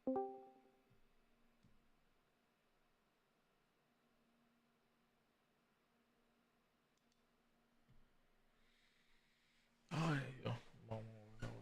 Ay, Dios. Vamos a ver.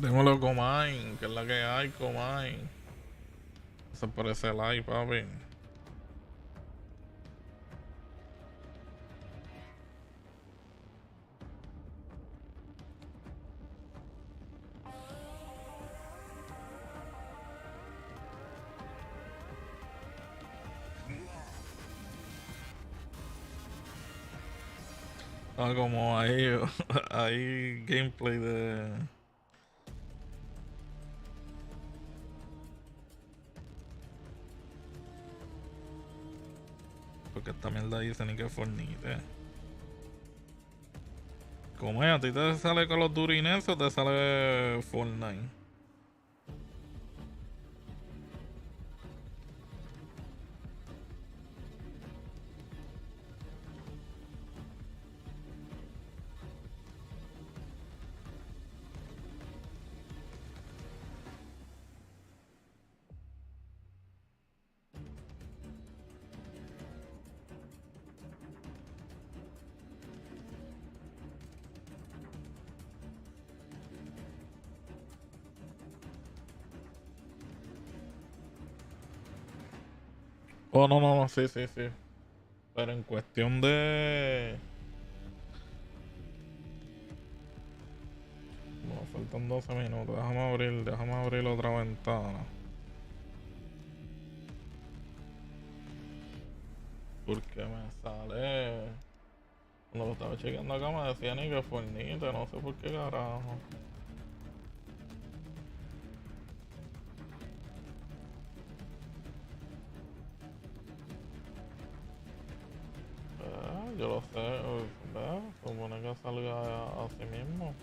Démoslo Comain, que es la que hay, Comain. Se parece el like, papi. Ah, como ahí, hay gameplay de. Porque esta mierda dice ni que fornite. Como es, a ti te sale con los durines o te sale Fortnite. Oh, no, no, no, sí, sí, sí. Pero en cuestión de. Bueno, faltan 12 minutos. Déjame abrir otra ventana. Porque me sale. Cuando lo estaba chequeando acá me decía ni que fornite, no sé por qué carajo. Yo lo sé, supone que salga así mismo.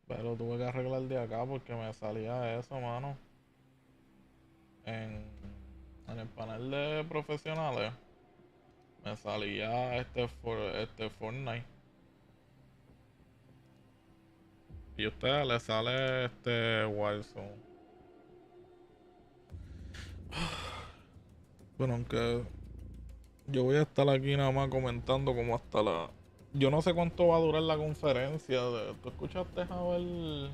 Pero tuve que arreglar de acá porque me salía eso, mano. En, en el panel de profesionales me salía este Fortnite. Y a ustedes les sale este Warzone. Bueno, aunque yo voy a estar aquí nada más comentando como hasta la. Yo no sé cuánto va a durar la conferencia. ¿Tú escuchaste a ver?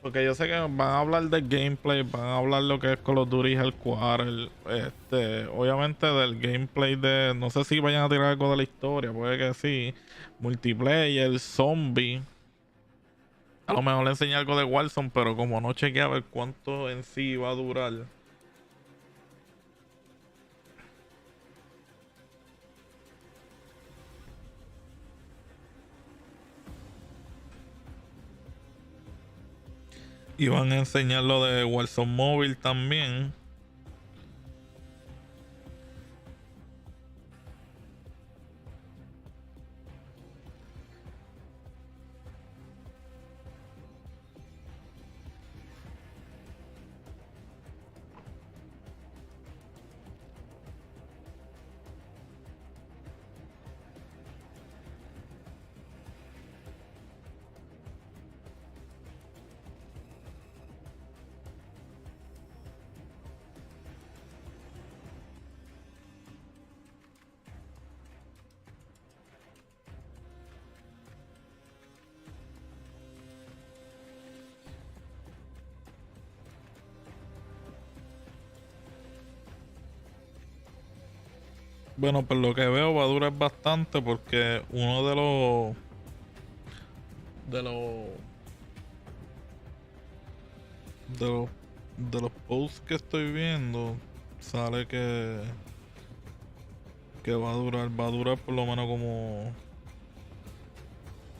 Porque yo sé que van a hablar de gameplay, van a hablar lo que es Call of Duty el Quarter, obviamente del gameplay de, no sé si vayan a tirar algo de la historia, puede que sí, multiplayer, zombie, a lo mejor le enseñé algo de Warzone, pero como no chequeé a ver cuánto en sí va a durar, Y van a enseñar lo de Warzone Móvil también. Bueno, pues lo que veo va a durar bastante porque uno de los de los de los posts que estoy viendo sale que va a durar por lo menos como,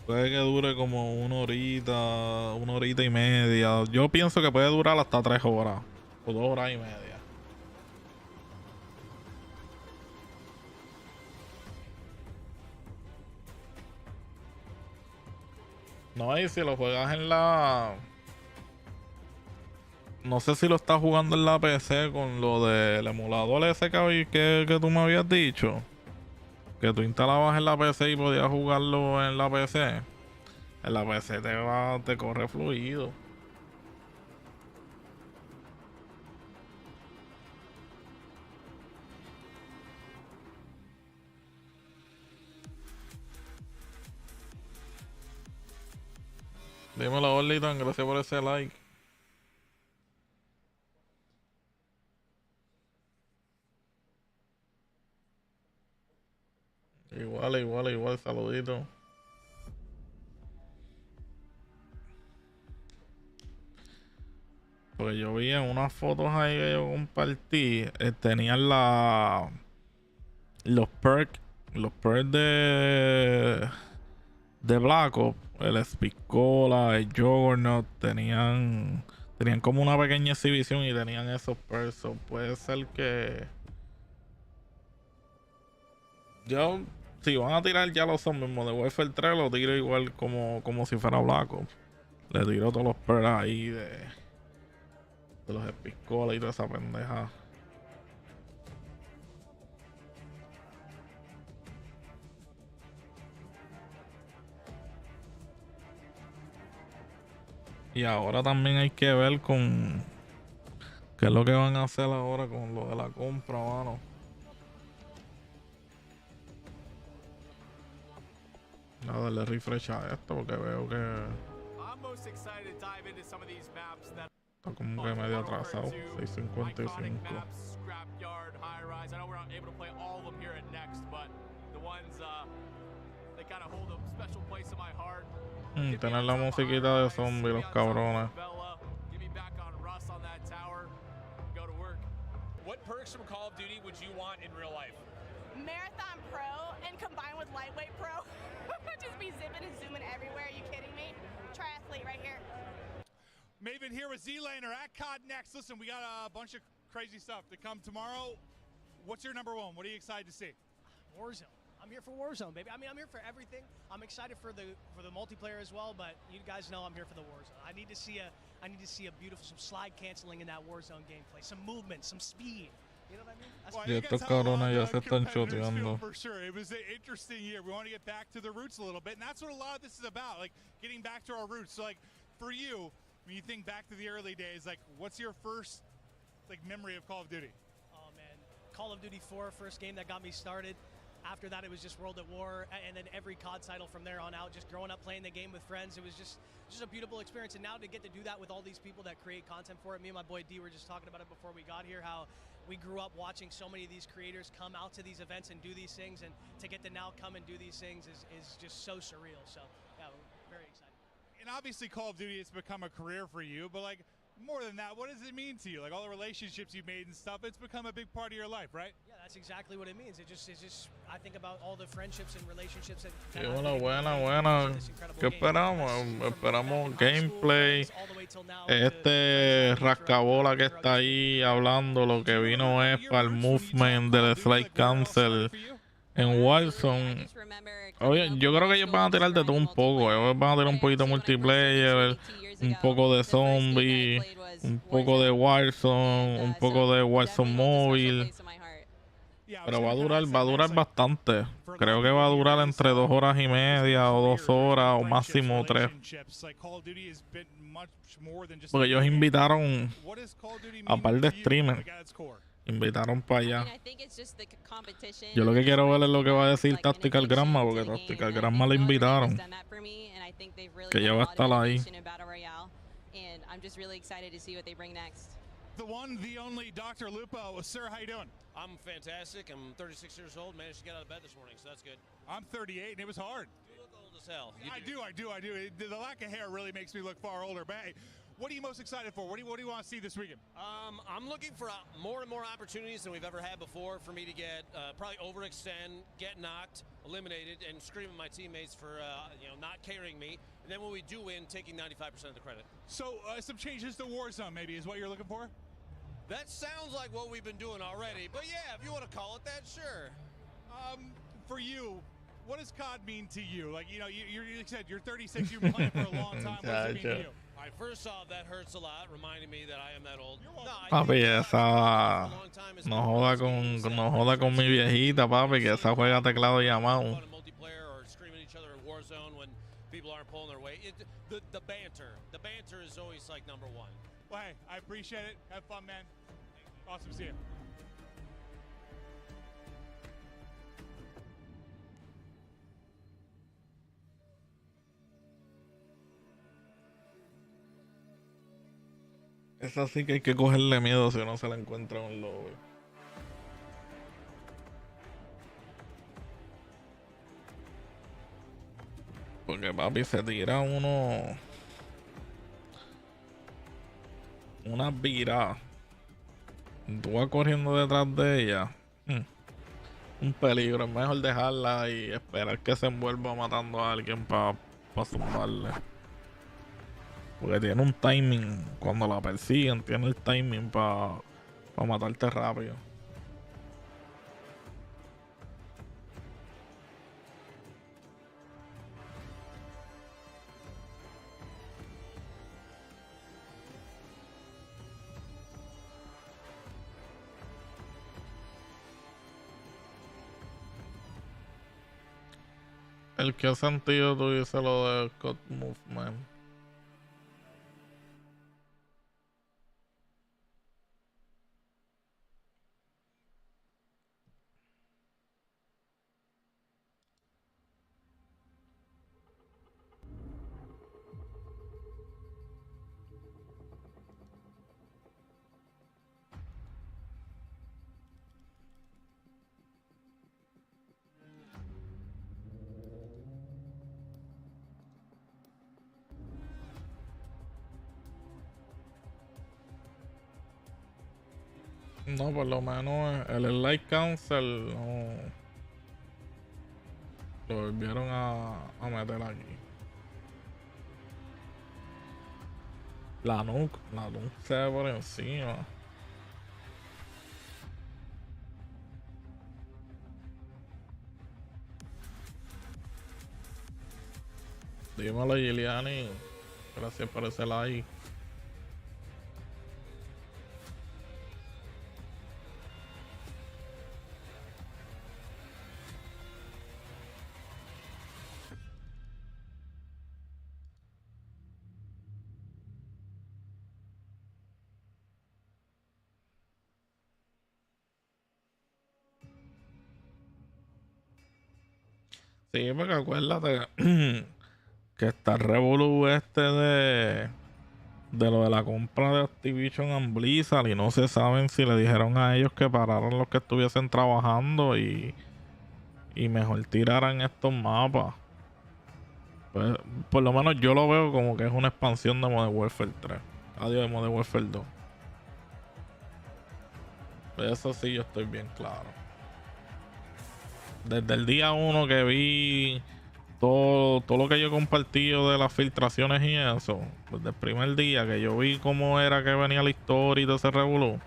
puede que dure como una horita y media. Yo pienso que puede durar hasta 3 horas o 2 horas y media. No, y si lo juegas en la, no sé si lo estás jugando en la PC con lo del emulador ese que tú me habías dicho. Que tú instalabas en la PC y podías jugarlo en la PC. En la PC te corre fluido. Dímelo, Orlitan, gracias por ese like. Igual, saludito. Porque yo vi en unas fotos ahí que yo compartí, tenían los perks de Black Ops, el Spicola, el Juggernaut, tenían como una pequeña exhibición y tenían esos perks. So, puede ser que yo, si van a tirar ya los zombies Modern Warfare 3, lo tiro igual como si fuera Black Ops. Le tiro todos los perks ahí de los Spicola y toda esa pendeja. Y ahora también hay que ver con qué es lo que van a hacer ahora con lo de la compra, mano. A darle refresh a esto porque veo que está como que medio atrasado. 6:55. Tener la musiquita de zombie, los cabrones. What perks from Call of Duty would you want in real life? Marathon Pro and combined with Lightweight Pro. Just be zipping and zooming everywhere. Are you kidding me? Triathlete right here. Maven here with Z-Lane or at COD Next. Listen, we got a bunch of crazy stuff to come tomorrow. What's your number one? What are you excited to see? Warzone. I'm here for Warzone, baby. I mean, I'm here for everything. I'm excited for the multiplayer as well, but you guys know I'm here for the Warzone. I need to see a beautiful, some slide canceling in that Warzone gameplay, some movement, some speed. You know what I mean? Well, I estos cabrones ya se están choteando. For sure. It was an interesting year. We want to get back to the roots a little bit, and that's what a lot of this is about, like getting back to our roots. So, like, for you, when you think back to the early days, like, what's your first, like, memory of Call of Duty? Oh, man. Call of Duty 4, first game that got me started. After that, it was just World at War, and then every COD title from there on out, just growing up playing the game with friends. It was just a beautiful experience. And now to get to do that with all these people that create content for it. Me and my boy D were just talking about it before we got here, how we grew up watching so many of these creators come out to these events and do these things, and to get to now come and do these things is just so surreal. So, yeah, we're very excited. And obviously Call of Duty has become a career for you, but, like, more than that, what does it mean to you? Like, all the relationships you've made and stuff, it's become a big part of your life, right? Yeah, That's exactly what it means. It just I think about all the friendships and relationships that Sí, buena. ¿Qué esperamos? Esperamos gameplay. Este rascabola que está ahí hablando lo que vino es para el movement del slide cancel en Warzone. Oye, yo creo que ellos van a tirar de todo un poco. Ellos van a tirar un poquito de multiplayer, un poco de zombie, un poco de Warzone, un poco de Warzone móvil. Pero va a durar bastante. Creo que va a durar entre 2 horas y media o 2 horas o máximo 3. Porque ellos invitaron a par de streamers. Invitaron para allá. Yo lo que quiero ver es lo que va a decir Tactical Grandma, porque Tactical Grandma le invitaron. Que ya va a estar ahí. The one, the only Dr. Lupo. Sir, how you doing? I'm fantastic. I'm 36 years old. Managed to get out of bed this morning, so that's good. I'm 38, and it was hard. You look old as hell. I do. The lack of hair really makes me look far older. But hey, what are you most excited for? What do you want to see this weekend? I'm looking for more and more opportunities than we've ever had before for me to get probably overextend, get knocked, eliminated, and scream at my teammates for not carrying me. And then when we do win, taking 95% of the credit. So some changes to Warzone maybe is what you're looking for? That sounds like what we've been doing already, but yeah, if you want to call it that, sure. For you, what does COD mean to you? Like, you said you're 36, you've been playing for a long time. What does it mean to you? All right, first off, that hurts a lot, reminding me that I am that old. Papi, esa no joda con mi viejita, papi, que esa juega teclado llamado. Multiplayer or screaming at each other in Warzone when people aren't pulling their weight. The banter is always like number one. Well, hey, I appreciate it. Have fun, man. Awesome to see you. Esa sí que hay que cogerle miedo si no se la encuentra en un lobby. Porque papi se tira una vira. Tú vas corriendo detrás de ella. Un peligro. Es mejor dejarla y esperar que se envuelva matando a alguien para zumbarle. Porque tiene un timing. Cuando la persiguen, tiene el timing para matarte rápido. ¿El qué sentido tú dices lo de Scott Movement? No, por lo menos el like cancel no lo volvieron a meter aquí. La nuke se ve por encima. Dímelo, Giuliani. Gracias por ese like. Sí, porque acuérdate que está el revolú de lo de la compra de Activision and Blizzard y no se saben si le dijeron a ellos que pararan los que estuviesen trabajando y mejor tiraran estos mapas. Pues, por lo menos yo lo veo como que es una expansión de Modern Warfare 3. Adiós de Modern Warfare 2. Pues eso sí, yo estoy bien claro. desde el día 1 que vi todo lo que yo he compartido de las filtraciones y eso, desde el primer día que yo vi cómo era que venía la historia y todo ese revolú,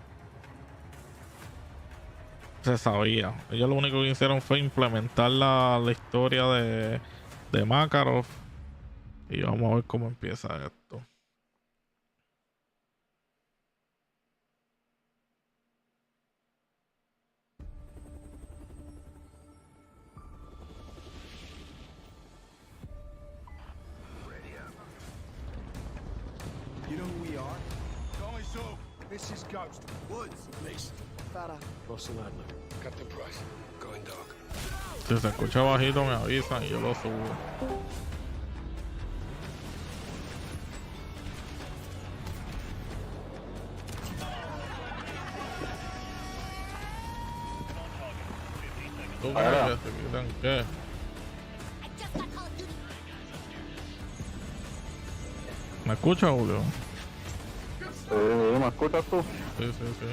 se sabía. Ellos lo único que hicieron fue implementar la historia de Makarov y vamos a ver cómo empieza esto. You know who we are? Tell me so. This is Ghost. Woods. Mason. Farah. Russell Adler. Captain Price. Going dark. Si se escucha bajito me avisan y yo lo subo. ¿Tú crees que se quitan qué? ¿Me escuchas, Julio? Sí, ¿me escuchas tú? Sí, sí, sí.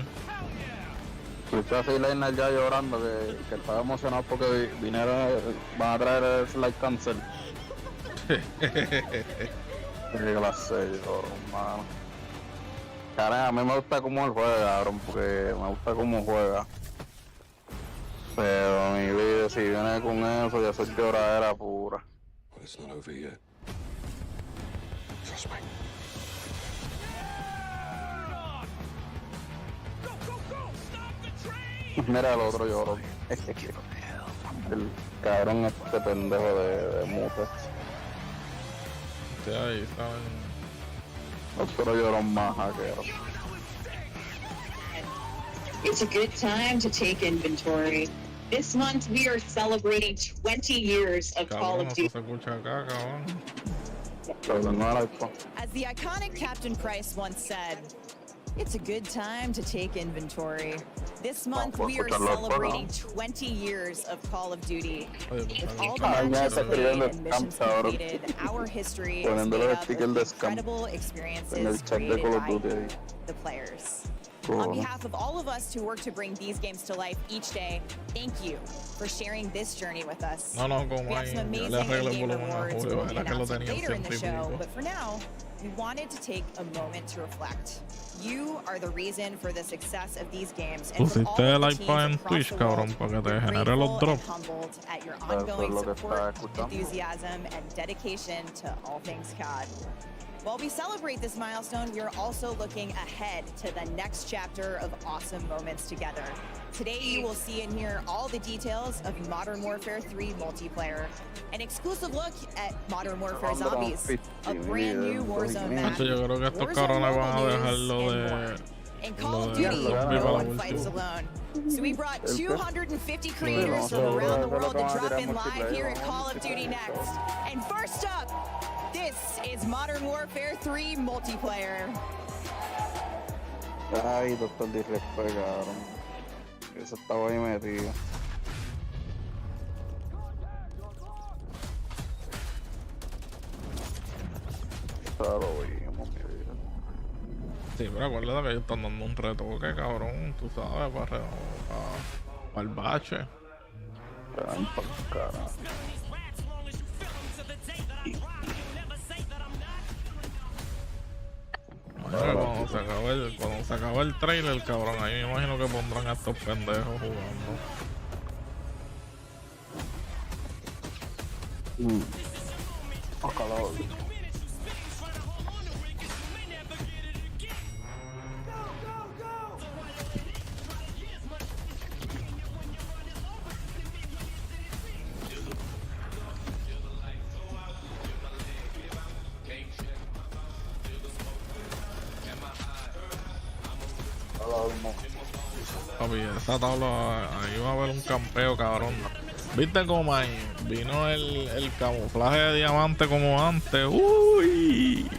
Escuché a Leonard ya llorando que estaba emocionado porque van a traer el Slide Cancel. Qué clase, hermano. Cara, a mí me gusta cómo él juega, cabrón, porque me gusta cómo juega. Pero mi vida, si viene con eso, ya soy lloradera pura. Well, it's not over yet. Trust me. Mira el otro lloró. El cabrón este pendejo de Mute. Sí, ahí saben. Otro llorón más hackero. It's a good time to take inventory. This month we are celebrating 20 years of Call Cabrón, of eso Duty. se escucha acá, cabrón. Pero no era esto. As the iconic Captain Price once said, it's a good time to take inventory. This month we are celebrating 20 years of Call of Duty. With all the matches played and missions completed, our history is made up of incredible experiences created by the players. On behalf of all of us who work to bring these games to life each day, thank you for sharing this journey with us. No, como We have some ahí, amazing le arreglo el in-game volumen a awards Julio, we'll be era que lo announcing tenía later in the ciento y show, pico. but for now, we wanted to take a moment to reflect. You are the reason for the success of these games, and from all Pusiste el of the iPad en teams across Twitch, the cabrón, world, para que te we're genere los grateful and drops. humbled at your Eso es ongoing lo que support, estaba escuchando. enthusiasm, and dedication to all things COD. While we celebrate this milestone, we are also looking ahead to the next chapter of awesome moments together. Today, you will see and hear all the details of Modern Warfare 3 multiplayer, an exclusive look at Modern Warfare Zombies, a brand new Warzone map, Yo creo que estos Warzone cabrones van a mobile dejarlo news, and de... more. In Call lo of de Duty, zombie para no la one fights última. alone. So we brought ¿El qué? 250 creators from around the world to drop in live here at Call of Duty next. And first up, this is Modern Warfare 3 multiplayer. Ay, doctor disrespect, cabrón. Eso estaba ahí metido. Claro, vimos, mi vida. Sí, pero acuérdate que ellos están dando un retoque, cabrón, tú sabes, para el bache. Cabrón, por cara. Cuando se acaba el trailer, cabrón, ahí me imagino que pondrán a estos pendejos jugando. Ojalá. Papi, esa tabla, ahí va a haber un campeo, cabrón. ¿Viste cómo ahí vino el camuflaje de diamante como antes? ¡Uy!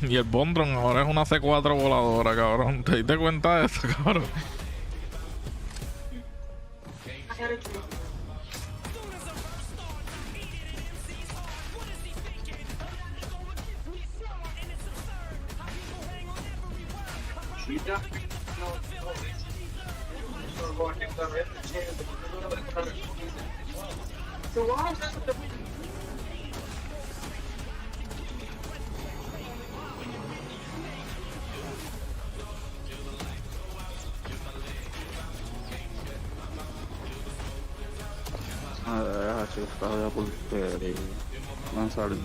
Y el Bondron ahora es una C4 voladora, cabrón. ¿Te diste cuenta de eso, cabrón? Chicos, está de porquería. Lanza el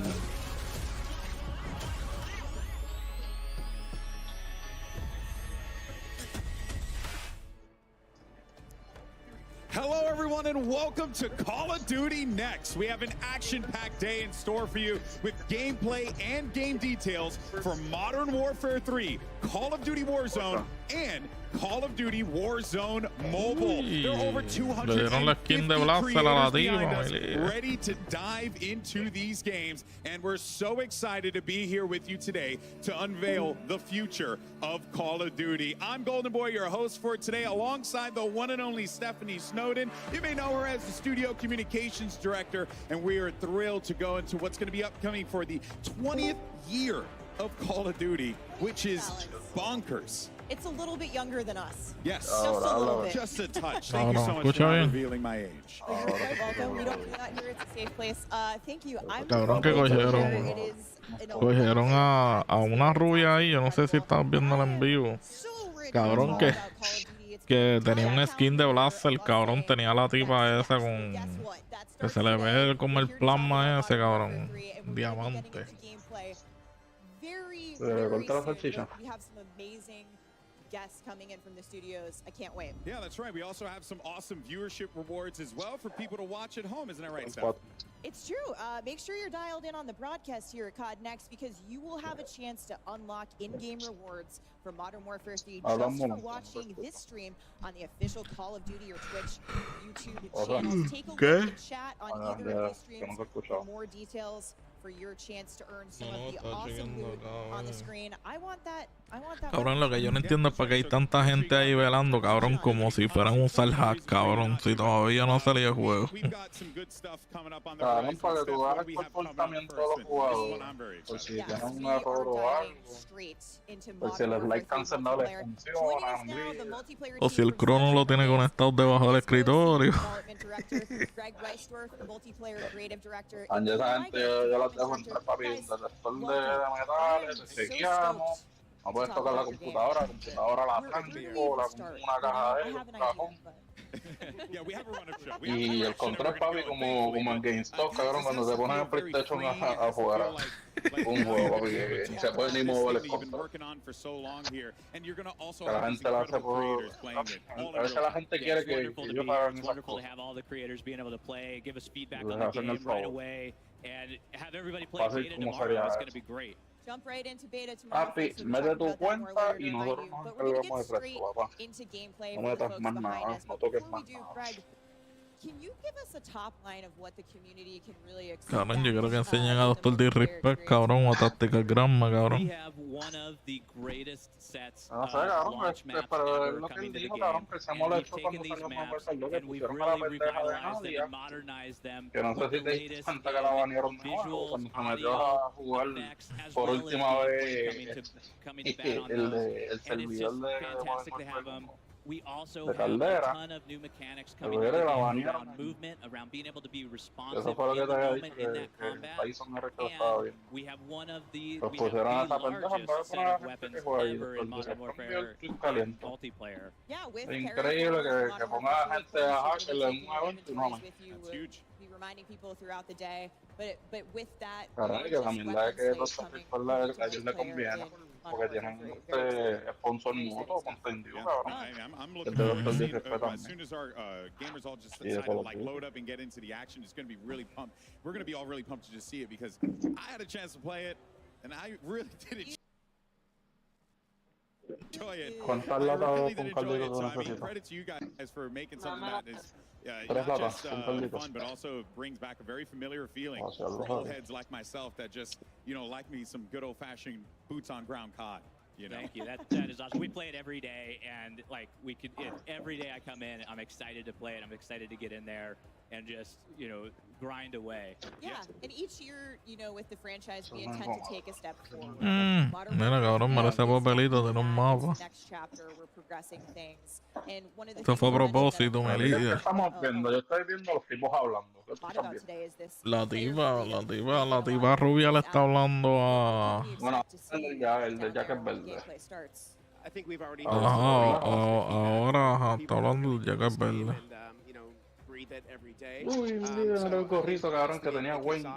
Hello, everyone, and welcome to Call of Duty Next. We have an action-packed day in store for you with gameplay and game details for Modern Warfare 3, Call of Duty Warzone, and Call of Duty Warzone Mobile. There are over 250 creators behind us ready to dive into these games, and we're so excited to be here with you today to unveil the future of Call of Duty. I'm Golden Boy, your host for today, alongside the one and only Stephanie Snowden. You may know her as the Studio Communications Director, and we are thrilled to go into what's going to be upcoming for the 20th year of Call of Duty, which is bonkers. It's a little bit younger than us. Yes, just a little bit. Just a touch. Thank you so much for revealing my age. You're quite welcome. We don't do that here. It's a safe place. Thank you. Cabrón, que cogieron a una rubia ahí. Yo no sé si estás viéndola en vivo. Cabrón, que tenía un skin de blaster. Cabrón, tenía la tipa esa con que se le ve como el plasma ese, cabrón. Diamante. Very soon. We have some amazing guests coming in from the studios. I can't wait. Yeah, that's right. We also have some awesome viewership rewards as well for people to watch at home. Isn't that right, Steph? It's true. Make sure you're dialed in on the broadcast here at COD Next, because you will have a chance to unlock in-game rewards for Modern Warfare 3 just for watching this stream on the official Call of Duty or Twitch YouTube channels. Take a look at chat on either of these streams for more details, for your chance to earn some of the awesome loot on the screen. I want that. Cabrón, lo que yo no entiendo es para qué hay tanta gente ahí velando, cabrón, como si fueran a usar hack, cabrón, si todavía no salía el juego. Cabrón, para que tú veas el comportamiento de los jugadores. Por si tienen un error o algo. Por si el like cancel no les funciona. O si el crono lo tiene conectado debajo del escritorio. Anja, esa gente yo las dejo entrar, papi, desde el sector de metales, chequeamos. No puedes tocar la computadora la tranco, una caja de un cajón. Y el control, papi, como en GameStop, cabrón, cuando te ponen el PlayStation a jugar un juego, papi, que ni se puede ni mover el control. Que la gente lo hace por... A veces la gente quiere que ellos hagan esas cosas. Les hacen el favor. Fácil como sería eso. Jump right into beta tomorrow. Papi, mete tu cuenta y nosotros nos encargamos del resto, papá. No metas más nada, no toques más nada. Can you give us a top line of what the community can really expect? Cabrón, yo creo que enseñan a Doctor Disrespect, cabrón, o Tactical Grandma, cabrón. No sé, cabrón, pero es lo que él dijo, cabrón, que se molestó cuando salió con Versallo, que pusieron a la pendeja de Nadia. Que no sé si te diste cuenta que la banearon de nuevo cuando se metió a jugar por última vez el servidor de Modern We also de have Caldera. a ton of new mechanics coming into the game around movement, around being able to be responsive in the moment in that combat. And we have one of the largest set of weapons ever in Modern Warfare multiplayer. Yeah, with increíble que ponga gente a hackerle en un evento y no más. Be reminding people throughout the day, but with that, caray, que la verdad es que los sacrificios a ellos le conviene porque tienen sponsor mutuo contendido, cabrón. As soon as our gamers all just decide to like load up and get into the action, it's going to be really pumped. We're going to be all really pumped to just see it because I had a chance to play it and I really did enjoy it. I really did enjoy it. So I mean, credit to you guys for making something that is not just fun, but also brings back a very familiar feeling for old heads like myself that just, you know, like me some good old-fashioned boots on ground COD. You know? Thank you. That is awesome. We play it every day, and like every day I come in, I'm excited to play it. I'm excited to get in there and just, you know, grind away. Yeah, and each year, you know, with the franchise, we intend to take a step forward. Mira, cabrón, merece papelito de los mapas. Next chapter, we're progressing things. And one of the Esto fue a propósito, Melilla. Estamos viendo, yo estoy viendo los tipos hablando. La tipa rubia le está hablando a... Bueno, el de jacket verde. Ajá, ahora está hablando del jacket verde. Uy, mira el gorrito, cabrón, que tenía Wayne.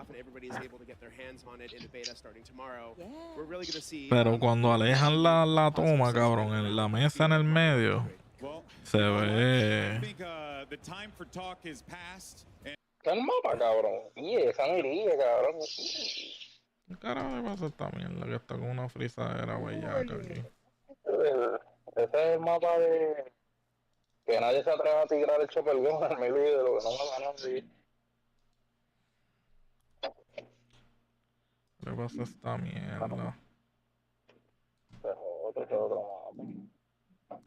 Pero cuando alejan la toma, cabrón, en la mesa en el medio, se ve... Está el mapa, cabrón. Y esa mirilla, cabrón. ¿Qué carajo le pasa a esta mierda que está con una frisadera bellaca aquí? Ese es el mapa de... Que nadie se atreva a tirar el chopper gun en mi video, lo que no me van a decir. ¿Qué le pasa a esta mierda?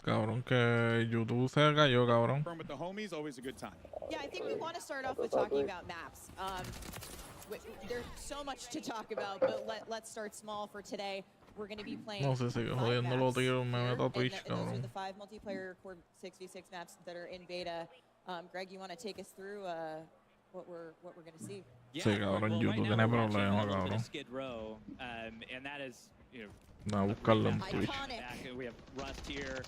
Cabrón, que YouTube se cayó, cabrón. Yeah, I think we want to start off with talking about maps. There's so much to talk about, but let's start small for today. We're going to be playing. No sé si jodiendo los tiros me meto a Twitch, those are cabrón. the 5 multiplayer Core 6v6 maps that are in beta. Greg, you want to take us through what we're going to see? Sí, cabrón, YouTube tiene problemas, cabrón. Skid Row, and that is, you know, Voy a buscarlo en Twitch. we have Rust here,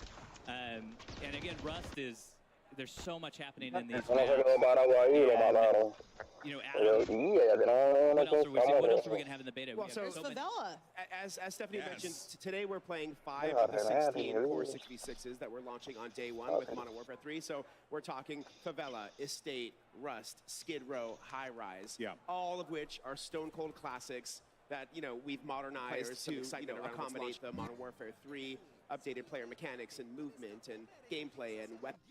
and again, Rust is, there's so much happening in these maps. You know, Adam, what else are we going to have in the beta? Well, so Favela. As Stephanie mentioned, today we're playing 5 of the 16 Core 6v6s that we're launching on day 1 with Modern Warfare 3. So we're talking Favela, Estate, Rust, Skid Row, High Rise, all of which are stone cold classics that, you know, we've modernized to, you know, accommodate the Modern Warfare 3 updated player mechanics and movement and gameplay and weapons.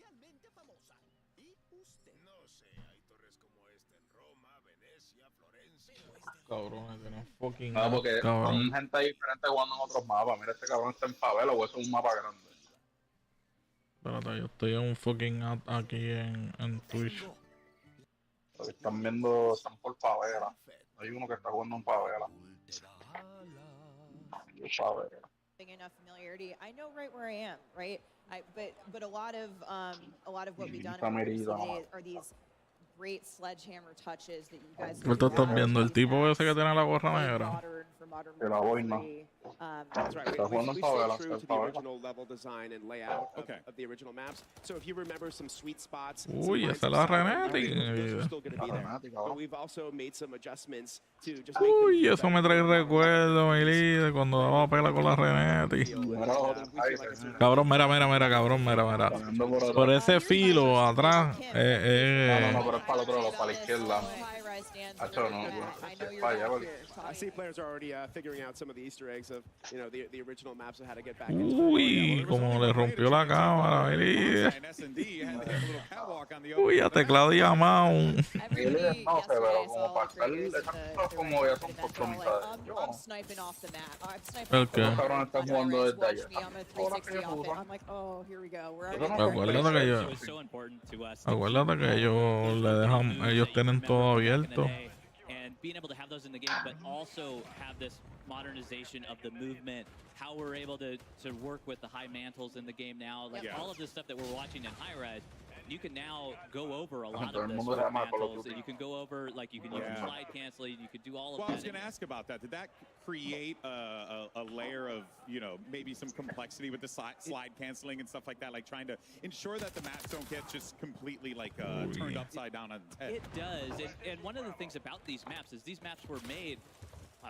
Cabrones, tienen fucking... porque cabrón. son gente diferente jugando en otros mapas. Mira, este cabrón está en favela o eso es un mapa grande. Espérate, yo estoy en un fucking ad aquí en Twitch. Lo que están viendo, están por favela. Hay uno que está jugando en favela. Enough familiarity. I know right where I am, right? But a lot of what we've done today are these great sledgehammer touches that you guys. ¿Tú estás viendo el tipo ese que tiene la gorra negra? De la boina. That's right. We stay true to the original level design and layout of the original maps. So if you remember some sweet spots, Uy, esa es la Renati. those are still going to be there. But we've also made some adjustments to just make Uy, eso me trae recuerdo, mi líder, cuando daba pela con la Renati. Cabrón, mira, cabrón, mira. Por ese filo atrás, No, pero es para el otro lado, para la izquierda. I see players are already figuring out some of the Easter eggs of, you know, the original maps of how to get back. Uy, como le rompió la cámara, mi líder. Uy, a teclado llamado. No sé, pero como para estar esas como ya son customizadas. I'm sniping off the map. I'm sniping ¿El off qué? the map. Cabrón, están jugando desde allá. I'm a 360 off it. I'm like, oh, here we go. We're Acuérdate que ellos, acuérdate que ellos le dejan, ellos tienen todo abierto. And being able to have those in the game, but also have this modernization of the movement, how we're able to work with the high mantles in the game now, like all of this stuff that we're watching in High Rise, you can now go over a lot of this with mantles, and you can go over, like you can use slide canceling, you could do all of that. Well, I was going to ask about that. Did that create a layer of, you know, maybe some complexity with the slide canceling and stuff like that, like trying to ensure that the maps don't get just completely like turned upside down on its head? It does, and one of the things about these maps is these maps were made.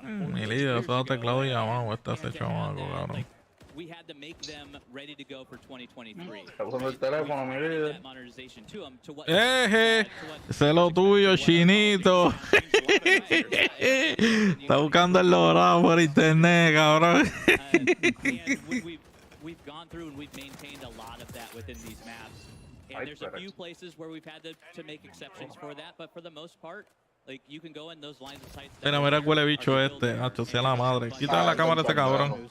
Mi líder, eso teclado llamado, este hace chamaco, cabrón. We had to make them ready to go for 2023. Está usando el teléfono, mi líder. That modernization to them, to what Ese es lo tuyo, chinito. Está buscando el logrado por internet, cabrón. We've gone through and we've maintained a lot of that within these maps. And there's a few places where we've had to make exceptions for that, but for the most part, Like you can go in those lines of sights. Mira, mira, huele bicho este. Hacho, sea la madre. Quítale la cámara a ese cabrón.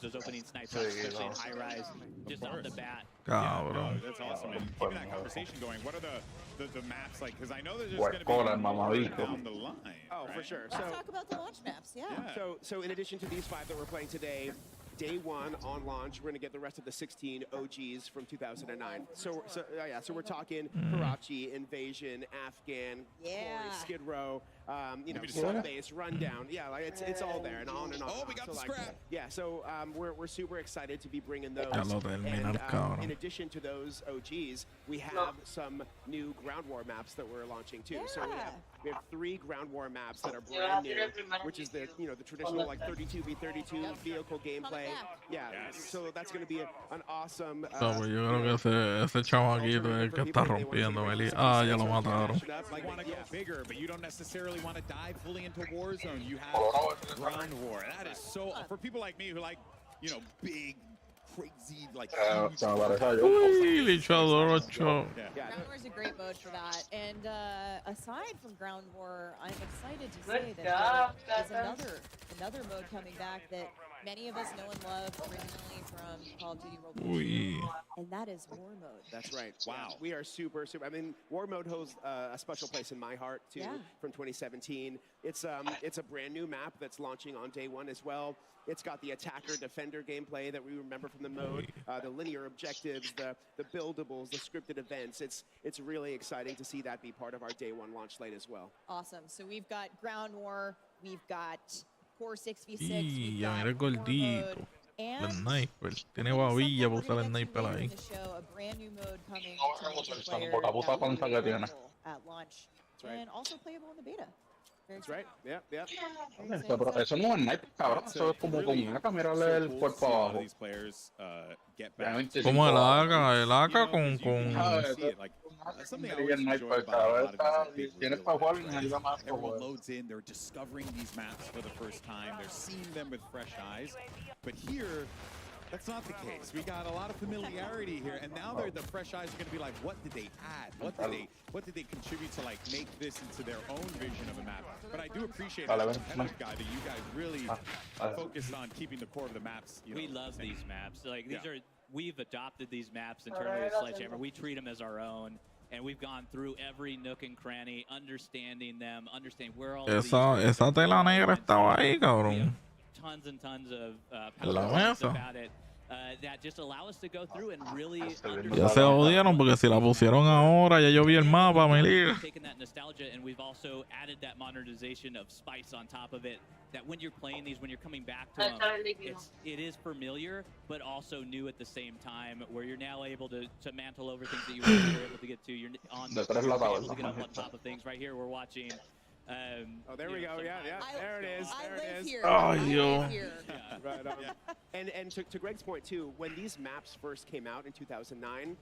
Cabrón. That's awesome. And keeping that conversation going, what are the maps like? Because I know there's going to be down the line. Oh, for sure. So Let's talk about the launch maps. Yeah. So in addition to these 5 that we're playing today, day 1 on launch, we're going to get the rest of the 16 OGs from 2009. So we're talking Karachi, Invasion, Afghan, Corey, Skid Row, Sunbase, Rundown. Yeah, like it's all there and on and on. Oh, we got the scrap. So we're super excited to be bringing those. And in addition to those OGs, we have some new ground war maps that we're launching too. So we have 3 ground war maps that are brand new, which is the traditional like 32v32 vehicle gameplay. Yeah, so that's going to be an awesome. Yo creo que ese chamaquito es el que está rompiendo, Meli. Ah, ya lo mataron. Like want to go bigger, but you don't necessarily want to dive fully into Warzone. You have ground war. That is so for people like me who like, big, crazy, like. Uy, lichador 8. Ground War is a great mode for that. And aside from Ground War, I'm excited to say that there is another mode coming back that many of us know and love originally from Call of Duty World War II, and that is War Mode. That's right. Wow. We are super. I mean, War Mode holds a special place in my heart too. From 2017. It's a brand new map that's launching on day 1 as well. It's got the attacker-defender gameplay that we remember from the mode, the linear objectives, the buildables, the scripted events. It's really exciting to see that be part of our day 1 launch slate as well. Awesome. So we've got Ground War, we've got Core 6v6, Y ya mira el gordito. El sniper. Tiene babilla para usar el sniper ahí. A brand new mode coming to at launch, and also playable in the beta. That's right. Yeah. Pero eso no es sniper, cabrón. Eso es como con una cámara el cuerpo abajo. Como el AK con Everyone loads in, they're discovering these maps for the first time, they're seeing them with fresh eyes. But here, that's not the case. We got a lot of familiarity here, and now the fresh eyes are going to be like, what did they add? What did they contribute to like make this into their own vision of a map? But I do appreciate as a competitive guy that you guys really focused on keeping the core of the maps. We love these maps. Like we've adopted these maps internally with Sledgehammer. We treat them as our own. And we've gone through every nook and cranny, understanding them, understanding where all esa tela negra estaba ahí, cabrón. Tons and tons of posts about it that just allow us to go through and really ya se jodieron porque si la pusieron ahora, ya yo vi el mapa, Meli. Taken that nostalgia, and we've also added that modernization of spice on top of it. That when you're playing these, when you're coming back to them, it is familiar, but also new at the same time, where you're now able to mantle over things that you weren't able to get to. You're able to get up on top of things. Right here, we're watching. Oh, there we go. Yeah. There it is. I live here. Oh, yo. Right on. And to Greg's point too, when these maps first came out in 2009,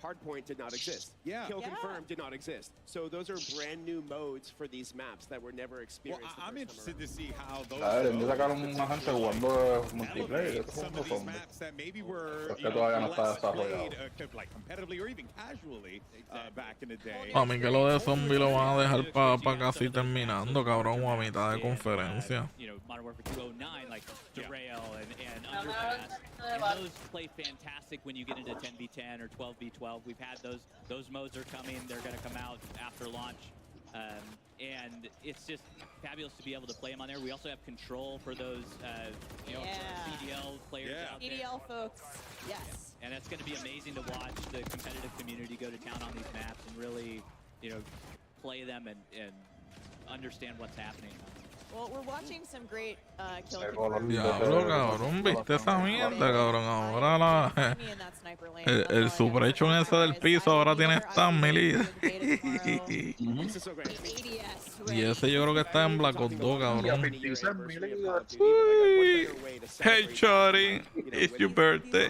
Hardpoint did not exist. Kill Confirm did not exist. So those are brand new modes for these maps that were never experienced. Well, I'm interested to see how those some of these maps that maybe were less played like competitively or even casually back in the day. A mí que lo de zombie lo van a dejar para casi terminando, cabrón, o a mitad de conferencia. Modern Warfare 209, like Derail and Underpass. And those play fantastic when you get into 10v10 or 12v12. We've had those modes are coming. They're going to come out after launch. And it's just fabulous to be able to play them on there. We also have control for those CDL players out there. CDL folks, yes. And it's going to be amazing to watch the competitive community go to town on these maps and really, play them and understand what's happening. Well, we're watching some great kill. Diablo, cabrón, viste esa mierda, cabrón. Ahora el super hecho en ese del piso ahora tiene stand, Meli. Y ese yo creo que está en Black Ops 2, cabrón. Uy. Hey, Shorty, it's your birthday.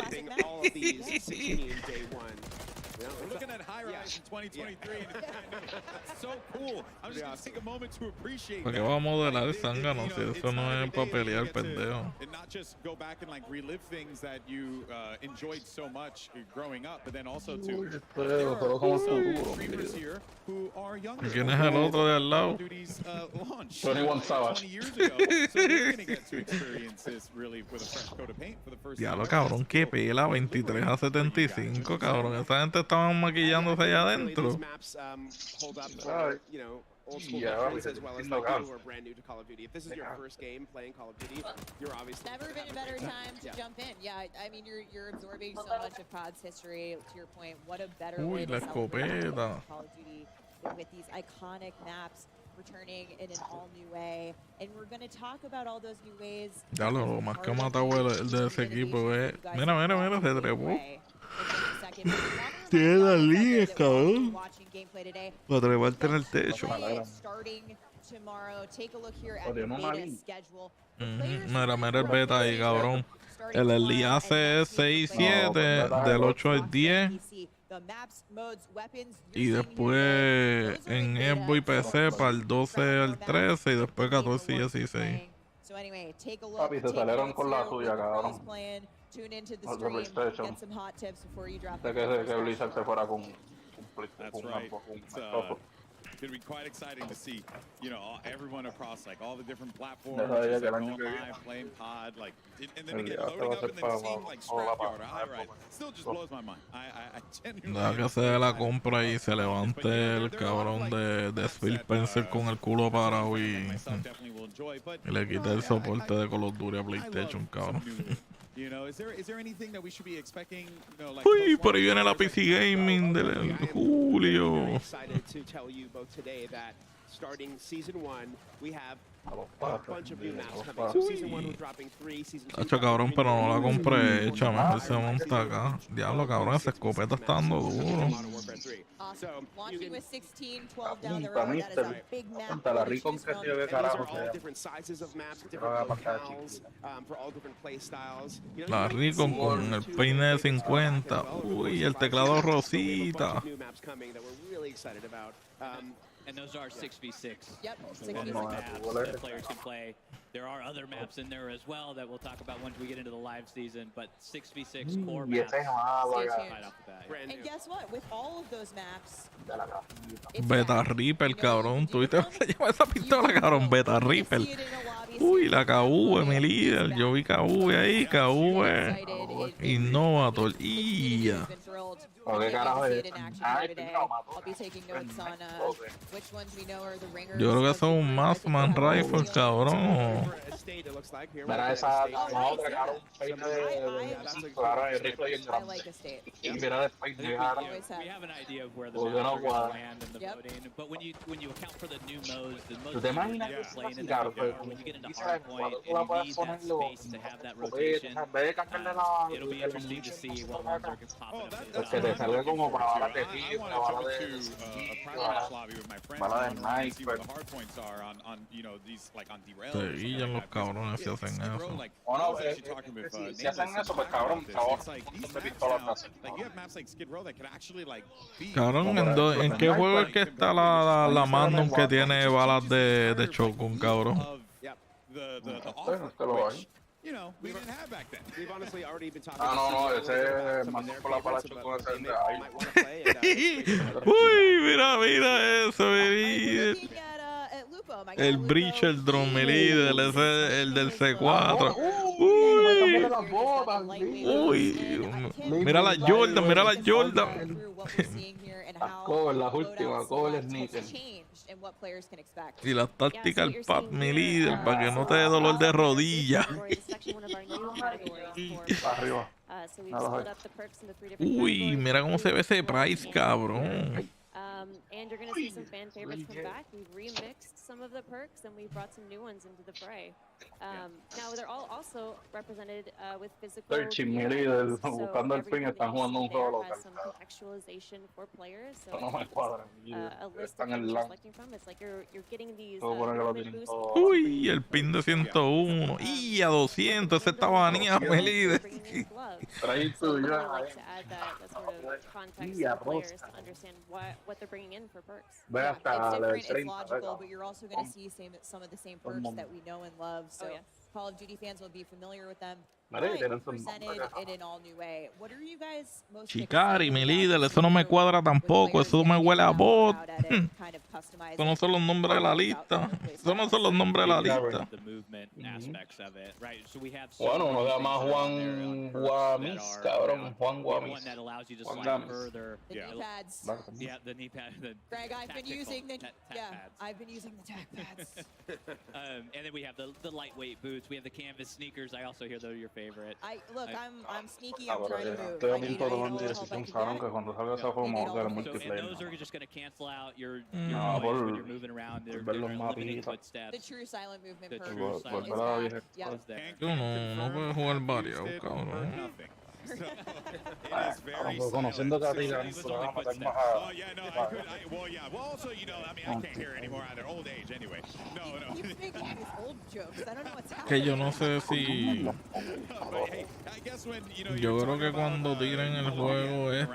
looking at high rise in 2023 and it's so cool. I'm just going to take a moment to appreciate Porque va a modelar zángano si eso no es para pelear, pendejo. And not just go back and like relive things that you enjoyed so much growing up, but then also to there are streamers here who are younger. ¿Quién es el otro de al lado? 21 years ago. So they're going to get to experience this really with a fresh coat of paint for the first time. Diablo, cabrón, qué pela, 23 a 75, cabrón. Esa gente estaban maquillándose allá adentro. Old school veterans as well as like people who are brand new to Call of Duty. If this is your first game playing Call of Duty, you're obviously never been a better time to jump in. Yeah, I mean you're absorbing so much of COD's history. To your point, what a better way to celebrate Call of Duty with these iconic maps returning in an all-new way, and we're going to talk about all those new ways. Ya lo más que ha matado el de ese equipo es... Mira, se trepó. Tiene las líneas, cabrón. Para treparte en el techo. Mira el beta ahí, cabrón. El Eliase es 6-7, del 8 al 10. Y después en Xbox y PC para el 12 al 13 y después 14 y 16. Papi, se salieron con la suya, cabrón. Los de PlayStation. Que Blizzard se fuera con PlayStation. It's going to be quite exciting to see, you know, everyone across like all the different platforms just, like, going live, playing COD, like, and then again loading up and then seeing like Scrapyard or High Rise still just blows my mind. I genuinely. Deja que se dé la compra y se levante el cabrón de Phil Spencer con el culo parado y le quite el soporte de Call of Duty a PlayStation, cabrón. You know, is there anything that we should be expecting? You know, like uy, por ahí viene la PC Gaming del Julio. Excited to tell you both today that starting season 1, we have a bunch of new maps coming. So season 1 we're dropping 3, season 2. Hacho, cabrón, pero no la compré hecha, mejor se monta acá. Diablo, cabrón, esa escopeta está dando duro. Awesome. Launching with 16, 12 down the road. That is a big map. Those are all different sizes of maps, different locales, for all different play styles. La Recon con el peine de 50. Uy, el teclado rosita. New maps coming that we're really excited about. And those are 6v6. Yep, 6v6 maps that players can play. There are other maps in there as well that we'll talk about once we get into the live season, but 6v6 core maps right off the bat. And guess what? With all of those maps, Beta Reaper, cabrón. ¿Tuviste cómo se llama esa pistola, cabrón? Beta Reaper. Uy, la KV, mi líder. Yo vi KV ahí, KV. Innovator. ¡Ya! Yo creo que son un Massman Rifle, cabrón. Mira esa otra, cabrón. Claro, el rifle y el grande. Y mira después de we have an idea of where the maps are going to land in the voting, but when you account for the new modes, the modes that you're playing in there, when you get into hardpoint and you need that space to have that rotation, it'll be interesting to see what ones are popping up to the top. Salga como para balas de tiro, I want to jump into a practice lobby with my friends and see what the hard points are on you know these like on derails. Seguillan los cabrones si hacen eso. O no, si hacen eso, pues cabrón, cabrón, ¿en qué juego es que está la Magnum que tiene balas de Shogun, cabrón? You know, we didn't have back then. We've honestly already been talking no, ese mandó por la pala Shogun ese. Uy, mira eso, mira. El Breach, el Drone Leader, el del C4. Uy, mira la Jordan. Las últimas, cover sneaker. Y las tácticas al pad, mi líder, para que no te dé dolor de rodilla. Arriba. Uy, mira cómo se ve ese price, cabrón. And you're going to see some fan favorites come back. We've remixed some of the perks, and we brought some new ones into the fray. Now they're all also represented with physical gear items, so everything that you see there has some contextualization for players. So it's not just a list of things you're selecting from. It's like you're getting these movement boosts. Uy, el pin de 101. Y a 200. Ese está baneado, Melide. So we really like to add that sort of context for players to understand what they're bringing in for perks. Yeah, it's different, it's logical, but you're also going to see some of the same perks that we know and love. So Call of Duty fans will be familiar with them, but presented in an all-new way. What are you guys most Chicari, mi líder, eso no me cuadra tampoco. Eso me huele a bot. Eso no son los nombres de la lista. Eso no son los nombres de la lista. Bueno, uno se llama Juan Guamis, cabrón. Juan Guamis. Juan Gamis. Yeah, the knee pads. Greg, I've been using the tack pads. And then we have the lightweight boots. We have the canvas sneakers. I also hear they're your favorite. I'm sneaky. I'm trying to move. I need a little help I can get. So those are just going to cancel out your noise when you're moving around. They're limiting footsteps. The true silent movement The perk. true silent movement Yeah. is there. Yo no puedo jugar varios, cabrón. So it is very Conociéndote a ti, oh yeah, no, I could. Well, also, you know, I mean, I can't hear it anymore either. Old age, anyway. No. He's making these old jokes. I don't know what's happening. Que yo no sé si. But hey, I guess when, you know, Yo creo que cuando tiren el juego el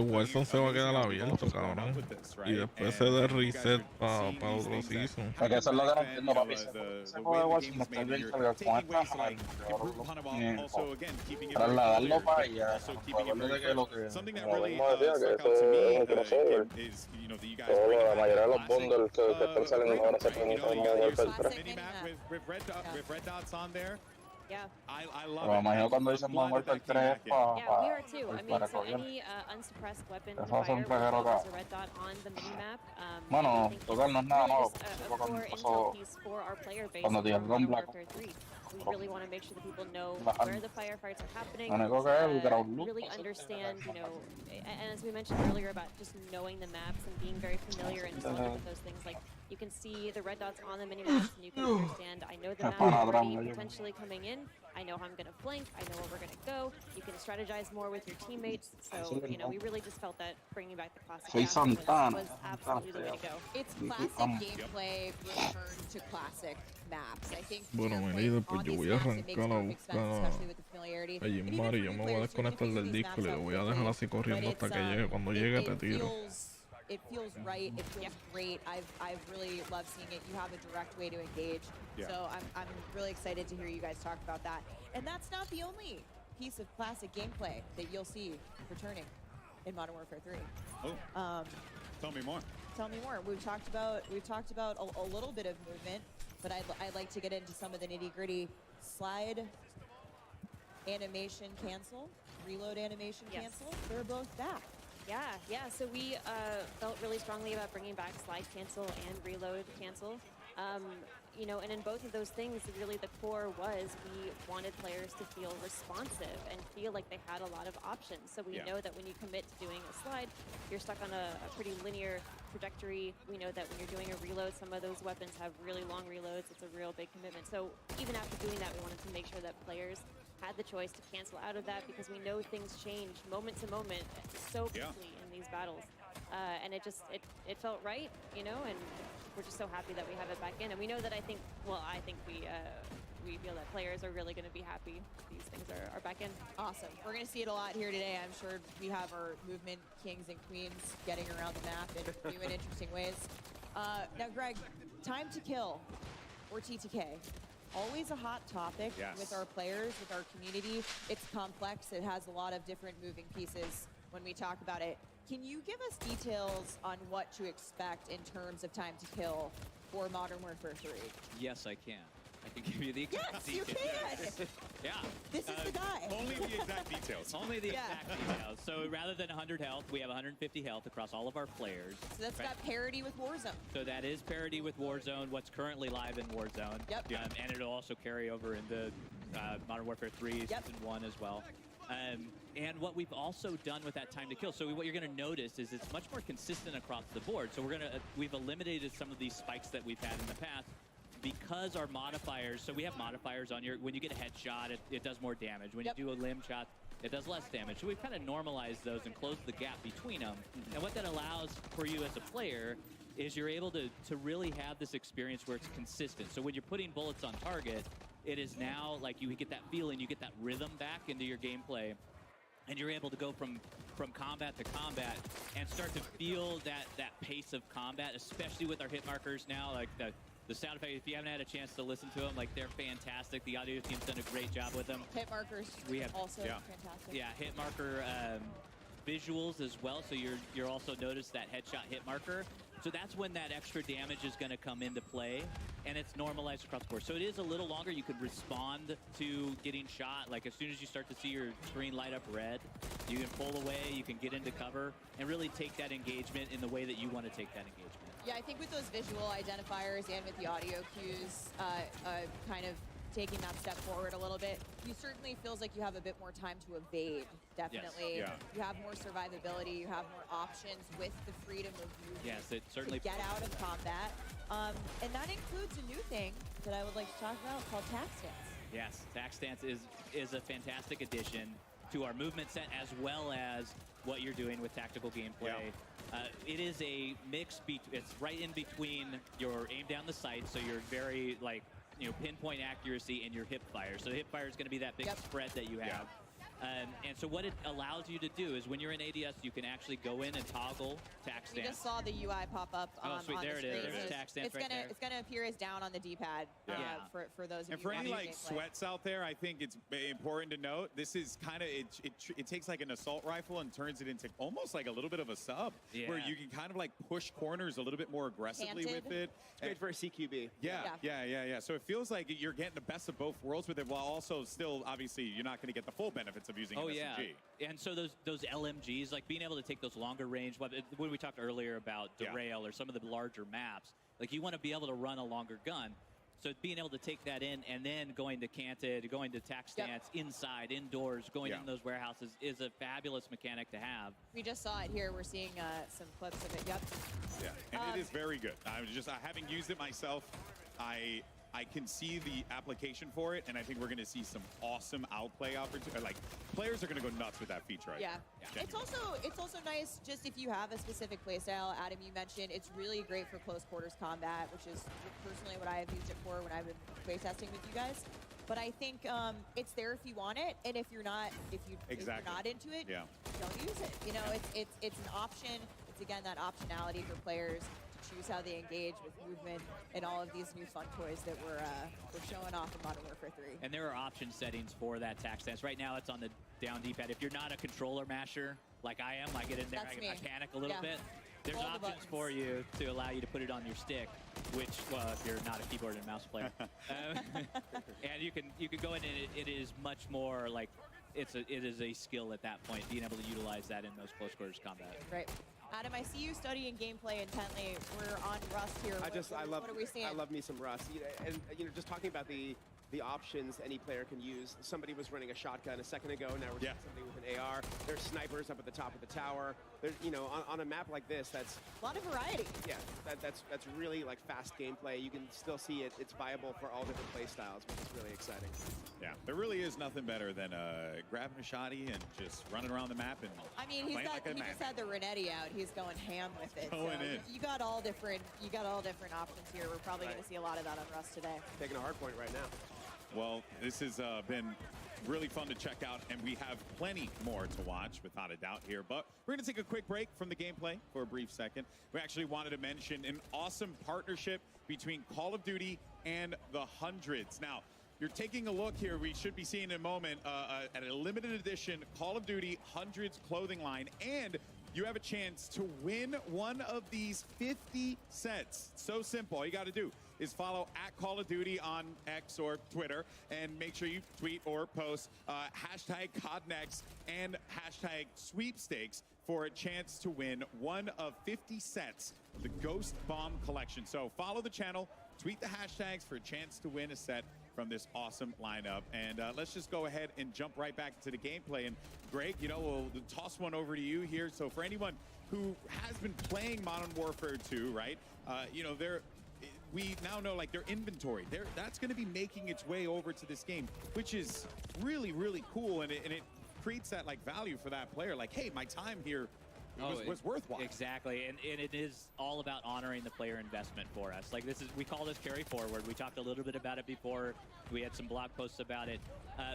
Warzone se va a quedar abierto, cabrón. Y después se da reset para otro season. Porque eso es lo que no entiendo, papi. Ese juego de Warzone está bien cargado con esta trasladarlo para allá. Acuérdate que lo que la mayoría de los bundles que están saliendo ahora se ponen como Warfare 3. With red dots on there. Yeah. I love Pero me imagino cuando dicen Warfare 3 Yeah, we are too. I mean, so any unsuppressed weapon to fire will have a red dot on the minimap. Bueno, tocar no es nada nuevo. A core intel piece for our player base in Modern Warfare 3. We really want to make sure that people know where the firefights are happening, really understand, you know, and as we mentioned earlier about just knowing the maps and being very familiar and just looking at those things, like you can see the red dots on the mini-maps and you can understand, I know the map already potentially coming in, I know how I'm going to flank, I know where we're going to go, you can strategize more with your teammates, so, you know, we really just felt that bringing back the classic was absolutely the way to go. It's classic gameplay returned to classic maps. I think Bueno, Melide, pues yo voy a arrancar a buscar a Jim Mari. Yo me voy a desconectar del disco y lo voy a dejar así corriendo hasta que llegue. Cuando llegue te tiro. It feels right. It feels great. I've really loved seeing it. You have a direct way to engage. So I'm really excited to hear you guys talk about that. And that's not the only piece of classic gameplay that you'll see returning in Modern Warfare 3. Oh. Tell me more. Tell me more. We've talked about a little bit of movement, but I'd like to get into some of the nitty-gritty. Slide animation cancel, reload animation cancel. They're both back. Yeah. So we felt really strongly about bringing back slide cancel and reload cancel. You know, and in both of those things, really the core was we wanted players to feel responsive and feel like they had a lot of options. So we know that when you commit to doing a slide, you're stuck on a pretty linear trajectory. We know that when you're doing a reload, some of those weapons have really long reloads. It's a real big commitment. So even after doing that, we wanted to make sure that players had the choice to cancel out of that because we know things change moment to moment so quickly in these battles. And it felt right, you know, and we're just so happy that we have it back in. And we know that I think we feel that players are really going to be happy these things are back in. Awesome. We're going to see it a lot here today. I'm sure we have our movement kings and queens getting around the map in new and interesting ways. Now, Greg, time to kill, or TTK. Always a hot topic with our players, with our community. It's complex. It has a lot of different moving pieces when we talk about it. Can you give us details on what to expect in terms of time to kill for Modern Warfare 3? Yes, I can. I can give you the exact details. Yes, you can! Yeah. This is the guy. Only the exact details. Only the exact details. So rather than 100 health, we have 150 health across all of our players. So that's got parity with Warzone. So that is parity with Warzone, what's currently live in Warzone. Yep. And it'll also carry over into Modern Warfare 3 Season 1 as well. And what we've also done with that time to kill, so what you're going to notice is it's much more consistent across the board. So we've eliminated some of these spikes that we've had in the past because our modifiers, so we have modifiers on when you get a headshot, it does more damage. When you do a limb shot, it does less damage. So we've kind of normalized those and closed the gap between them. And what that allows for you as a player is you're able to really have this experience where it's consistent. So when you're putting bullets on target, it is now like you get that feeling, you get that rhythm back into your gameplay, and you're able to go from combat to combat and start to feel that pace of combat, especially with our hit markers now. Like the sound effect, if you haven't had a chance to listen to them, like they're fantastic. The audio team's done a great job with them. Hit markers also fantastic. Yeah, hit marker visuals as well. So you're also notice that headshot hit marker. So that's when that extra damage is going to come into play, and it's normalized across the board. So it is a little longer. You can respond to getting shot. Like as soon as you start to see your screen light up red, you can pull away, you can get into cover, and really take that engagement in the way that you want to take that engagement. Yeah, I think with those visual identifiers and with the audio cues, kind of taking that step forward a little bit, you certainly feels like you have a bit more time to evade, definitely. Yes. Yeah. You have more survivability, you have more options with the freedom of movement. Yes, it certainly to get out of combat. And that includes a new thing that I would like to talk about called tac stance. Yes, tac stance is a fantastic addition to our movement set, as well as what you're doing with tactical gameplay. Yeah. It is a mix, it's right in between your aim down the sight, so you're very pinpoint accuracy and your hip fire. So the hip fire is going to be that big spread that you have. And so what it allows you to do is when you're in ADS, you can actually go in and toggle tac stance. We just saw the UI pop up on sweet. There the it screen. is. There's tac stance right there. It's going to appear as down on the D-pad for those of you. And for any sweats out there, I think it's important to note, this is kind of, it takes like an assault rifle and turns it into almost like a little bit of a sub, where you can kind of like push corners a little bit more aggressively with it. It's great for a CQB. Yeah. So it feels like you're getting the best of both worlds with it, while also still, obviously, you're not going to get the full benefits of using an SMG. And so those LMGs, like being able to take those longer range, when we talked earlier about Derail or some of the larger maps, like you want to be able to run a longer gun. So being able to take that in and then going to canted, going to tac stance, inside, indoors, going in those warehouses is a fabulous mechanic to have. We just saw it here. We're seeing some clips of it. Yep. Yeah, and it is very good. Having used it myself, I can see the application for it, and I think we're going to see some awesome outplay opportunities. Like, players are going to go nuts with that feature. Yeah. It's also nice just if you have a specific playstyle. Adam, you mentioned it's really great for close quarters combat, which is personally what I have used it for when I've been playtesting with you guys. But I think it's there if you want it, and if you're not, if you're not into it, don't use it. You know, it's an option. It's again that optionality for players. Choose how they engage with movement and all of these new fun toys that we're showing off in Modern Warfare 3. And there are option settings for that tac stance. Right now, it's on the down D-pad. If you're not a controller masher like I am, I get in there, I panic a little bit. There's options for you to allow you to put it on your stick, which, well, if you're not a keyboard and mouse player, and you can go in and it is much more like it is a skill at that point, being able to utilize that in those close quarters combat. Right. Adam, I see you studying gameplay intently. We're on Rust here. What are we seeing? I love me some Rust. And just talking about the options any player can use. Somebody was running a shotgun a second ago. Now we're seeing somebody with an AR. There's snipers up at the top of the tower. There's, on a map like this, that's a lot of variety. Yeah, that's really like fast gameplay. You can still see it's viable for all different play styles, which is really exciting. Yeah, there really is nothing better than grabbing a shotty and just running around the map and. I mean, he just had the Renetti out. He's going ham with it. You got all different options here. We're probably going to see a lot of that on Rust today. Taking a hard point right now. Well, this has been really fun to check out, and we have plenty more to watch, without a doubt, here. But we're going to take a quick break from the gameplay for a brief second. We actually wanted to mention an awesome partnership between Call of Duty and the Hundreds. Now, you're taking a look here. We should be seeing in a moment at a limited edition Call of Duty Hundreds clothing line, and you have a chance to win one of these 50 sets. So simple. All you got to do is follow @Call of Duty on X or Twitter, and make sure you tweet or post #CodNext and #sweepstakes for a chance to win one of 50 sets of the Ghost Bomb collection. So follow the channel, tweet the hashtags for a chance to win a set from from this awesome lineup. And let's just go ahead and jump right back to the gameplay. And Greg, you know, we'll toss one over to you here. So for anyone who has been playing Modern Warfare 2, right? You know, we now know like their inventory, that's going to be making its way over to this game, which is really, really cool. And it creates that like value for that player. Like, hey, my time here was worthwhile. Exactly, and it is all about honoring the player investment for us. Like we call this carry forward. We talked a little bit about it before. We had some blog posts about it.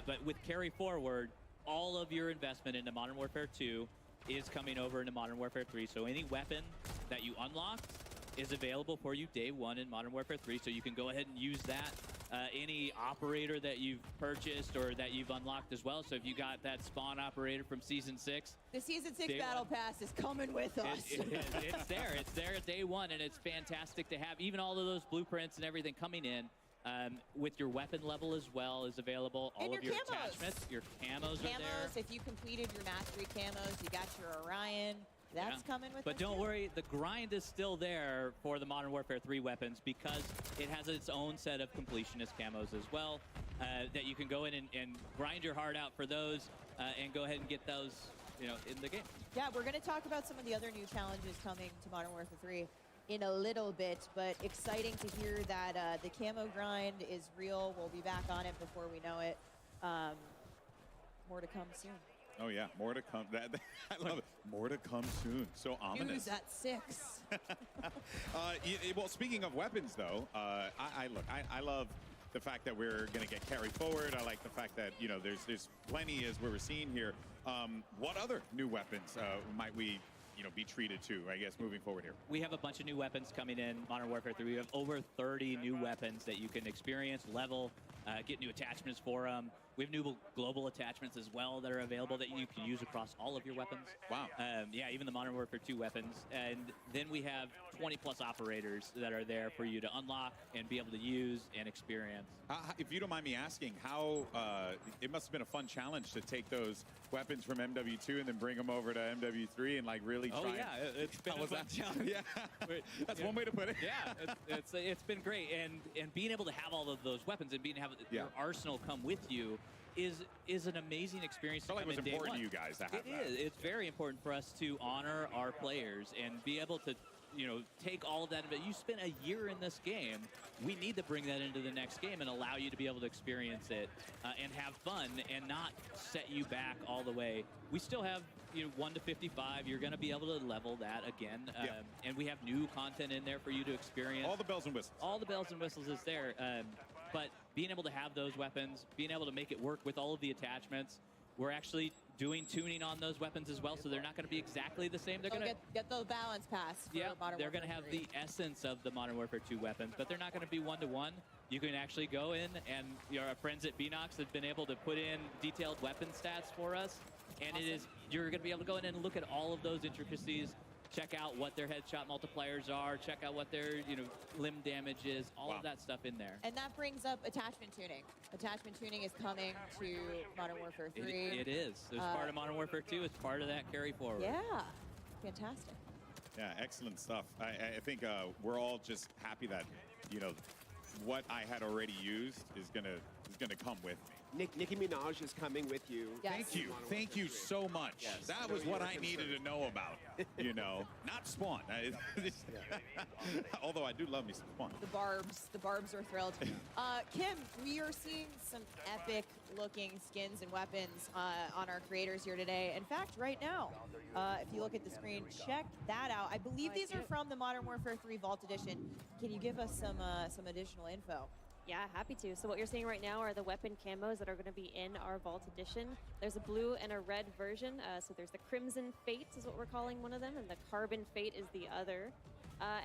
But with carry forward, all of your investment into Modern Warfare 2 is coming over into Modern Warfare 3. So any weapon that you unlocked is available for you day one in Modern Warfare 3. So you can go ahead and use that. Any operator that you've purchased or that you've unlocked as well. So if you got that spawn operator from Season 6. The Season 6 Battle Pass is coming with us. It's there. It's there at day one, and it's fantastic to have. Even all of those blueprints and everything coming in with your weapon level as well is available. All of your attachments, your camos are there. If you completed your mastery camos, you got your Orion. That's coming with us. But don't worry, the grind is still there for the Modern Warfare 3 weapons because it has its own set of completionist camos as well that you can go in and grind your heart out for those and go ahead and get those, you know, in the game. Yeah, we're going to talk about some of the other new challenges coming to Modern Warfare 3 in a little bit, but exciting to hear that the camo grind is real. We'll be back on it before we know it. More to come soon. Oh yeah, more to come. I love it. More to come soon. So ominous. News at 6. Well, speaking of weapons, though, I love the fact that we're going to get carry forward. I like the fact that, you know, there's plenty as we're seeing here. What other new weapons might we, you know, be treated to, I guess, moving forward here? We have a bunch of new weapons coming in Modern Warfare 3. We have over 30 new weapons that you can experience, level, get new attachments for them. We have new global attachments as well that are available that you can use across all of your weapons. Wow. Yeah, even the Modern Warfare 2 weapons. And then we have 20+ operators that are there for you to unlock and be able to use and experience. If you don't mind me asking, how it must have been a fun challenge to take those weapons from MW2 and then bring them over to MW3 and like really try. Oh yeah, it's been a fun challenge. Yeah, that's one way to put it. Yeah, it's been great, and being able to have all of those weapons and being able to have your arsenal come with you is an amazing experience. I felt like it was important to you guys to have that. It is. It's very important for us to honor our players and be able to, you know, take all of that. But you spent a year in this game. We need to bring that into the next game and allow you to be able to experience it and have fun and not set you back all the way. We still have, you know, 1 to 55. You're going to be able to level that again. And we have new content in there for you to experience. All the bells and whistles. All the bells and whistles is there. But being able to have those weapons, being able to make it work with all of the attachments, we're actually doing tuning on those weapons as well, so they're not going to be exactly the same. They're going to get the balance pass. Yeah, they're going to have the essence of the Modern Warfare 2 weapons, but they're not going to be one-to-one. You can actually go in, and our friends at Binox have been able to put in detailed weapon stats for us, and you're going to be able to go in and look at all of those intricacies. Check out what their headshot multipliers are. Check out what their, you know, limb damage is. All of that stuff in there. And that brings up attachment tuning. Attachment tuning is coming to Modern Warfare 3. It is. It's part of Modern Warfare 2. It's part of that carry forward. Yeah, fantastic. Yeah, excellent stuff. I think we're all just happy that, you know, what I had already used is gonna come with me. Nicki Minaj is coming with you. Yes. Thank you so much. Yes. That was what I needed to know about. You know, not Spawn. Although I do love me some Spawn. The Barbs are thrilled. Kim, we are seeing some epic-looking skins and weapons on our creators here today. In fact, right now, if you look at the screen, check that out. I believe these are from the Modern Warfare 3 Vault Edition. Can you give us some additional info? Yeah, happy to. So what you're seeing right now are the weapon camos that are going to be in our Vault Edition. There's a blue and a red version. So there's the Crimson Fate is what we're calling one of them, and the Carbon Fate is the other.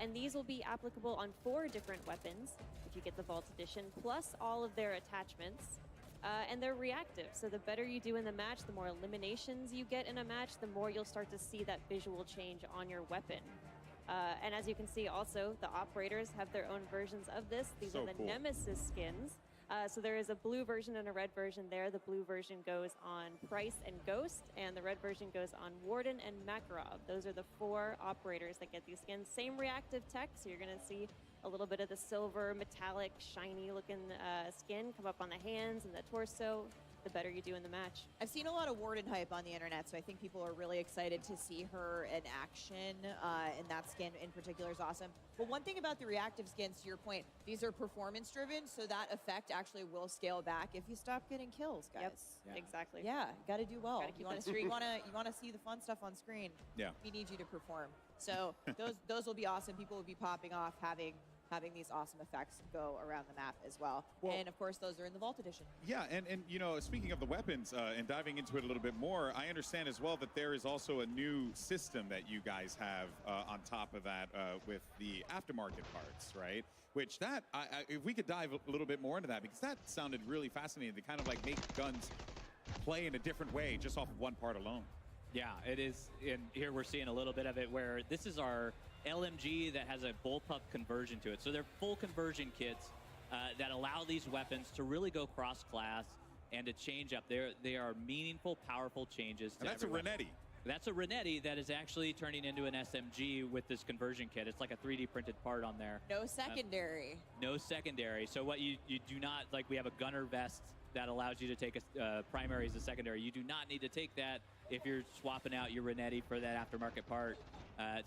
And these will be applicable on 4 different weapons if you get the Vault Edition, plus all of their attachments. And they're reactive, so the better you do in the match, the more eliminations you get in a match, the more you'll start to see that visual change on your weapon. And as you can see also, the operators have their own versions of this. These are the Nemesis skins. So there is a blue version and a red version there. The blue version goes on Price and Ghost, and the red version goes on Warden and Makarov. Those are the 4 operators that get these skins. Same reactive tech, so you're going to see a little bit of the silver, metallic, shiny-looking skin come up on the hands and the torso, the better you do in the match. I've seen a lot of Warden hype on the internet, so I think people are really excited to see her in action, and that skin in particular is awesome. But one thing about the reactive skins, to your point, these are performance-driven, so that effect actually will scale back if you stop getting kills, guys. Yep, exactly. Yeah, got to do well. Gotta keep You want to see the fun stuff on screen. Yeah. We need you to perform. So those will be awesome. People will be popping off, having these awesome effects go around the map as well. And of course, those are in the Vault Edition. Yeah, and you know, speaking of the weapons and diving into it a little bit more, I understand as well that there is also a new system that you guys have on top of that with the aftermarket parts, right? Which that, if we could dive a little bit more into that, because that sounded really fascinating to kind of like make guns play in a different way just off of one part alone. Yeah, it is. And here we're seeing a little bit of it where this is our LMG that has a bullpup conversion to it. So they're full conversion kits that allow these weapons to really go cross-class and to change up. They are meaningful, powerful changes. And that's a Renetti. That's a Renetti that is actually turning into an SMG with this conversion kit. It's like a 3D printed part on there. No secondary. No secondary. So what you do not, like we have a gunner vest that allows you to take a primary as a secondary. You do not need to take that if you're swapping out your Renetti for that aftermarket part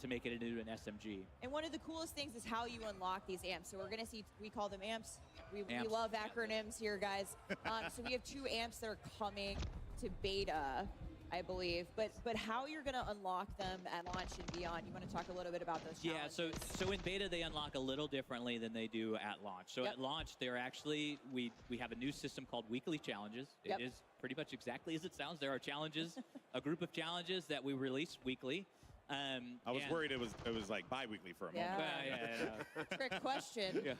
to make it into an SMG. And one of the coolest things is how you unlock these amps. So we're going to see, we call them amps. We love acronyms here, guys. So we have 2 amps that are coming to beta, I believe. But how you're going to unlock them at launch and beyond, you want to talk a little bit about those challenges? Yeah, so in beta, they unlock a little differently than they do at launch. So at launch, they're actually, we have a new system called Weekly Challenges. It is pretty much exactly as it sounds. There are challenges, a group of challenges that we release weekly. I was worried it was like bi-weekly for a moment. Yeah. Trick question. Yeah.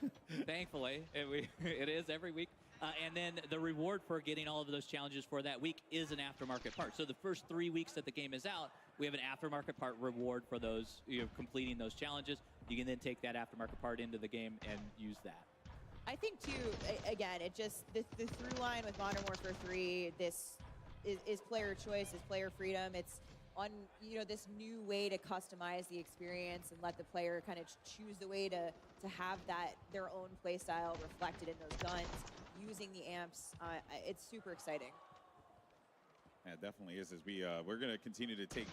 Thankfully, it is every week. And then the reward for getting all of those challenges for that week is an aftermarket part. So the first 3 weeks that the game is out, we have an aftermarket part reward for those, completing those challenges. You can then take that aftermarket part into the game and use that. I think too, again, it just, the through line with Modern Warfare 3, this is player choice, is player freedom. It's on, this new way to customize the experience and let the player kind of choose the way to have their own play style reflected in those guns, using the amps. It's super exciting. Yeah, it definitely is. As we're going to continue to take,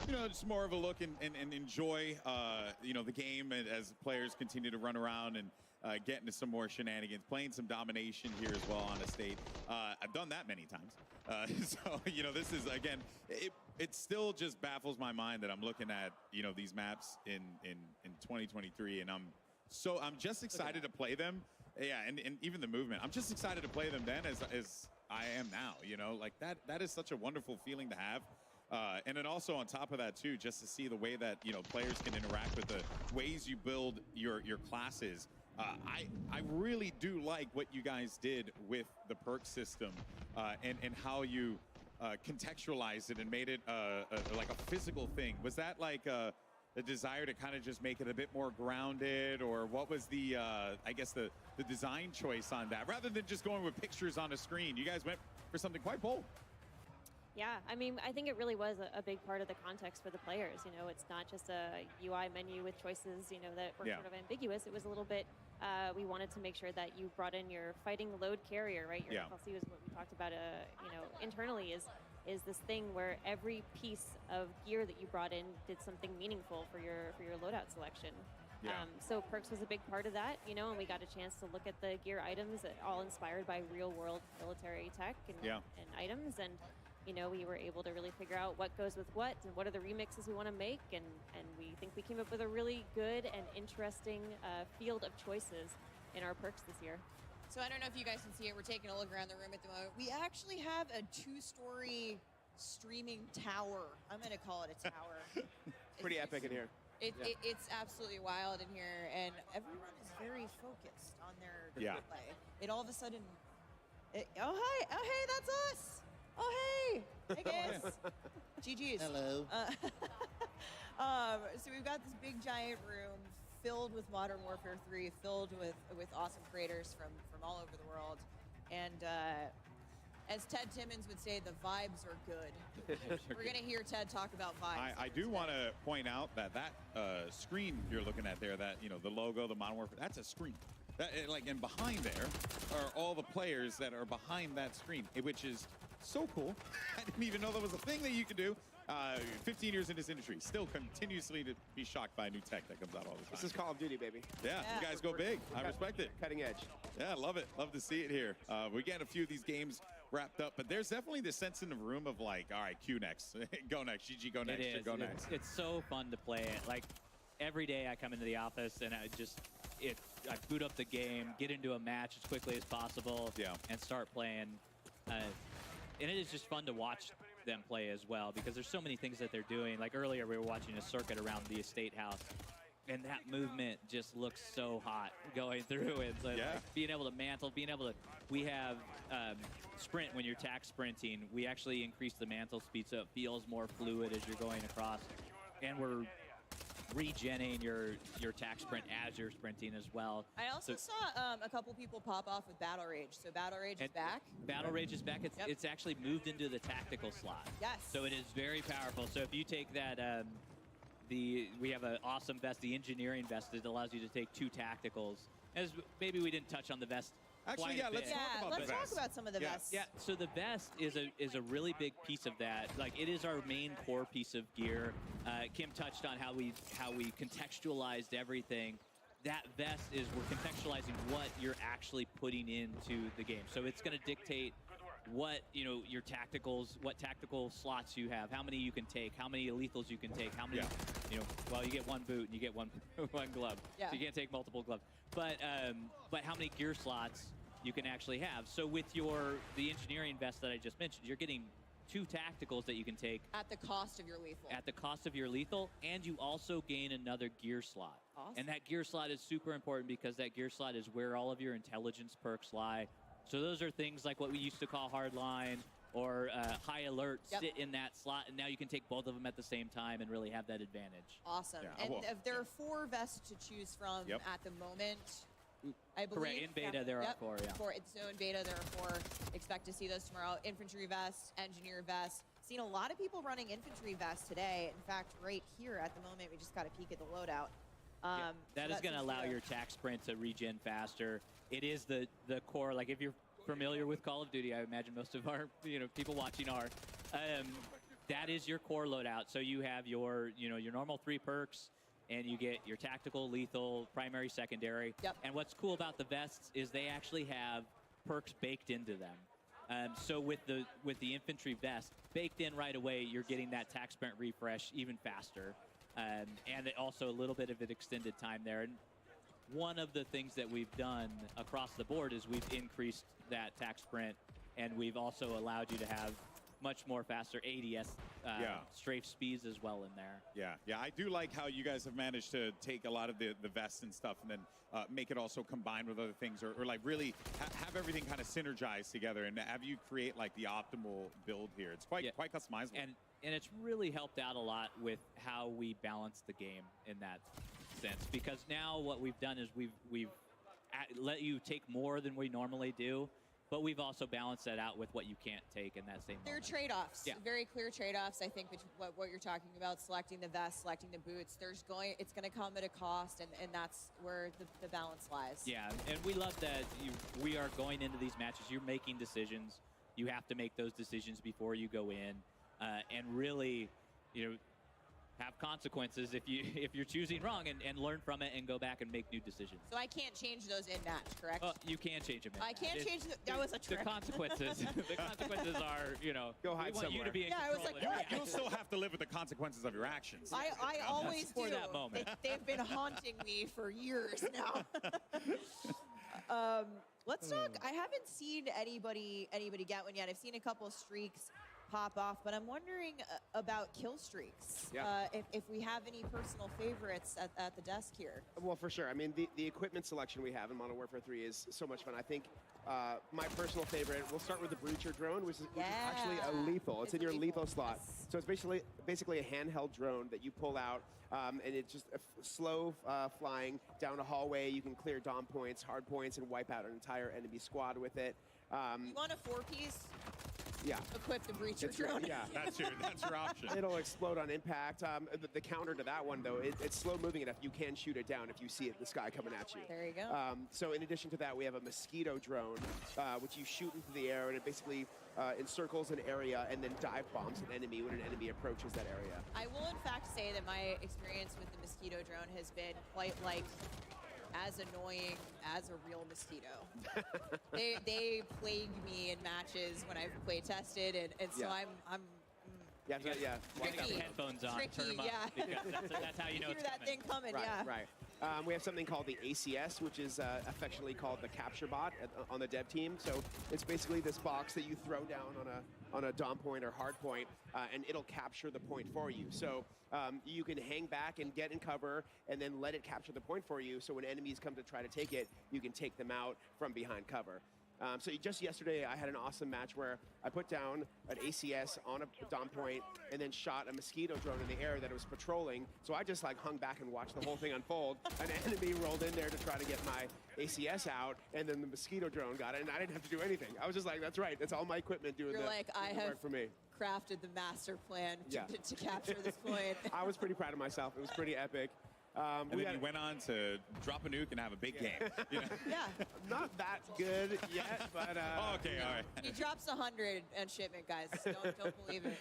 just more of a look and enjoy, the game as players continue to run around and get into some more shenanigans, playing some domination here as well on Estate. I've done that many times. So, this is, again, it still just baffles my mind that I'm looking at, these maps in 2023, and I'm just excited to play them. Yeah, and even the movement. I'm just excited to play them then as I am now, like that is such a wonderful feeling to have. And then also on top of that too, just to see the way that, players can interact with the ways you build your classes. I really do like what you guys did with the perk system and how you contextualized it and made it like a physical thing. Was that like a desire to kind of just make it a bit more grounded, or what was the I guess the design choice on that, rather than just going with pictures on a screen? You guys went for something quite bold. Yeah, I mean, I think it really was a big part of the context for the players. It's not just a UI menu with choices, that were sort of ambiguous. It was a little bit, we wanted to make sure that you brought in your fighting load carrier, right? Your FLC was what we talked about, internally is this thing where every piece of gear that you brought in did something meaningful for your loadout selection. Yeah. So perks was a big part of that, and we got a chance to look at the gear items, all inspired by real-world military tech and items, and we were able to really figure out what goes with what and what are the remixes we want to make, and we think we came up with a really good and interesting field of choices in our perks this year. So I don't know if you guys can see it. We're taking a look around the room at the moment. We actually have a 2-story streaming tower. I'm going to call it a tower. Pretty epic in here. It's absolutely wild in here, and everyone is very focused on their gameplay. It all of a sudden, oh hey, that's us. Oh hey guys. GG's. Hello. So we've got this big giant room filled with Modern Warfare 3, filled with awesome creators from all over the world. And as Ted Timmons would say, the vibes are good. We're going to hear Ted talk about vibes. I do want to point out that screen you're looking at there, that, the logo, the Modern Warfare, that's a screen. And behind there are all the players that are behind that screen, which is so cool. I didn't even know that was a thing that you could do. 15 years in this industry, still continuously to be shocked by new tech that comes out all the time. This is Call of Duty, baby. Yeah, you guys go big. I respect it. Cutting edge. Yeah, I love it. Love to see it here. We get a few of these games wrapped up, but there's definitely this sense in the room of like, all right, Q next, go next, GG go next, go next. It's so fun to play it. Like every day I come into the office and I boot up the game, get into a match as quickly as possible, and start playing. And it is just fun to watch them play as well, because there's so many things that they're doing. Like earlier we were watching a circuit around the estate house, and that movement just looks so hot going through it. So like being able to mantle, we have sprint. When you're tack sprinting, we actually increase the mantle speed so it feels more fluid as you're going across, and we're regenning your tack sprint as you're sprinting as well. I also saw a couple people pop off with Battle Rage. So Battle Rage is back. Battle Rage is back. It's actually moved into the tactical slot. Yes. So it is very powerful. So if you take that, we have an awesome vest, the engineering vest, that allows you to take 2 tacticals. As maybe we didn't touch on the vest. Actually, yeah, let's talk about some of the vests. Yeah, so the vest is a really big piece of that. Like, it is our main core piece of gear. Kim touched on how we contextualized everything. That vest is, we're contextualizing what you're actually putting into the game. So it's going to dictate what, your tacticals, what tactical slots you have, how many you can take, how many lethals you can take, how many, well, you get 1 boot and you get one glove. Yeah. So you can't take multiple gloves. But how many gear slots you can actually have. So with the engineering vest that I just mentioned, you're getting 2 tacticals that you can take. At the cost of your lethal. At the cost of your lethal, and you also gain another gear slot. Awesome. And that gear slot is super important, because that gear slot is where all of your intelligence perks lie. So those are things like what we used to call hardline or high alert sit in that slot, and now you can take both of them at the same time and really have that advantage. Awesome. Yeah, and if there are 4 vests to choose from at the moment, I believe. Correct. In beta, there are 4, yeah. So in beta, there are 4. Expect to see those tomorrow. Infantry vest, engineer vest. Seen a lot of people running infantry vests today. In fact, right here at the moment, we just got a peek at the loadout. That is going to allow your tack sprint to regen faster. It is the core. Like, if you're familiar with Call of Duty, I imagine most of our people watching are. That is your core loadout. So you have your normal 3 perks, and you get your tactical, lethal, primary, secondary. Yep. And what's cool about the vests is they actually have perks baked into them. So with the infantry vest baked in right away, you're getting that tack sprint refresh even faster, and also a little bit of an extended time there. And one of the things that we've done across the board is we've increased that tack sprint, and we've also allowed you to have much more faster ADS strafe speeds as well in there. Yeah, I do like how you guys have managed to take a lot of the vests and stuff and then make it also combined with other things, or like really have everything kind of synergized together and have you create like the optimal build here. It's quite customizable. And it's really helped out a lot with how we balance the game in that sense, because now what we've done is we've let you take more than we normally do, but we've also balanced that out with what you can't take in that same moment. There are trade-offs, Yeah. very clear trade-offs, I think, between what you're talking about, selecting the vest, selecting the boots. It's going to come at a cost, and that's where the balance lies. Yeah, and we love that we are going into these matches. You're making decisions. You have to make those decisions before you go in, and really, have consequences if you're choosing wrong, and learn from it and go back and make new decisions. So I can't change those in match, correct? You can change them. I can't change that was a trick. The consequences. The consequences are, go hide we want you to be in I was control. like, what? You'll still have to live with the consequences of your actions. I always for do. that moment. They've been haunting me for years now. Let's talk. I haven't seen anybody get one yet. I've seen a couple of streaks pop off, but I'm wondering about kill streaks. Yeah. If we have any personal favorites at the desk here. Well, for sure. I mean, the equipment selection we have in Modern Warfare 3 is so much fun. I think my personal favorite, we'll start with the Breacher drone, which is actually a lethal. It's in your lethal slot. Yes. So it's basically a handheld drone that you pull out, and it's just slow flying down a hallway. You can clear dom points, hard points, and wipe out an entire enemy squad with it. You want a 4-piece? Yeah. Equip the breacher drone. Yeah, that's your option. It'll explode on impact. The counter to that one, though, it's slow moving enough. You can shoot it down if you see it in the sky coming at you. There you go. So in addition to that, we have a mosquito drone, which you shoot into the air, and it basically encircles an area and then dive bombs an enemy when an enemy approaches that area. I will, in fact, say that my experience with the mosquito drone has been quite like as annoying as a real mosquito. they plague me in matches when I've play tested, and so I'm Yeah, Get the headphones on, turn them up, because that's how you know it's hear that thing coming, yeah. Right. We have something called the ACS, which is affectionately called the capture bot on the dev team. So it's basically this box that you throw down on a dom point or hard point, and it'll capture the point for you. So you can hang back and get in cover and then let it capture the point for you. So when enemies come to try to take it, you can take them out from behind cover. So just yesterday, I had an awesome match where I put down an ACS on a dom point and then shot a mosquito drone in the air that was patrolling. So I just like hung back and watched the whole thing unfold. An enemy rolled in there to try to get my ACS out, and then the mosquito drone got it, and I didn't have to do anything. I was just like, that's right. That's all my equipment doing You're the, like, I the have work for me. crafted the master plan to capture this point. I was pretty proud of myself. It was pretty epic. And then you went on to drop a nuke and have a big game. You know? Yeah. Not that good yet, but... okay, all right. He drops 100 on shipment, guys. Don't believe it.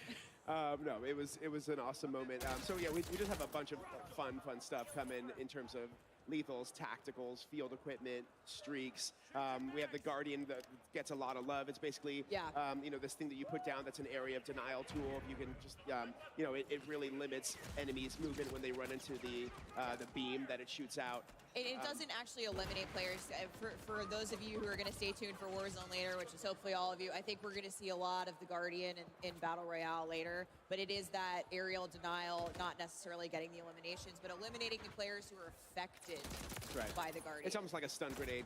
No, it was an awesome moment. So yeah, we just have a bunch of fun stuff coming in terms of lethals, tacticals, field equipment, streaks. We have the Guardian that gets a lot of love. It's basically, this thing that you put down that's an area of denial tool. You can just, it really limits enemies' movement when they run into the beam that it shoots out. It doesn't actually eliminate players. For those of you who are going to stay tuned for Warzone later, which is hopefully all of you, I think we're going to see a lot of the Guardian in Battle Royale later. But it is that aerial denial, not necessarily getting the eliminations, but eliminating the players who are affected by the Guardian. It's almost like a stun grenade,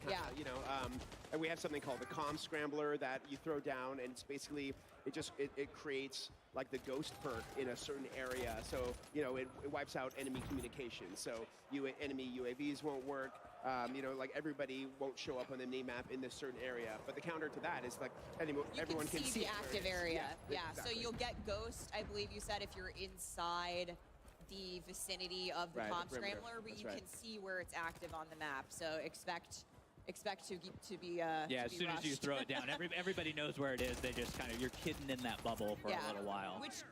and we have something called the comm scrambler that you throw down, and it's basically, it creates like the ghost perk in a certain area. So, it wipes out enemy communication. So enemy UAVs won't work. Like everybody won't show up on the map in this certain area. But the counter to that is like everyone can see the active area. Yeah, exactly. So you'll get ghost, I believe you said, if you're inside the vicinity of the comm scrambler, but you can see where it's active on the map. So expect to be as soon as you throw it down, everybody knows where it is. They just you're kidding in that bubble for a little while, which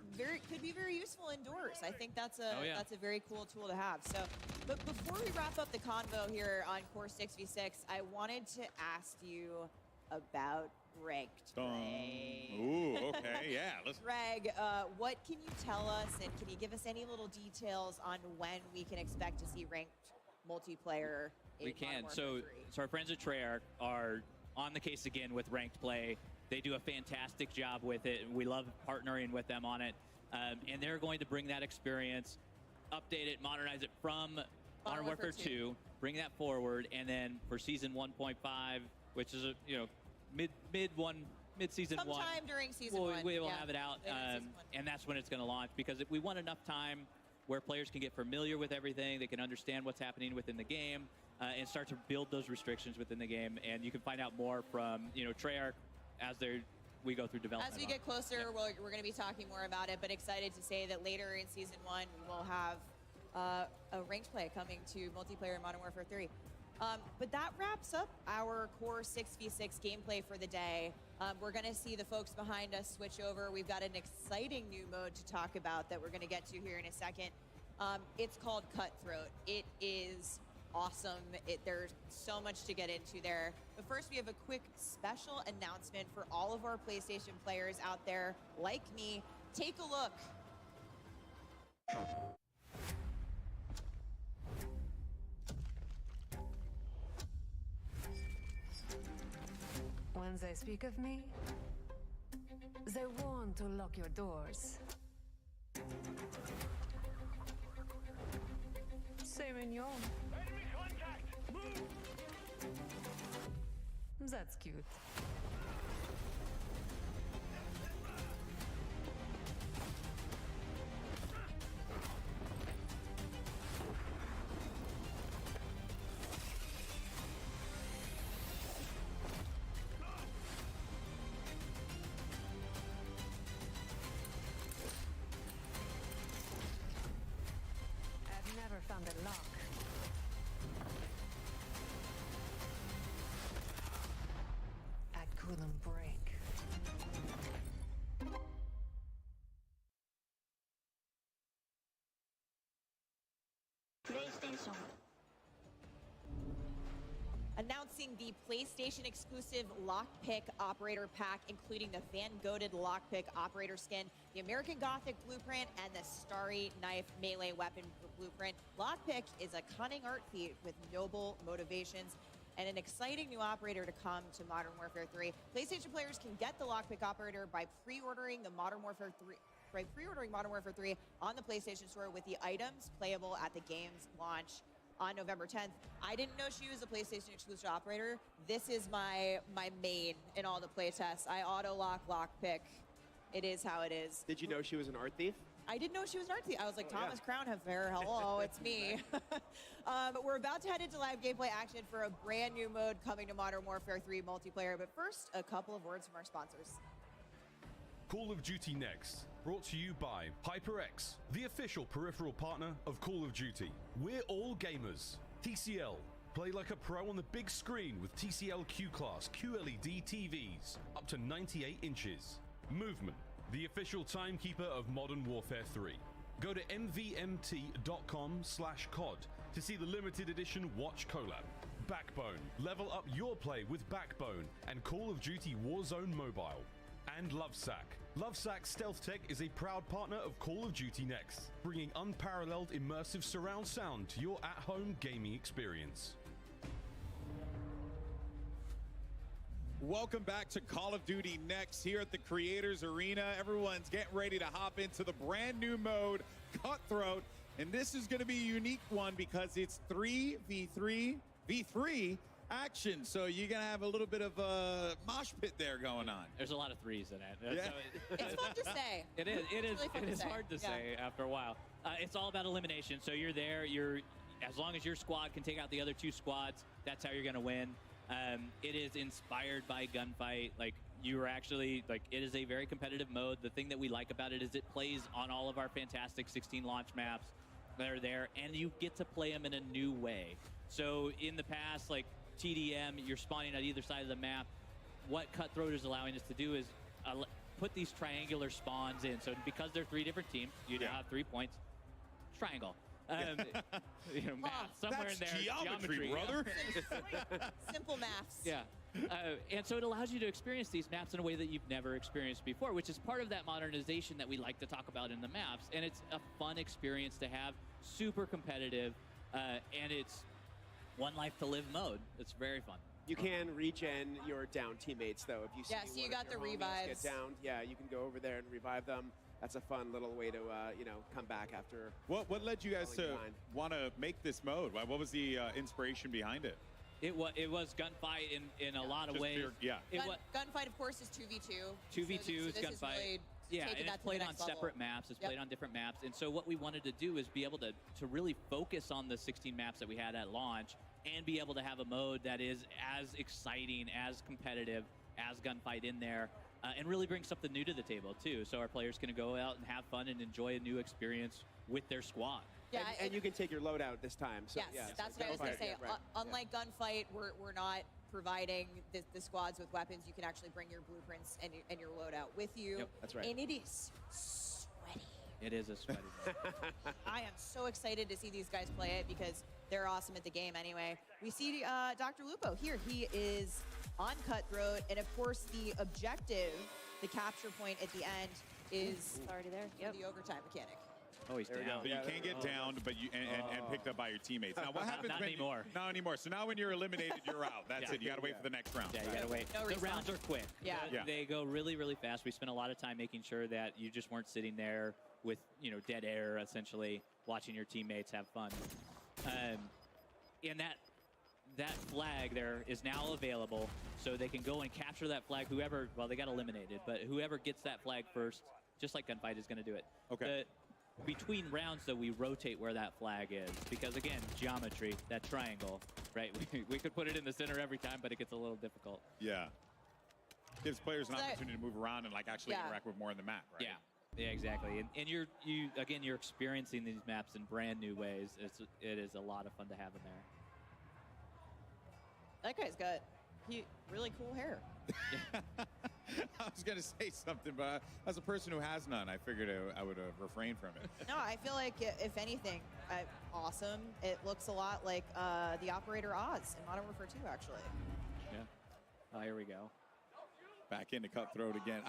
could be very useful indoors. I think that's a very cool tool to have. So, but before we wrap up the convo here on Core 6v6, I wanted to ask you about ranked play. Ooh, okay, yeah. Greg, what can you tell us, and can you give us any little details on when we can expect to see ranked multiplayer? We can. So our friends at Treyarch are on the case again with ranked play. They do a fantastic job with it. We love partnering with them on it. And they're going to bring that experience, update it, modernize it from Modern Warfare 2, bring that forward, and then for Season 1.5, which is mid-season 1. Sometime during Season 1. We will have it out, and that's when it's going to launch, because we want enough time where players can get familiar with everything, they can understand what's happening within the game, and start to build those restrictions within the game. And you can find out more from Treyarch as we go through development. As we get closer, we're going to be talking more about it, but excited to say that later in Season 1, we will have a ranked play coming to multiplayer in Modern Warfare 3. But that wraps up our Core 6v6 gameplay for the day. We're going to see the folks behind us switch over. We've got an exciting new mode to talk about that we're going to get to here in a second. It's called Cutthroat. It is awesome. There's so much to get into there. But first, we have a quick special announcement for all of our PlayStation players out there like me. Take a look. When they speak of me, they want to lock your doors. C'est mignon. Enemy contact! Move! That's cute. Announcing the PlayStation exclusive Lockpick Operator Pack, including the Van Goated Lockpick Operator skin, the American Gothic blueprint, and the Starry Knife melee weapon blueprint. Lockpick is a cunning art feat with noble motivations and an exciting new operator to come to Modern Warfare 3. PlayStation players can get the Lockpick Operator by pre-ordering Modern Warfare 3 on the PlayStation Store with the items playable at the game's launch on November 10th. I didn't know she was a PlayStation exclusive operator. This is my main in all the playtests. I auto-lock Lockpick. It is how it is. Did you know she was an art thief? I didn't know she was an art thief. I was like, Thomas Crown Affair, hello, it's me. But we're about to head into live gameplay action for a brand new mode coming to Modern Warfare 3 multiplayer. But first, a couple of words from our sponsors. Call of Duty Next, brought to you by HyperX, the official peripheral partner of Call of Duty. We're all gamers. TCL, play like a pro on the big screen with TCL Q-Class QLED TVs, up to 98 inches. Movement, the official timekeeper of Modern Warfare 3. Go to mvmt.com/COD to see the limited edition watch collab. Backbone, level up your play with Backbone and Call of Duty Warzone Mobile. And Lovesack. Lovesack Stealth Tech is a proud partner of Call of Duty Next, bringing unparalleled immersive surround sound to your at-home gaming experience. Welcome back to Call of Duty Next here at the Creators Arena. Everyone's getting ready to hop into the brand new mode, Cutthroat. And this is going to be a unique one because it's 3v3 action. So you're going to have a little bit of a mosh pit there going on. There's a lot of threes in it. Yeah. It's fun to say. It is. It is. Really It is hard to say after a while. It's all about elimination. So you're there. As long as your squad can take out the other two squads, that's how you're going to win. It is inspired by Gunfight. Like, you are actually, like, it is a very competitive mode. The thing that we like about it is it plays on all of our fantastic 16 launch maps that are there, and you get to play them in a new way. So in the past, like TDM, you're spawning at either side of the map. What Cutthroat is allowing us to do is put these triangular spawns in. So because they're 3 different teams, you now have 3 points. Triangle. Math somewhere in there. Geometry, brother. Simple maths. Yeah. And so it allows you to experience these maps in a way that you've never experienced before, which is part of that modernization that we like to talk about in the maps. And it's a fun experience to have, super competitive, and it's one life to live mode. It's very fun. You can regen your down teammates, though. If you see so you got the revives. Get down, you can go over there and revive them. That's a fun little way to, come back after. What led you guys to want to make this mode? What was the inspiration behind it? It was Gunfight in a lot of ways. Gunfight, of course, is 2v2. 2v2 is Gunfight. Really and it's played on separate maps. It's played on different maps. And so what we wanted to do is be able to really focus on the 16 maps that we had at launch and be able to have a mode that is as exciting, as competitive as Gunfight in there. And really bring something new to the table, too, so our players can go out and have fun and enjoy a new experience with their squad. Yeah, and you can take your loadout this time. So, that's what I was going to say. Unlike Gunfight, we're not providing the squads with weapons. You can actually bring your blueprints and your loadout with you. Yep, that's right. And it is sweaty. It is a sweaty I am so excited to see these guys play it because they're awesome at the game anyway. We see Dr. Lupo here. He is on Cutthroat, and of course the objective, the capture point at the end, is already there. The overtime mechanic. Oh, he's down. But you can't get downed, but and picked up by your teammates. Now, what happens Not when anymore. Not anymore. So now when you're eliminated, you're out. That's it. You got to wait for the next round. Yeah, you got to wait. No the rounds are quick. Yeah. They go really, really fast. We spent a lot of time making sure that you just weren't sitting there with, dead air, essentially, watching your teammates have fun. And that flag there is now available, so they can go and capture that flag. They got eliminated, but whoever gets that flag first, just like Gunfight, is going to do it. Okay. Between rounds, though, we rotate where that flag is, because, again, geometry, that triangle, right? We could put it in the center every time, but it gets a little difficult. Yeah. Gives players an opportunity to move around and actually interact with more in the map, right? Yeah, exactly. And you're experiencing these maps in brand new ways. It is a lot of fun to have in there. That guy's got really cool hair. I was going to say something, but as a person who has none, I figured I would refrain from it. No, I feel like, if anything, awesome. It looks a lot like the Operator Oz in Modern Warfare 2, actually. Yeah. Oh, here we go. Back into Cutthroat again.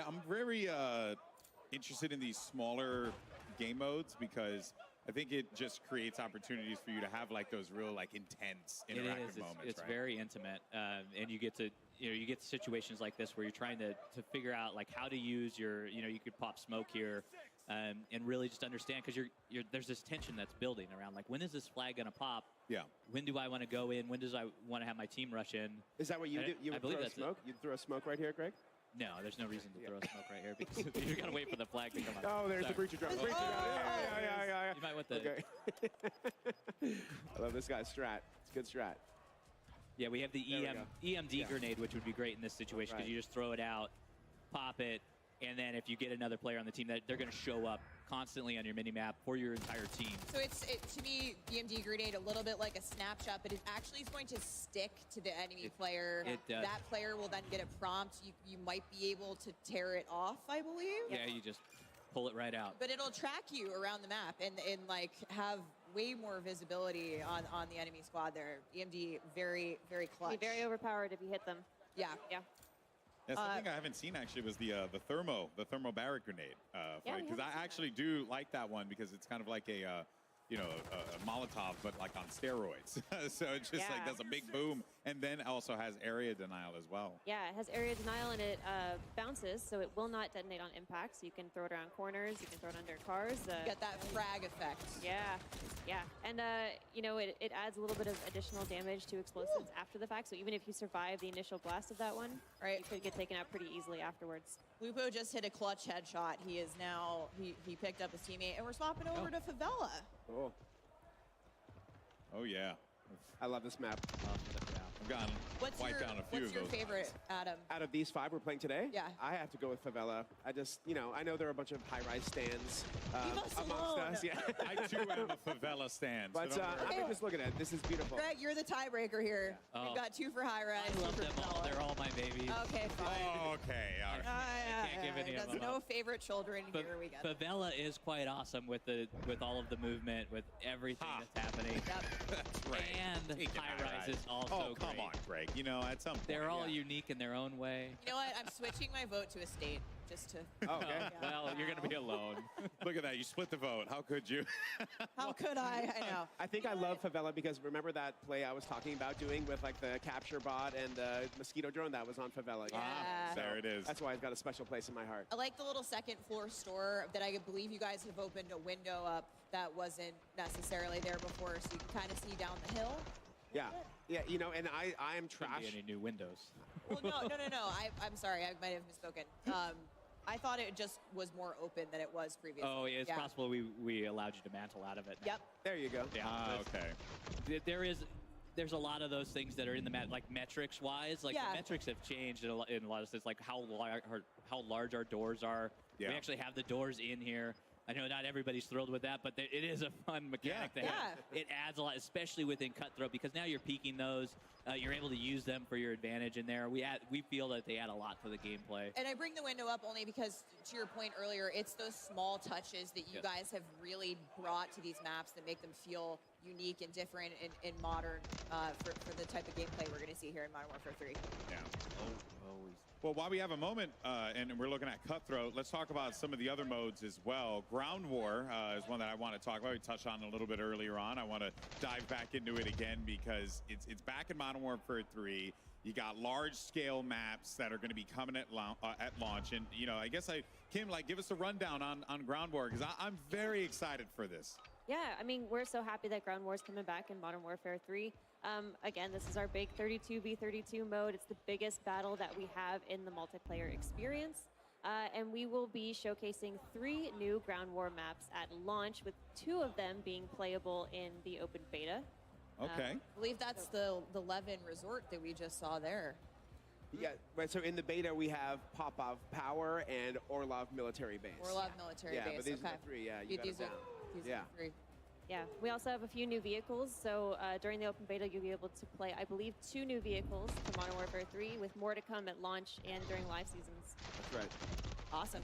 I'm very interested in these smaller game modes because I think it just creates opportunities for you to have like those real like intense interactive moments. It's right? very intimate, and you get to you get situations like this where you're trying to figure out like how to use your you could pop smoke here, and really just understand because there's this tension that's building around like when is this flag gonna pop? Yeah. When do I want to go in? When does I want to have my team rush in? Is that what you do? You I would believe throw that's smoke? You'd throw smoke right here, Greg? No, there's no reason to throw smoke right here because you're gonna wait for the flag to come out. Oh, there's the breacher drone. Breacher drone. Yeah. You might want the. Okay. I love this guy's strat. It's a good strat. Yeah, we have the EMD grenade, which would be great in this situation because you just throw it out, pop it, and then if you get another player on the team, they're going to show up constantly on your mini-map for your entire team. So to me, EMD grenade, a little bit like a snapshot, but it actually is going to stick to the enemy player. It does. That player will then get a prompt. You might be able to tear it off, I believe. Yeah, you just pull it right out. But it'll track you around the map and like have way more visibility on the enemy squad there. EMD, very, very clutch. Be very overpowered if you hit them. Yeah. Yeah. Yeah, something I haven't seen actually was the thermo barrack grenade. Because I actually do like that one because it's kind of like a Molotov, but like on steroids. So it just like does a big boom, and then also has area denial as well. Yeah, it has area denial and it bounces, so it will not detonate on impact. So you can throw it around corners, you can throw it under cars. Get that frag effect. Yeah, and it adds a little bit of additional damage to explosives after the fact. So even if you survive the initial blast of that one, you could get taken out pretty easily afterwards. Lupo just hit a clutch headshot. He is now he picked up his teammate, and we're swapping over to Favela. Oh yeah. I love this map. I've gotten wiped down a few of those. What's your favorite, Adam? Out of these 5 we're playing today? Yeah. I have to go with Favela. I just, I know there are a bunch of high-rise stands amongst us. Yeah. I too am a Favela stand. But I'm just looking at it. This is beautiful. Greg, you're the tiebreaker here. We've got 2 for high rise. I love them all. They're all my babies. Okay, fine. Okay, all right. I can't give any of them no up. favorite children. Here we go. Favela is quite awesome with all of the movement, with everything that's happening. That's right. And high rise is also great. Come on, Greg. At some point. They're all unique in their own way. You know what? I'm switching my vote to Estate just to. Okay. Well, you're going to be alone. Look at that. You split the vote. How could you? How could I? I know. I think I love Favela because remember that play I was talking about doing with like the capture bot and the mosquito drone that was on Favela. Yeah. There it is. That's why it's got a special place in my heart. I like the little second floor store that I believe you guys have opened a window up that wasn't necessarily there before, so you can kind of see down the hill. Yeah, and I am trash. Couldn't be any new windows. Well, no. I'm sorry, I might have misspoken. I thought it just was more open than it was previously. Oh, yeah, it's possible we allowed you to mantle out of it. Yep. There you go. Yeah. Okay. There's a lot of those things that are in the like metrics wise. Like the metrics have changed in a lot of sense. Like how large our doors are. Yeah. We actually have the doors in here. I know not everybody's thrilled with that, but it is a fun mechanic to have. It adds a lot, especially within Cutthroat, because now you're peeking those. You're able to use them for your advantage in there. We feel that they add a lot to the gameplay. And I bring the window up only because, to your point earlier, it's those small touches that you guys have really brought to these maps that make them feel unique and different in modern for the type of gameplay we're going to see here in Modern Warfare 3. Yeah. Always. Well, while we have a moment and we're looking at Cutthroat, let's talk about some of the other modes as well. Ground War is one that I want to talk about. We touched on a little bit earlier on. I want to dive back into it again because it's back in Modern Warfare 3. You got large-scale maps that are going to be coming at launch. And, I guess Kim, give us a rundown on Ground War because I'm very excited for this. Yeah, I mean, we're so happy that Ground War is coming back in Modern Warfare 3. Again, this is our big 32v32 mode. It's the biggest battle that we have in the multiplayer experience. And we will be showcasing 3 new Ground War maps at launch, with 2 of them being playable in the open beta. Okay. I believe that's the Levin Resort that we just saw there. Yeah, right. So in the beta, we have Popov Power and Orlov Military Base. Orlov Military Base. Yeah, but these okay. are the 3. Yeah, you got it down. These are the 3. Yeah, we also have a few new vehicles. So during the open beta, you'll be able to play, I believe, 2 new vehicles to Modern Warfare 3, with more to come at launch and during live seasons. That's right. Awesome.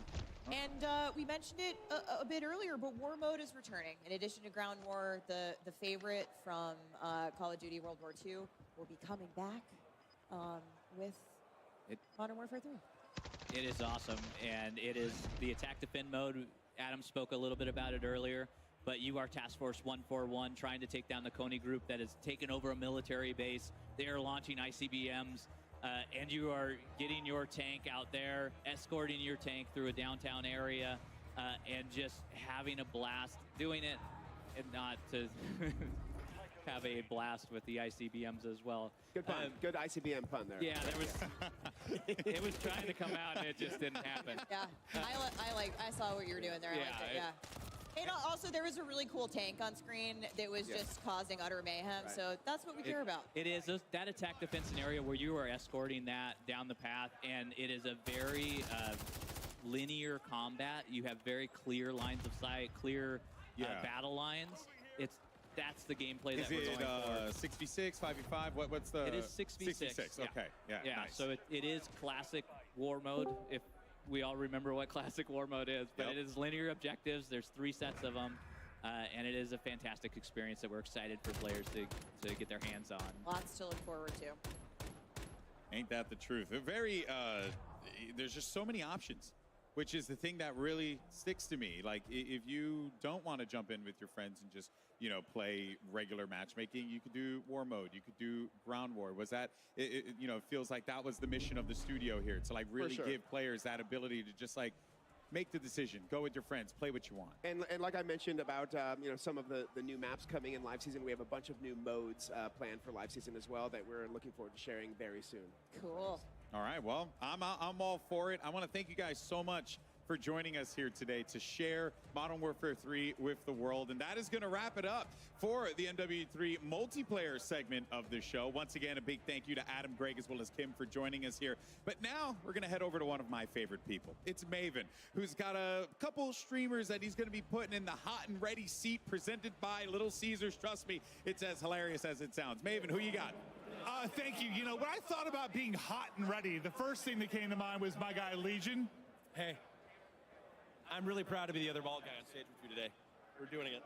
And we mentioned it a bit earlier, but War Mode is returning. In addition to Ground War, the favorite from Call of Duty World War II will be coming back with Modern Warfare 3. It is awesome, and it is the attack defend mode. Adam spoke a little bit about it earlier, but you are Task Force 141 trying to take down the Coney group that has taken over a military base. They are launching ICBMs, and you are getting your tank out there, escorting your tank through a downtown area, and just having a blast doing it, and not to have a blast with the ICBMs as well. Good pun. Good ICBM pun there. Yeah, there was. It was trying to come out, and it just didn't happen. Yeah, I saw what you were doing there. I liked it. Yeah. And also, there was a really cool tank on screen that was just causing utter mayhem. Right. So that's what we care about. It is that attack defense scenario where you are escorting that down the path, and it is a very linear combat. You have very clear lines of sight, clear battle lines. That's the gameplay that we're going for. Is it 6v6, 5v5? What's the? It is 6v6. Yeah. Okay. Yeah. Nice. So it is classic war mode. If we all remember what classic war mode is, but it is linear objectives. There's 3 sets of them, and it is a fantastic experience that we're excited for players to get their hands on. Lots to look forward to. Ain't that the truth? There's just so many options, which is the thing that really sticks to me. Like, if you don't want to jump in with your friends and just, play regular matchmaking, you could do war mode, you could do ground war. Was that, it feels like that was the mission of the studio here, to like really give players that ability to just like make the decision, go with your friends, play what you want. And like I mentioned about some of the new maps coming in live season, we have a bunch of new modes planned for live season as well that we're looking forward to sharing very soon. Cool. All right, well, I'm all for it. I want to thank you guys so much for joining us here today to share Modern Warfare 3 with the world. And that is going to wrap it up for the MW3 multiplayer segment of the show. Once again, a big thank you to Adam, Greg, as well as Kim for joining us here. But now we're going to head over to one of my favorite people. It's Maven, who's got a couple streamers that he's going to be putting in the hot and ready seat presented by Little Caesars. Trust me, it's as hilarious as it sounds. Maven, who you got? Thank you. When I thought about being hot and ready, the first thing that came to mind was my guy, Legion. Hey, I'm really proud to be the other bald guy on stage with you today. We're doing it.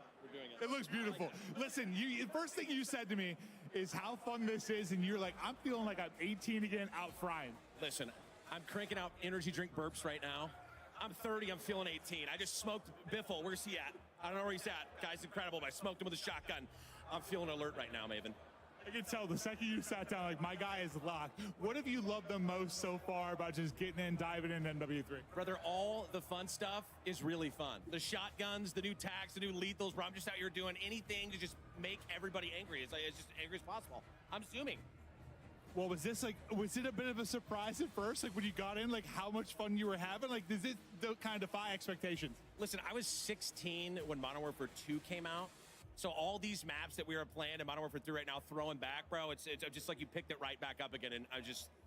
It looks beautiful. Listen, the first thing you said to me is how fun this is, and you're like, I'm feeling like I'm 18 again, out frying. Listen, I'm cranking out energy drink burps right now. I'm 30, I'm feeling 18. I just smoked Biffle. Where's he at? I don't know where he's at. Guy's incredible, but I smoked him with a shotgun. I'm feeling alert right now, Maven. I can tell the second you sat down, like, my guy is locked. What have you loved the most so far about just getting in, diving into MW3? Brother, all the fun stuff is really fun. The shotguns, the new tags, the new lethals, where I'm just out here doing anything to just make everybody angry. It's just angry as possible. I'm zooming. Well, was it a bit of a surprise at first? Like, when you got in, like, how much fun you were having? Like, does it kind of defy expectations? Listen, I was 16 when Modern Warfare 2 came out. So all these maps that we are playing in Modern Warfare 3 right now, throwing back, bro, it's just like you picked it right back up again, and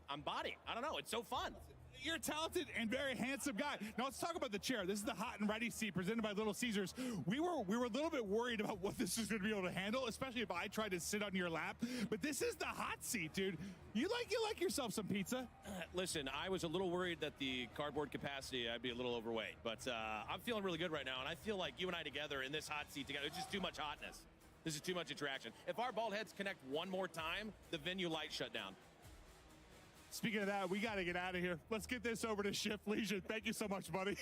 I'm body. I don't know, it's so fun. You're a talented and very handsome guy. Now let's talk about the chair. This is the hot and ready seat presented by Little Caesars. We were a little bit worried about what this was going to be able to handle, especially if I tried to sit on your lap. But this is the hot seat, dude. You like yourself some pizza. Listen, I was a little worried that the cardboard capacity, I'd be a little overweight. But I'm feeling really good right now, and I feel like you and I together in this hot seat together, it's just too much hotness. This is too much interaction. If our bald heads connect one more time, the venue lights shut down. Speaking of that, we got to get out of here. Let's get this over to Shift Legion. Thank you so much, buddy.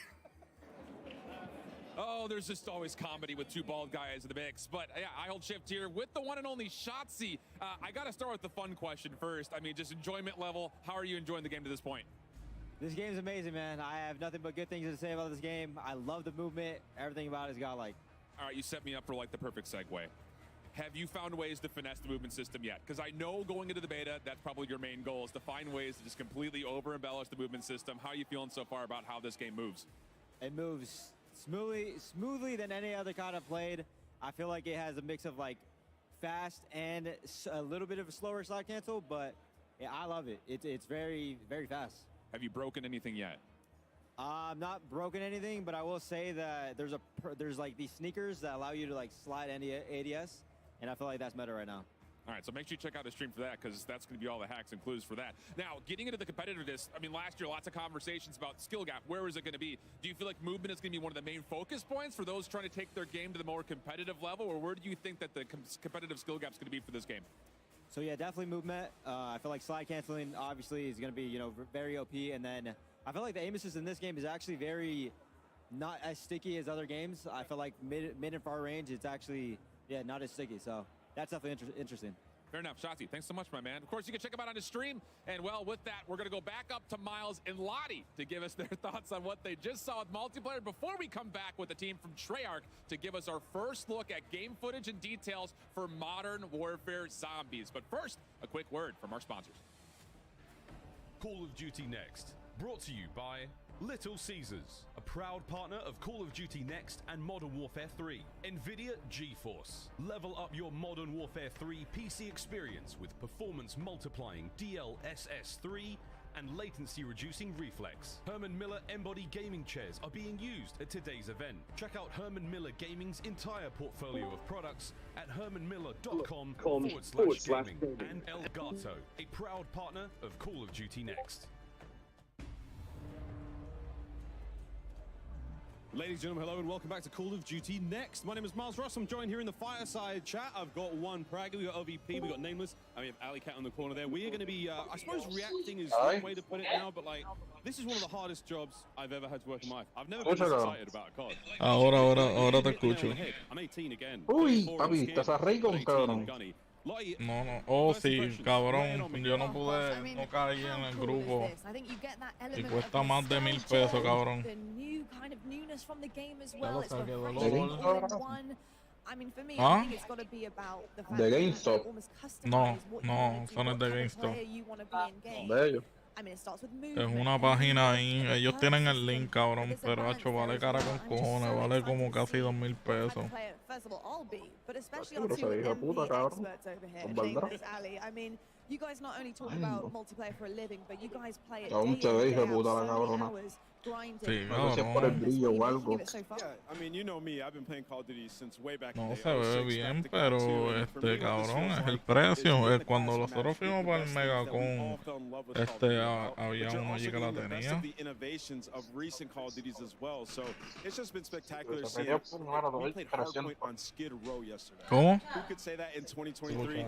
Oh, there's just always comedy with two bald guys in the mix. But yeah, I hold Shift here with the one and only Shotzi. I got to start with the fun question first. I mean, just enjoyment level. How are you enjoying the game to this point? This game's amazing, man. I have nothing but good things to say about this game. I love the movement. Everything about it's got like. All right, you set me up for like the perfect segue. Have you found ways to finesse the movement system yet? Because I know going into the beta, that's probably your main goal, is to find ways to just completely over-embellish the movement system. How are you feeling so far about how this game moves? It moves smoothly than any other COD I've played. I feel like it has a mix of like fast and a little bit of a slower slide cancel, but yeah, I love it. It's very, very fast. Have you broken anything yet? I've not broken anything, but I will say that there's a there's like these sneakers that allow you to like slide any ADS, and I feel like that's meta right now. All right, so make sure you check out the stream for that, because that's going to be all the hacks and clues for that. Now, getting into the competitiveness, I mean, last year, lots of conversations about skill gap. Where is it going to be? Do you feel like movement is going to be one of the main focus points for those trying to take their game to the more competitive level, or where do you think that the competitive skill gap is going to be for this game? So yeah, definitely movement. I feel like slide canceling obviously is going to be, you know, very OP, and then I feel like the aim assist in this game is actually very not as sticky as other games. I feel like mid and far range, it's actually, yeah, not as sticky. So that's definitely interesting. Fair enough. Shotzi, thanks so much, my man. Of course, you can check him out on his stream. And, well, with that, we're going to go back up to Miles and Lottie to give us their thoughts on what they just saw with multiplayer before we come back with the team from Treyarch to give us our first look at game footage and details for Modern Warfare Zombies. But first, a quick word from our sponsors. Call of Duty Next, brought to you by Little Caesars, a proud partner of Call of Duty Next and Modern Warfare 3. NVIDIA GeForce. Level up your Modern Warfare 3 PC experience with performance multiplying DLSS 3 and latency reducing reflex. Herman Miller Embody gaming chairs are being used at today's event. Check out Herman Miller Gaming's entire portfolio of products at hermanmiller.com/gaming. And Elgato, a proud partner of Call of Duty Next. Ladies and gentlemen, hello and welcome back to Call of Duty Next. My name is Miles Ross. I'm joined here in the fireside chat. I've got one Praga, we got OVP, we got Nameless, and we have Alley Cat on the corner there. We are going to be, I suppose reacting is one way to put it now, but like, this is one of the hardest jobs I've ever had to work in life. I've never been this excited about a COD. Ahora te escucho. I'm 18 again. Uy, papi, te haces rico, cabrón. No. Oh, sí, cabrón. Yo no pude, no caí en el grupo. Y cuesta más de $1000, cabrón. Ya lo saqué de ¿Ah? De GameStop. No, eso no es de GameStop. Bello. Es una página ahí, ellos tienen el link, cabrón, pero hacho, vale cara con cojones, vale como casi $2000. Pero se dijo puta, cabrón. Con verdad. You guys not only talk about multiplayer for a living, but you guys play it Aún te dije puta la cabrona. Sí, no sé por el brillo o algo. Yeah, I mean, you know me, I've been playing Call of Duty since way back in the No day. se ve bien, pero cabrón, es el precio. Cuando nosotros fuimos para el Megacon, había uno allí que la tenía. The innovations of recent Call of Duties as well. So it's just been spectacular seeing. We played Hardpoint on Skid Row yesterday. ¿Cómo? Who could say that in 2023?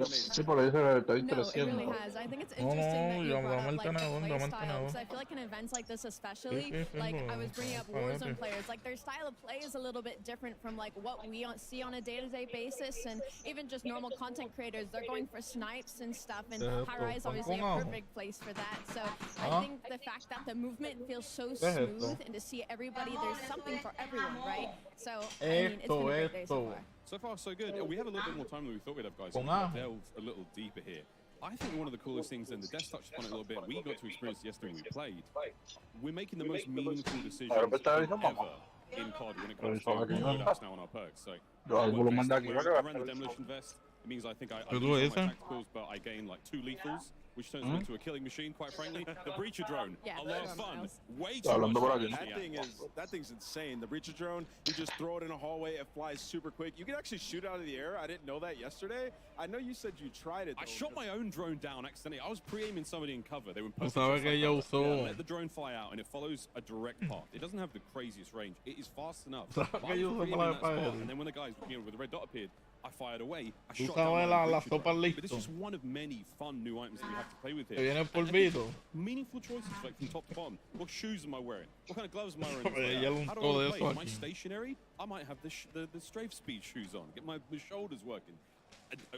Sí, por eso estoy No, it really has. I think it's interesting that you brought up like the play style, because I feel like in events like this especially, like I was bringing up Warzone players, like their style of play is a little bit different from like what we see on a day-to-day basis, and even just normal content creators, they're going for snipes and stuff, and High Rise obviously a perfect place for that. So I think the fact that the movement feels so smooth, and to see everybody, there's something for everyone, right? So I mean, it's been a great day so far. So far, so good. We have a little bit more time than we thought we'd have, guys. So we'll delve a little deeper here. I think one of the coolest things, and the Death touched upon it a little bit, we got to experience yesterday when we played. We're making the most meaningful decisions ever in COD when it comes to loadouts now on our perks. So, I ran the Demolition Vest. It means I think I use all my tacticals, but I gain like 2 lethals, which turns me into a killing machine, quite frankly. The Breacher Drone, a lot of fun. Way too much. That thing's insane. The Breacher Drone, you just throw it in a hallway, it flies super quick. You can actually shoot out of the air. I didn't know that yesterday. I know you said you tried it, though. I shot my own drone down accidentally. I was pre-aiming somebody in cover. They were let the drone fly out, and it follows a direct path. It doesn't have the craziest range. It is fast enough. But I was pre-aiming that spot, and then when the guys, with the red dot appeared, I fired away. I shot down but it's just one of many fun new items that we have to play with here. Meaningful choices, like from top to bottom. What shoes am I wearing? What kind of gloves am I wearing? How do I play? Am I stationary? I might have the strafe speed shoes on. Get my shoulders working.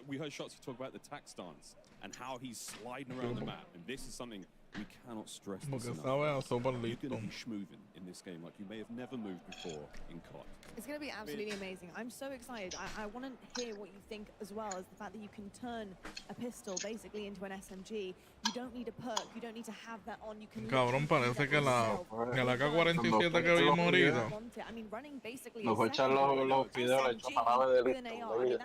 We heard Shotzi talk about the tack stance and how he's sliding around the map, and this is something we cannot stress this enough. You're going to be schmooving in this game like you may have never moved before in COD. It's going to be absolutely amazing. I'm so excited. I want to hear what you think as well as the fact that you can turn a pistol basically into an SMG. You don't need a perk. You don't need to have that on. You can. Cabrón, parece que la K-47 que vimos ahorita. I mean, running basically nos fue a echar los videos hechos para de listo.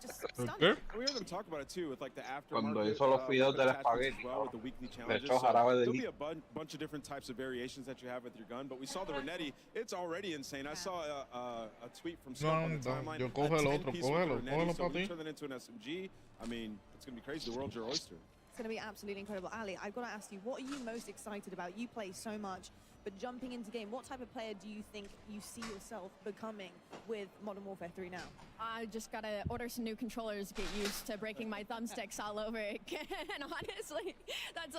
just stunning. We heard them talk about it too with like the aftermarket attachments as well with the weekly challenges. So there'll be a bunch of different types of variations that you have with your gun. But we saw the Renetti. It's already insane. I saw a tweet from Scott on the timeline. A 10-piece with the Renetti. So when you turn that into an SMG, I mean, it's going to be crazy. The world's your oyster. It's going to be absolutely incredible. Ali, I've got to ask you, what are you most excited about? You play so much, but jumping into game, what type of player do you think you see yourself becoming with Modern Warfare 3 now? I just got to order some new controllers to get used to breaking my thumbsticks all over again. And honestly, that's,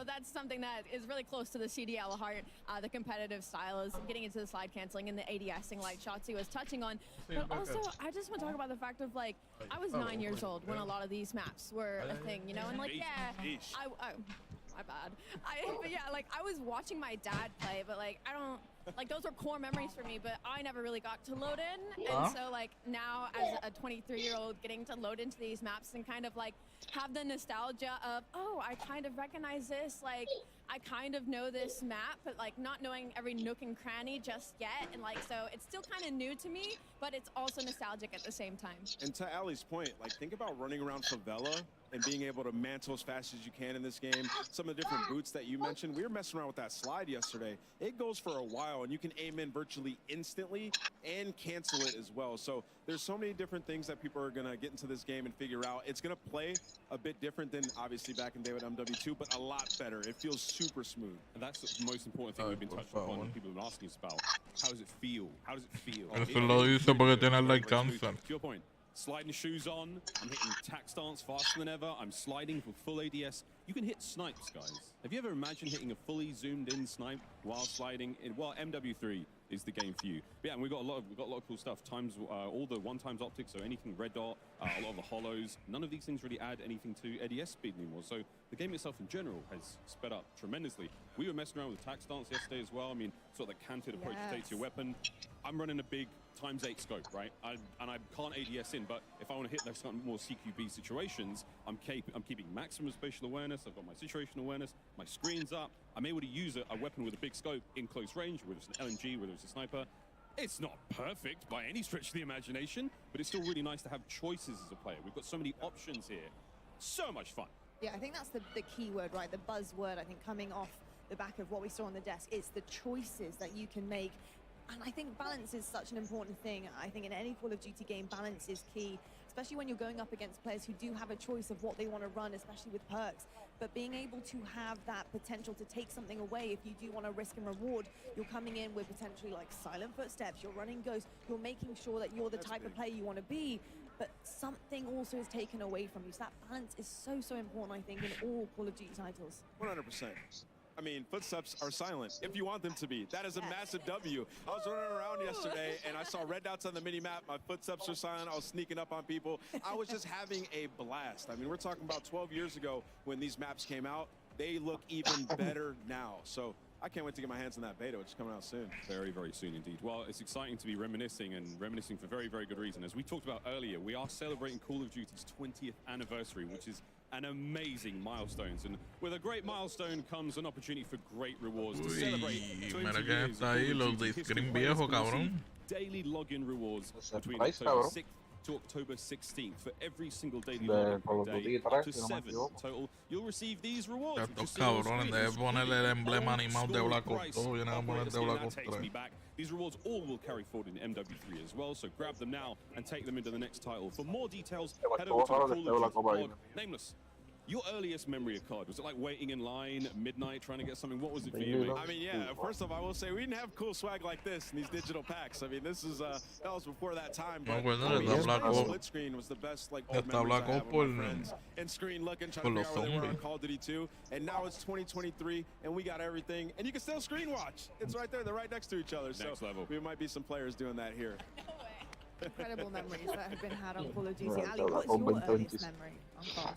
that's something that is really close to the CDL heart. The competitive style is getting into the slide canceling and the ADSing like shots he was touching on. But also, I just want to talk about the fact of, like, I was 9 years old when a lot of these maps were a thing, and like, my bad. But yeah, like, I was watching my dad play, but like, I don't, like, those were core memories for me, but I never really got to load in. And so like now as a 23-year-old getting to load into these maps and kind of like have the nostalgia of, oh, I kind of recognize this, like, I kind of know this map, but like not knowing every nook and cranny just yet. And like, so it's still kind of new to me, but it's also nostalgic at the same time. And to Ali's point, like, think about running around Favela and being able to mantle as fast as you can in this game. Some of the different boots that you mentioned, we were messing around with that slide yesterday. It goes for a while and you can aim in virtually instantly and cancel it as well. So there's so many different things that people are gonna get into this game and figure out. It's gonna play a bit different than obviously back in day with MW2, but a lot better. It feels super smooth. And that's the most important thing we've been touching upon and people have been asking us about. How does it feel? How does it feel? Eso lo dice porque tiene el alcance. To your point, sliding shoes on, I'm hitting tack stance faster than ever, I'm sliding for full ADS. You can hit snipes, guys. Have you ever imagined hitting a fully zoomed in snipe while sliding? Well, MW3 is the game for you. But yeah, and we've got a lot of cool stuff. All the 1x optics, so anything red dot, a lot of the hollows. None of these things really add anything to ADS speed anymore. So the game itself in general has sped up tremendously. We were messing around with tack stance yesterday as well. I mean, sort of the canted approach to take to your weapon. I'm running a big ×8 scope, right? And I can't ADS in, but if I want to hit those kind of more CQB situations, I'm keeping maximum spatial awareness. I've got my situational awareness, my screen's up. I'm able to use a weapon with a big scope in close range, whether it's an LMG, whether it's a sniper. It's not perfect by any stretch of the imagination, but it's still really nice to have choices as a player. We've got so many options here. So much fun. Yeah, I think that's the key word, right? The buzzword, I think, coming off the back of what we saw on the desk. It's the choices that you can make. And I think balance is such an important thing. I think in any Call of Duty game, balance is key, especially when you're going up against players who do have a choice of what they want to run, especially with perks. But being able to have that potential to take something away, if you do want to risk and reward, you're coming in with potentially like silent footsteps, you're running ghosts, you're making sure that you're the type of player you want to be, but something also is taken away from you. So that balance is so, so important, I think, in all Call of Duty titles. 100%. I mean, footsteps are silent if you want them to be. That is a massive W. I was running around yesterday and I saw red dots on the mini-map. My footsteps were silent. I was sneaking up on people. I was just having a blast. I mean, we're talking about 12 years ago when these maps came out. They look even better now. So I can't wait to get my hands on that beta, which is coming out soon. Very, very soon indeed. Well, it's exciting to be reminiscing for very, very good reason. As we talked about earlier, we are celebrating Call of Duty's 20th anniversary, which is an amazing milestone, and with a great milestone comes an opportunity for great rewards to celebrate. Mira que está ahí los de screen viejo, cabrón. Daily login rewards between October 6th to October 16th for every single daily login day, up to 7 total. You'll receive these rewards. Estos cabrones deben ponerle el emblema animado de Black Ops 2. Vienen a poner de Black Ops 3. These rewards all will carry forward in MW3 as well, so grab them now and take them into the next title. For more details, head over to the Call of Duty blog. Nameless, your earliest memory of COD, was it like waiting in line at midnight trying to get something? What was it for you? I mean, yeah, first off, I will say we didn't have cool swag like this in these digital packs. I mean, this is that was before that time. But split screen was the best like old memories I have with my friends. And screen looking, trying to figure out where they were on Call of Duty 2. And now it's 2023, and we got everything. And you can still screen watch. It's right there. They're right next to each other. Next level. We might be some players doing that here. Incredible memories that have been had on Call of Duty. Ali, what's your earliest memory on COD?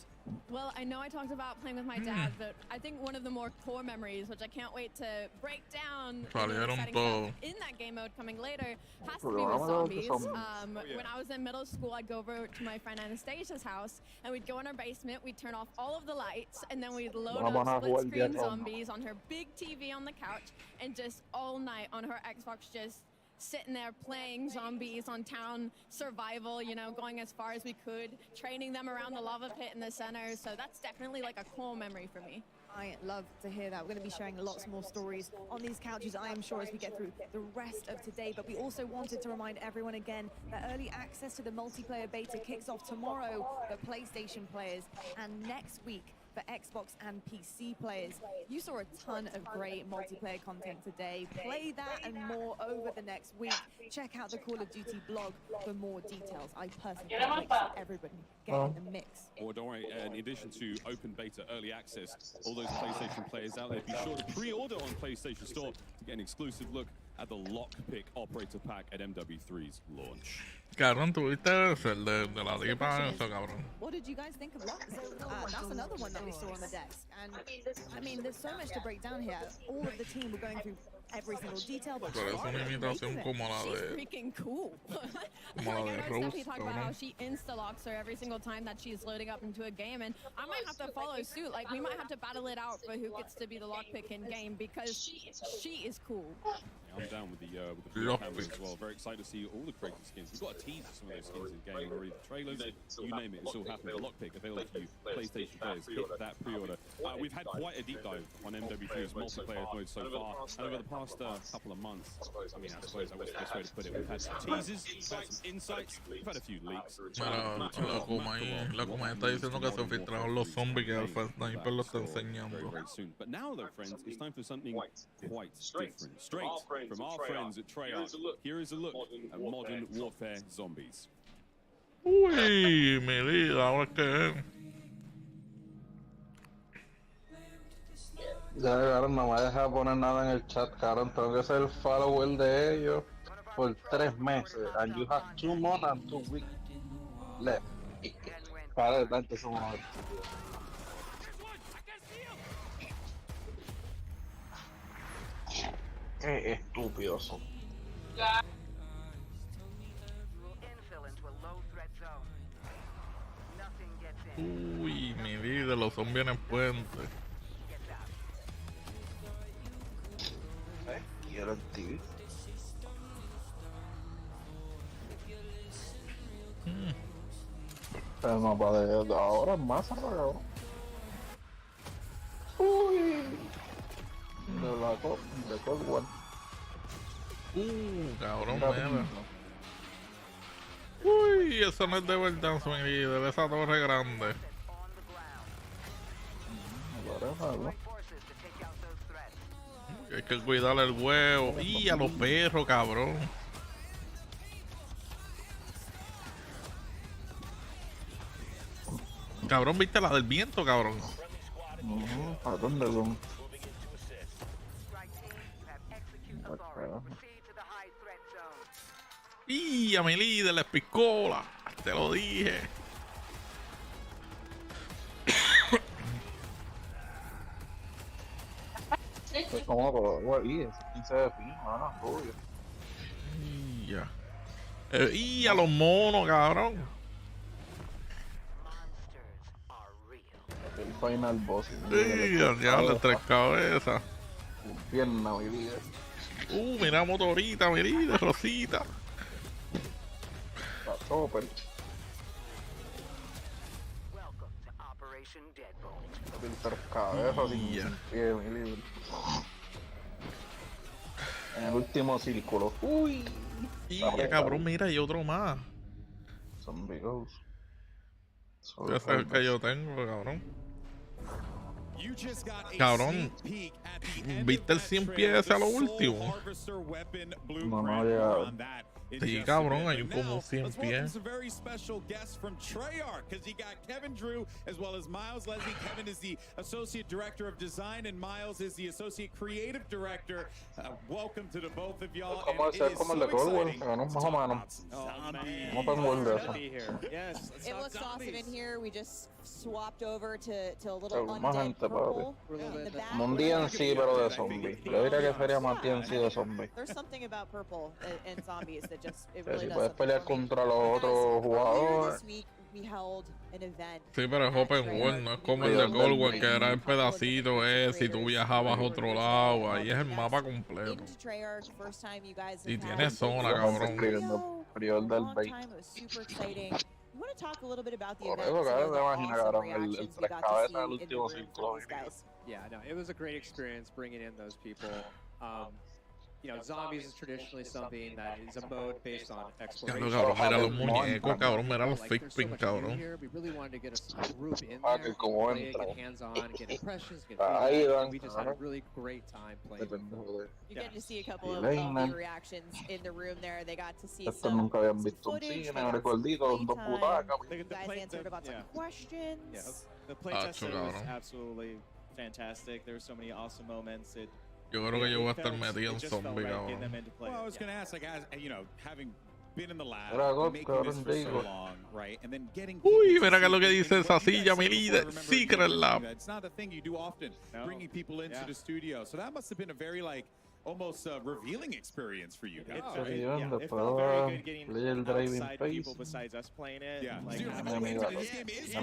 Well, I know I talked about playing with my dad, but I think one of the more core memories, which I can't wait to break down in that game mode coming later, has to be with zombies. When I was in middle school, I'd go over to my friend Anastasia's house, and we'd go in her basement, we'd turn off all of the lights, and then we'd load up split-screen zombies on her big TV on the couch, and just all night on her Xbox just sitting there playing zombies on town survival, you know, going as far as we could, training them around the lava pit in the center. So that's definitely like a core memory for me. I love to hear that. We're going to be sharing lots more stories on these couches, I am sure, as we get through the rest of today. But we also wanted to remind everyone again that early access to the multiplayer beta kicks off tomorrow for PlayStation players and next week for Xbox and PC players. You saw a ton of great multiplayer content today. Play that and more over the next week. Check out the Call of Duty blog for more details. I personally can't wait to see everybody get in the mix. Or don't worry, in addition to open beta early access, all those PlayStation players out there, be sure to pre-order on PlayStation Store to get an exclusive look at the Lockpick Operator Pack at MW3's launch. Cabrón, tuviste el de la tipa eso, cabrón. What did you guys think of Lockpick? That's another one that we saw on the desk. And I mean, there's so much to break down here. All of the team were going through every single detail, but Pero es una imitación como la She's de... freaking cool. Como la Like, I de heard Rose, Stephanie talk about cabrón. how she insta-locks her every single time that she's loading up into a game, and I might have to follow suit. Like, we might have to battle it out for who gets to be the lockpick in game, because she is cool. I'm down with the blue cameras as well. Very excited to see all the creative skins. We've got a tease of some of those skins in game already. The trailers, you name it, it's all happening. The Lockpick available to you, PlayStation players. Hit that pre-order. We've had quite a deep dive on MW3's multiplayer mode so far, and over the past couple of months, I mean, I suppose that was the best way to put it. We've had some teasers, we've had some insights, we've had a few leaks. La Kuma está diciendo que se filtraron los zombies que Alpha Sniper lo está enseñando. Very soon. But now, though, friends, it's time for something quite different. Straight from our friends at Treyarch. Here is a look at Modern Warfare Zombies. Uy, mi vida, ahora que... Ya, cabrón, no me deja poner nada en el chat, cabrón. Tengo que ser el follower de ellos por 3 meses. And you have 2 months and 2 weeks left. Para de tanto somos estúpidos. Qué estúpidos son. Uy, mi vida, los zombies en el puente. Quiero el TV. El mapa de ahora es más apagado. Uy. De Cold War. Cabrón, mira. Uy, eso no es de verdad, mi vida, de esa torre grande. Hay que cuidarle el huevo. Y a los perros, cabrón. Cabrón, ¿viste la del viento, cabrón? ¿A dónde son? Y a mi líder la picola. Te lo dije. Es como güey, es 15 de fin, mano, obvio. Y a los monos, cabrón. El final boss. Ya le 3 cabezas. Pierna, mi vida. Mira motorita, mi líder, Rosita. La Chopper. El 3 cabezas sin pie, mi líder. En el último círculo. Uy. Cabrón, mira, hay otro más. Zombie Ghost. Ese es el que yo tengo, cabrón. Cabrón, ¿viste el 100 pies a lo último? No, no ha llegado. Sí, cabrón, hay como 100 pies. A very special guest from Treyarch, because he got Kevin Drew as well as Miles Leslie. Kevin is the Associate Director of Design and Miles is the Associate Creative Director. Welcome to the both of y'all. Es como el de Cold War, ganó más o menos. No tengo el de eso. It looks awesome in here. We just swapped over to a little Más undead gente, purple papi. in the back. Un DNC, pero de zombie. Yo diría que sería más DNC de zombie. There's something about purple and zombies that just it Que really si does puedes something pelear for me. contra los otros Earlier jugadores. this week, we held an event. Sí, pero es open world, no es como el de Cold War, que era el pedacito ese, si tú viajabas a otro lado, ahí es el mapa completo. Into Treyarch, first time you guys Y have tiene had zona, cabrón. a long time. It was super exciting. You want to talk a little bit about the event? The awesome reactions we got to see in the room from these guys. Yeah, no, it was a great experience bringing in those people. You know, zombies is traditionally something that is a mode based on exploration. Cabrón, mira los muñecos, cabrón, mira los fake pin, cabrón. We really wanted to get a group in there, play it, get hands-on, get impressions, get feedback, and we just had a really great time playing. You get to see a couple of the reactions in the room there. They got to see some footage. You guys answered about some questions. Yeah, the playtest was absolutely fantastic. There were so many awesome moments. Yo creo que yo voy a estar metido en zombie, cabrón. Well, I was going to ask, like, as you know, having been in the lab, making this for so long, right, and then getting. Uy, mira que es lo que dice esa silla, mi líder. Secret Lab. It's not a thing you do often, bringing people into the studio. So that must have been a very, like, almost revealing experience for you guys. It felt very good getting outside people besides us playing it. Yeah. Like, this game is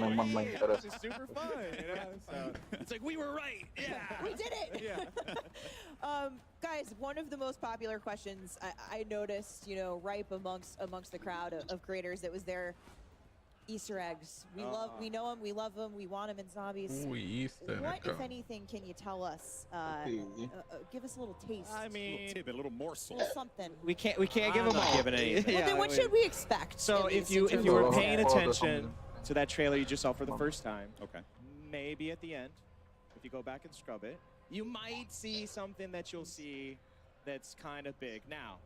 it's super fun, you know? So it's like, we were right. Yeah. We did it. Yeah. Guys, one of the most popular questions I noticed, you know, ripe amongst the crowd of creators that was there. Easter eggs. We know them, we love them, we want them in zombies. Ooh, Easter what, if anything, can you tell us? Give us a little taste. I mean, a little morsel. Something. We can't give them all. Well, then what should we expect? So if you were paying attention to that trailer you just saw for the first time, okay, maybe at the end, if you go back and scrub it, you might see something that you'll see that's kind of big. Now,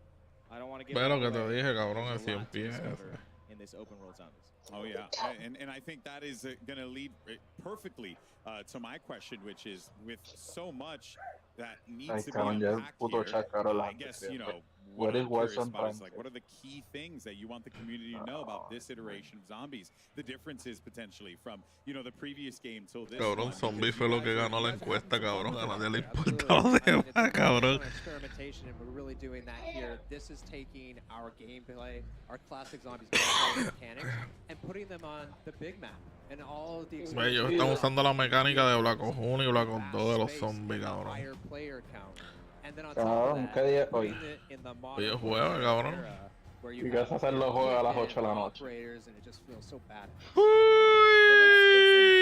I don't want to give Ve lo que te dije, cabrón, así empieza. in this open world zombies. Oh yeah, and I think that is going to lead perfectly to my question, which is with so much that needs to be unpacked here, I guess, you know, what I'm curious about is, like, what are the key things that you want the community to know about this iteration of zombies? The differences potentially from, you know, the previous game till this Cabrón, one, zombie fue lo que ganó la encuesta, cabrón. A nadie le importa lo demás, cabrón. Experimentation, and we're really doing that here. This is taking our gameplay, our classic zombies gameplay mechanics, and putting them on the big map. And all the Ellos están usando la mecánica de Black Ops 1 y Black Ops 2 de los zombies, cabrón. Cabrón, ¿qué día es hoy? Hoy es jueves, cabrón. Y que vas a hacer los juegos a las 8 de la noche.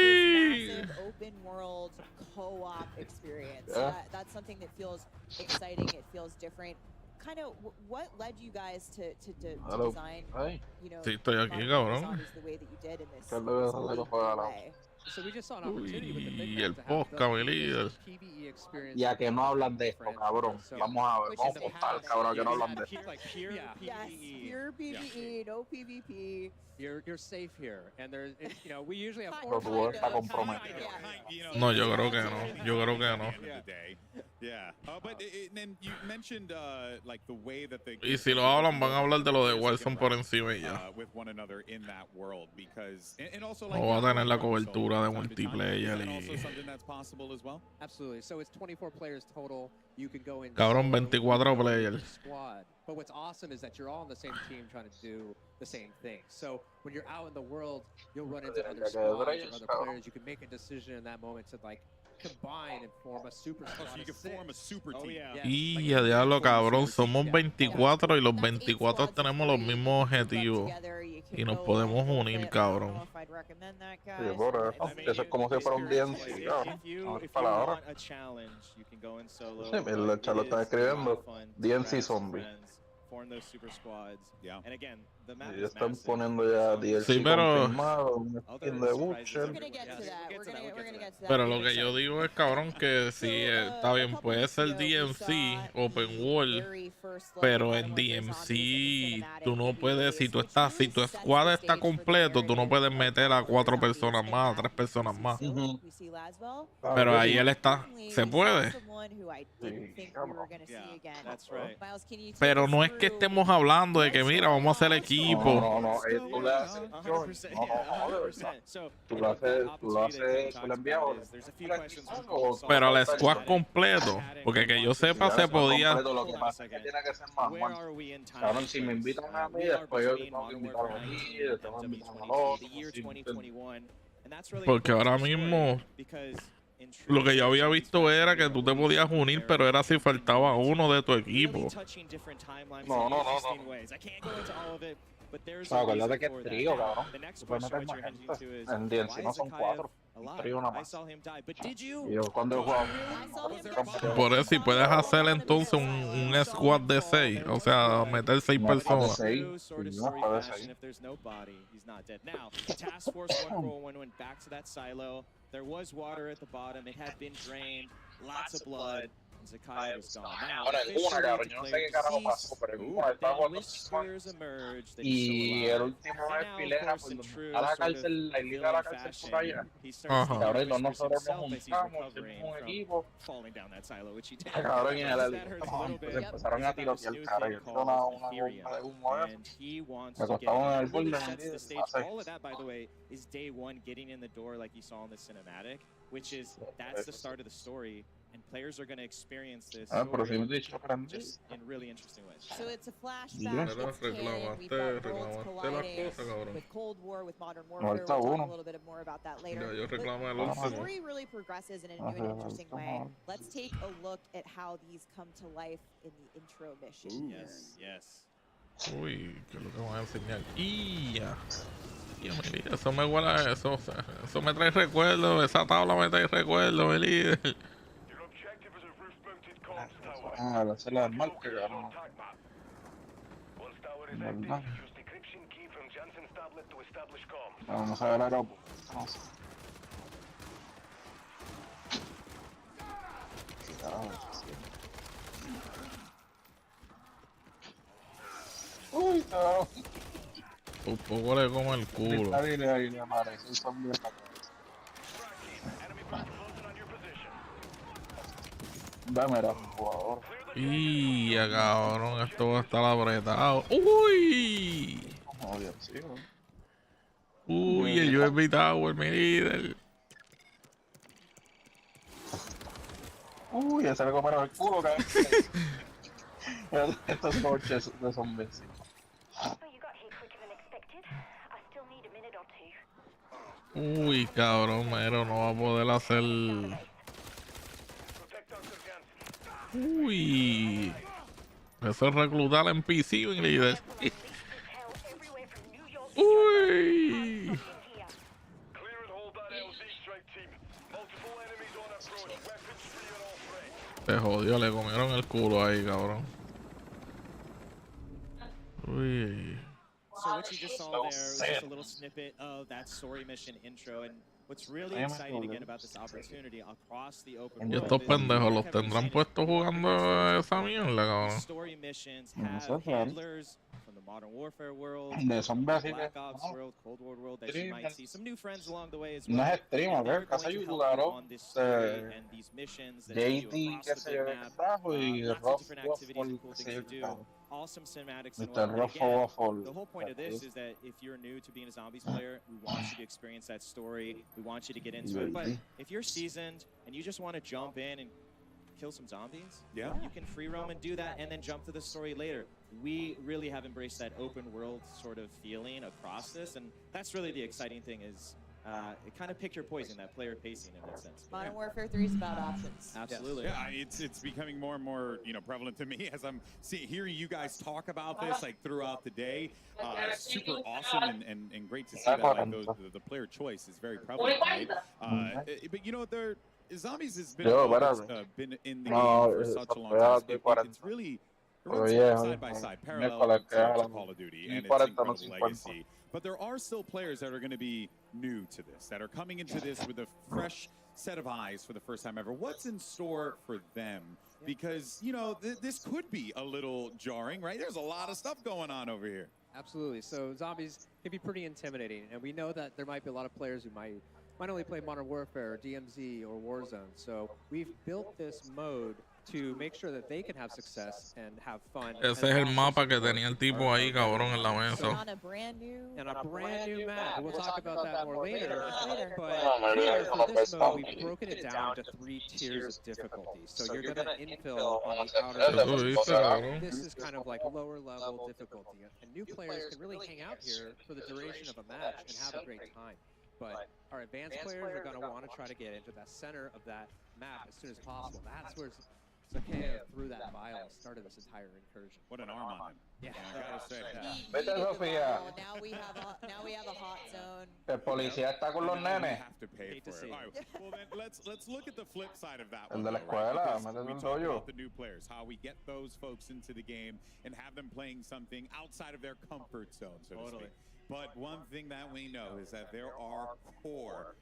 Massive open world co-op experience. That's something that feels exciting. It feels different. Kind of, what led you guys to design, you know, sí, estoy aquí, cabrón. the way that you did in this play? So we just saw an opportunity with the big el podcast, mi líder. Ya que no hablan de esto, cabrón. Vamos a ver, vamos a contar, cabrón, que no hablan de esto. Like pure PvE, no PvP. You're safe here, and there's, you know, we usually have Pero tu juego está comprometido. No, yo creo que no. Yo creo que no. Yeah. But then you mentioned like the way that they. Y si lo hablan, van a hablar de lo de Warzone por encima y ya. With one another in that world, because and also like. No va a tener la cobertura de multiplayer y. Also something that's possible as well. Absolutely. So it's 24 players total. You can go in. Cabrón, 24 players. Squad. But what's awesome is that you're all on the same team trying to do the same thing. So when you're out in the world, you'll run into other squads or other players. You can make a decision in that moment to, like, combine and form a super squad. So you can form a super team. Y a diablo, cabrón, somos 24 y los 24 tenemos los mismos objetivos y nos podemos unir, cabrón. Sí, por eso. Eso es como si fuera un DNC, cabrón. No es palabra. Sí, el chat lo está escribiendo. DNC Zombie. Y están poniendo ya DLC confirmado, un skin de Butcher. Pero lo que yo digo es, cabrón, que si está bien, puede ser DMC, Open World, pero en DMC tú no puedes, si tu squad está completo, tú no puedes meter a 4 personas más, a 3 personas más. Pero ahí él está, se puede. Pero no es que estemos hablando de que, mira, vamos a hacer equipo equipo. No, tú le haces 100%. Tú lo le envías pero al squad completo, porque que yo sepa se podía. Lo que pasa es que tiene que ser más. Cabrón, si me invitan a mí, después yo tengo que invitar a mí, tengo que invitar a los Porque ahora mismo lo que yo había visto era que tú te podías unir, pero era si faltaba uno de tu equipo. No. Acuérdate que es trío, cabrón. Tú puedes meter más gente. En DNC no son 4. Un trío nada más. Y yo cuando he jugado... Por eso, si puedes hacer entonces un squad de 6, o sea, meter 6 personas. There was water at the bottom. It had been drained. Lots of blood. Zakai was gone. Now, cabrón, yo no sé qué carajo pasó, pero en una estaba jugando y el último filera, pues a la cárcel, la liga a la cárcel por allá. Cabrón, nosotros nos juntamos, hicimos un equipo. Cabrón, y en el empezaron a tirotear el cara. Yo tengo una bomba de humo de eso. Me costaban en el borde, All of that, by the way, is day one getting in the door like you saw in the cinematic, which is, that's the start of the story. And players are going to experience this just in really interesting ways. So it's a flashback, it's canon, we've got worlds colliding with Cold War, with Modern Warfare, we'll talk a little bit more about that later. But the story really progresses in a new and interesting way. Let's take a look at how these come to life in the intro mission. Yes. Uy, que lo que van a enseñar. Eso me huele a eso. Eso me trae recuerdos. Esa tabla me trae recuerdos, mi líder. La celda del mal, que cabrón. ¿Verdad? Vamos a ver el aeropuerto. Uy, cabrón. Un poco le como el culo. Ahí le aparece un zombie en la cabeza. Dame el jugador. Cabrón, esto va a estar apretado. Uy, yo he invitado mi líder. Uy, ese le comieron el culo, cabrón. Estos coches de zombies. Uy, cabrón, mero, no va a poder hacer. Uy, eso es reclutar en PC, mi líder. Uy. Se jodió, le comieron el culo ahí, cabrón. Uy. So what you just saw there was just a little snippet of that story mission intro, and what's really exciting again about this opportunity across the open Y estos pendejos los tendrán puestos jugando esa mierda, cabrón. Story missions have handlers from the Modern Warfare world, Black Ops world, Cold War world that you might see some new friends along the way as well. No es stream, a ver, casa yo jugaron on this story and these missions that you across the big map. Lots of different activities and cool things to do. Awesome cinematics and whatnot. Again, the whole point of this is that if you're new to being a Zombies player, we want you to experience that story. We want you to get into it. But if you're seasoned and you just want to jump in and kill some zombies, you can free roam and do that and then jump to the story later. We really have embraced that open world sort of feeling across this, and that's really the exciting thing is it kind of pick your poison, that player pacing in that sense. Modern Warfare 3 is about options. Absolutely. Yeah, it's becoming more and more prevalent to me as I'm hearing you guys talk about this like throughout the day. Super awesome and great to see that like the player choice is very prevalent. Right? But Zombies has been been in the game for such a long time. It's really side by side, parallel to Call of Duty and its incredible legacy. But there are still players that are going to be new to this, that are coming into this with a fresh set of eyes for the first time ever. What's in store for them? Because, this could be a little jarring, right? There's a lot of stuff going on over here. Absolutely. So Zombies can be pretty intimidating, and we know that there might be a lot of players who might only play Modern Warfare or DMZ or Warzone. So we've built this mode to make sure that they can have success and have fun. Ese es el mapa que tenía el tipo ahí, cabrón, en la mesa. On a brand new map. We'll talk about that more later. But here, for this mode, we've broken it down to 3 tiers of difficulty. So you're going to infill on the outer. This is kind of like lower level difficulty. And new players can really hang out here for the duration of a match and have a great time. But our advanced players are going to want to try to get into the center of that map as soon as possible. That's where Zakeo threw that vial and started this entire incursion. What an arm on him. Yeah, I gotta say. Vete, Sofía. Now we have a hot zone. El policía está con los nenes. Have to pay for it. All right. Well, then let's look at the flip side of that El one. de la escuela, métete un rollo. About the new players, how we get those folks into the game and have them playing something outside of their comfort zone, so to speak. But one thing that we know is that there are core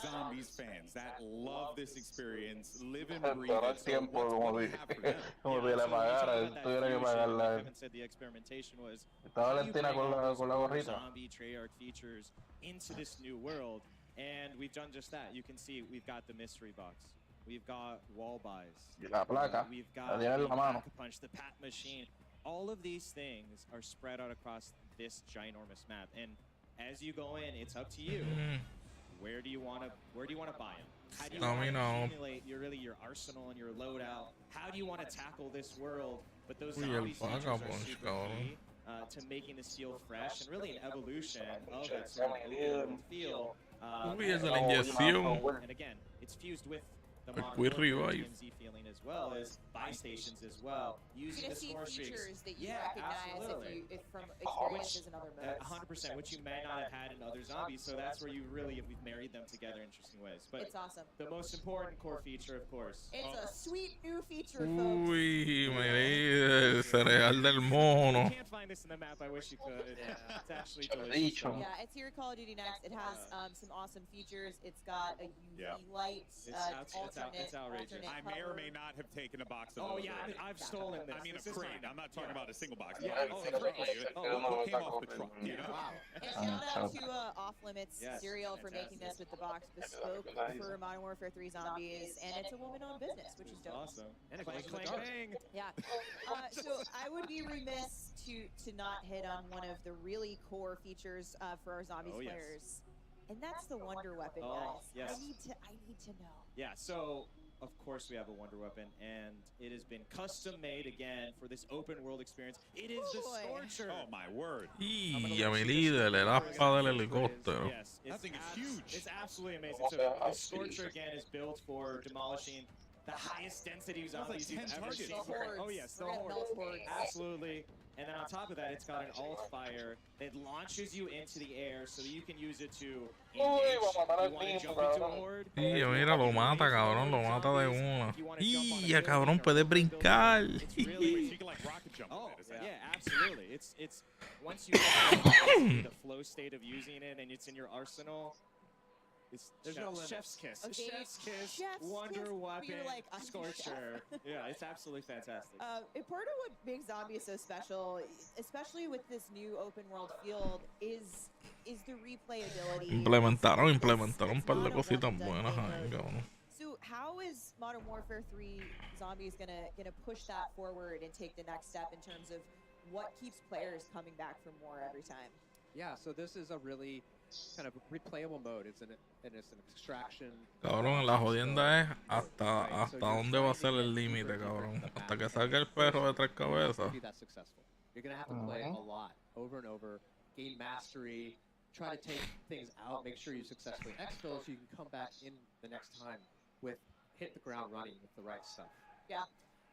Zombies fans that love this experience, live and breathe it. So what's what we have for them? Kevin said the experimentation was Valentina con la gorrita. zombie Treyarch features into this new world, and we've done just that. You can see we've got the mystery box, we've got wall buys, La placa. we've got la mano. the punch, the pat machine. All of these things are spread out across this ginormous map, and as you go in, it's up to you. Where do you want to buy them? How do you want to accumulate your arsenal and your loadout? How do you want to tackle this world? But those zombies are super key to making this feel fresh and really an evolution of that sort of open feel. And again, it's fused with the modern DMZ feeling as well as buy stations as well. Using the score streaks. Features that you recognize if from experiences in other modes. 100%, which you may not have had in other zombies. So that's where we've married them together in interesting ways. But it's awesome. The most important core feature, of course. It's a sweet new feature, folks. Uy, el cereal del mono. You can't find this in the map. I wish you could. It's actually delicious. Yeah, it's here at Call of Duty Next. It has some awesome features. It's got a UV light. It's outrageous. I may or may not have taken a box of those. Oh yeah, I've stolen this. I mean, a crate. I'm not talking about a single box. Yeah. What came off the truck? Wow. And shout out to Off Limits Cereal for making this with the box bespoke for Modern Warfare 3 Zombies, and it's a woman-owned business, which is dope. Awesome. And a clang. Yeah. So I would be remiss to not hit on one of the really core features for our Zombies players. And that's the Wonder Weapon, guys. Yes. I need to know. Yeah, so of course we have a Wonder Weapon, and it has been custom made again for this open world experience. It is the Scorcher. Oh my word. Y a mi líder, el aspa del helicóptero. Yes, that thing is huge. It's absolutely amazing. So the Scorcher again is built for demolishing the highest density zombies you've ever seen. Oh yes, the horde. Absolutely. And then on top of that, it's got an alt fire that launches you into the air so that you can use it to engage. You want to jump into a horde? Y mira, lo mata, cabrón, lo mata de una. Y ya, cabrón, puede brincar. Oh, yeah, absolutely. It's once you get the flow state of using it and it's in your arsenal. There's no chef's kiss. Okay, Chef's kiss, Wonder Weapon, Scorcher. Yeah, it's absolutely fantastic. And part of what makes Zombies so special, especially with this new open world field, is the replayability. Implementaron un par de cositas buenas ahí, cabrón. So how is Modern Warfare 3 Zombies gonna push that forward and take the next step in terms of what keeps players coming back for more every time? Yeah, so this is a really kind of replayable mode. It's an extraction. Cabrón, la jodienda es hasta dónde va a ser el límite, cabrón. Hasta que salga el perro de 3 cabezas. Be that successful. You're gonna have to play a lot, over and over, gain mastery, try to take things out, make sure you successfully exfil so you can come back in the next time with hit the ground running with the right stuff. Yeah.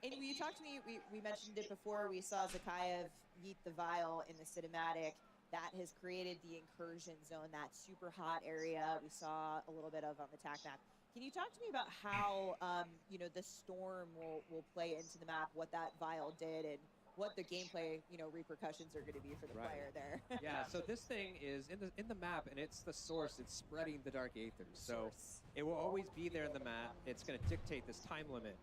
And when you talked to me, we mentioned it before. We saw Zakayev yeet the vial in the cinematic. That has created the incursion zone, that super hot area we saw a little bit of on the TAC map. Can you talk to me about how the storm will play into the map, what that vial did, and what the gameplay repercussions are going to be for the player there? Yeah, so this thing is in the map, and it's the source. It's spreading the dark aether, so it will always be there in the map. It's going to dictate this time limit.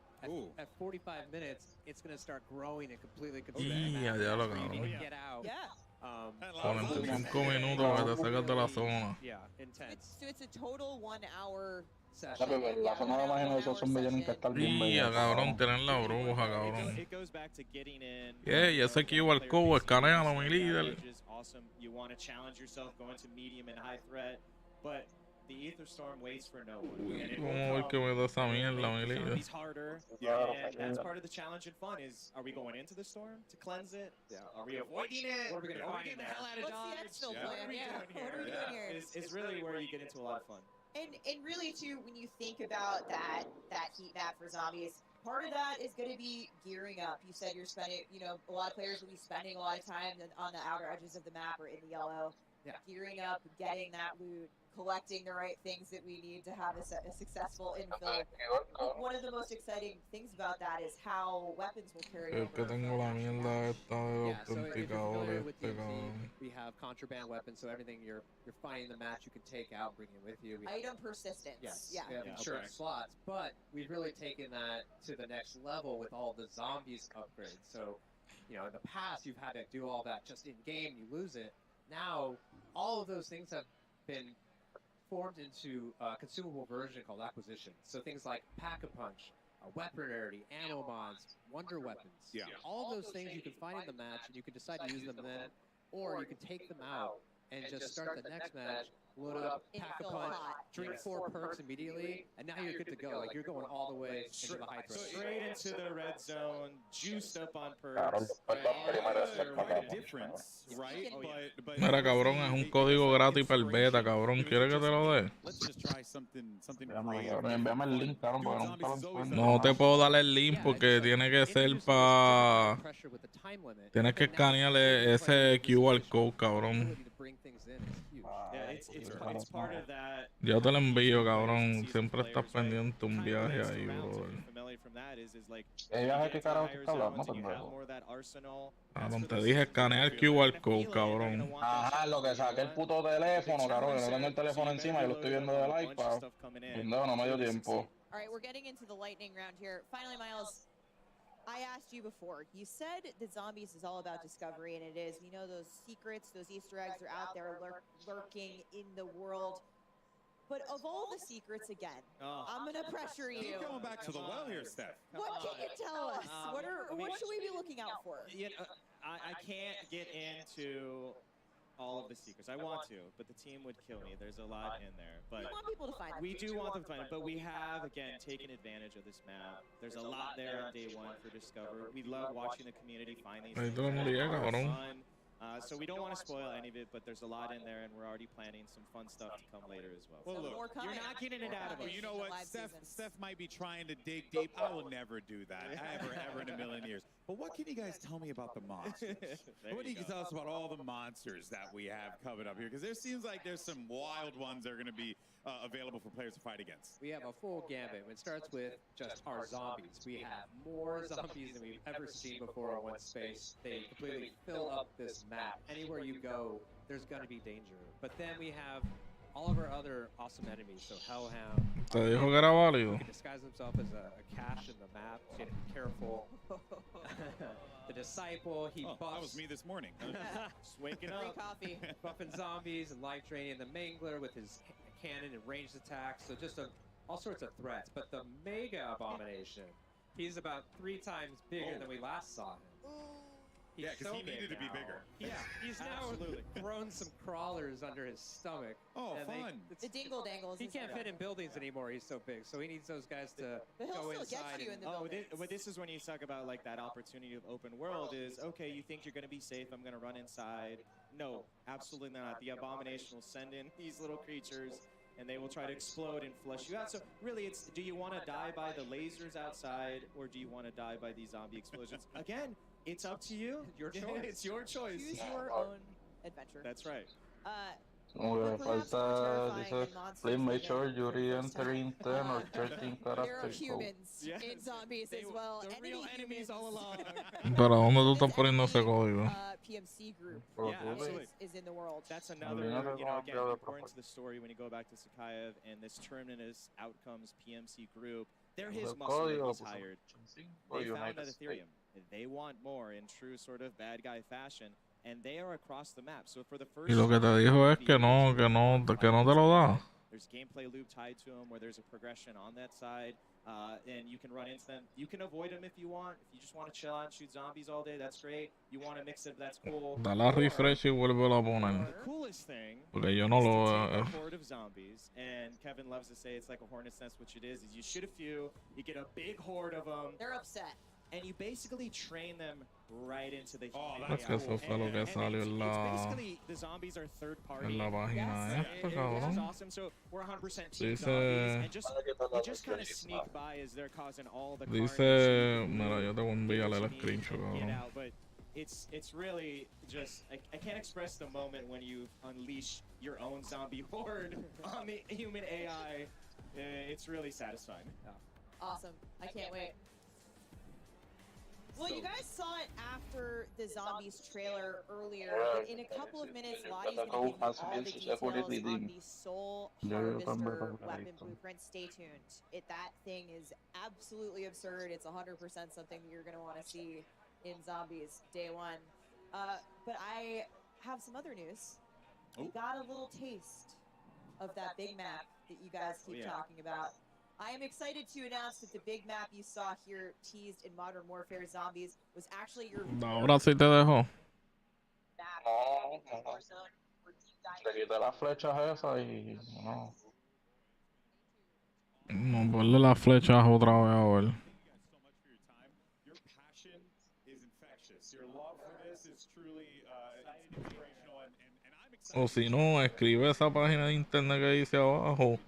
At 45 minutes, it's going to start growing and completely consuming the map. You need to get out. Yeah. 45 minutos que te sacas de la zona. Yeah, intense. So it's a total 1 hour session. La zona de imaginación me tienen que estar bien Y cabrón, tienen la bruja, cabrón. It goes back to getting in. Yeah, y ese QR code, escanealo, mi líder. Awesome. You want to challenge yourself going to medium and high threat, but the Ether Storm waits for no one. Uy, vamos a ver qué me da esa mierda, mi líder. It's harder. And that's part of the challenge and fun is, are we going into the storm to cleanse it? Yeah. Are we avoiding it? What are we going to find there? What's the Exfil plan? What are we doing here? It's really where you get into a lot of fun. And really too, when you think about that heat map for zombies, part of that is going to be gearing up. You said you're spending, a lot of players will be spending a lot of time on the outer edges of the map or in the yellow, gearing up, getting that loot, collecting the right things that we need to have a successful infill. One of the most exciting things about that is how weapons will carry over. Que tengo la mierda esta de autenticador we have contraband weapons, so everything you're finding the match you can take out, bring it with you. Item persistence. Yes. Yeah. We have insurance slots, but we've really taken that to the next level with all the zombies upgrades. So, in the past you've had to do all that just in game, you lose it. Now all of those things have been formed into a consumable version called acquisition. So things like Pack-a-Punch, weapon rarity, ammo mods, wonder weapons. Yeah. All those things you can find in the match, and you can decide to use them then, or you can take them out and just start the next match, load up, Pack-a-Punch, drink 4 perks immediately, and now you're good to go. Like, you're going all the way into the high threat. Straight into the red zone, juiced up on perks. Difference, right? Mira, cabrón, es un código gratis para el beta, cabrón. ¿Quieres que te lo dé? Envíame el link, cabrón, porque nunca lo encuentro. No te puedo dar el link porque tiene que ser para... Tienes que escanear ese QR code, cabrón. Yo te lo envío, cabrón. Siempre estás pendiente un viaje ahí, brother. ¿Qué viaje que carajo te está hablando, pendejo? Cabrón, te dije escanear el QR code, cabrón. Ajá, lo que saqué el puto teléfono, cabrón. Que no tengo el teléfono encima, yo lo estoy viendo del iPad. Pendejo, no me dio tiempo. All right, we're getting into the lightning round here. Finally, Miles, I asked you before. You said that zombies is all about discovery, and it is. Those secrets, those Easter eggs are out there lurking in the world. But of all the secrets, again, I'm going to pressure you. Keep going back to the well here, Steph. What can you tell us? What should we be looking out for? I can't get into all of the secrets. I want to, but the team would kill me. There's a lot in there. But we want people to find it. We do want them to find it, but we have, again, taken advantage of this map. There's a lot there on day 1 for Discover. We love watching the community find these things. So we don't want to spoil any of it, but there's a lot in there, and we're already planning some fun stuff to come later as well. Well, look, you're not getting it out of us. You know what? Steph might be trying to dig deep. I will never do that, ever in a million years. But what can you guys tell me about the monsters? What do you tell us about all the monsters that we have coming up here? Because there seems like there's some wild ones that are going to be available for players to fight against. We have a full gambit. It starts with just our zombies. We have more zombies than we've ever seen before in one space. They completely fill up this map. Anywhere you go, there's going to be danger. But then we have all of our other awesome enemies. So Hellhound. Te dijo que era válido. He can disguise himself as a cache in the map. So you have to be careful. The Disciple, he buffs. That was me this morning. Just waking up. Free coffee. Buffing zombies and life draining the Mangler with his cannon and ranged attacks. So just all sorts of threats. But the Mega Abomination, he's about 3 times bigger than we last saw him. Yeah, because he needed to be bigger. Yeah, he's now thrown some crawlers under his stomach. Oh, fun. The dingle dangles. He can't fit in buildings anymore. He's so big. So he needs those guys to go inside. But this is when you talk about like that opportunity of open world is, okay, you think you're going to be safe. I'm going to run inside. No, absolutely not. The Abomination will send in these little creatures, and they will try to explode and flush you out. So really, it's, do you want to die by the lasers outside, or do you want to die by these zombie explosions? Again, it's up to you. Your choice. It's your choice. Choose your own adventure. That's right. Falta, dice, please make sure you re-enter in 10 or 13 There are character code. humans in zombies as well. The real enemies all along. ¿Para dónde tú estás poniendo ese código? PMC group is in the world. That's another, again, important to the story when you go back to Sakayev and this Terminus Outcomes PMC group. They're his muscle that he's hired. They found that Ethereum. They want more in true sort of bad guy fashion, and they are across the map. So for the first Y lo que te dijo es que no te lo da. There's gameplay loop tied to them where there's a progression on that side, and you can run into them. You can avoid them if you want. If you just want to chill out and shoot zombies all day, that's great. You want to mix it, that's cool. Dale a refresh y vuelve a poner. The coolest thing Porque yo no lo is to take a horde of zombies, and Kevin loves to say it's like a hornet's nest, which it is you shoot a few, you get a big horde of them. They're upset. And you basically train them right into the human Es que eso fue lo que salió en the zombies are third party. En la página esta, cabrón. Awesome. So we're 100% team Dice, zombies, and you just kind of sneak by as they're causing all the dice, mira, yo te voy a enviarle el screenshot, cabrón. But it's really just I can't express the moment when you unleash your own zombie horde on the human AI. It's really satisfying. Awesome. I can't wait. Well, you guys saw it after the Zombies trailer earlier, but in a couple of minutes, Lottie's going to give you all the details on the Soul Harvester weapon blueprint. Stay tuned. That thing is absolutely absurd. It's 100% something that you're going to want to see in Zombies Day 1. But I have some other news. We got a little taste of that big map that you guys keep talking about. I am excited to announce that the big map you saw here teased in Modern Warfare Zombies was actually your Ahora sí te dejo. Te quité las flechas esas y no. No, ponle las flechas otra vez a ver. Your passion is infectious. Your love for this is truly inspirational, and I'm excited. O si no, escribe esa página de internet que dice abajo.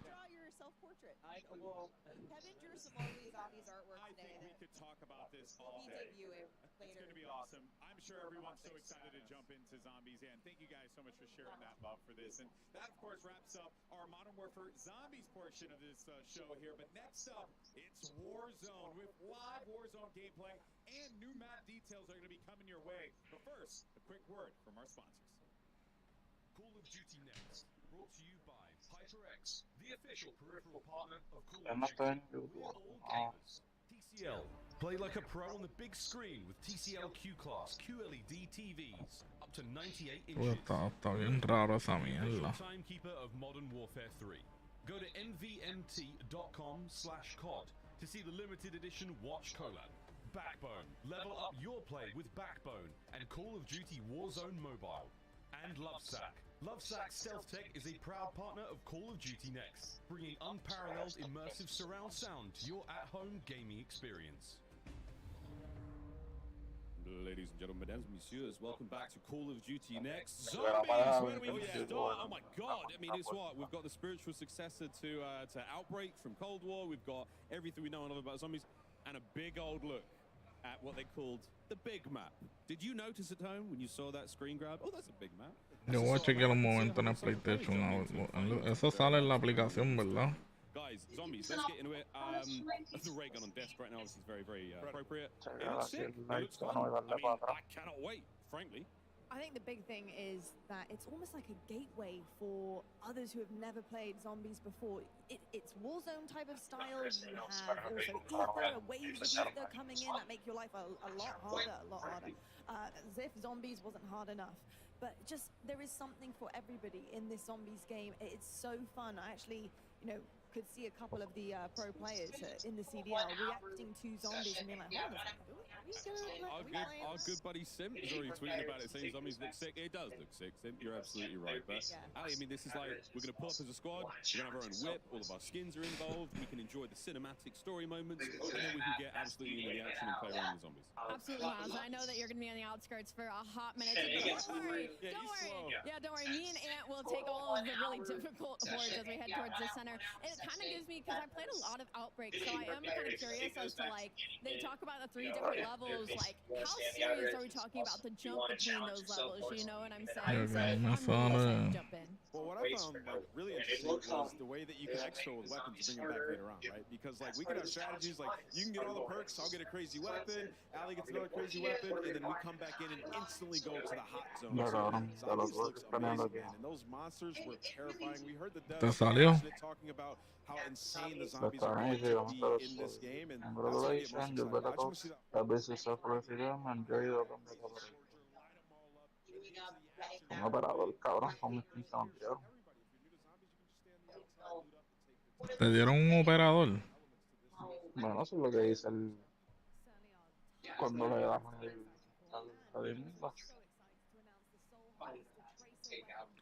I'm sure everyone's so excited to jump into Zombies, and thank you guys so much for sharing that love for this. And that, of course, wraps up our Modern Warfare Zombies portion of this show here. But next up, it's Warzone with live Warzone gameplay and new map details are going to be coming your way. But first, a quick word from our sponsors. Call of Duty Next, brought to you by HyperX, the official peripheral partner of Call of Duty. We're all gamers. TCL. Play like a pro on the big screen with TCL Q-Class QLED TVs, up to 98 inches. Está bien raro esa mierda. Timekeeper of Modern Warfare 3. Go to nvmt.com/COD to see the limited edition watch collab. Backbone. Level up your play with Backbone and Call of Duty Warzone Mobile. And Lovesack. Lovesack Stealth Tech is a proud partner of Call of Duty Next, bringing unparalleled immersive surround sound to your at-home gaming experience. Ladies and gentlemen, mesdames, messieurs, welcome back to Call of Duty Next. Zombies, where do we start? Oh my God! I mean, it's what we've got the spiritual successor to Outbreak from Cold War. We've got everything we know and love about zombies, and a big old look at what they called the big map. Did you notice at home when you saw that screen grab? Oh, that's a big map. Yo voy a chequear un momento en el PlayStation. Eso sale en la aplicación, ¿verdad? Guys, zombies, let's get into it. The ray gun on desk right now is very, very appropriate. It looks sick. It looks fun. I cannot wait, frankly. I think the big thing is that it's almost like a gateway for others who have never played Zombies before. It's Warzone type of style. You have also Ether, waves of Ether coming in that make your life a lot harder. As if Zombies wasn't hard enough. But just, there is something for everybody in this Zombies game. It's so fun. I actually, could see a couple of the pro players in the CDL reacting to zombies and being like, our good buddy Sim is already tweeting about it, saying zombies look sick. It does look sick, Sim. You're absolutely right. But Ali, I mean, this is like, we're going to pull up as a squad, we're going to have our own whip, all of our skins are involved, we can enjoy the cinematic story moments, and then we can get absolutely into the action and play around the zombies. Absolutely, Miles. I know that you're going to be on the outskirts for a hot minute. Don't worry. Don't worry. Me and Ant will take all of the really difficult hordes as we head towards the center. It kind of gives me, because I played a lot of Outbreak, so I am kind of curious as to, they talk about the 3 different levels, how serious are we talking about the jump between those levels, you know what I'm saying? So I'm really excited to jump in. Well, what I found really interesting was the way that you can exfil with weapons to bring them back later on, right? Because we can have strategies you can get all the perks, I'll get a crazy weapon, Ali gets another crazy weapon, and then we come back in and instantly go to the hot zone. Zombies looks amazing, man. And those monsters were terrifying. We heard the devs talking about how insane the zombies are going to be in this game, and that's what I get most excited about. I just want to see that. A veces se ofrecieron, me han querido cambiar la pared. Un operador, cabrón, con mis pinzas. ¿Te dieron un operador? Bueno, eso es lo que dice cuando le damos el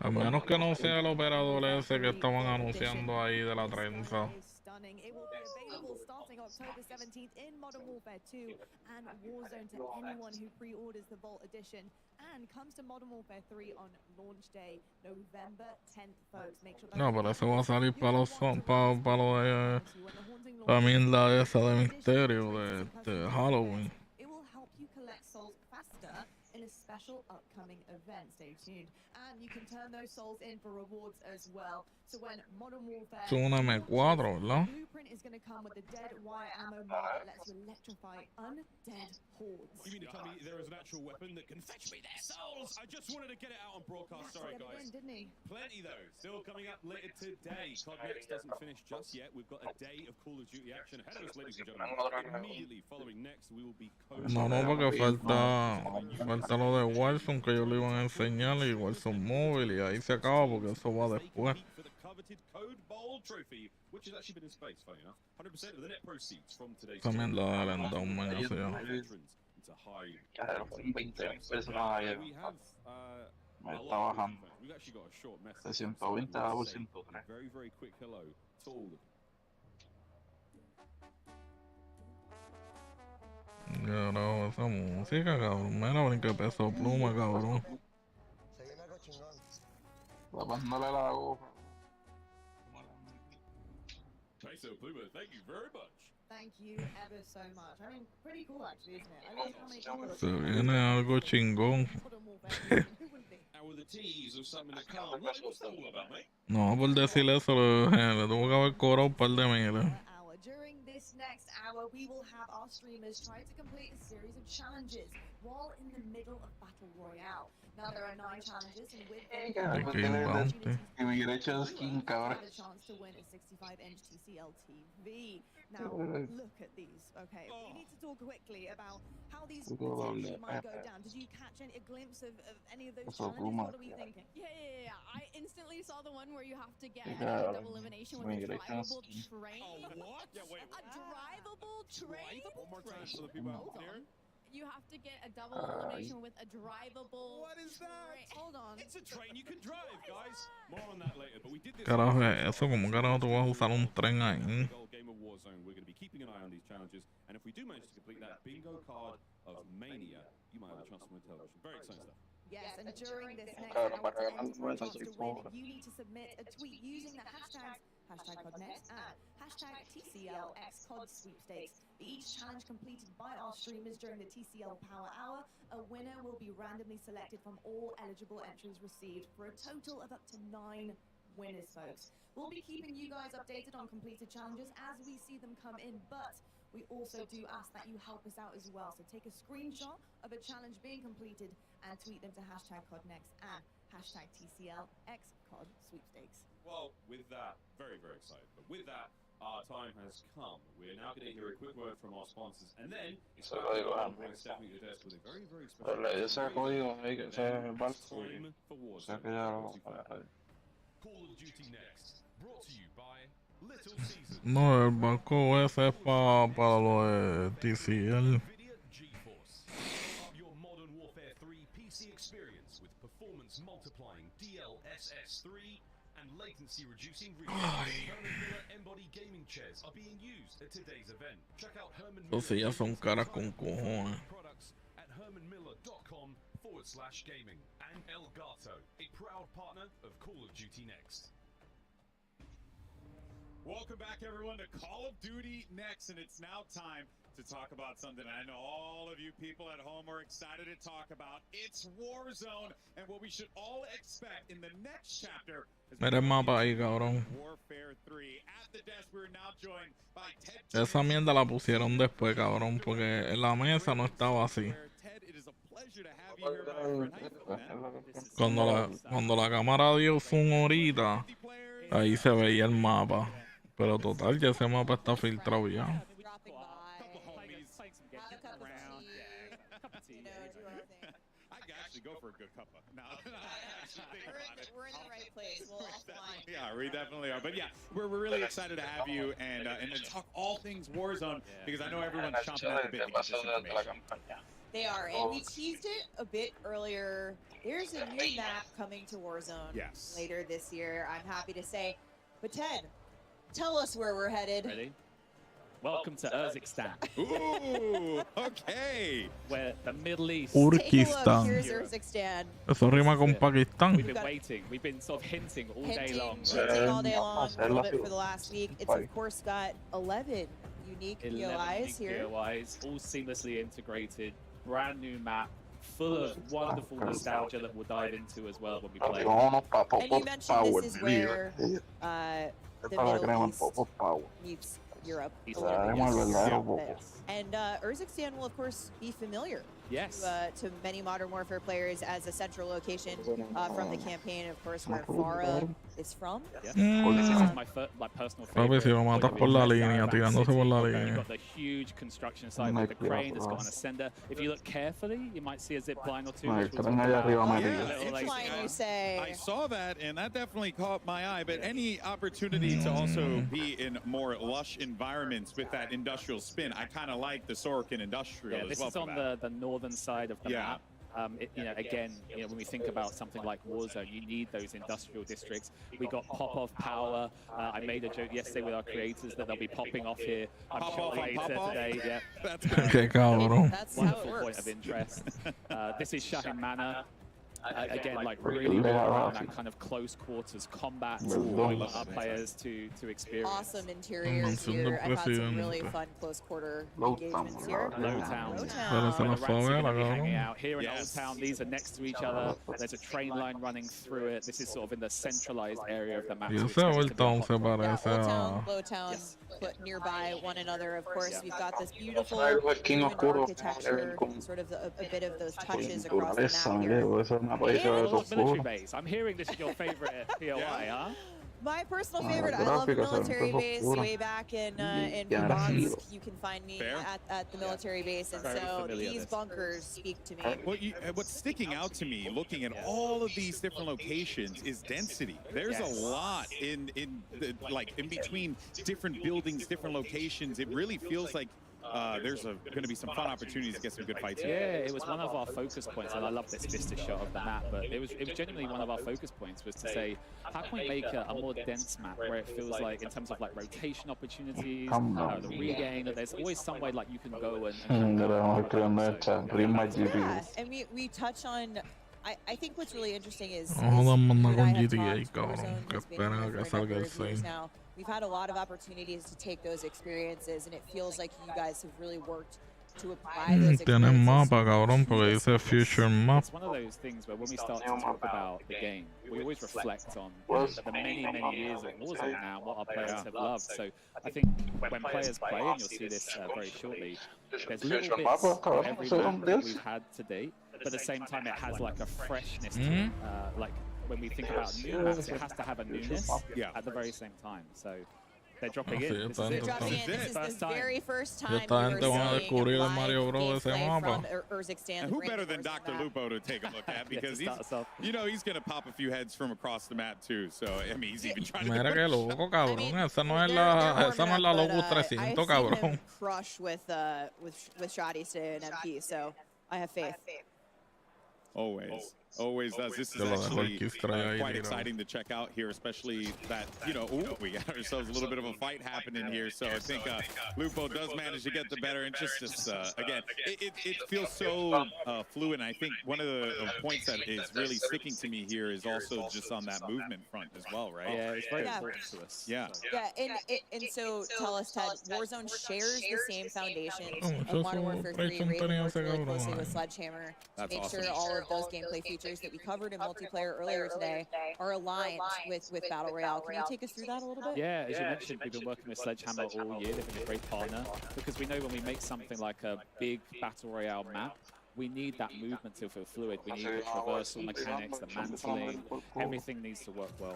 A menos que no sea el operador ese que estaban anunciando ahí de la trenza. Stunning. It will be available starting October 17th in Modern Warfare 2 and Warzone to anyone who pre-orders the Vault Edition and comes to Modern Warfare 3 on launch day, November 10th, folks. Make sure No, pero eso va a salir para los para lo de también la esa de misterio de Halloween. it will help you collect souls faster in a special upcoming event. Stay tuned. And you can turn those souls in for rewards as well. So when Modern Warfare Es una M4, ¿verdad? Blueprint is going to come with the dead wire ammo mod that lets you electrify undead hordes. You mean to tell me there is an actual weapon that can fetch me their souls? I just wanted to get it out on broadcast. Sorry, guys. Plenty though. Still coming up later today. COD Next doesn't finish just yet. We've got a day of Call of Duty action ahead of us, ladies and gentlemen. Immediately following next, we will be No, porque falta lo de Warzone que ellos le iban a enseñar y Warzone móvil y ahí se acaba porque eso va después. for the coveted Code Bowl trophy, which has actually been in space, funny enough. 100% of the net proceeds from today's También la del endowment, o sea. into high. We have Me está bajando. we've actually got a short message. De 120 a 103. Very, very quick hello to all Claro, esa música, cabrón. Mira, brinca peso pluma, cabrón. Tapándole la aguja. Peso Pluma, thank you very much. Thank you ever so much. I mean, pretty cool actually, isn't it? I love how many people Se viene algo chingón. Now with the tease of something to come, what's that all about, mate? No, por decir eso, le tuvo que haber cobrado un par de miles. During this next hour, we will have our streamers try to complete a series of challenges while in the middle of Battle Royale. Now, there are 9 challenges, and with them, Que me hubiera hecho skin, cabrón. the chance to win a 65-inch TCL TV. Now, look at these. Okay, we need to talk quickly about how these potentially might go down. Did you catch a glimpse of any of those challenges? What are we thinking? Yeah. I instantly saw the one where you have to get a double elimination with a drivable train. What? Yeah, wait. A drivable train? One more time for the people out there. You have to get a double elimination with a drivable. What is that? Hold on. It's a train you can drive, guys. More on that later, but we did this. Carajo, eso como carajo tú vas a usar un tren ahí. Game of Warzone. We're going to be keeping an eye on these challenges, and if we do manage to complete that bingo card of Mania, you might have a chance to win television. Very exciting stuff. Yes, and during this next hour, to enter a chance to win, you need to submit a tweet using the hashtags #CodNext and #TCLXCOD sweepstakes. For each challenge completed by our streamers during the TCL Power Hour, a winner will be randomly selected from all eligible entries received for a total of up to 9 winners, folks. We'll be keeping you guys updated on completed challenges as we see them come in, but we also do ask that you help us out as well. So take a screenshot of a challenge being completed and tweet them to #CodNext and #TCLXCOD sweepstakes. Well, with that, very, very excited. But with that, our time has come. We're now going to hear a quick word from our sponsors, and then it's Eso lo digo stepping to the desk with a very, very special. Ese código ahí que ese barco. Time for O sea que ya lo Call of Duty Next, brought to you by Little Caesars. No, el barco ese es para lo de TCL. GeForce. Your Modern Warfare 3 PC experience with performance multiplying DLSS3 and latency reducing Herman Miller Embody gaming chairs are being used at today's event. Check out Herman Miller. Entonces ya son caras con cojones. Products at hermanmiller.com/gaming and Elgato, a proud partner of Call of Duty Next. Welcome back, everyone, to Call of Duty Next, and it's now time to talk about something I know all of you people at home are excited to talk about. It's Warzone, and what we should all expect in the next chapter is Mira el mapa ahí, cabrón. Warfare 3. At the desk, we're now joined by Ted. Esa mierda la pusieron después, cabrón, porque en la mesa no estaba así. Ted, it is a pleasure to have you here, my friend. Cuando la cámara dio zoom ahorita, ahí se veía el mapa. Pero total, ya ese mapa está filtrado ya. I could actually go for a good cuppa. Now, we're in the right place. We'll offline. Yeah, we definitely are. But yeah, we're really excited to have you and talk all things Warzone because I know everyone's chomping at the bit to get this information. They are, and we teased it a bit earlier. There's a new map coming to Warzone later this year, I'm happy to say. But Ted, tell us where we're headed. Ready? Welcome to Urzikstan. Ooh, okay. Where the Middle East. Urkistan. Here's Urzikstan. Eso rima con Pakistán. We've been waiting. We've been sort of hinting all day long. Hinting all day long, a little bit for the last week. It's, of course, got 11 unique POIs here. POIs, all seamlessly integrated. Brand new map. Full of wonderful nostalgia that we'll dive into as well when we play. And you mentioned this is where the Middle East meets Europe. And Urzikstan will, of course, be familiar to many Modern Warfare players as a central location from the campaign, of course, where Farah is from. This is my personal favorite. Si lo matas por la línea, tirándose por la You've línea. got the huge construction site with the crane that's got an ascender. If you look carefully, you might see a zip line or two. You say. I saw that, and that definitely caught my eye. But any opportunity to also be in more lush environments with that industrial spin, I kind of like the Sorokin industrial as this well. is on the northern side of the map. Again, when we think about something like Warzone, you need those industrial districts. We got pop-off power. I made a joke yesterday with our creators that they'll be popping off here. I'm sure later today. Yeah, Qué cabrón. wonderful point of interest. This is Shahin Manor. Again, like really around that kind of close quarters combat we want our players to experience. Awesome interiors here. I've had some really fun close quarter engagements here. Lowtown. Hanging out here in Old Town. These are next to each other. There's a train line running through it. This is sort of in the centralized area of the map. Old Town se parece a... Lowtown, put nearby one another. Of course, we've got this beautiful architecture, sort of a bit of those touches across the map here. Military base. I'm hearing this is your favorite POI, huh? My personal favorite. I love the military base. Way back in Vermont, you can find me at the military base, and so these bunkers speak to me. What's sticking out to me, looking at all of these different locations, is density. There's a lot in between different buildings, different locations. It really feels like there's going to be some fun opportunities to get some good fights here. Yeah, it was one of our focus points, and I love this vista shot of the map, but it was genuinely one of our focus points was to say, how can we make a more dense map where it feels like, in terms of like rotation opportunities, the regain, that there's always some way like you can go and and we touch on, I think what's really interesting is we've had a lot of opportunities to take those experiences, and it feels like you guys have really worked to apply those Tienen mapa, cabrón, porque dice future map. It's one of those things where when we start to talk about the game, we always reflect on the many, many years of Warzone now, what our players have loved. So I think when players play, and you'll see this very shortly, there's little bits of every map that we've had to date, but at the same time it has like a freshness to it, like when we think about new maps, it has to have a newness at the very same time. So they're dropping in. This is it. This is the very first time we're seeing Mario Bros. From Urzikstan. And who better than Dr. Lupo to take a look at, because he's going to pop a few heads from across the map too. So I mean, he's even trying to. Mira que loco, cabrón. Esa no es la Locus 300, cabrón. Crush with Shotty today in MP, so I have faith. Always does. This is actually quite exciting to check out here, especially that, we got ourselves a little bit of a fight happening here. So I think Lupo does manage to get the better, and just again, it feels so fluid. And I think one of the points that is really sticking to me here is also just on that movement front as well, right? Yeah, it's very important to us. Yeah. Yeah, and so tell us, Ted, Warzone shares the same foundations of Modern Warfare 3. We're able to work really closely with Sledgehammer to make sure all of those gameplay features that we covered in multiplayer earlier today are aligned with Battle Royale. Can you take us through that a little bit? Yeah, as you mentioned, we've been working with Sledgehammer all year. They've been a great partner, because we know when we make something like a big Battle Royale map, we need that movement to feel fluid. We need the traversal mechanics, the mantling, everything needs to work well.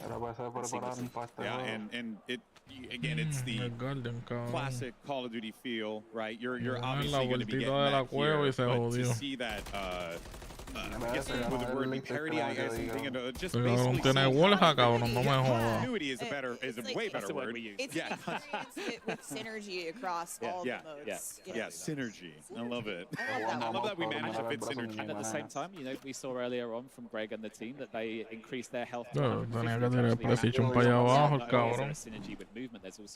Yeah, and again, it's the classic Call of Duty feel, right? You're obviously going to be getting that here, but to see that I guess would the word be parody? I guess I'm thinking just Cabrón, basically tiene Wolja, cabrón, no me jodas. continuity is a way better word. It's Yeah. with synergy across all the modes. Yeah, synergy. I love it. I love that we managed to fit synergy. And at the same time, you know, we saw earlier on from Greg and the team that they increased their health. Tenía que tener precision para allá abajo, el cabrón.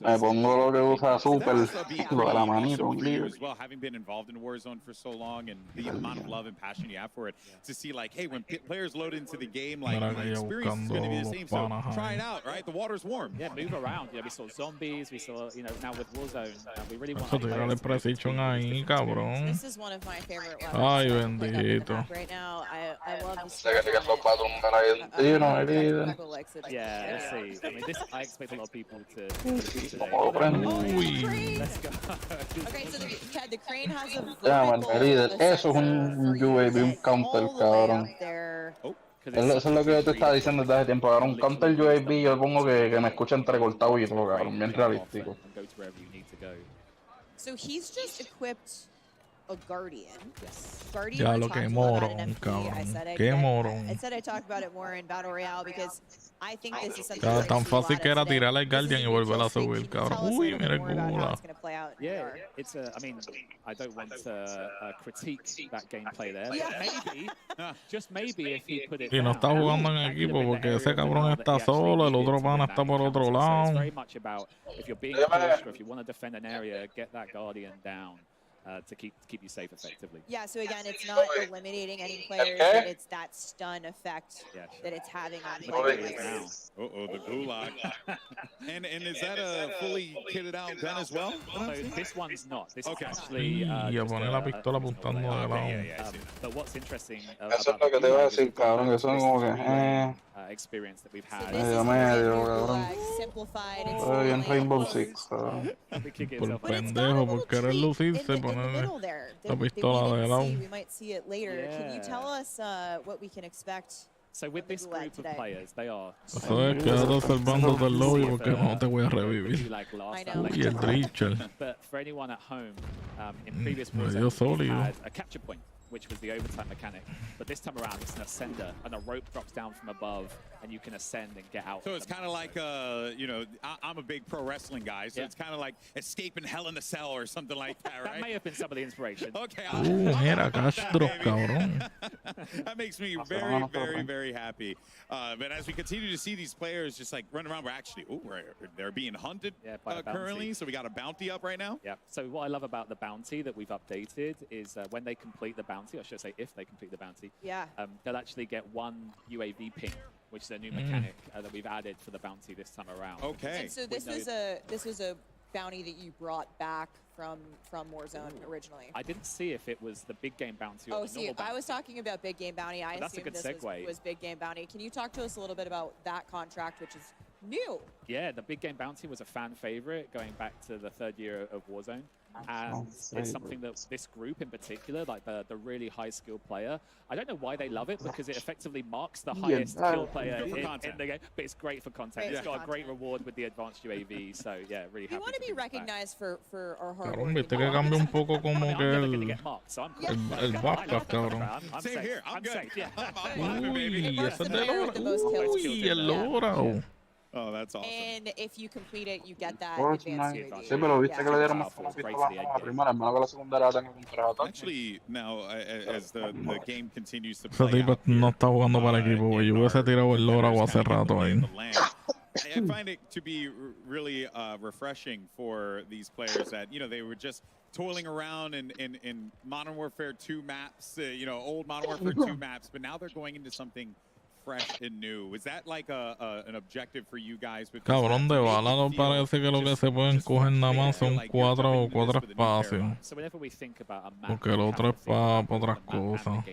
Me pongo lo que usa Super, lo de la manito, un lío. As well, having been involved in Warzone for so long and the amount of love and passion you have for it, to see like, hey, when players load into the game, like the experience is going to be the same. So try it out, right? The water's warm. Yeah, move around. You know, we saw zombies. We saw, you know, now with Warzone, we really want. Eso tirarle precision ahí, cabrón. This is one of my favorite weapons. Ay, bendito. Right now, I love this. Yeah, let's see. I mean, this I expect a lot of people to do today. Let's go. Okay, so the crane has a Eso es un UAV, un counter, cabrón. Eso es lo que yo te estaba diciendo desde hace tiempo, cabrón. Un counter UAV, yo pongo que me escucha entrecortado y todo, cabrón. Bien realístico. So he's just equipped a Guardian. Guardian. Ya lo que morón, cabrón. Qué morón. I said I talked about it more in Battle Royale because I think this is something Tan fácil que era tirarle al Guardian y volver a subir, cabrón. Uy, mira el culo. Yeah, it's a. I mean, I don't want to critique that gameplay there. Maybe, just maybe, if he put it. Y no está jugando en equipo porque ese cabrón está solo, el otro pana está por otro lado. It's very much about if you're being pushed or if you want to defend an area, get that Guardian down. To keep you safe effectively. Yeah, so again, it's not eliminating any players, but it's that stun effect that it's having on players. The gulag. and is that a fully kitted out gun as well? So this one's not. This is actually Y a poner la pistola apuntando de lado. But what's interesting Eso es lo que te iba a decir, cabrón, que son como que experience that we've had. Medio, cabrón. Estoy bien Rainbow Six, cabrón. Por pendejo, por querer lucirse, ponerle la pistola de lado. We might see it later. Can you tell us what we can expect? So with this group of players, they are. Eso es quedarte salvando del lobby porque no te voy a revivir. Y el Richard. But for anyone at home, in previous medio Warzone, we sólido. had a capture point, which was the overtime mechanic. But this time around, it's an ascender, and a rope drops down from above, and you can ascend and get out. So it's kind of like, you know, I'm a big pro wrestling guy, so it's kind of like escaping Hell in a Cell or something like that, right? That may have been some of the inspiration. Okay. Mira, Castro, cabrón. That makes me very, very, very happy. But as we continue to see these players just like run around, we're actually, they're being hunted currently. So we got a bounty up right now. Yeah. So what I love about the bounty that we've updated is when they complete the bounty, or should I say if they complete the bounty, they'll actually get one UAV ping, which is a new mechanic that we've added for the bounty this time around. Okay. And so this was a bounty that you brought back from Warzone originally. I didn't see if it was the big game bounty or Oh, the see, normal bounty. I was talking about big game bounty. I That's a assumed good this segue. was big game bounty. Can you talk to us a little bit about that contract, which is new? Yeah, the big game bounty was a fan favorite going back to the third year of Warzone. And it's something that this group in particular, like the really high skill player, I don't know why they love it because it effectively marks the highest skill player in the game, but it's great for content. It's got a great reward with the advanced UAV, so yeah, really happy. We want to be recognized for our hard Cabrón, work. viste que cambia un poco como que el backpack, cabrón. Same here. I'm good. Uy, ese es de Lora. Uy, el Lora. Oh, that's awesome. And if you complete it, you get that advanced UAV. Sí, pero viste que le dieron más pistola a la primera, hermano, que la segunda la tengo contrato. Actually, now, as the game continues to Ese play tipo out, no está jugando para el equipo, güey. Yo hubiese tirado el Lora o hace rato ahí. I find it to be really refreshing for these players that, you know, they were just toiling around in Modern Warfare 2 maps, you know, old Modern Warfare 2 maps, but now they're going into something fresh and new. Was that like an objective for you guys? Cabrón, de bala no parece que lo que se pueden coger nada más son cuatro espacios. Porque el otro es para otras cosas.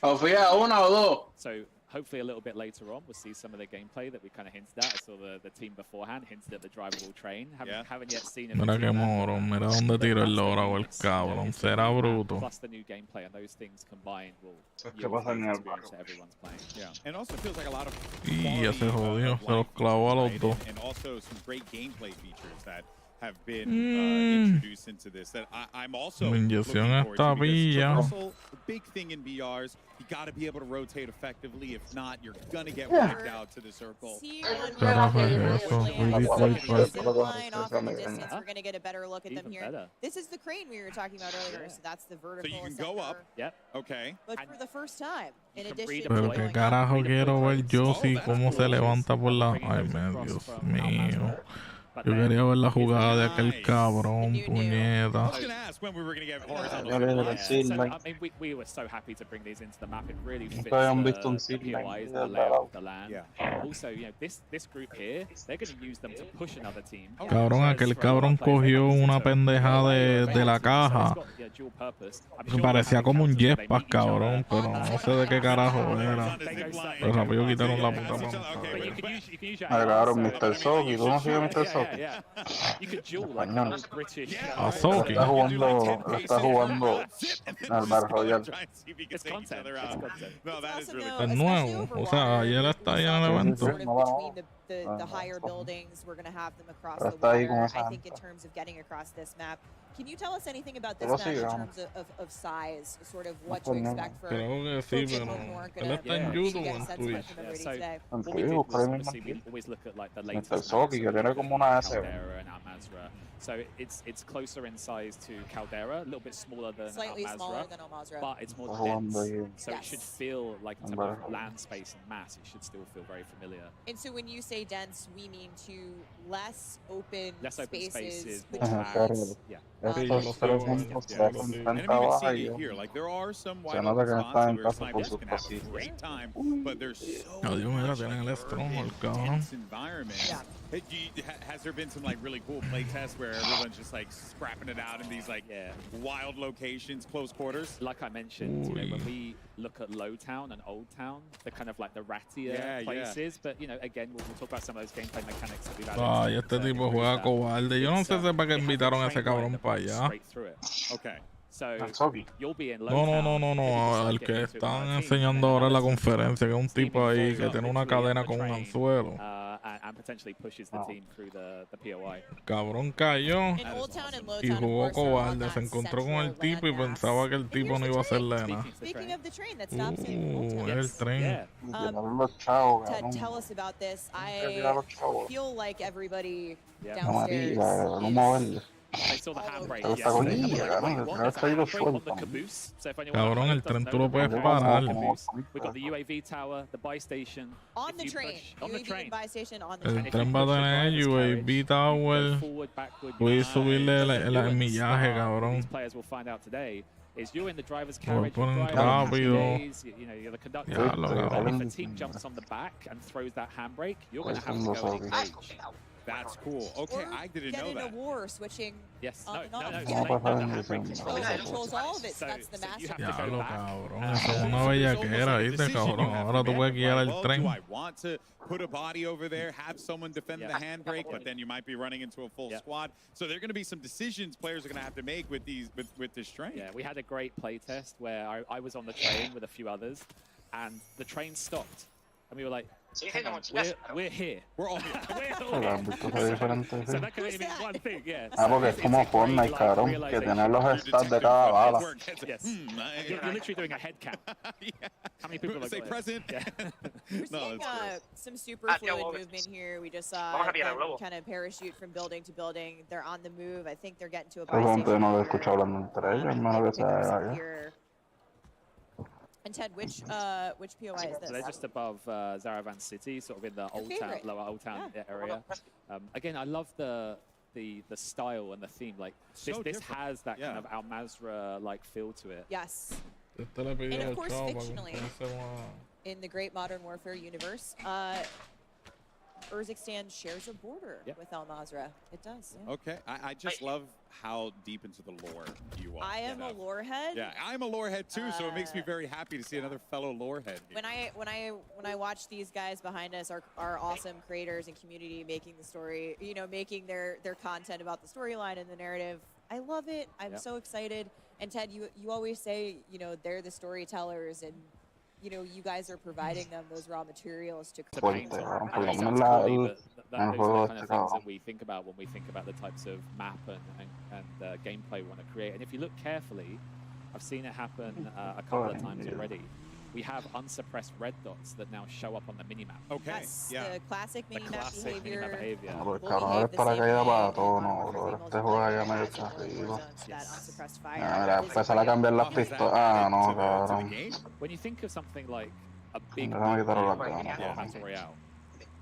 O sea, una o dos. So hopefully a little bit later on we'll see some of the gameplay that we kind of hinted at. I saw the team beforehand hinted at the drivable train. Haven't yet seen it. Mira que morón, mira dónde tiro el Lora o el cabrón. Será bruto. Plus the new gameplay and those things combined will experience that everyone's playing. Yeah. And also feels like a lot of Y ese jodido, se los clavó a los dos. And also some great gameplay features that have been introduced into this that I'm also looking forward to, because traversal, the big thing in BRs, you got to be able to rotate effectively. If not, you're gonna get wiped out to the circle. We're gonna get a better look at them here. This is the crane we were talking about earlier, so that's the vertical. So you can go up. Yep. Okay. But for the first time, in addition Pero qué carajo quiero ver yo si cómo se levanta por la... Ay, Dios mío. Yo quería ver la jugada de aquel cabrón, puñeta. I mean, we were so happy to bring these into the map. It really fits the POIs, the layout of the land. Also, you know, this group here, they're going to use them to push another team. Cabrón, aquel cabrón cogió una pendeja de la caja. Parecía como un jetpack, cabrón, pero no sé de qué carajo era. Pero rápido quitaron la puta pantalla. Agarraron Mr. Soki. ¿Cómo se llama Mr. Soki? A Soki. Está jugando al Bar Royal. Es nuevo, o sea, ayer está ahí en el evento. The higher buildings, we're going to have them across the water. I think in terms of getting across this map. Can you tell us anything about this map in terms of size, sort of what to expect for folks at home who aren't going to get a sense of it from everybody today? What we did was obviously we always look at like the latest Caldera and Al-Mazrah. So it's closer in size to Caldera, a little bit smaller than Slightly Al-Mazrah, smaller than Al-Mazrah, but it's more dense. So it should feel like in terms of land space and mass, it should still feel very familiar. And so when you say dense, we mean to less open spaces. Yeah. And I mean, we see it here. Like, there are some wide open spots where snipers can have a great time, but there's so much intense environment. Has there been some like really cool play tests where everyone's just like scrapping it out in these like wild locations, close quarters? Like I mentioned, you know, when we look at Low Town and Old Town, they're kind of like the rattier places. But you know, again, we'll talk about some of those gameplay mechanics that we've added. Ay, este tipo juega cobarde. Yo no sé para qué invitaron a ese cabrón para allá. Okay. So you'll be in Low No, el que están enseñando ahora en la conferencia, que es un tipo ahí que tiene una cadena con un anzuelo. And potentially pushes the team through the POI. Cabrón cayó y jugó cobarde. Se encontró con el tipo y pensaba que el tipo no iba a hacerle nada. Speaking of the train that stops in Old Town. El tren. Ted, tell us about this. I feel like everybody downstairs. I saw the handbrake yesterday. Cabrón, el tren tú lo puedes parar. We got the UAV tower, the buy station. On the train. UAV buy station on the El train. tren va a tener UAV tower. Puedes subirle el millaje, cabrón. These players will find out today. Is you're in the driver's carriage, you know, you're the conductor. And if a team jumps on the back and throws that handbrake, you're going to have to go and engage. That's cool. Okay, I didn't know that. Get in a war switching. Yes. No. Controls all of it. So that's the massive. Diablo, cabrón. Eso es una bellaquera, ¿viste, cabrón? Ahora tú puedes guiar el tren. Do I want to put a body over there, have someone defend the handbrake, but then you might be running into a full squad. So there are going to be some decisions players are going to have to make with these with this train. Yeah, we had a great play test where I was on the train with a few others, and the train stopped, and we were like, we're here. We're all here. So that can only mean one thing, yeah. Porque es como Fortnite, cabrón, que tener los stats de cada bala. Yes. You're literally doing a head count. How many people say present? We're seeing some super fluid movement here. We just saw them kind of parachute from building to building. They're on the move. I think they're getting to a buy station. No lo he escuchado hablando entre ellos, hermano, que sea. And Ted, which POI is this? So they're just above Zaravan City, sort of in the old town, lower old town area. Again, I love the style and the theme. Like this has that kind of Al-Mazrah like feel to it. Yes. And of course, fictionally, in the Great Modern Warfare universe, Urzikstan shares a border with Al-Mazrah. It does. Yeah. Okay, I just love how deep into the lore you are. I am a lore head. Yeah, I'm a lore head too, so it makes me very happy to see another fellow lore head here. When I watch these guys behind us, our awesome creators and community making the story, you know, making their content about the storyline and the narrative, I love it. I'm so excited. And Ted, you always say, you know, they're the storytellers, and you know, you guys are providing them those raw materials to create. The those are the kind of things that we think about when we think about the types of map and gameplay we want to create. And if you look carefully, I've seen it happen a couple of times already. We have unsuppressed red dots that now show up on the minimap. Okay, Yes, the classic minimap classic behavior. minimap behavior. No, el cabrón es para que haya para todo, no, bro. Este juega ya medio está arriba. Mira, empezar a cambiar las pistolas. Ah, no, cabrón. When you think of something like a big Déjame quitarle las game ganas. like Battle Royale,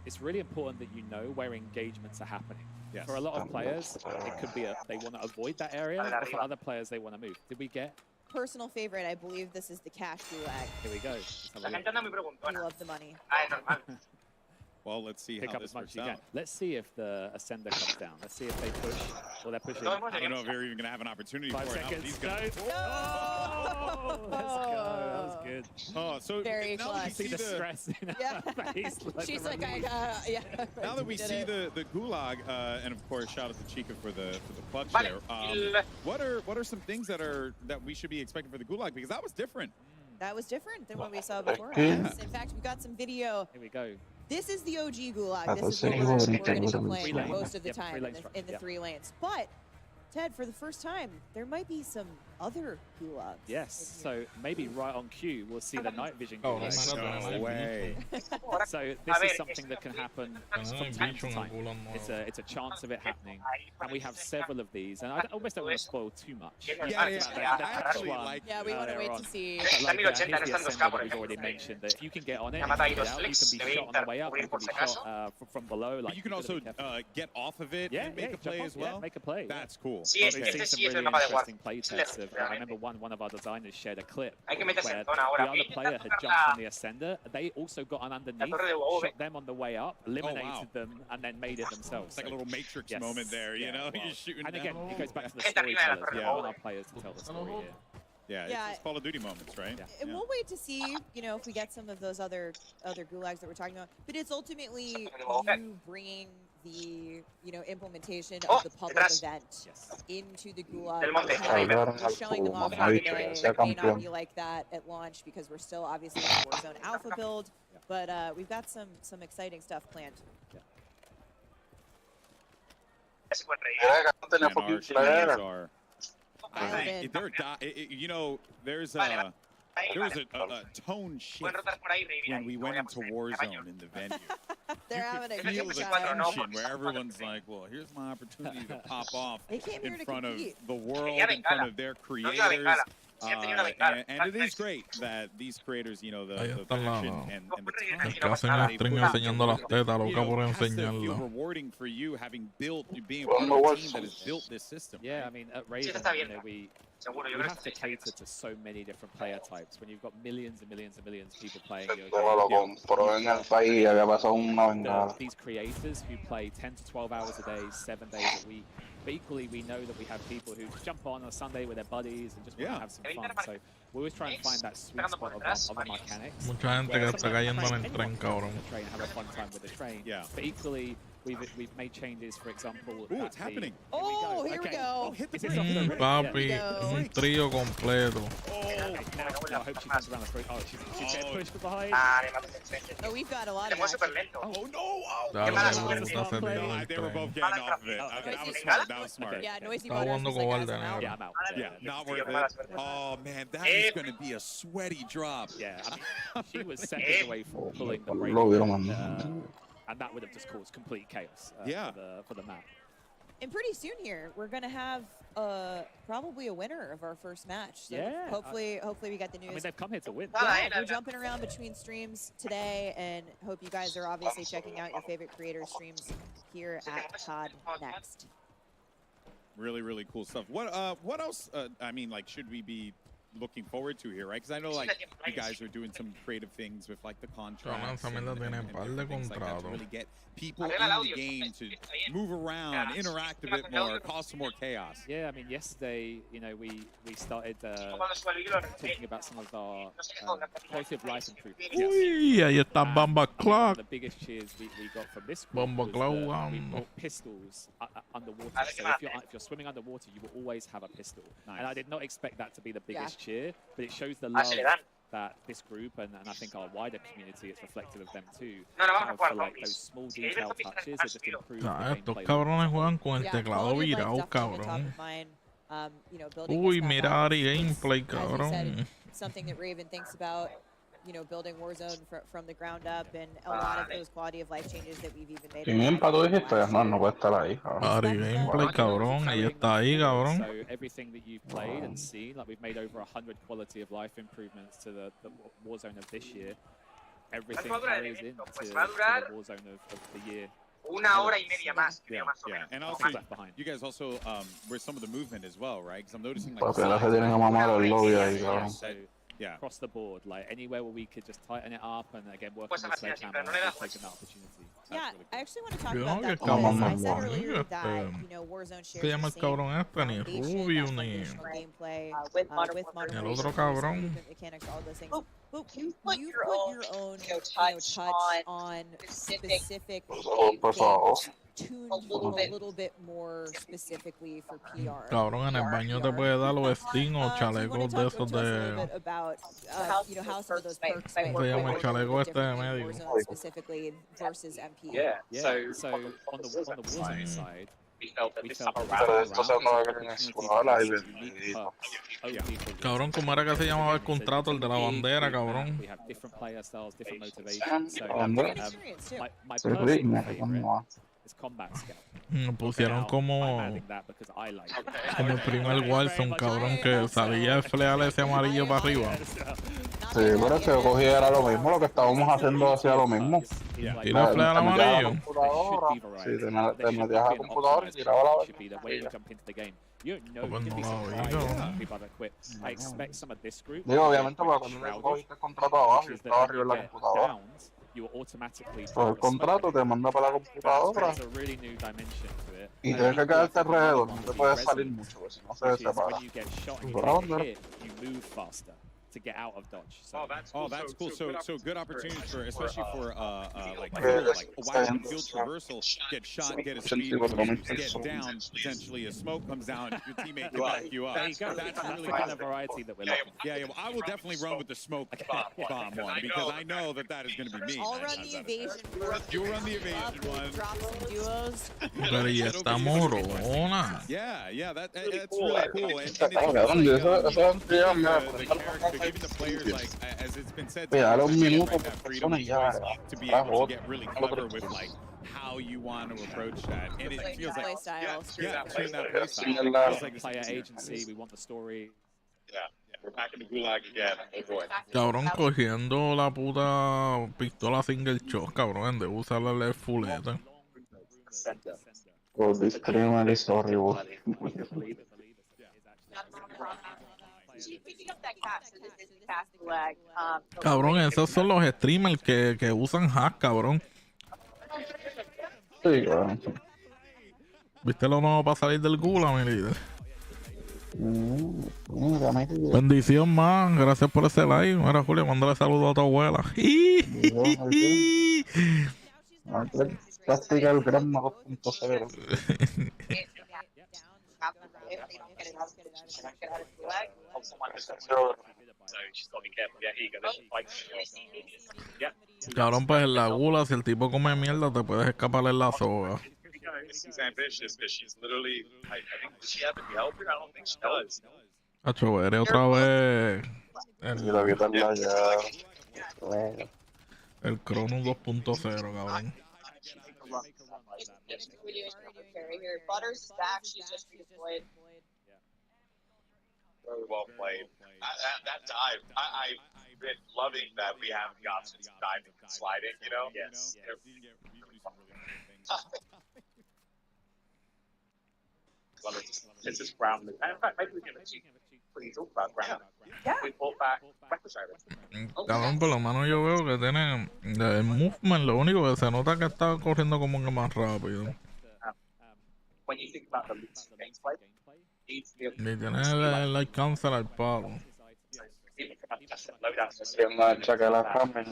it's really important that you know where engagements are happening. For a lot of players, it could be they want to avoid that area, or for other players, they want to move. Did we get? Personal favorite, I believe this is the cash gulag. Here we go. We love the money. Well, let's see Pick how up this as much works as you out. can. Let's see if the Ascender comes down. Let's see if they push or they're pushing. I don't know if they're even going to have an opportunity 5 for it. seconds. He's gonna... Oh, let's go. That was good. Oh, so Very now that we see the stress in her face. She's like, yeah. Now that we see the gulag, and of course, shout out to Chica for the clutch there. What are some things that we should be expecting for the gulag, because that was different. That was different than what we saw before. Yeah. Yes. In fact, we got some video. Here we go. This is the OG gulag. This This is what we're going to be playing most of the time in the 3 lanes. But Ted, for the first time, there might be some other gulags. Yes, so maybe right on cue, we'll see the night vision Oh, gulag. no way. So this is something that can happen from time to time. It's a chance of it happening, and we have several of these. And I almost don't want to spoil too much. Yeah, we want to wait to see. But like, here's the Ascender that we've already mentioned, that if you can get on it, you can be shot on the way up, you can be shot from below. Like, but you can also get off of it and make a play as well. Make a play. That's cool. We've seen some really interesting play tests. I remember one of our designers shared a clip where the other player had jumped on the Ascender. They also got on underneath, shot them on the way up, eliminated them, and then made it themselves. It's like a little Matrix moment there, you know? You're shooting and again, down. it goes back to the storytellers. We want our players to tell the story here. Yeah, it's Call of Duty moments, right? And we'll wait to see, if we get some of those other gulags that we're talking about. But it's ultimately you bringing the implementation of the public event into the gulag. We're showing them off today. It may not be like that at launch because we're still obviously in the Warzone Alpha build, but we've got some exciting stuff planned. There's there was a tone shift when we went into Warzone in the venue. They're having a feel good the time. tension where everyone's like, well, here's my opportunity to pop off in front of compete. the world, in front of their creators. And it is great that these creators, the passion and the time que hacen el stream enseñando las tetas, loca por has to feel enseñarlo. rewarding for you being a part of a team that has built this system. Yeah, I mean, at Raven, we have to cater to so many different player types. When you've got millions and millions and millions of people playing your game, these creators who play 10 to 12 hours a day, 7 days a week. But equally, we know that we have people who jump on a Sunday with their buddies and just want to have some fun. So we always try and find that sweet spot of the mechanics. Mucha gente que está cayendo en el tren, cabrón. Train, have a fun time with the train. Yeah. But equally, we've made changes, for example. Ooh, it's happening. Oh, here we go. Papi, un trío completo. I hope she comes around the front. Oh, she's getting pushed behind. Oh, we've got a lot of Oh, no! They were both getting off of it. That was smart. That was smart. Yeah, Noisy Está Motors jugando was like, cobarde, guys, I'm out. Yeah, I'm out. Yeah, not worth it. Oh, man, that is going to be a sweaty drop. Yeah, I mean, she was seconds away from pulling the brake. And that would have just caused complete chaos for the map. And pretty soon here, we're going to have probably a winner of our first match. So hopefully we get the news. I mean, they've come here to win. Yeah, we're jumping around between streams today, and hope you guys are obviously checking out your favorite creator streams here at COD Next. Really, really cool stuff. What else, should we be looking forward to here, right? Because I know, you guys are doing some creative things with, the contracts and things like that to really get people in the game to move around, interact a bit more, cause some more chaos. Yeah, I mean, yesterday, we started talking about some of our quality of life improvements. Uy, ahí está Bomba Clock. The biggest cheers we got from this group Bomba was Clock. we brought pistols underwater. So if you're swimming underwater, you will always have a pistol. Nice. And I did not expect that to be the biggest cheer, but it shows the love that this group and I think our wider community, it's reflective of them too, have for like those small detail touches that just improve the Estos gameplay. cabrones juegan con el teclado virado, cabrón. Uy, mira Ari gameplay, cabrón. Something that Raven thinks about, you know, building Warzone from the ground up, and a lot of those quality of life changes that we've even made. ¿Quién empató dijiste? No puede estar ahí, cabrón. Ari gameplay, cabrón. Ella está ahí, cabrón. So everything that you've played and seen, like we've made over 100 quality of life improvements to the Warzone of this year. Everything carries into the Warzone of the year. Una hora y media más, creo, más o menos. And also, you guys also were some of the movement as well, right? Because I'm noticing like. Yeah. Across the board, like anywhere where we could just tighten it up and again work on the sledgehammer, we've taken that opportunity. Yeah, I actually want to talk about that because I said earlier that, you know, Warzone shares the same foundation, gameplay with modern movement mechanics, all those things. But you put your own touch on specific games tuned a little bit more specifically for PR. Cabrón, en el baño te puede dar los Steam o chalecos de esos de... About, you know, how some of those perks ¿Cómo se llama el chaleco este de medio? Specifically versus MP. Yeah. So on the Warzone side, we felt that Cabrón, ¿cómo era que se llamaba el contrato? El de la bandera, cabrón. We have different player styles, different motivations. So my personal favorite is Combat Scout. Pusieron como el primer Warzone, cabrón, que salía el fleal ese amarillo para arriba. Sí, pero es que yo cogí era lo mismo, lo que estábamos haciendo hacía lo mismo. ¿Tira el fleal amarillo? Sí, te metías a la computadora y tiraba la Digo, obviamente, porque cuando me cogiste el contrato abajo, yo estaba arriba en la computadora. El contrato te manda para la computadora y tienes que quedarte alrededor, no te puedes salir mucho, porque si no se separa. To get out of dodge. So. That's cool. So good opportunities for, especially for like wide field traversal, get shot, get a speed boost, get down, potentially a smoke comes down, your teammate can back you up. That's really kind of variety that we're looking for. Yeah, well, I will definitely run with the smoke bomb one because I know that is going to be me. I'll run the evasion. You'll run the evasion one. Drop some duos. Pero ya está morona. Yeah, that's really cool. And even the players, like as it's been said, a los minutos to be able to get really clever with like how you want to approach that, and it feels like feels like player agency. We want the story. Yeah, we're back in the gulag again. Oh boy. Cabrón, cogiendo la puta pistola single shot, cabrón, en de usar la left fuleta. Oh, this criminal is horrible. Cabrón, esos son los streamers que usan hack, cabrón. Sí, cabrón. ¿Viste lo nuevo para salir del gulag, mi líder? Bendición, man. Gracias por ese like. Mira, Julio, mándale saludos a tu abuela. Practica el gramo 2.0. Cabrón, pues en la gula, si el tipo come mierda, te puedes escapar en la soga. Hacho, eres otra vez el Crono 2.0, cabrón. Very well played. That dive, I've been loving that we have the options of diving and sliding, you know? Yes. Love it. It's just ground. In fact, maybe we can please talk about ground. We pull back breakfast items. Cabrón, por lo menos yo veo que tiene el movement, lo único que se nota que está corriendo como que más rápido. When you think about the gameplay, y tiene el alcance al palo. Check out our comment.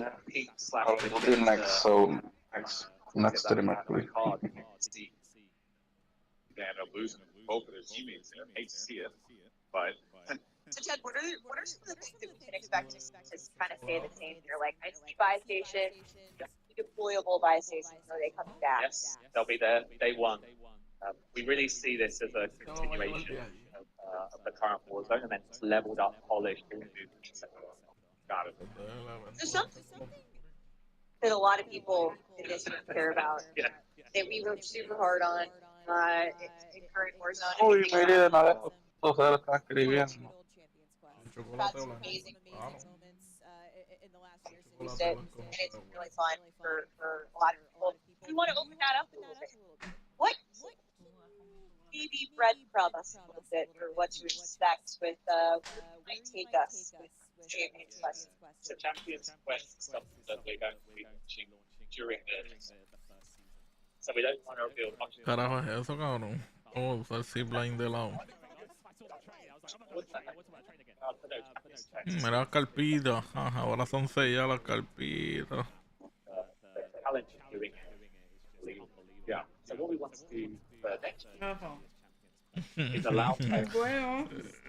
I'll do next, so next stream actually. They end up losing both of their teammates. I hate to see it, but So Ted, what are some of the things that we can expect to kind of stay the same here? Like I see buy station, deployable buy stations. Are they coming back? Yes, they'll be there day one. We really see this as a continuation of the current Warzone, and then it's leveled up, polished, all new pieces. So something that a lot of people in this care about, that we worked super hard on in current Warzone. Uy, mire, de nada, esto se lo está escribiendo. Had some amazing moments in the last year, so used it, and it's really fun for a lot of people. We want to open that up a little bit. What? Maybe breadcrumb us a little bit for what to expect with might take us with Champions Quest. So Champions Quest is something that we're going to be launching during this. So we don't want to reveal much. Carajo, es eso, cabrón. Oh, usar el zipline de lado. Mira las carpitas. Ajá, ahora son 6 ya las carpitas. Yeah. So what we want to do for next year is allow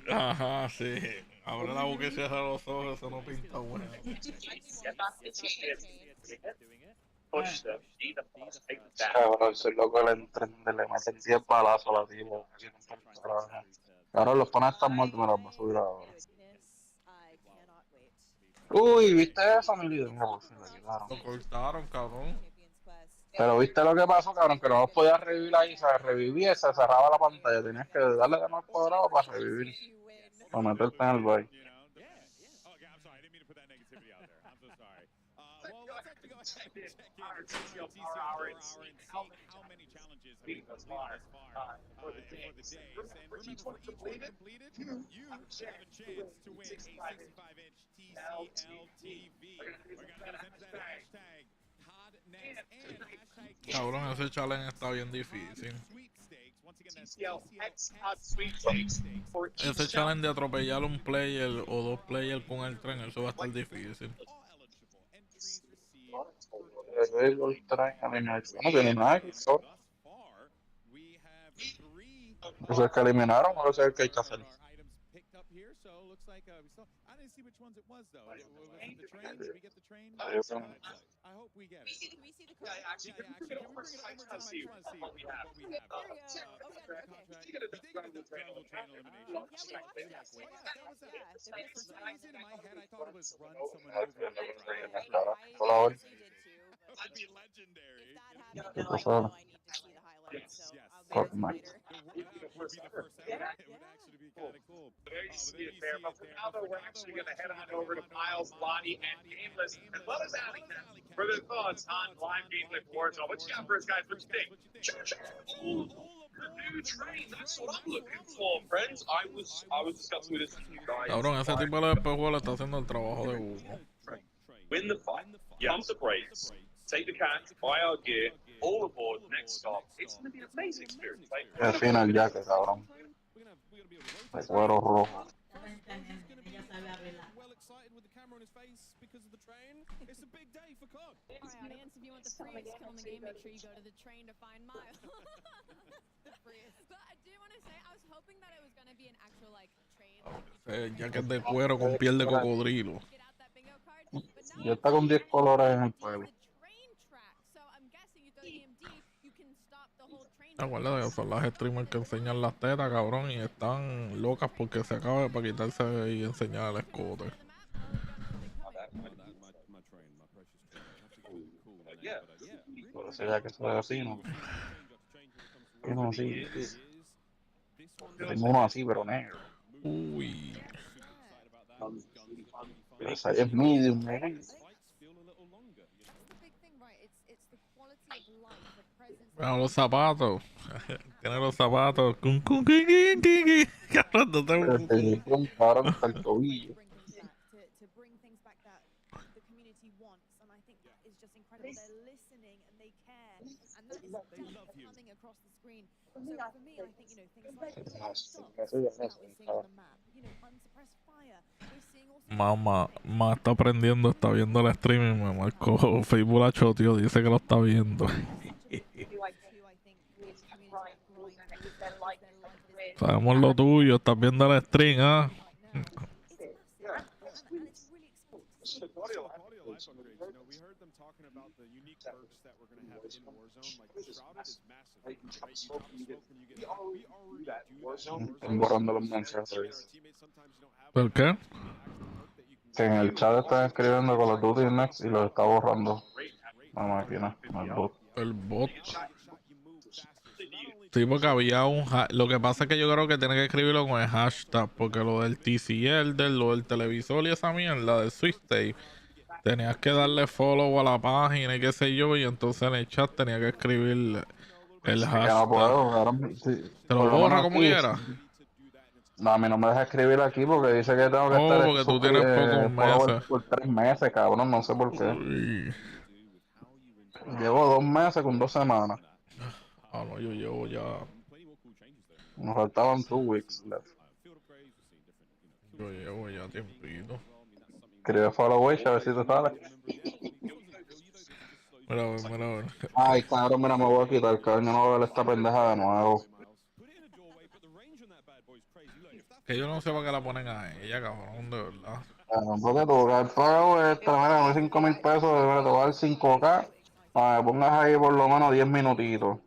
Ajá, sí. Abre la boca y cierra los ojos, eso no pinta bueno. Push them, either pass, take them down. Cabrón, soy loco, le meten 10 balazos a la tía. Ahora los panas están muertos, me los va a subir ahora. Uy, ¿viste eso, mi líder? No, se lo quitaron. Lo cortaron, cabrón. Pero ¿viste lo que pasó, cabrón? Que no los podías revivir ahí, se revivía y se cerraba la pantalla. Tenías que darle de más cuadrado para revivir. Para meterte en el baile. Our TCL power hour and see how many challenges have been completed thus far for the days. And remember, each one completed, you have a chance to win a 65-inch TCL TV. We're going to send that hashtag CODNEXT and hashtag Cabrón, ese challenge está bien difícil. Ese challenge de atropellar un player o 2 players con el tren, eso va a estar difícil. No tiene nada que hacer. Eso es que eliminaron o eso es que hay que hacer. I didn't see which ones it was though. Was it the train? Did we get the train? I hope we get it. Can we see the code? Yeah, actually, can we bring it over time? I just want to see what we have. There we go. Okay. You did get the train elimination. For some reason in my head, I thought it was run someone over. That'd be legendary. If that happened, I need to see the highlights. So I'll be later. That would be the first ever. It would actually be kind of cool. There you see it there. But for now, though, we're actually going to head on over to Miles, Lonnie, and Gameless, as well as Allington, for their thoughts on live gameplay for Warzone. What you got for us, guys? What you think? Ooh, the new train. That's what I'm looking for, friends. I was discussing with this with you guys. Cabrón, ese tipo de espejuelo está haciendo el trabajo de Hugo. Win the fight, pump the brakes, take the cash, buy our gear, all aboard, next stop. It's going to be an amazing experience. Al final ya que cabrón. De cuero rojo. Well excited with the camera on his face because of the train. It's a big day for COD. Alright, audience, if you want the freest kill in the game, make sure you go to the train to find Miles. The freest. But I do want to say, I was hoping that it was going to be an actual, like, train. Ya que es de cuero con piel de cocodrilo. Ya está con 10 colores en el pueblo. Acuérdate que son las streamers que enseñan las tetas, cabrón, y están locas porque se acaba para quitarse y enseñar el escote. Por eso ya que soy así, ¿no? Uno así. Tengo uno así, pero negro. Uy. Esa es medium, ¿eh? Bueno, los zapatos. Tiene los zapatos. Cabrón, no te compraron hasta el tobillo. To bring things back that the community wants, and I think that is just incredible. They're listening and they care, and that is definitely coming across the screen. So for me, I think things like stops that we're seeing on the map, unsuppressed fire. We're seeing also. Mamá está aprendiendo, está viendo el streaming, me marcó Facebook a tío, dice que lo está viendo. Sabemos lo tuyo, estás viendo el stream, ¿ah? life upgrades. You know, we heard them talking about the unique perks that we're going to have in Warzone. Like, Shrouded is massive, right? You drop smoke when you get knocked. We already do that in Warzone. Están borrando los mensajes. ¿Por qué? Que en el chat están escribiendo Call of Duty Next y lo está borrando la máquina, el bot. El bot. Sí, porque había lo que pasa es que yo creo que tiene que escribirlo con el hashtag, porque lo del TCL, lo del televisor y esa mierda del Switch Tape, tenías que darle follow a la página y qué sé yo, y entonces en el chat tenía que escribir el hashtag. No puedo, ¿Te lo borra como quiera? No, a mí no me deja escribir aquí porque dice que tengo que estar porque tú tienes pocos meses. por 3 meses, cabrón, no sé por qué. Uy. Llevo 2 meses con 2 semanas. Ah, no, yo llevo ya. Nos faltaban 2 weeks left. Yo llevo ya tiempito. Escribe follow a ver si te sale. Mira. Ay, cabrón, mira, me voy a quitar, cabrón, yo no voy a ver esta pendeja de nuevo. Que yo no sé para qué la ponen a ella, cabrón, de verdad. Porque tú, que el pago mira, no es 5,000 pesos, te voy a dar 5K, para que pongas ahí por lo menos 10 minutitos.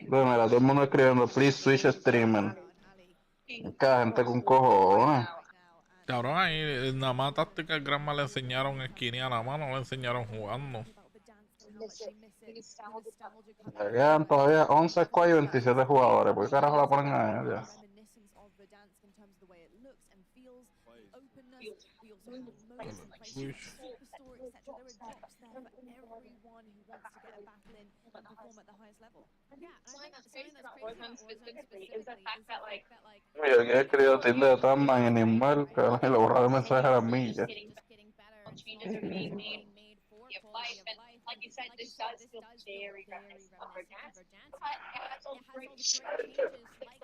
Mira, todo el mundo escribiendo, please switch streamer. Es que la gente con cojones. Cabrón, ahí nada más tácticas Granma le enseñaron esquinear nada más, no le enseñaron jugando. Le quedan todavía 11 squads y 27 jugadores. ¿Por qué carajo la ponen a ella? Yo he escrito Tinder de Tatman en email, que le borraba el mensaje a las millas. Like you said, this does feel very reminiscent of Verdansk, but it has all the great changes,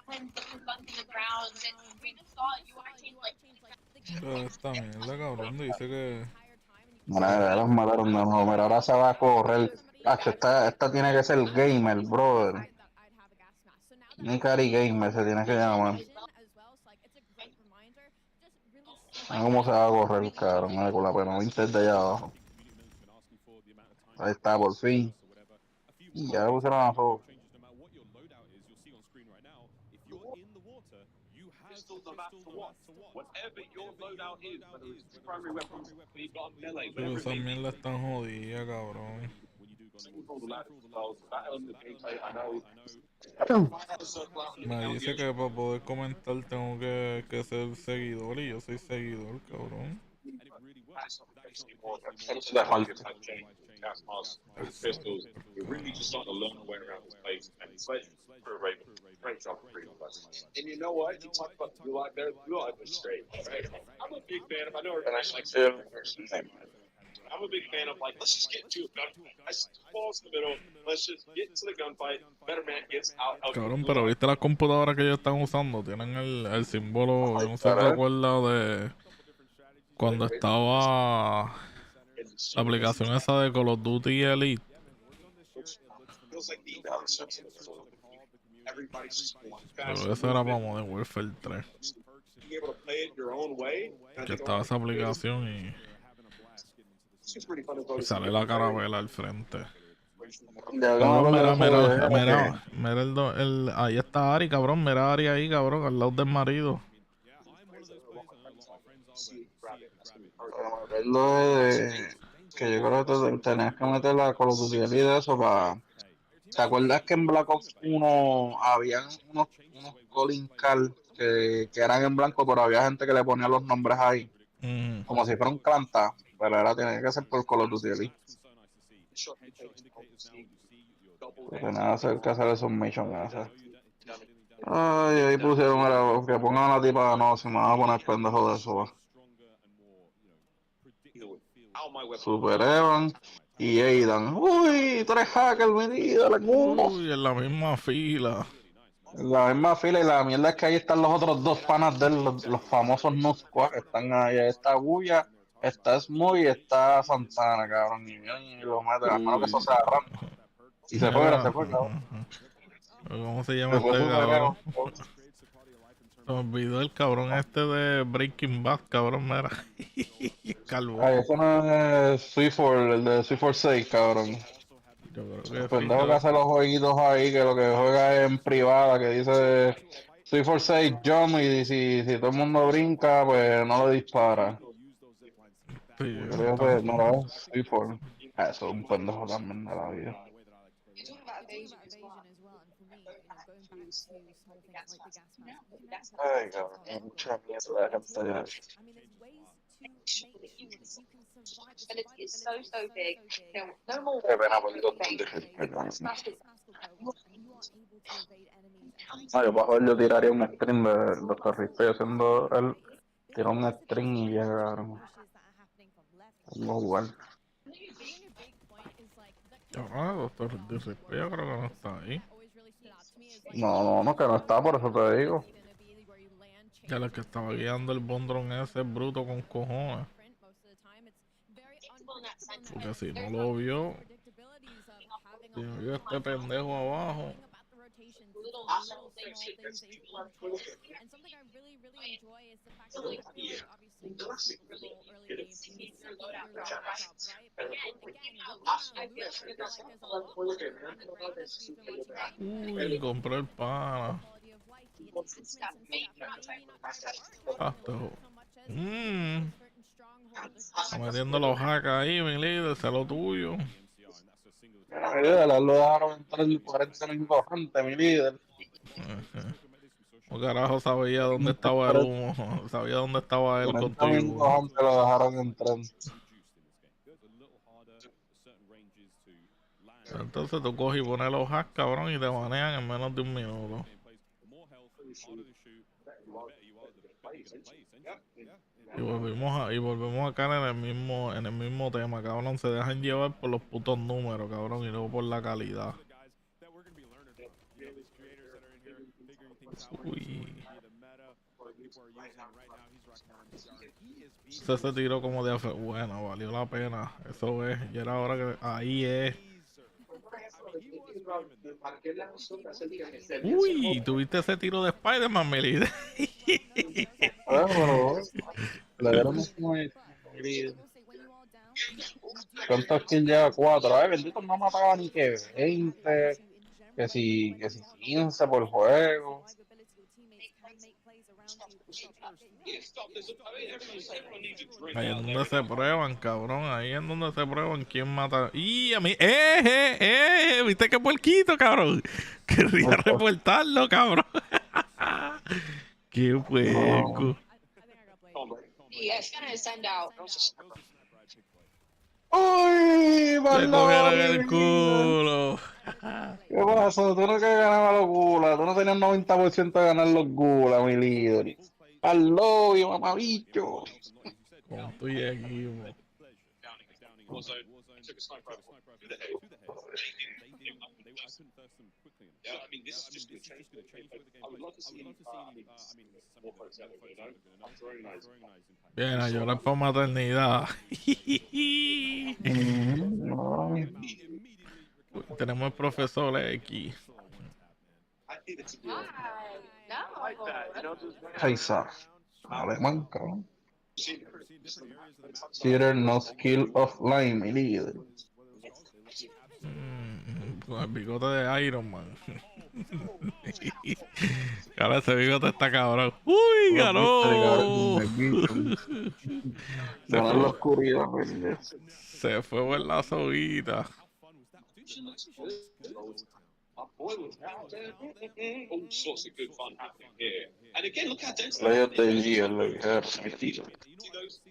like guns in the ground, and we just saw UI teams like. Esta mierda, cabrón, dice que. Bueno, los mataron de nuevo, mira, ahora se va a correr. Esta tiene que ser gamer, brother. Nicari Gamer se tiene que llamar. ¿Cómo se va a correr, cabrón? Mira, con la pena 20 de allá abajo. Ahí está, por fin. Y ya le pusieron a fuego. Pero esas mierdas están jodidas, cabrón. Me dice que para poder comentar tengo que ser seguidor y yo soy seguidor, cabrón. Pistols. You're really just starting to learn the way around this place, and it's great job for freedom. And you know what? You talk about you like there, you like it straight. Right? I'm a big fan of. I know everybody likes it. I'm a big fan of like let's just get into a gunfight. Let's balls in the middle. Let's just get into the gunfight. Better man gets out. Cabrón, pero viste las computadoras que ellos están usando, tienen el símbolo, yo no sé si te acuerdas de cuando estaba la aplicación esa de Call of Duty Elite. Pero eso era para Modern Warfare 3. Que estaba esa aplicación y sale la carabela al frente. Cabrón, mira ahí está Ari, cabrón, mira a Ari ahí, cabrón, al lado del marido. Que yo creo que tenías que meter la Call of Duty de eso para... ¿Te acuerdas que en Black Ops 1 habían unos calling card que eran en blanco, pero había gente que le ponía los nombres ahí? Como si fuera un clanta, pero ahora tiene que ser por Call of Duty Elite. Tenía que hacer esos missions. Ay, ahí pusieron que pongan a la tipa, no, si me van a poner pendejo de eso, va. Super Evan y Aidan. Uy, 3 hackers, venidos, Uy, en la misma fila. En la misma fila, y la mierda es que ahí están los otros 2 panas de él, los famosos Noob Squad, que están ahí. Está Buya, está Smooth y está Santana, cabrón. Y lo meten, a menos que eso sea random. Y se fue, cabrón. ¿Cómo se llama este cabrón? Se me olvidó el cabrón este de Breaking Bad, cabrón, mira. Calvo. Ay, ese no es Swift4, el de Swift4 cabrón. Yo creo que El sí, pendejo que hace los jueguitos ahí, que lo que juega es en privada, que dice Swift4 jump y si todo el mundo brinca, pues no lo dispara. Sí, Creo que no lo es Swift4. Eso es un pendejo también de la vida. You're talking about evasion as well, and for me, going back to small things like the gas mask, you can never put Ay, protections cabrón, on mucha mierda de until, gente ya. I mean, there's ways to make sure that you can survive. The survivability is so big. Qué pena por los tontos. This mask will go off, and you are able to evade enemies. And No, yo para joder, yo tiraría un stream de Dr. Ripley haciendo él. Tira un stream y llega, cabrón. Vamos a jugar. Doctor Disrespect, yo creo que no está ahí. No, que no está, por eso te digo. Ya el que estaba guiando el bondrón ese es bruto con cojones. Porque si no lo vio, si no vio este pendejo abajo. And something I really enjoy is the fact that, like, I feel like obviously early game, it's your job, right? But again, looking at Luke, I feel like there's a lot more on the ground as we've been watching. Uy, compré el pana. Está metiendo los hacks ahí, mi líder, sé lo tuyo. Mi líder, lo dejaron entrar 40 minutos antes, mi líder. O carajo sabía dónde estaba el humo, sabía dónde estaba él 40 contigo. minutos antes lo dejaron entrar. Entonces tú coges y pones los hacks, cabrón, y te banean en menos de un minuto. Y volvemos a caer en el mismo tema, cabrón. Se dejan llevar por los putos números, cabrón, y luego por la calidad. Uy. Se tiró como de bueno, valió la pena. Eso es, y era hora que ahí es. Uy, tuviste ese tiro de Spider-Man, Melida. Le dieron un ¿cuántos kills lleva? 4. Ay, bendito, no mataba ni que 20. Que si 15 por juego. Ahí es donde se prueban, cabrón. Ahí es donde se prueban quién mata. Y a mí, ¿viste qué puerquito, cabrón? Quería reportarlo, cabrón. Qué puerco. ¡Uy! Le cogieron el culo. ¿Qué pasó? Tú no que ganabas los gulas. Tú no tenías 90% de ganar los gulas, mi líder. Al lobby, mamabicho. Con tu y equipo. Bien, a llorar por maternidad. Tenemos el profesor X. Kaiser. Alemán, cabrón. Theater no skill offline, mi líder. Con el bigote de Iron Man. Ahora ese bigote está cabrón. ¡Uy, ganó! Se fue por la soguita. All sorts of good fun happening here. And again, look how dense Players del día,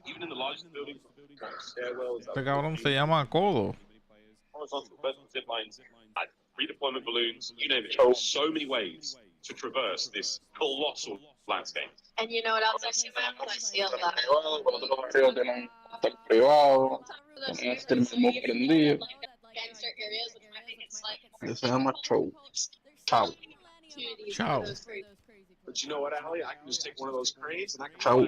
even in the largest buildings, stairwells, Este cabrón se llama Codo. horizontal, vertical zip lines, redeployment balloons, you name it. There's so many ways to traverse this colossal landscape. And you know what else I see, man? I see a lot. Privado, muy prendido. Se llama Show. Chao. Chao. But you know what, Ali? I can just take one of those cranes and I can Chao.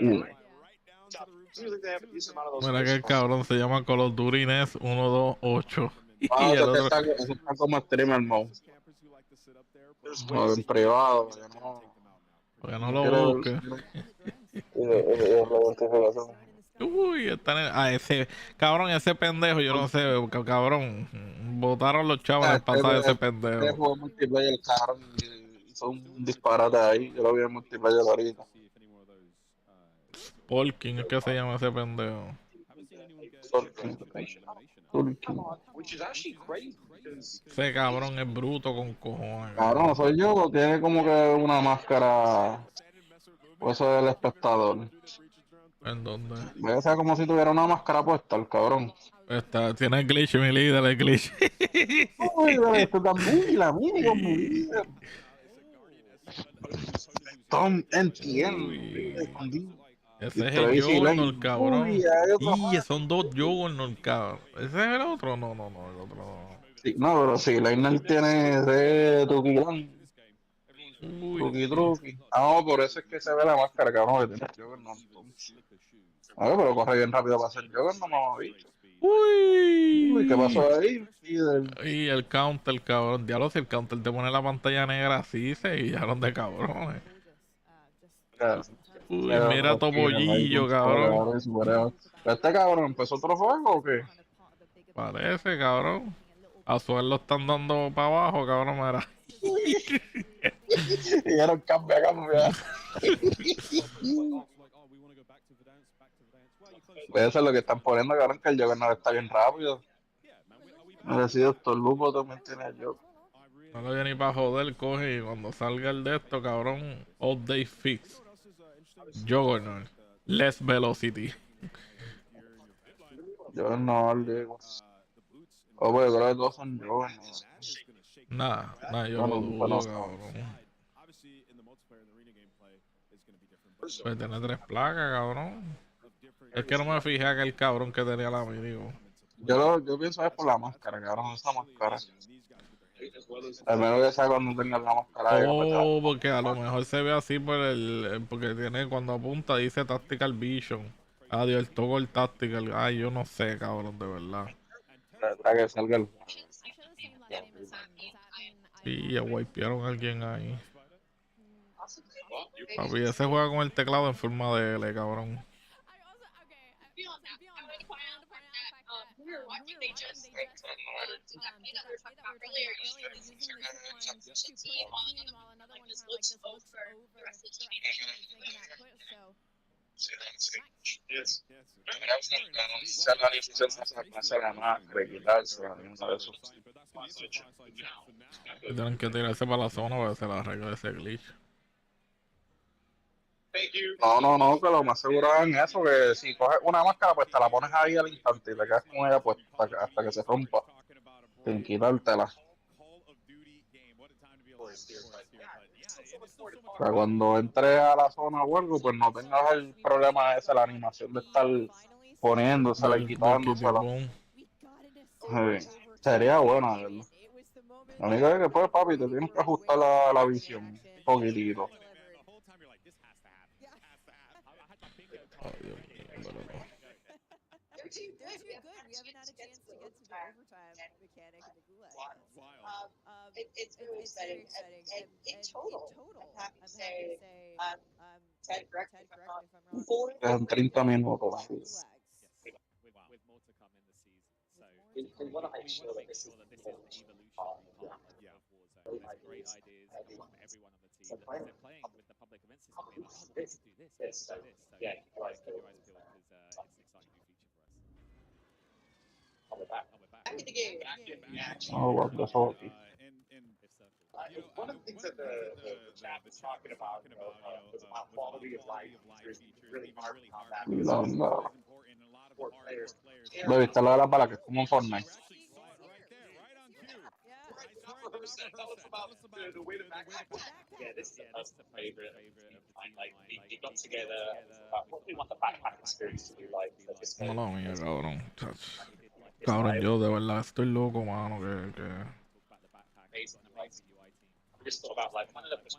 Mira que el cabrón se llama Call of Duty NES 128. Ah, eso está como streamer mode. En privado, no. Porque no lo busque. Uy, ese cabrón, ese pendejo, yo no sé, cabrón. Botaron los chavos en el pasado de ese pendejo. Jugó multiplayer, cabrón, y hizo un disparate ahí. Yo lo vi en multiplayer ahorita. Polkin es que se llama ese pendejo. Ese cabrón es bruto con cojones. Cabrón, soy yo, tiene como que una máscara. O eso es el espectador. ¿En dónde? Debe ser como si tuviera una máscara puesta, el cabrón. Tiene el glitch, mi líder, el glitch. Uy, esto también, la mía, Dios mi vida. Tom, entiendo. Ese es el Juggernaut, cabrón. Y son dos Juggernaut, cabrón. ¿Ese es el otro? No, el otro no. Sí, no, pero sí, Lionel tiene ese truqui. Ah, por eso es que se ve la máscara, cabrón, que tiene el Juggernaut. A ver, pero corre bien rápido para hacer Juggernaut, no bicho. Uy, ¿qué pasó ahí? Y el counter, cabrón. Diablo, si el counter te pone la pantalla negra así, se guiaron de cabrones. Uy, mira Topollillo, cabrón. ¿Este cabrón empezó otro juego o qué? Parece, cabrón. A su lo están dando para abajo, cabrón, mira. Dijeron cambia. Puede ser lo que están poniendo, cabrón, que el Juggernaut está bien rápido. Merecido, estos lupos también tiene yo. No lo voy ni para joder, coge y cuando salga el de esto, cabrón, update fix. Juggernaut, less velocity. Juggernaut, digo. Oh, pues creo que todos son Juggernaut. Nada, yo lo dudo, cabrón. Pues tiene 3 placas, cabrón. Es que no me fijé que el cabrón que tenía la mí, digo. Yo pienso es por la máscara, cabrón, esa máscara. Al menos que sea cuando tenga la máscara. Oh, porque a lo mejor se ve así porque tiene cuando apunta dice Tactical Vision. Adiós, el toggle Tactical. Ay, yo no sé, cabrón, de verdad. Para que salga el... Sí, ya wipearon a alguien ahí. Papi, ese juega con el teclado en forma de L, cabrón. Tienen que tirarse para la zona para que se la arregle ese glitch. No, que lo más seguro es en eso, que si coges una máscara, pues te la pones ahí al instante y te quedas con ella pues hasta que se rompa, sin quitártela. Para cuando entres a la zona o algo, pues no tengas el problema ese, la animación de estar poniéndosela y quitándosela. Sería bueno, ¿verdad? Lo único es que pues, papi, te tienes que ajustar la visión un poquitito. Oh, Dios mío, pero no. They're doing good. We haven't had a chance to get to the overtime mechanic in the gulag. It's very exciting. And in total, I'm happy to say, Ted, correct me if I'm wrong. En 30 minutos. With more to come in the season. So we want to make sure that this is the evolution part of Warzone. There's great ideas from everyone on the team that they're playing with the public event system. Being like, oh, let's do this, let's do this. So yeah, keep your eyes peeled because it's an exciting new feature for us. And we're back. Back in the game. Oh, well, that's all. One of the things that the chat was talking about, was about quality of life features. Really hard on that because No. for players. Lo viste lo de las balas, que es como un Fortnite. Tell us about the way the backpack was. Yeah, this is a favorite of the team. Like, they got together about what we want the backpack experience to be like. No, mía, cabrón. Cabrón, yo de verdad estoy loco, mano,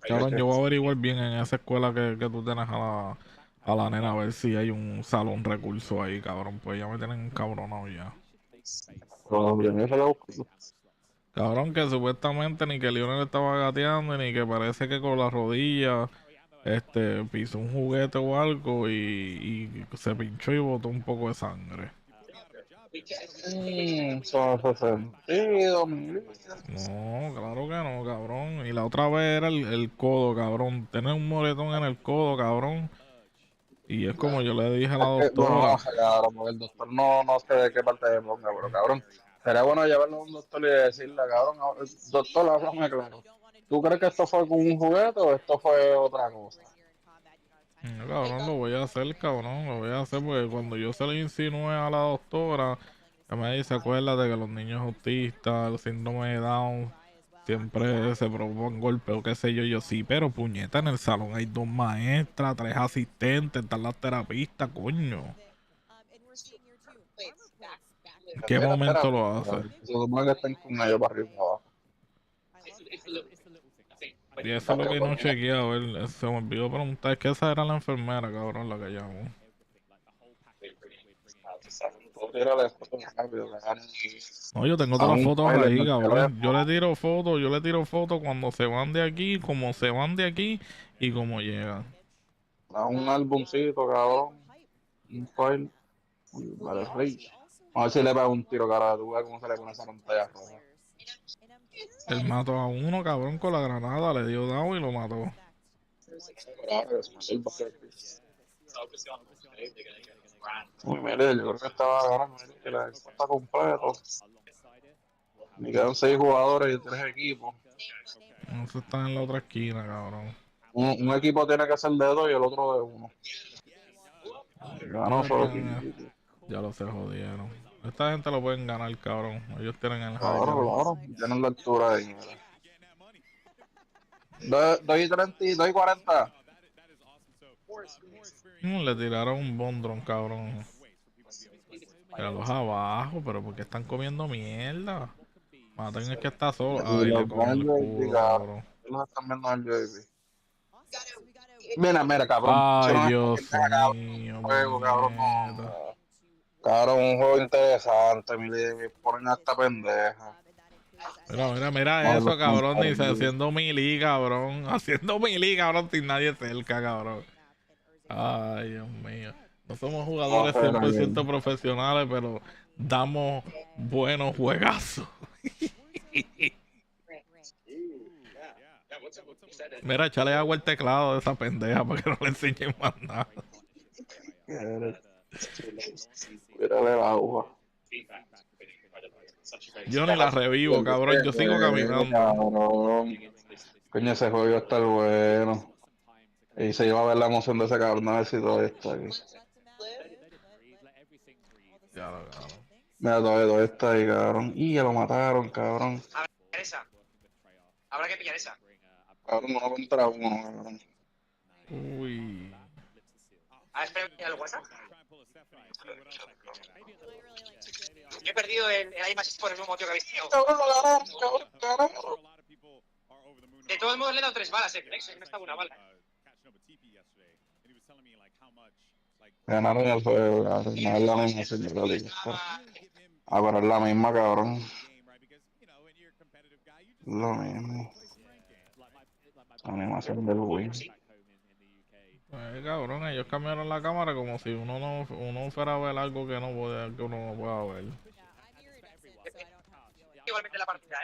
Cabrón, yo voy a averiguar bien en esa escuela que tú tienes a la nena, a ver si hay un salón recurso ahí, cabrón. Pues ya me tienen encabronado ya. Cabrón, que supuestamente ni que Lionel estaba gateando, ni que parece que con la rodilla pisó un juguete o algo y se pinchó y botó un poco de sangre. Eso no hace sentido, mi vida. No, claro que no, cabrón. Y la otra vez era el codo, cabrón. Tener un moretón en el codo, cabrón. Y es como yo le dije a la Bueno, no doctora. sé, cabrón, porque el doctor no sé de qué parte de ponga, pero cabrón, sería bueno llevarlo a un doctor y decirle, cabrón, doctor, háblame claro. ¿Tú crees que esto fue con un juguete o esto fue otra cosa? No, cabrón, lo voy a hacer, cabrón. Lo voy a hacer porque cuando yo se lo insinué a la doctora, ella me dice, acuérdate que los niños autistas, el síndrome de Down, siempre se provocan golpes o qué sé yo. Yo sí, pero puñeta, en el salón hay 2 maestras, 3 asistentes, están las terapistas, coño. ¿En qué Mira, momento espera, lo hace? se supone que estén con ellos para arriba y para abajo. Y eso es lo que no chequeé, a ver, se me olvidó preguntar, es que esa era la enfermera, cabrón, la que llamó. No, yo tengo todas las fotos ahí, cabrón. Yo le tiro fotos cuando se van de aquí, como se van de aquí y como llegan. A un álbumcito, cabrón. Un file. Vale, rey. A ver si le pega un tiro, cara. Tú ves cómo se le pone esa pantalla roja. Él mató a uno, cabrón, con la granada, le dio daño y lo mató. Uy, mire, yo creo que estaba ganando. Que la está completo. Me quedan 6 jugadores y 3 equipos. No se están en la otra esquina, cabrón. Un equipo tiene que ser de 2 y el otro de 1. Ganó solo Ya lo se jodieron. Esta gente lo pueden ganar, cabrón. Ellos tienen el high Claro, ground. claro. Tienen la altura ahí. 2 y 30, 2 y 40. Le tiraron un bondron, cabrón. Tiralos abajo, pero porque están comiendo mierda. Maten el que está solo. Y Ay, le los comió van el culo, cabrón. los están viendo en el UAV. Mira, cabrón. Ay, Pusieron esta Dios pendeja, cabrón. mío, Un juego, cabrón. puñeta. Cabrón, un juego interesante. Me ponen a esta pendeja. Mira eso, cabrón. Dice haciendo mili, cabrón. Haciendo mili, cabrón, sin nadie cerca, cabrón. Ay, Dios mío. No somos jugadores 100% profesionales, pero damos buenos juegazos. Mira, échale agua al teclado de esa pendeja para que no le enseñen más nada. Mírale la agua. Yo ni la revivo, cabrón. Yo sigo caminando. Cabrón. Coño, ese juego iba a estar bueno. Y se iba a ver la emoción de ese cabrón, a ver si todavía está aquí. Ya lo cabrón. Mira, todavía está ahí, cabrón. Y ya lo mataron, cabrón. Habrá que pillar esa. Cabrón, 1 contra 1, cabrón. Uy. Espera, ¿el WhatsApp? Yo he perdido el IMAX por el mismo motivo que habéis tenido. De todos modos le he dado 3 balas, Flex, no estaba una bala. Ganaron el juego, cabrón. No es la misma señora. Ah, pero es la misma, cabrón. Lo mismo. Animación del win. Cabrón, ellos cambiaron la cámara como si uno fuera a ver algo que uno no pueda ver. Igualmente la partida,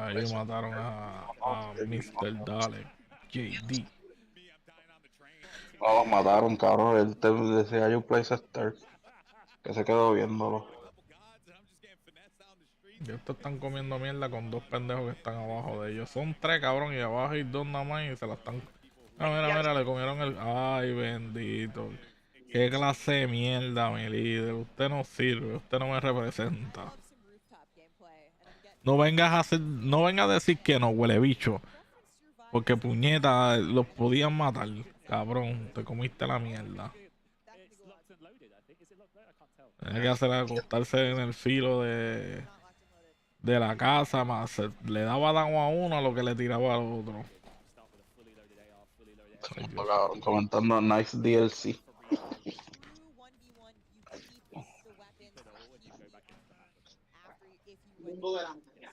Ahí mataron a Mr. Dalek, JD. No, los mataron, cabrón. Él te decía You Place Start. Que se quedó viéndolo. Y estos están comiendo mierda con 2 pendejos que están abajo de ellos. Son 3, cabrón, y abajo hay 2 nada más y se la están... Mira, le comieron el... Ay, bendito. Qué clase de mierda, mi líder. Usted no sirve, usted no me representa. No vengas a decir que no, huele bicho. Porque puñeta, los podían matar. Cabrón, te comiste la mierda. Tenía que hacer acostarse en el filo de la casa, más le daba daño a uno a lo que le tiraba al otro. Cabrón, comentando Nice DLC. Mundo de la materia.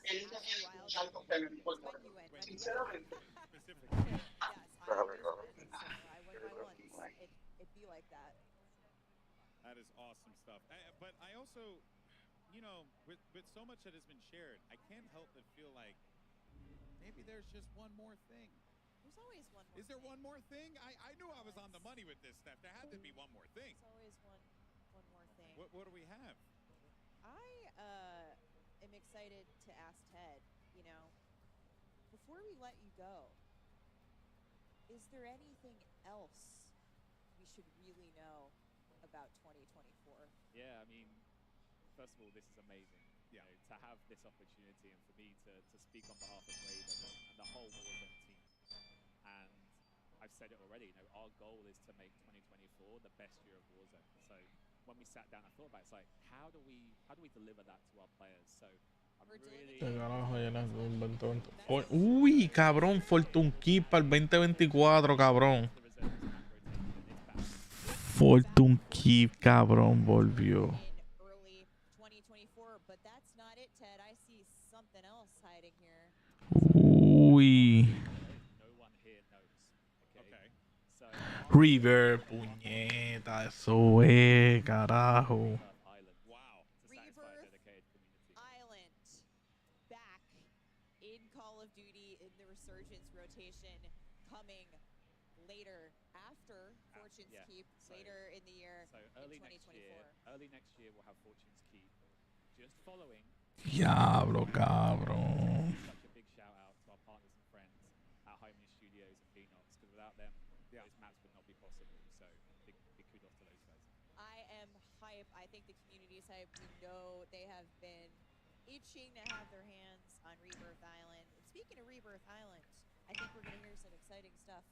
Sinceramente. also, you know, with so much that has been shared, I can't help but feel like maybe there's just one more thing. There's always one more. Is there one more thing? I knew I was on the money with this, Steph. There had to be one more thing. There's always one more thing. What do we have? I am excited to ask Ted, you know, before we let you go, is there anything else we should really know about 2024? Yeah, I mean, first of all, this is amazing. Yeah. You know, to have this opportunity and for me to speak on behalf of Raven and the whole Warzone team. And I've said it already, you know, our goal is to make 2024 the best year of Warzone. So when we sat down, I thought about it, it's like, how do we deliver that to our players? So I'm really... Uy, cabrón, Fortune Key para el 2024, cabrón. Fortune Key, cabrón, volvió. Early 2024, but that's not it, Ted. I see something else hiding here. Uy. No one here knows. Okay. So River, puñeta, eso es, carajo. Resurgence rotation coming later after Fortune's Keep, later in the year, so early next year. Early next year we'll have Fortune's Keep. Just following. Diablo, cabrón. Such a big shout out to our partners and friends at Hyman Studios and Beanox, because without them, those maps would not be possible. So big kudos to those guys. I am hype. I think the community is hype. We know they have been itching to have their hands on Rebirth Island. And speaking of Rebirth Island, I think we're gonna hear some exciting stuff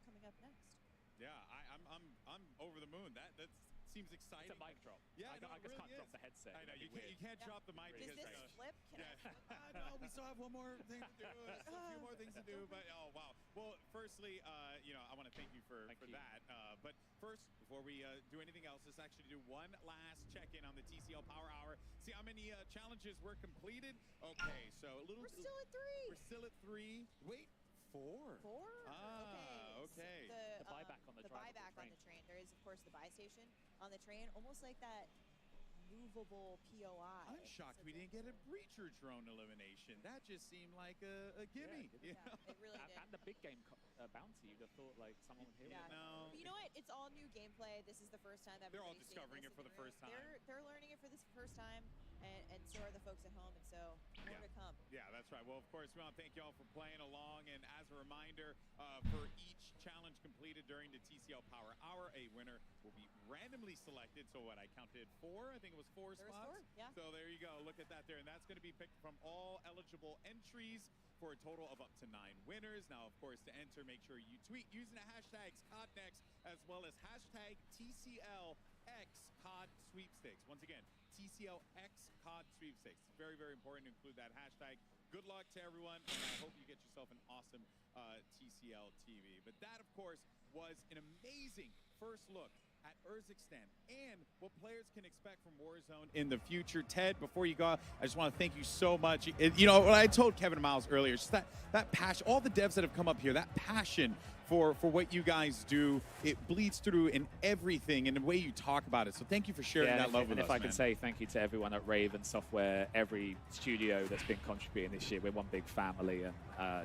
coming up next. Yeah, I'm over the moon. That seems exciting. It's a mic drop. Yeah, I just can't drop the headset. I know you can't drop the mic. Does this flip? Can I flip? No, we still have one more thing to do. A few more things to do, but oh wow. Well, firstly, you know, I want to thank you for that. But first, before we do anything else, let's actually do one last check-in on the TCL Power Hour. See how many challenges were completed. Okay, so a little. We're still at 3. We're still at 3. Wait. 4? Okay. The buyback on the buyback on the train. There is, of course, the buy station on the train, almost like that movable POI. I'm shocked we didn't get a breacher drone elimination. That just seemed like a gimme. Yeah, it really did. And the big game bounty, you'd have thought like someone would hit it. No. But you know what? It's all new gameplay. This is the first time that they're all discovering it for the first time. They're learning it for the first time, and so are the folks at home, and so more to come. Yeah, that's right. Well, of course, we want to thank you all for playing along, and as a reminder, for each challenge completed during the TCL Power Hour, a winner will be randomly selected. So what, I counted 4? I think it was 4 spots. Yeah. So there you go. Look at that there, and that's going to be picked from all eligible entries for a total of up to 9 winners. Now, of course, to enter, make sure you tweet using the hashtags CODNEXT as well as hashtag TCLXCOD sweepstakes. Once again, TCLXCOD sweepstakes. It's very, very important to include that hashtag. Good luck to everyone, and I hope you get yourself an awesome TCL TV. But that, of course, was an amazing first look at Urzikstan and what players can expect from Warzone in the future. Ted, before you go, I just want to thank you so much. You know, what I told Kevin Miles earlier, just that passion, all the devs that have come up here, that passion for what you guys do, it bleeds through in everything and the way you talk about it. So thank you for sharing that love with us, if I can say thank you to everyone at Raven Software, every studio that's been contributing this year. We're one big family, and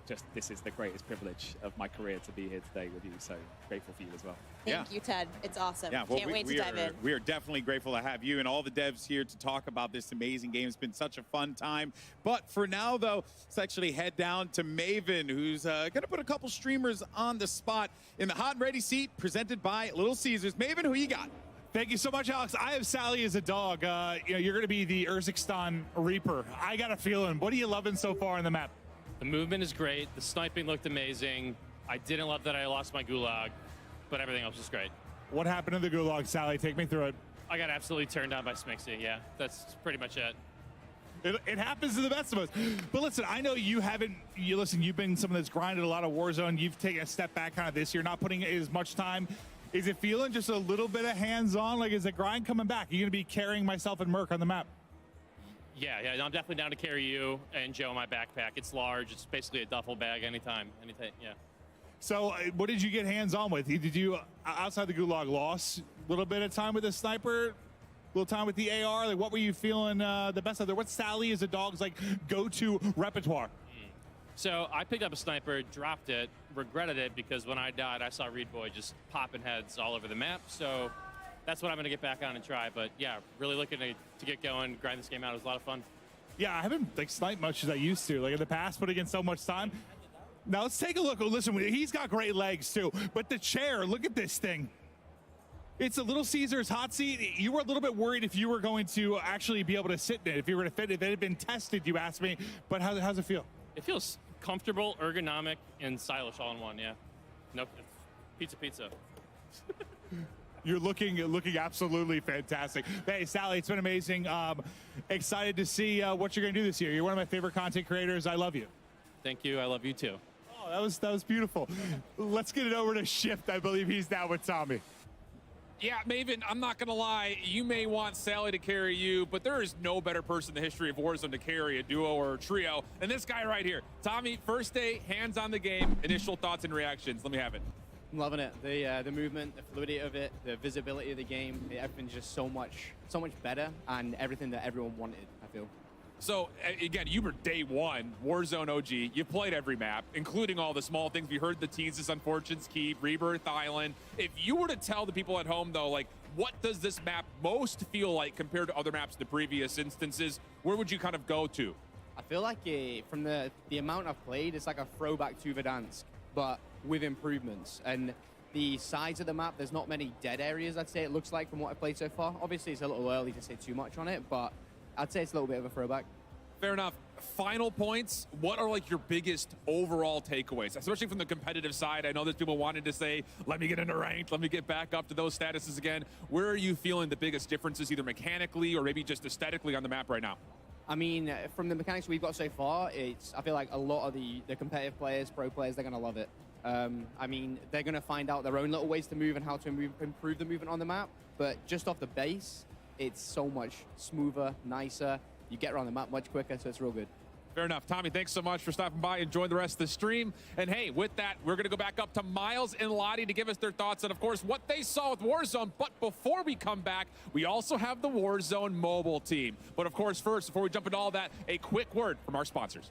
just this is the greatest privilege of my career to be here today with you. So grateful for you as well. Thank you, Ted. It's awesome. Yeah, well, Can't wait to dive in. We are definitely grateful to have you and all the devs here to talk about this amazing game. It's been such a fun time. But for now, though, let's actually head down to Maven, who's going to put a couple streamers on the spot in the hot and ready seat, presented by Little Caesars. Maven, who you got? Thank you so much, Alex. I have Sally as a dog. You know, you're going to be the Urzikstan Reaper. I got a feeling. What are you loving so far on the map? The movement is great. The sniping looked amazing. I didn't love that I lost my gulag, but everything else was great. What happened in the gulag, Sally? Take me through it. I got absolutely turned down by Smixy. Yeah, that's pretty much it. It happens to the best of us. But listen, I know you haven't, you've been someone that's grinded a lot of Warzone. You've taken a step back kind of this year, not putting as much time. Is it feeling just a little bit of hands-on? Like, is the grind coming back? Are you going to be carrying myself and Merc on the map? Yeah, I'm definitely down to carry you and Joe in my backpack. It's large. It's basically a duffel bag anytime, yeah. So what did you get hands-on with? Did you, outside the gulag, lost a little bit of time with the sniper? little time with the AR. Like, what were you feeling the best out there? What Sally is a dog's like go-to repertoire? So I picked up a sniper, dropped it, regretted it because when I died, I saw Reed Boy just popping heads all over the map. So that's what I'm going to get back on and try. But yeah, really looking to get going, grind this game out. It was a lot of fun. Yeah, I haven't like sniped much as I used to. Like in the past, putting in so much time. Now let's take a look. Oh, listen, he's got great legs too. But the chair, look at this thing. It's a Little Caesars hot seat. You were a little bit worried if you were going to actually be able to sit in it, if you were to fit it. If it had been tested, you asked me. But how's it feel? It feels comfortable, ergonomic, and stylish all in one. Yeah. No, pizza. You're looking absolutely fantastic. Hey, Sally, it's been amazing. Excited to see what you're going to do this year. You're one of my favorite content creators. I love you. Thank you. I love you too. Oh, that was beautiful. Let's get it over to Shift. I believe he's down with Tommy. Yeah, Maven, I'm not going to lie. You may want Sally to carry you, but there is no better person in the history of Warzone to carry a duo or a trio than this guy right here. Tommy, first day, hands on the game, initial thoughts and reactions. Let me have it. I'm loving it. The movement, the fluidity of it, the visibility of the game, everything's just so much better and everything that everyone wanted, I feel. So, again, you were day one, Warzone OG. You played every map, including all the small things. We heard the teases, Unfortunate's Keep, Rebirth Island. If you were to tell the people at home, though, like, what does this map most feel like compared to other maps in the previous instances, where would you kind of go to? I feel like from the amount I've played, it's like a throwback to Verdansk, but with improvements. And the size of the map, there's not many dead areas, I'd say it looks like, from what I've played so far. Obviously, it's a little early to say too much on it, but I'd say it's a little bit of a throwback. Fair enough. Final points. What are like your biggest overall takeaways, especially from the competitive side? I know there's people wanting to say, let me get into ranked, let me get back up to those statuses again. Where are you feeling the biggest differences, either mechanically or maybe just aesthetically on the map right now? I mean, from the mechanics we've got so far, I feel like a lot of the competitive players, pro players, they're going to love it. I mean, they're going to find out their own little ways to move and how to improve the movement on the map. But just off the base, it's so much smoother, nicer. You get around the map much quicker, so it's real good. Fair enough. Tommy, thanks so much for stopping by. Enjoy the rest of the stream. And hey, with that, we're going to go back up to Miles and Lottie to give us their thoughts and, of course, what they saw with Warzone. But before we come back, we also have the Warzone mobile team. But, of course, first, before we jump into all that, a quick word from our sponsors.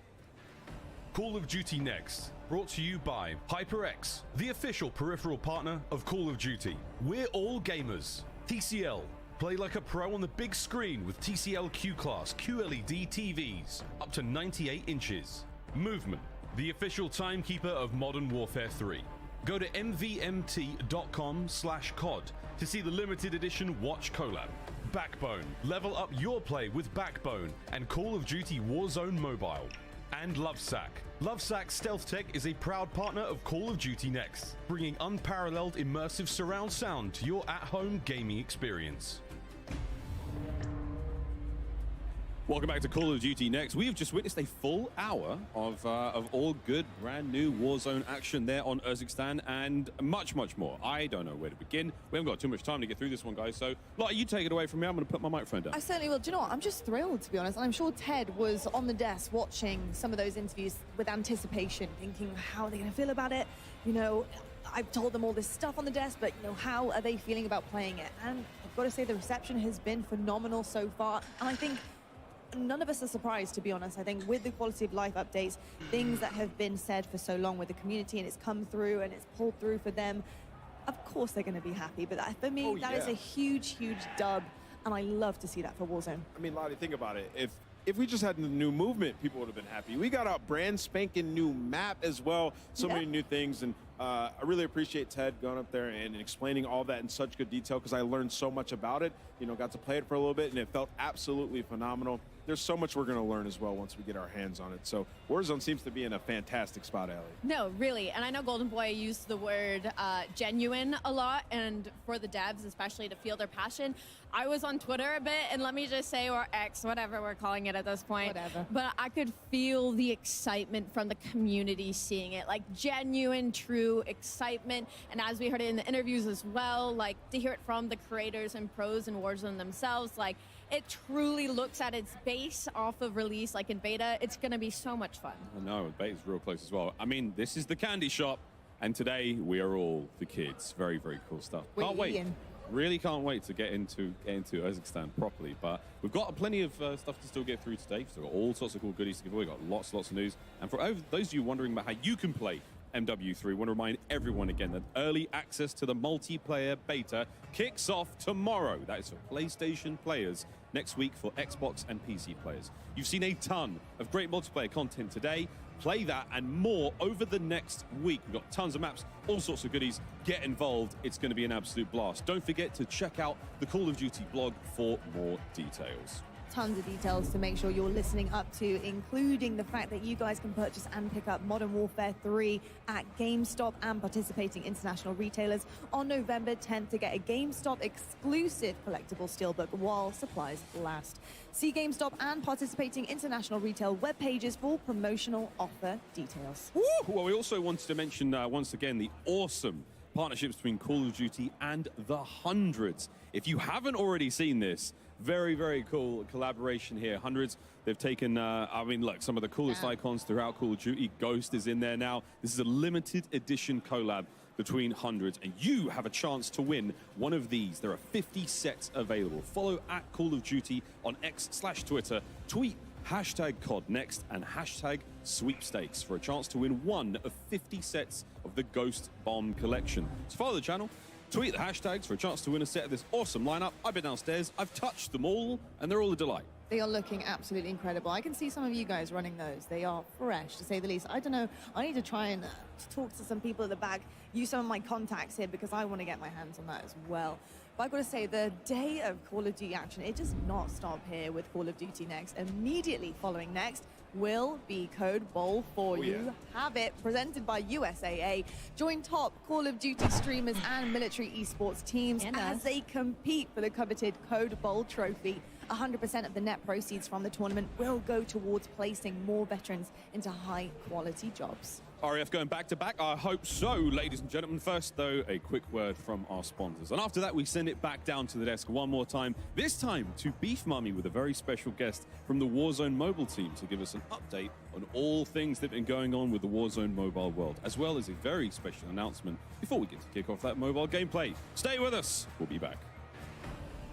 Call of Duty Next, brought to you by HyperX, the official peripheral partner of Call of Duty. We're all gamers. TCL. Play like a pro on the big screen with TCL Q-Class QLED TVs, up to 98 inches. Movement, the official timekeeper of Modern Warfare 3. Go to mvmt.com/COD to see the limited edition watch collab. Backbone, level up your play with Backbone and Call of Duty Warzone Mobile. And Lovesack. Lovesack Stealth Tech is a proud partner of Call of Duty Next, bringing unparalleled immersive surround sound to your at-home gaming experience. Welcome back to Call of Duty Next. We have just witnessed a full hour of all good, brand new Warzone action there on Urzikstan and much, much more. I don't know where to begin. We haven't got too much time to get through this one, guys. So, Lottie, you take it away from me. I'm going to put my microphone down. I certainly will. Do you know what? I'm just thrilled, to be honest. And I'm sure Ted was on the desk watching some of those interviews with anticipation, thinking, how are they going to feel about it? You know, I've told them all this stuff on the desk, but, you know, how are they feeling about playing it? And I've got to say the reception has been phenomenal so far. And I think none of us are surprised, to be honest. I think with the quality of life updates, things that have been said for so long with the community and it's come through and it's pulled through for them, of course they're going to be happy. But that, for me, that is a huge, huge dub. And I love to see that for Warzone. I mean, Lottie, think about it. If we just had the new movement, people would have been happy. We got a brand spanking new map as well. So many new things. And I really appreciate Ted going up there and explaining all that in such good detail because I learned so much about it. You know, got to play it for a little bit and it felt absolutely phenomenal. There's so much we're going to learn as well once we get our hands on it. So Warzone seems to be in a fantastic spot, Ellie. No, really. And I know Golden Boy used the word genuine a lot, and for the devs, especially to feel their passion. I was on Twitter a bit, and let me just say, or X, whatever we're calling it at this point. Whatever. But I could feel the excitement from the community seeing it, like genuine, true excitement. And as we heard it in the interviews as well, like to hear it from the creators and pros in Warzone themselves, like it truly looks at its base off of release, like in beta. It's going to be so much fun. I know, beta's real close as well. I mean, this is the candy shop, and today we are all the kids. Very, very cool stuff. Can't wait. Really can't wait to get into Kazakhstan properly. But we've got plenty of stuff to still get through today. So we've got all sorts of cool goodies to give away. We've got lots of news. And for those of you wondering about how you can play MW3, I want to remind everyone again that early access to the multiplayer beta kicks off tomorrow. That is for PlayStation players. Next week for Xbox and PC players. You've seen a ton of great multiplayer content today. Play that and more over the next week. We've got tons of maps, all sorts of goodies. Get involved. It's going to be an absolute blast. Don't forget to check out the Call of Duty blog for more details. Tons of details to make sure you're listening up to, including the fact that you guys can purchase and pick up Modern Warfare 3 at GameStop and participating international retailers on November 10th to get a GameStop exclusive collectible steelbook while supplies last. See GameStop and participating international retail web pages for promotional offer details. Woo! Well, we also wanted to mention once again the awesome partnerships between Call of Duty and the Hundreds. If you haven't already seen this, very, very cool collaboration here. Hundreds, they've taken, I mean, look, some of the coolest icons throughout Call of Duty. Ghost is in there now. This is a limited edition collab between Hundreds, and you have a chance to win one of these. There are 50 sets available. Follow at Call of Duty on X/Twitter. Tweet #CODNext and #sweepstakes for a chance to win one of 50 sets of the Ghost Bomb collection. So follow the channel. Tweet the hashtags for a chance to win a set of this awesome lineup. I've been downstairs, I've touched them all, and they're all a delight. They are looking absolutely incredible. I can see some of you guys running those. They are fresh, to say the least. I don't know. I need to try and talk to some people at the back, use some of my contacts here, because I want to get my hands on that as well. But I've got to say, the day of Call of Duty action, it does not stop here with Call of Duty Next. Immediately following Next will be Code Bowl for you. Have it, presented by USAA. Join top Call of Duty streamers and military esports teams as they compete for the coveted Code Bowl trophy. 100% of the net proceeds from the tournament will go towards placing more veterans into high-quality jobs. RAF going back to back? I hope so, ladies and gentlemen. First, though, a quick word from our sponsors. And after that, we send it back down to the desk one more time, this time to Beef Mummy with a very special guest from the Warzone mobile team to give us an update on all things that have been going on with the Warzone mobile world, as well as a very special announcement before we get to kick off that mobile gameplay. Stay with us. We'll be back.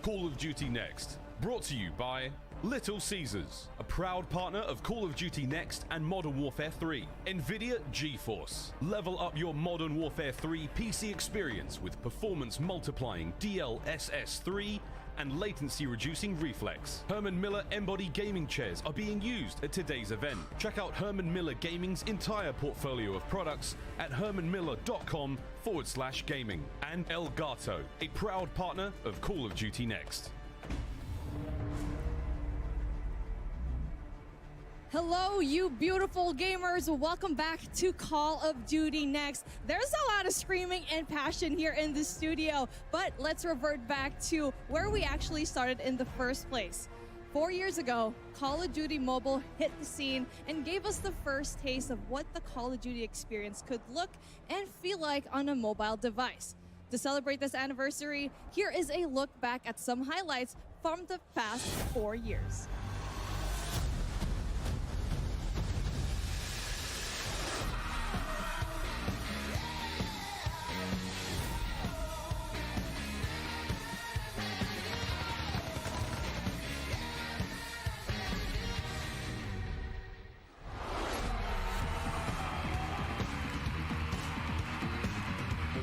Call of Duty Next, brought to you by Little Caesars, a proud partner of Call of Duty Next and Modern Warfare 3. NVIDIA GeForce. Level up your Modern Warfare 3 PC experience with performance multiplying DLSS 3 and latency reducing reflex. Herman Miller Embody gaming chairs are being used at today's event. Check out Herman Miller Gaming's entire portfolio of products at hermanmiller.com/gaming. And Elgato, a proud partner of Call of Duty Next. Hello, you beautiful gamers. Welcome back to Call of Duty Next. There's a lot of screaming and passion here in the studio, but let's revert back to where we actually started in the first place. 4 years ago, Call of Duty Mobile hit the scene and gave us the first taste of what the Call of Duty experience could look and feel like on a mobile device. To celebrate this anniversary, here is a look back at some highlights from the past 4 years.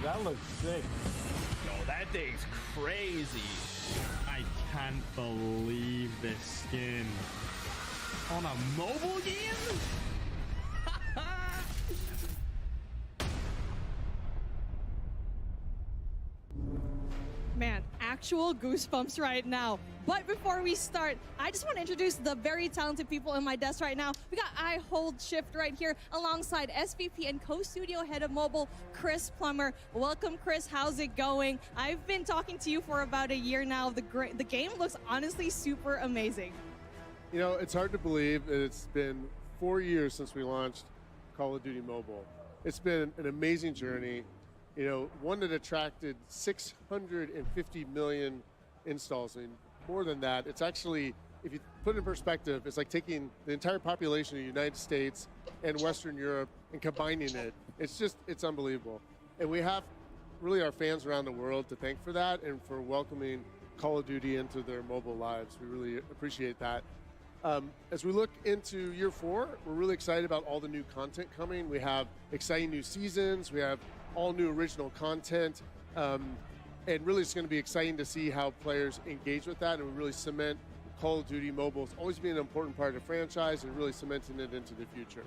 That looks sick. Yo, that thing's crazy. I can't believe this skin. On a mobile game? Man, actual goosebumps right now. But before we start, I just want to introduce the very talented people in my desk right now. We got I Hold Shift right here alongside SVP and co-studio head of mobile, Chris Plummer. Welcome, Chris. How's it going? I've been talking to you for about a year now. The game looks honestly super amazing. You know, it's hard to believe it's been 4 years since we launched Call of Duty Mobile. It's been an amazing journey. You know, one that attracted 650 million installs. I mean, more than that. It's actually, if you put it in perspective, it's like taking the entire population of the United States and Western Europe and combining it. It's just, it's unbelievable. And we have really our fans around the world to thank for that and for welcoming Call of Duty into their mobile lives. We really appreciate that. As we look into year 4, we're really excited about all the new content coming. We have exciting new seasons. We have all new original content. And really it's going to be exciting to see how players engage with that and we really cement Call of Duty Mobile has always been an important part of the franchise and really cementing it into the future.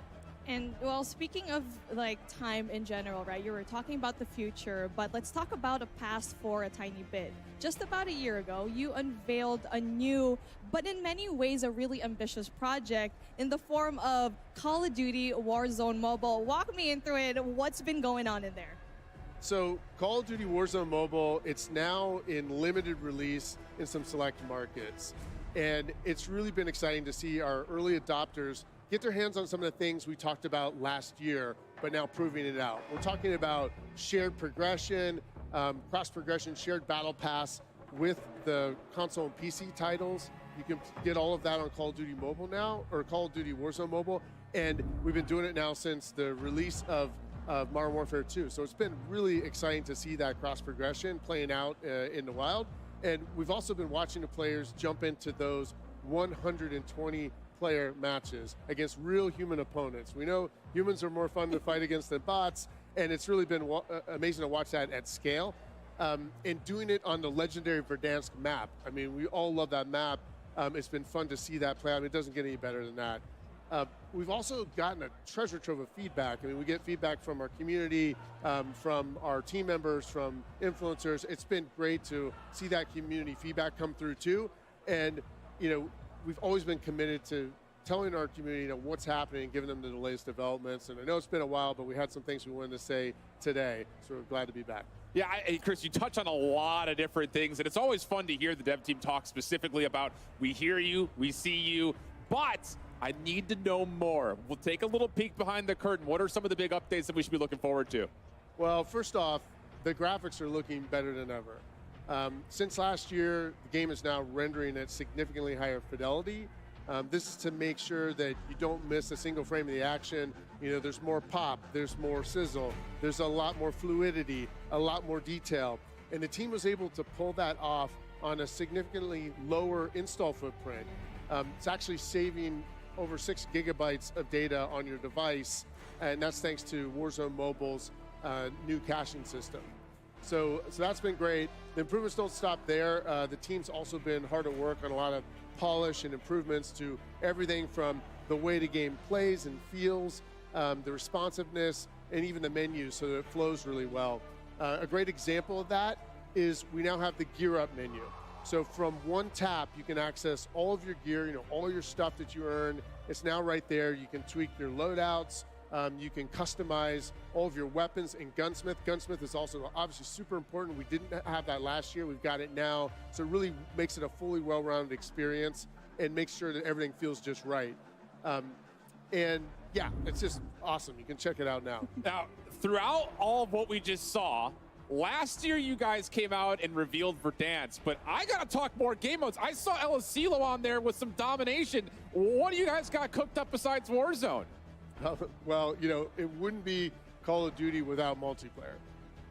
And well, speaking of like time in general, right? You were talking about the future, but let's talk about the past for a tiny bit. Just about a year ago, you unveiled a new, but in many ways a really ambitious project in the form of Call of Duty Warzone Mobile. Walk me in through it. What's been going on in there? So Call of Duty Warzone Mobile, it's now in limited release in some select markets. And it's really been exciting to see our early adopters get their hands on some of the things we talked about last year, but now proving it out. We're talking about shared progression, cross-progression, shared battle pass with the console and PC titles. You can get all of that on Call of Duty Mobile now, or Call of Duty Warzone Mobile, and we've been doing it now since the release of Modern Warfare 2. So it's been really exciting to see that cross-progression playing out in the wild. And we've also been watching the players jump into those 120 player matches against real human opponents. We know humans are more fun to fight against than bots, and it's really been amazing to watch that at scale. And doing it on the legendary Verdansk map. I mean, we all love that map. It's been fun to see that play. I mean, it doesn't get any better than that. We've also gotten a treasure trove of feedback. I mean, we get feedback from our community, from our team members, from influencers. It's been great to see that community feedback come through too. And, you know, we've always been committed to telling our community, you know, what's happening, giving them the latest developments. And I know it's been a while, but we had some things we wanted to say today. So we're glad to be back. Yeah, Chris, you touch on a lot of different things, and it's always fun to hear the dev team talk specifically about we hear you, we see you, but I need to know more. We'll take a little peek behind the curtain. What are some of the big updates that we should be looking forward to? Well, first off, the graphics are looking better than ever. Since last year, the game is now rendering at significantly higher fidelity. This is to make sure that you don't miss a single frame of the action. You know, there's more pop, there's more sizzle, there's a lot more fluidity, a lot more detail. And the team was able to pull that off on a significantly lower install footprint. It's actually saving over 6 gigabytes of data on your device, and that's thanks to Warzone Mobile's new caching system. So that's been great. The improvements don't stop there. The team's also been hard at work on a lot of polish and improvements to everything from the way the game plays and feels, the responsiveness, and even the menus so that it flows really well. A great example of that is we now have the Gear Up menu. So from one tap, you can access all of your gear, you know, all your stuff that you earn. It's now right there. You can tweak your loadouts. You can customize all of your weapons and Gunsmith. Gunsmith is also obviously super important. We didn't have that last year. We've got it now. So it really makes it a fully well-rounded experience and makes sure that everything feels just right. And yeah, it's just awesome. You can check it out now. Now, throughout all of what we just saw, last year you guys came out and revealed Verdansk, but I gotta talk more game modes. I saw El Asilo on there with some domination. What do you guys got cooked up besides Warzone? Well, you know, it wouldn't be Call of Duty without multiplayer.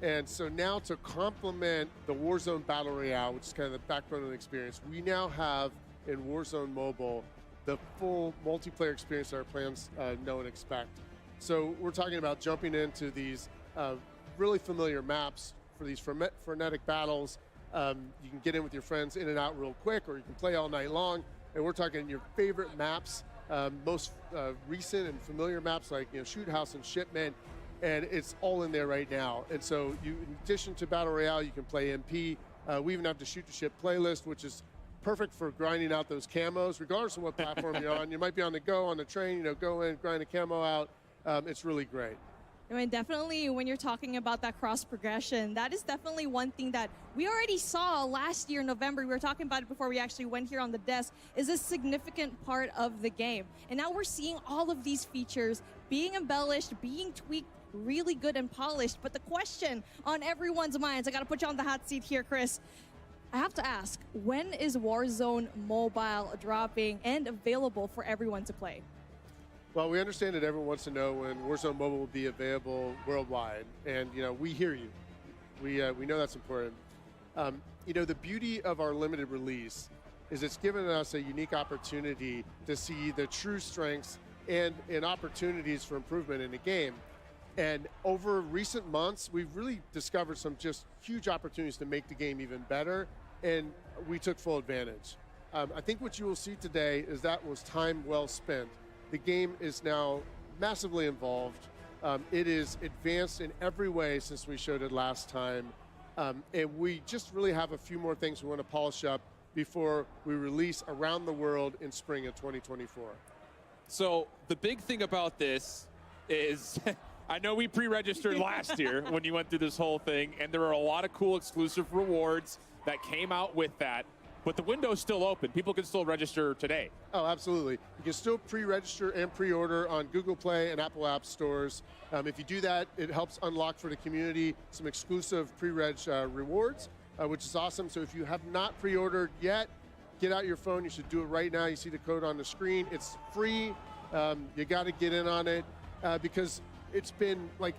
And so now to complement the Warzone Battle Royale, which is kind of the backbone of the experience, we now have in Warzone Mobile the full multiplayer experience that our plans know and expect. So we're talking about jumping into these really familiar maps for these frenetic battles. You can get in with your friends in and out real quick, or you can play all night long. And we're talking your favorite maps, most recent and familiar maps like, you know, Shoot House and Shipment, and it's all in there right now. And so you, in addition to Battle Royale, you can play MP. We even have the Shoot to Ship playlist, which is perfect for grinding out those camos, regardless of what platform you're on. You might be on the go, on the train, you know, go in, grind a camo out. It's really great. I mean, definitely when you're talking about that cross progression, that is definitely one thing that we already saw last year in November. We were talking about it before we actually went here on the desk, is a significant part of the game. And now we're seeing all of these features being embellished, being tweaked, really good and polished. But the question on everyone's minds, I got to put you on the hot seat here, Chris. I have to ask, when is Warzone Mobile dropping and available for everyone to play? Well, we understand that everyone wants to know when Warzone Mobile will be available worldwide, and you know, we hear you. We know that's important. You know, the beauty of our limited release is it's given us a unique opportunity to see the true strengths and opportunities for improvement in the game. And over recent months, we've really discovered some just huge opportunities to make the game even better, and we took full advantage. I think what you will see today is that was time well spent. The game is now massively involved. It is advanced in every way since we showed it last time. And we just really have a few more things we want to polish up before we release around the world in spring of 2024. So the big thing about this is I know we pre-registered last year when you went through this whole thing, and there are a lot of cool exclusive rewards that came out with that. But the window's still open. People can still register today. Oh, absolutely. You can still pre-register and pre-order on Google Play and Apple App Stores. If you do that, it helps unlock for the community some exclusive pre-reg rewards, which is awesome. So if you have not pre-ordered yet, get out your phone. You should do it right now. You see the code on the screen. It's free. You got to get in on it because it's been like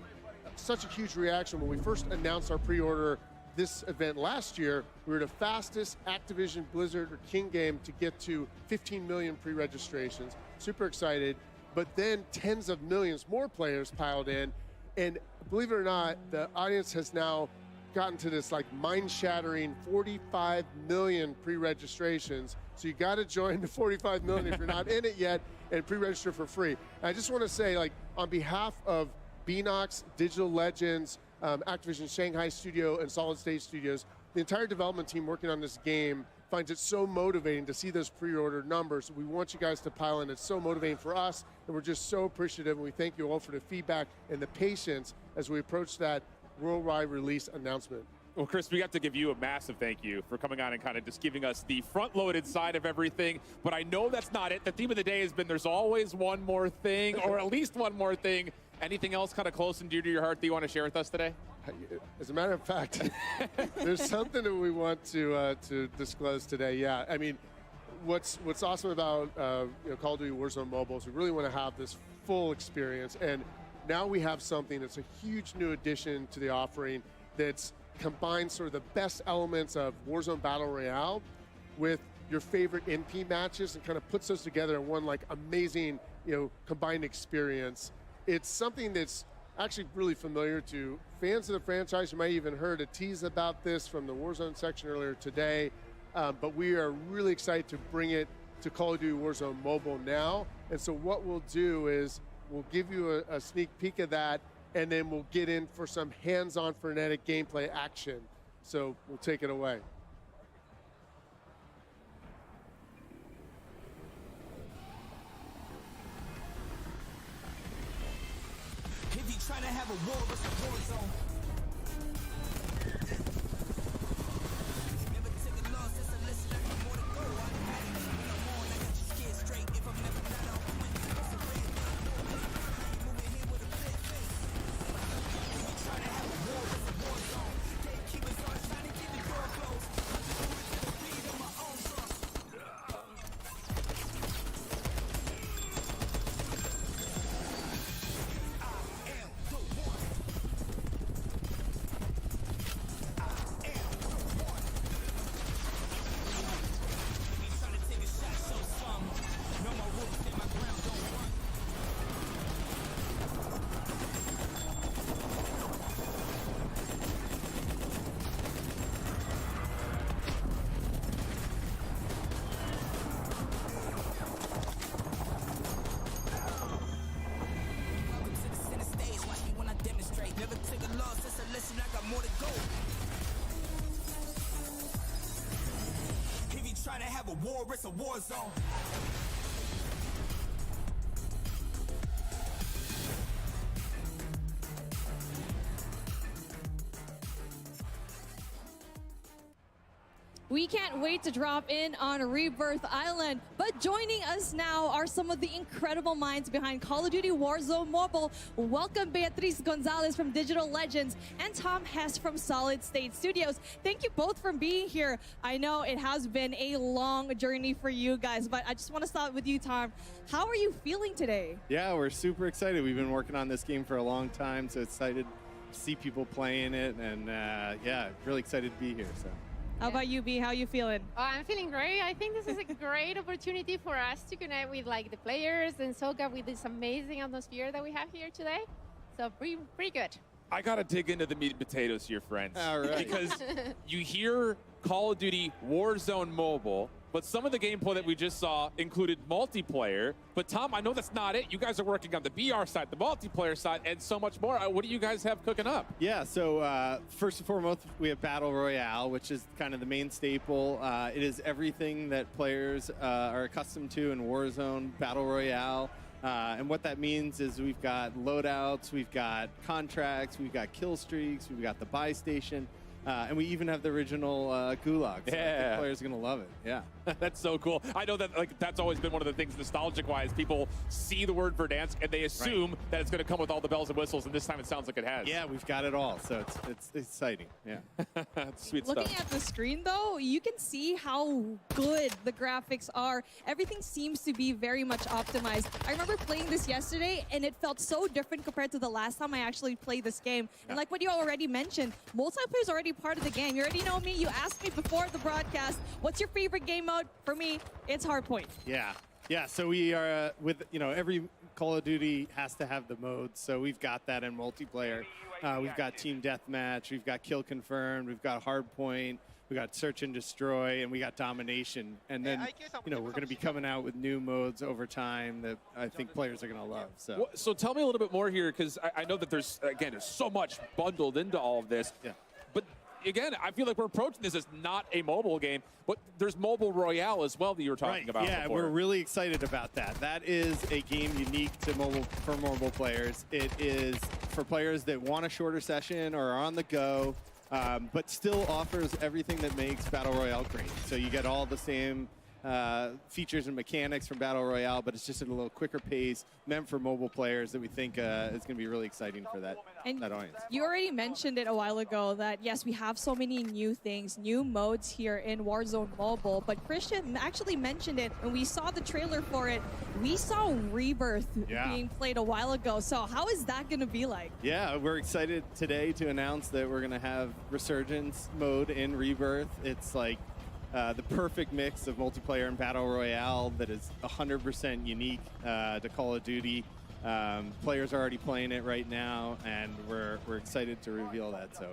such a huge reaction. When we first announced our pre-order this event last year, we were the fastest Activision Blizzard or King game to get to 15 million pre-registrations. Super excited. But then tens of millions more players piled in. And believe it or not, the audience has now gotten to this like mind-shattering 45 million pre-registrations. So you got to join the 45 million if you're not in it yet and pre-register for free. And I just want to say, like, on behalf of Beanox, Digital Legends, Activision Shanghai Studio, and Solid State Studios, the entire development team working on this game finds it so motivating to see those pre-order numbers. We want you guys to pile in. It's so motivating for us, and we're just so appreciative, and we thank you all for the feedback and the patience as we approach that worldwide release announcement. Well, Chris, we have to give you a massive thank you for coming on and kind of just giving us the front-loaded side of everything. But I know that's not it. The theme of the day has been there's always one more thing, or at least one more thing. Anything else kind of close and dear to your heart that you want to share with us today? As a matter of fact, there's something that we want to disclose today. Yeah, I mean, what's awesome about Call of Duty Warzone Mobile is we really want to have this full experience, and now we have something that's a huge new addition to the offering that's combines sort of the best elements of Warzone Battle Royale with your favorite MP matches and kind of puts those together in one like amazing combined experience. It's something that's actually really familiar to fans of the franchise. You might even heard a tease about this from the Warzone section earlier today. But we are really excited to bring it to Call of Duty Warzone Mobile now. And so what we'll do is we'll give you a sneak peek of that, and then we'll get in for some hands-on frenetic gameplay action. So we'll take it away. If you try to have a war, it's a war zone. Never take a loss, it's a lesson, I got more to go. I'm ready, when I'm on, I got you scared straight. If I'm never not out, it's a red light, moving here with a clear face. If you try to have a war, it's a war zone. Gatekeepers on trying to keep the door closed. Speed on my own trust. Never take a loss, it's a lesson, I got more to go. If you try to have a war, it's a war zone. We can't wait to drop in on Rebirth Island. But joining us now are some of the incredible minds behind Call of Duty Warzone Mobile. Welcome Beatriz Gonzalez from Digital Legends and Tom Hess from Solid State Studios. Thank you both for being here. I know it has been a long journey for you guys, but I just want to start with you, Tom. How are you feeling today? Yeah, we're super excited. We've been working on this game for a long time, so excited see people playing it, and yeah, really excited to be here. So. How about you, B? How you feeling? I'm feeling great. I think this is a great opportunity for us to connect with like the players and Soka with this amazing atmosphere that we have here today. So pretty good. I gotta dig into the meat and potatoes here, friends. All right. Because you hear Call of Duty Warzone Mobile, but some of the gameplay that we just saw included multiplayer. But Tom, I know that's not it. You guys are working on the BR side, the multiplayer side, and so much more. What do you guys have cooking up? Yeah, so first and foremost, we have Battle Royale, which is kind of the main staple. It is everything that players are accustomed to in Warzone Battle Royale. And what that means is we've got loadouts, we've got contracts, we've got kill streaks, we've got the buy station. And we even have the original Gulag. So I think players are going to love it. Yeah. That's so cool. I know that that's always been one of the things nostalgic-wise. People see the word Verdansk and they assume that it's going to come with all the bells and whistles, and this time it sounds like it has. Yeah, we've got it all. So it's exciting. Yeah. Sweet Looking stuff. at the screen, though, you can see how good the graphics are. Everything seems to be very much optimized. I remember playing this yesterday, and it felt so different compared to the last time I actually played this game. And like what you already mentioned, multiplayer is already part of the game. You already know me. You asked me before the broadcast, what's your favorite game mode? For me, it's Hardpoint. Yeah. Yeah, so we are with, every Call of Duty has to have the modes. So we've got that in multiplayer. We've got Team Deathmatch, we've got Kill Confirmed, we've got Hardpoint, we got Search and Destroy, and we got Domination. And then, we're going to be coming out with new modes over time that I think players are going to love. So tell me a little bit more here, because I know that there's so much bundled into all of this. Yeah. But again, I feel like we're approaching this as not a mobile game, but there's Mobile Royale as well that you were talking about Yeah, before. we're really excited about that. That is a game unique to mobile players. It is for players that want a shorter session or are on the go, but still offers everything that makes Battle Royale great. So you get all the same features and mechanics from Battle Royale, but it's just at a little quicker pace, meant for mobile players that we think is going to be really exciting for that audience. You already mentioned it a while ago that, yes, we have so many new things, new modes here in Warzone Mobile, but Christian actually mentioned it, and we saw the trailer for it. We saw Rebirth being played a while ago, so how is that going to be like? Yeah, we're excited today to announce that we're going to have Resurgence mode in Rebirth. It's like the perfect mix of multiplayer and Battle Royale that is 100% unique to Call of Duty. Players are already playing it right now, and we're excited to reveal that. So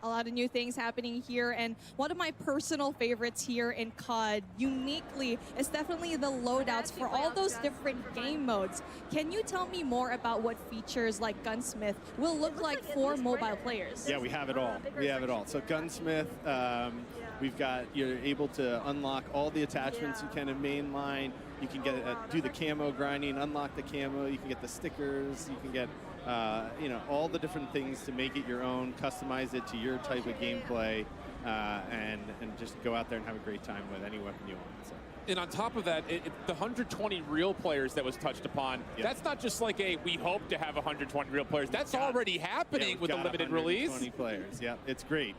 a lot of new things happening here, and one of my personal favorites here in COD, uniquely, is definitely the loadouts for all those different game modes. Can you tell me more about what features like Gunsmith will look like for mobile players? Yeah, we have it all. We have it all. So Gunsmith, you're able to unlock all the attachments you can in mainline. You can get do the camo grinding, unlock the camo. You can get the stickers. You can get all the different things to make it your own, customize it to your type of gameplay, and just go out there and have a great time with any weapon you want. So. And on top of that, the 120 real players that was touched upon, that's not just like we hope to have 120 real players. That's already happening with the limited release. 120 players, yeah, it's great.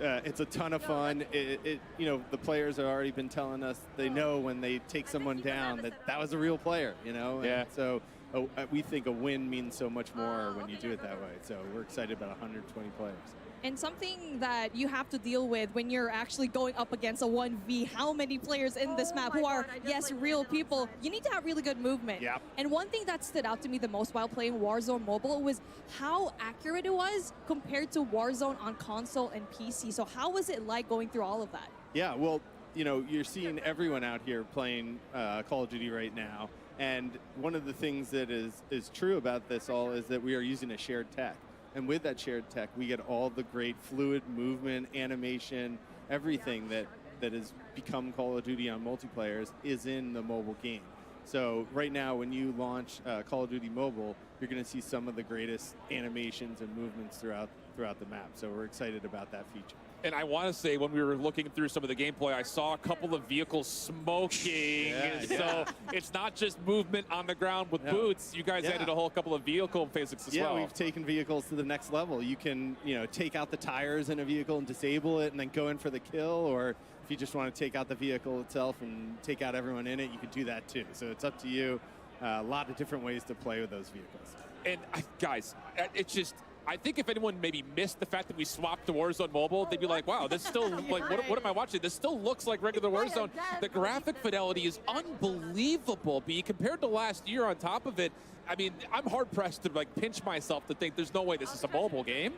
It's a ton of fun. The players have already been telling us they know when they take someone down that was a real player, Yeah. And so we think a win means so much more when you do it that way. So we're excited about 120 players. And something that you have to deal with when you're actually going up against a 1v, how many players in this map who are, yes, real people, you need to have really good movement. Yeah. And one thing that stood out to me the most while playing Warzone Mobile was how accurate it was compared to Warzone on console and PC. So how was it like going through all of that? Yeah, well, you're seeing everyone out here playing Call of Duty right now. And one of the things that is true about this all is that we are using a shared tech. And with that shared tech, we get all the great fluid movement, animation, everything that has become Call of Duty on multiplayers is in the mobile game. So right now, when you launch Call of Duty Mobile, you're going to see some of the greatest animations and movements throughout the map. So we're excited about that feature. And I want to say, when we were looking through some of the gameplay, I saw a couple of vehicles smoking. So it's not just movement on the ground with boots. You guys added a whole couple of vehicle physics as well. Yeah, we've taken vehicles to the next level. You can, take out the tires in a vehicle and disable it and then go in for the kill. Or if you just want to take out the vehicle itself and take out everyone in it, you can do that too. So it's up to you. A lot of different ways to play with those vehicles. And guys, it's just, I think if anyone maybe missed the fact that we swapped to Warzone Mobile, they'd be like, wow, this still, like, what am I watching? This still looks like regular Warzone. The graphic fidelity is unbelievable, B, compared to last year on top of it. I mean, I'm hard-pressed to, like, pinch myself to think there's no way this is a mobile game.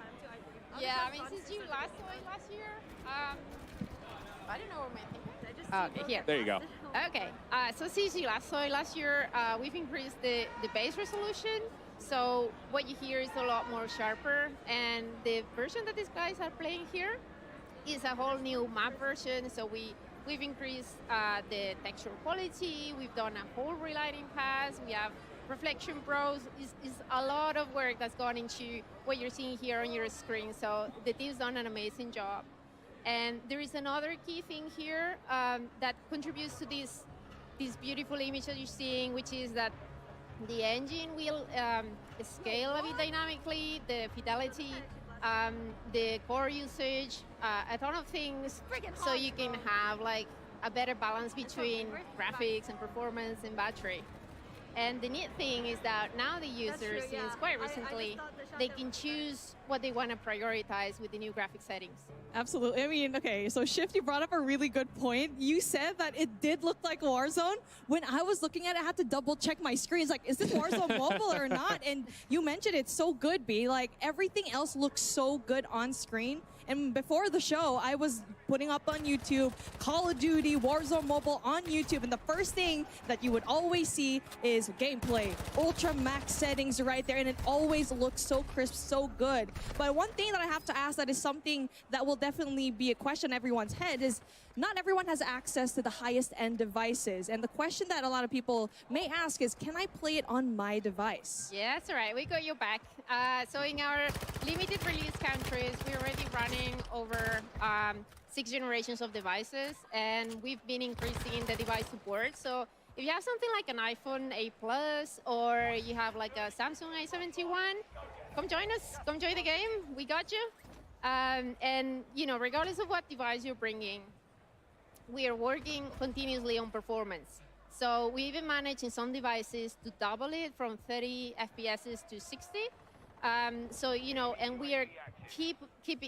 Yeah, I mean, since you last saw it last year, I don't know where my thing is. Okay, here. There you go. Okay, so since you last saw it last year, we've increased the base resolution. So what you hear is a lot more sharper, and the version that these guys are playing here is a whole new map version. So we've increased the texture quality. We've done a whole relighting pass. We have reflection pros. Is a lot of work that's gone into what you're seeing here on your screen. So the team's done an amazing job. And there is another key thing here that contributes to this beautiful image that you're seeing, which is that the engine will scale a bit dynamically, the fidelity, the core usage, a ton of things, so you can have like a better balance between graphics and performance and battery. And the neat thing is that now the users, since quite recently, they can choose what they want to prioritize with the new graphic settings. Absolutely. I mean, okay, so Shift, you brought up a really good point. You said that it did look like Warzone. When I was looking at it, I had to double check my screens. Like, is this Warzone mobile or not? And you mentioned it's so good, B. Like, everything else looks so good on screen. And before the show, I was putting up on YouTube, Call of Duty, Warzone Mobile on YouTube. And the first thing that you would always see is gameplay, ultra max settings right there. And it always looks so crisp, so good. But one thing that I have to ask that is something that will definitely be a question in everyone's head is not everyone has access to the highest end devices. And the question that a lot of people may ask is, can I play it on my device? Yeah, that's all right. We got your back. So in our limited release countries, we're already running over 6 generations of devices, and we've been increasing the device support. So if you have something like an iPhone 8 Plus, or you have like a Samsung A71, come join us. Come join the game. We got you. And you know, regardless of what device you're bringing, we are working continuously on performance. So we even managed in some devices to double it from 30 FPS to 60. So, you know, and we are keep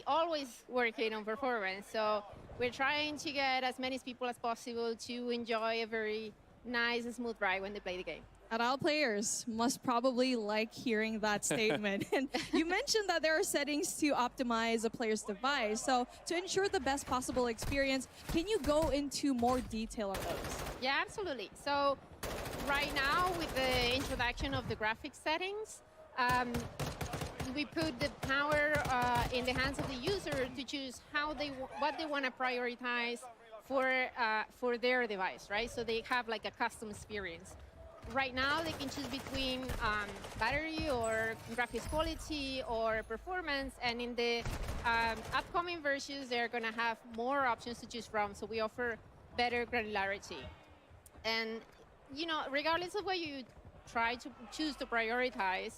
always working on performance. So we're trying to get as many people as possible to enjoy a very nice and smooth ride when they play the game. And all players must probably like hearing that statement. And you mentioned that there are settings to optimize a player's device. So to ensure the best possible experience, can you go into more detail on those? Yeah, absolutely. So right now, with the introduction of the graphics settings, we put the power in the hands of the user to choose what they want to prioritize for their device, right? So they have like a custom experience. Right now, they can choose between battery or graphics quality or performance, and in the upcoming versions, they're going to have more options to choose from, so we offer better granularity. And, you know, regardless of what you try to choose to prioritize,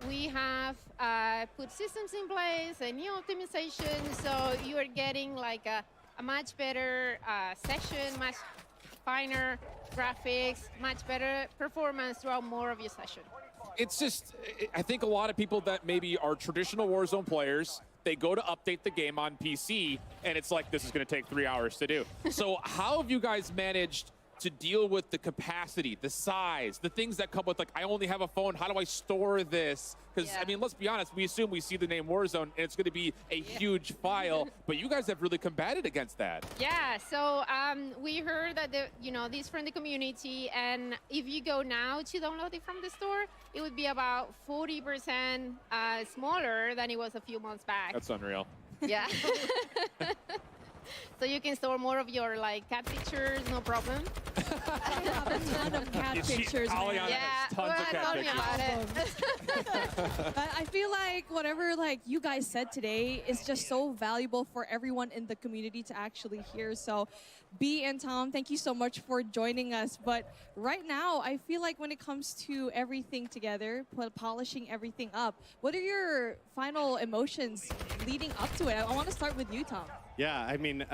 we have put systems in place, a new optimization, so you are getting like a much better session, much finer graphics, much better performance throughout more of your session. It's just, I think a lot of people that maybe are traditional Warzone players, they go to update the game on PC, and it's like, this is going to take 3 hours to do. So how have you guys managed to deal with the capacity, the size, the things that come with, like, I only have a phone, how do I store this? Because, I mean, let's be honest, we assume we see the name Warzone, and it's going to be a huge file, but you guys have really combated against that. Yeah, so we heard that, this from the community, and if you go now to download it from the store, it would be about 40% smaller than it was a few months back. That's unreal. Yeah. So you can store more of your like cat pictures, no problem. I have a ton of cat pictures. Tons of cat pictures. I feel like whatever like you guys said today is just so valuable for everyone in the community to actually hear. So B and Tom, thank you so much for joining us. But right now, I feel like when it comes to everything together, polishing everything up, what are your final emotions leading up to it? I want to start with you, Tom. Yeah, I mean,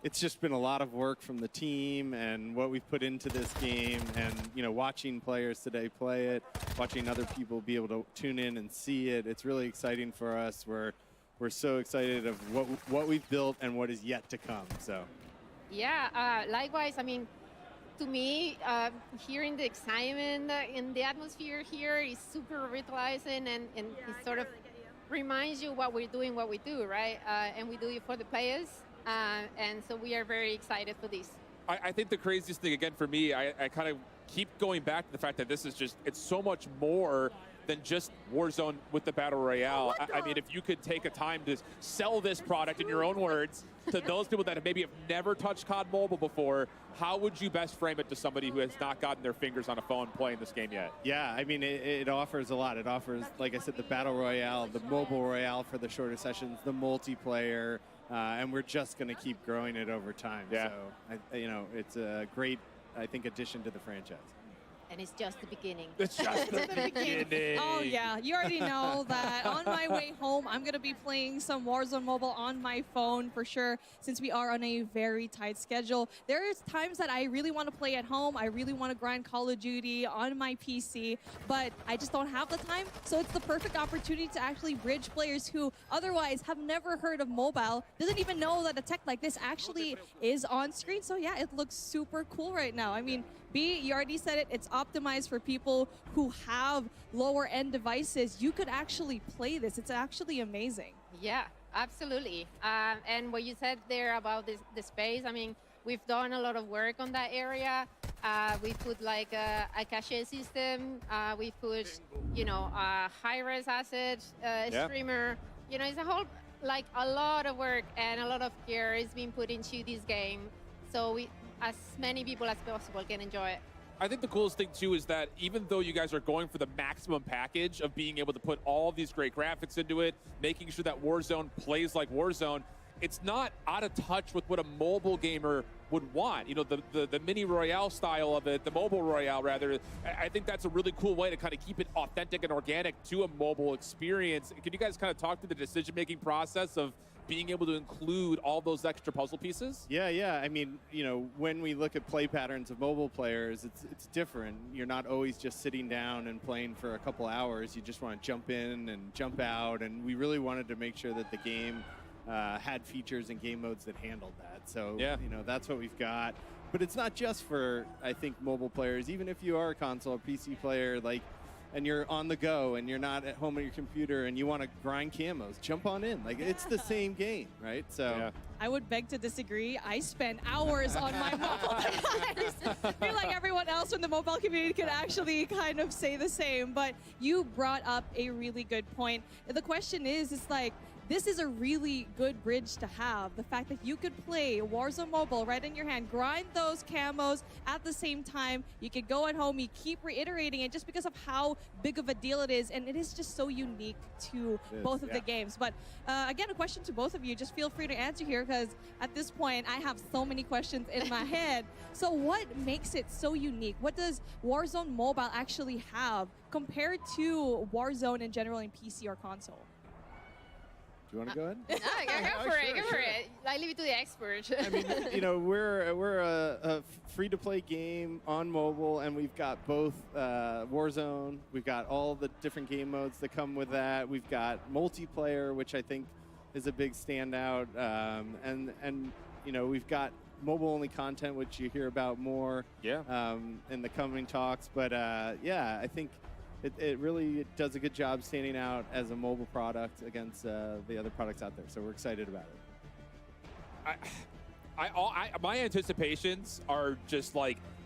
it's just been a lot of work from the team and what we've put into this game, and watching players today play it, watching other people be able to tune in and see it. It's really exciting for us. We're so excited of what we've built and what is yet to come. So Yeah, likewise. I mean, to me, hearing the excitement in the atmosphere here is super revitalizing, and it sort of reminds you what we're doing, what we do, right? And we do it for the players. And so we are very excited for this. I think the craziest thing, again, for me, I kind of keep going back to the fact that this is just, it's so much more than just Warzone with the Battle Royale. I mean, if you could take a time to sell this product in your own words to those people that maybe have never touched COD Mobile before, how would you best frame it to somebody who has not gotten their fingers on a phone playing this game yet? Yeah, I mean, it offers a lot. It offers, like I said, the Battle Royale, the Mobile Royale for the shorter sessions, the multiplayer, and we're just going to keep growing it over time. Yeah. So, it's a great, I think, addition to the franchise. And it's just the beginning. It's just the beginning. Oh, yeah. You already know that on my way home, I'm going to be playing some Warzone Mobile on my phone for sure, since we are on a very tight schedule. There's times that I really want to play at home. I really want to grind Call of Duty on my PC, but I just don't have the time. So it's the perfect opportunity to actually bridge players who otherwise have never heard of mobile, doesn't even know that a tech like this actually is on screen. So yeah, it looks super cool right now. I mean, B, you already said it, it's optimized for people who have lower end devices. You could actually play this. It's actually amazing. Yeah, absolutely. And what you said there about the space, I mean, we've done a lot of work on that area. We put like a cache system. We put, a high-res asset streamer. It's a whole, like a lot of work and a lot of care is being put into this game. So as many people as possible can enjoy it. I think the coolest thing, too, is that even though you guys are going for the maximum package of being able to put all these great graphics into it, making sure that Warzone plays like Warzone, it's not out of touch with what a mobile gamer would want. The mini Royale style of it, the mobile Royale, rather. I think that's a really cool way to kind of keep it authentic and organic to a mobile experience. Can you guys kind of talk through the decision-making process of being able to include all those extra puzzle pieces? Yeah. I mean, when we look at play patterns of mobile players, it's different. You're not always just sitting down and playing for a couple hours. You just want to jump in and jump out, and we really wanted to make sure that the game had features and game modes that handled that. So, that's what we've got. But it's not just for, I think, mobile players. Even if you are a console or PC player, and you're on the go and you're not at home on your computer and you want to grind camos, jump on in. It's the same game, right? So I would beg to disagree. I spend hours on my mobile device. I feel like everyone else in the mobile community could actually kind of say the same, but you brought up a really good point. The question is, this is a really good bridge to have. The fact that you could play Warzone Mobile right in your hand, grind those camos at the same time. You could go at home, you keep reiterating it just because of how big of a deal it is. And it is just so unique to both of the games. But again, a question to both of you. Just feel free to answer here because at this point, I have so many questions in my head. So what makes it so unique? What does Warzone Mobile actually have compared to Warzone in general in PC or console? Do you want to go ahead? No, go for it. Go for it. I leave it to the expert. I mean, we're a free-to-play game on mobile, and we've got both Warzone. We've got all the different game modes that come with that. We've got multiplayer, which I think is a big standout, and we've got mobile-only content, which you hear about more in the coming talks. But I think it really does a good job standing out as a mobile product against the other products out there. So we're excited about it. My anticipations are just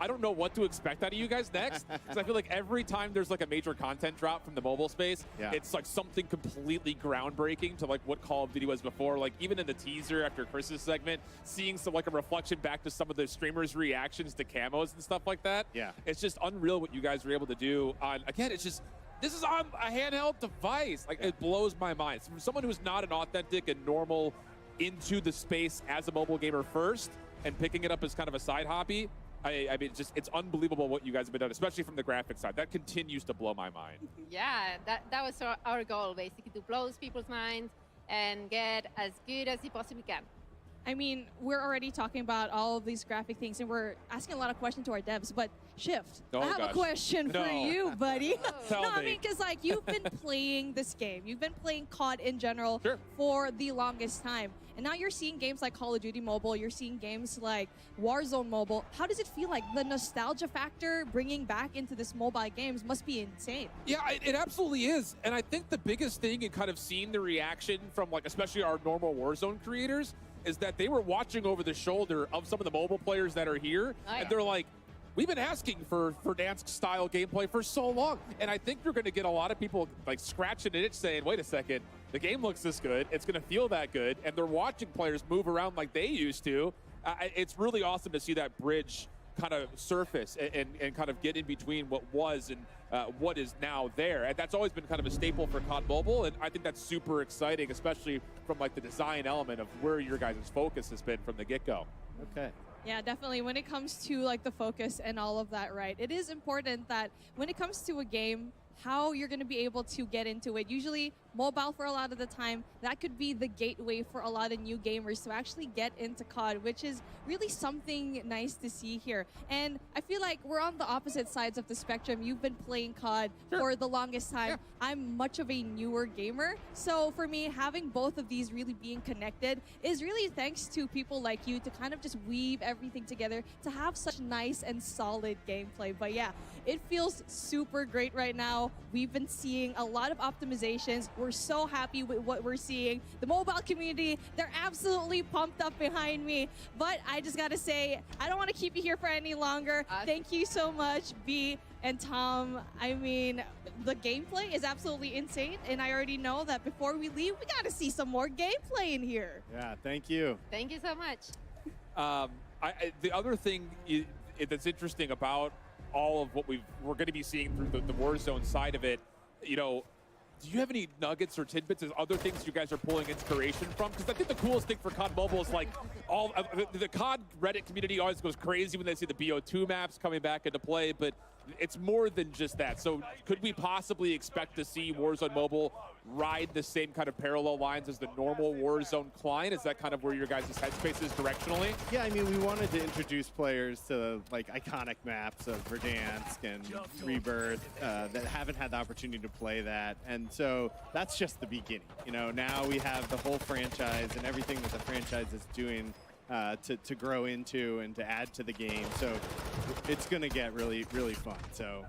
I don't know what to expect out of you guys next, because I feel like every time there's a major content drop from the mobile space, it's something completely groundbreaking to what Call of Duty was before. Even in the teaser after Chris's segment, seeing some a reflection back to some of the streamers' reactions to camos and stuff like that. Yeah, it's just unreal what you guys were able to do. Again, it's just, this is on a handheld device. It blows my mind. From someone who's not an authentic and normal into the space as a mobile gamer first and picking it up as kind of a side hobby, I mean, it's unbelievable what you guys have been doing, especially from the graphics side. That continues to blow my mind. Yeah, that was our goal, basically, to blow people's minds and get as good as you possibly can. I mean, we're already talking about all of these graphic things, and we're asking a lot of questions to our devs, but Shift, Oh, I have gosh. a question for No. you, buddy. Tell no, I me. mean, because like you've been playing this game, you've been playing COD in general for the longest time, and now you're seeing games like Call of Duty Mobile, you're seeing games like Warzone Mobile. How does it feel like? The nostalgia factor bringing back into this mobile games must be insane. Yeah, it absolutely is. And I think the biggest thing in kind of seeing the reaction from like especially our normal Warzone creators is that they were watching over the shoulder of some of the mobile players that are here. And they're like, we've been asking for Verdansk-style gameplay for so long. And I think you're going to get a lot of people like scratching an itch saying, wait a second, the game looks this good. It's going to feel that good. And they're watching players move around like they used to. It's really awesome to see that bridge kind of surface and kind of get in between what was and what is now there. And that's always been kind of a staple for COD Mobile. And I think that's super exciting, especially from like the design element of where your guys' focus has been from the get-go. Okay. Yeah, definitely. When it comes to like the focus and all of that, right? It is important that when it comes to a game, how you're going to be able to get into it. Usually mobile for a lot of the time, that could be the gateway for a lot of new gamers to actually get into COD, which is really something nice to see here. And I feel like we're on the opposite sides of the spectrum. You've been playing COD for the longest time. I'm much of a newer gamer. So for me, having both of these really being connected is really thanks to people like you to kind of just weave everything together to have such nice and solid gameplay. But yeah, it feels super great right now. We've been seeing a lot of optimizations. We're so happy with what we're seeing. The mobile community, they're absolutely pumped up behind me. But I just gotta say, I don't want to keep you here for any longer. Thank you so much, B and Tom. I mean, the gameplay is absolutely insane. And I already know that before we leave, we gotta see some more gameplay in here. Yeah, thank you. Thank you so much. The other thing that's interesting about all of what we're going to be seeing through the Warzone side of it, you know, do you have any nuggets or tidbits of other things you guys are pulling inspiration from? Because I think the coolest thing for COD Mobile is like all the COD Reddit community always goes crazy when they see the BO2 maps coming back into play, but it's more than just that. So could we possibly expect to see Warzone Mobile ride the same kind of parallel lines as the normal Warzone client? Is that kind of where your guys' headspace is directionally? Yeah, I mean, we wanted to introduce players to like iconic maps of Verdansk and Rebirth that haven't had the opportunity to play that. And so that's just the beginning. You know, now we have the whole franchise and everything that the franchise is doing to grow into and to add to the game. So it's going to get really, really fun. So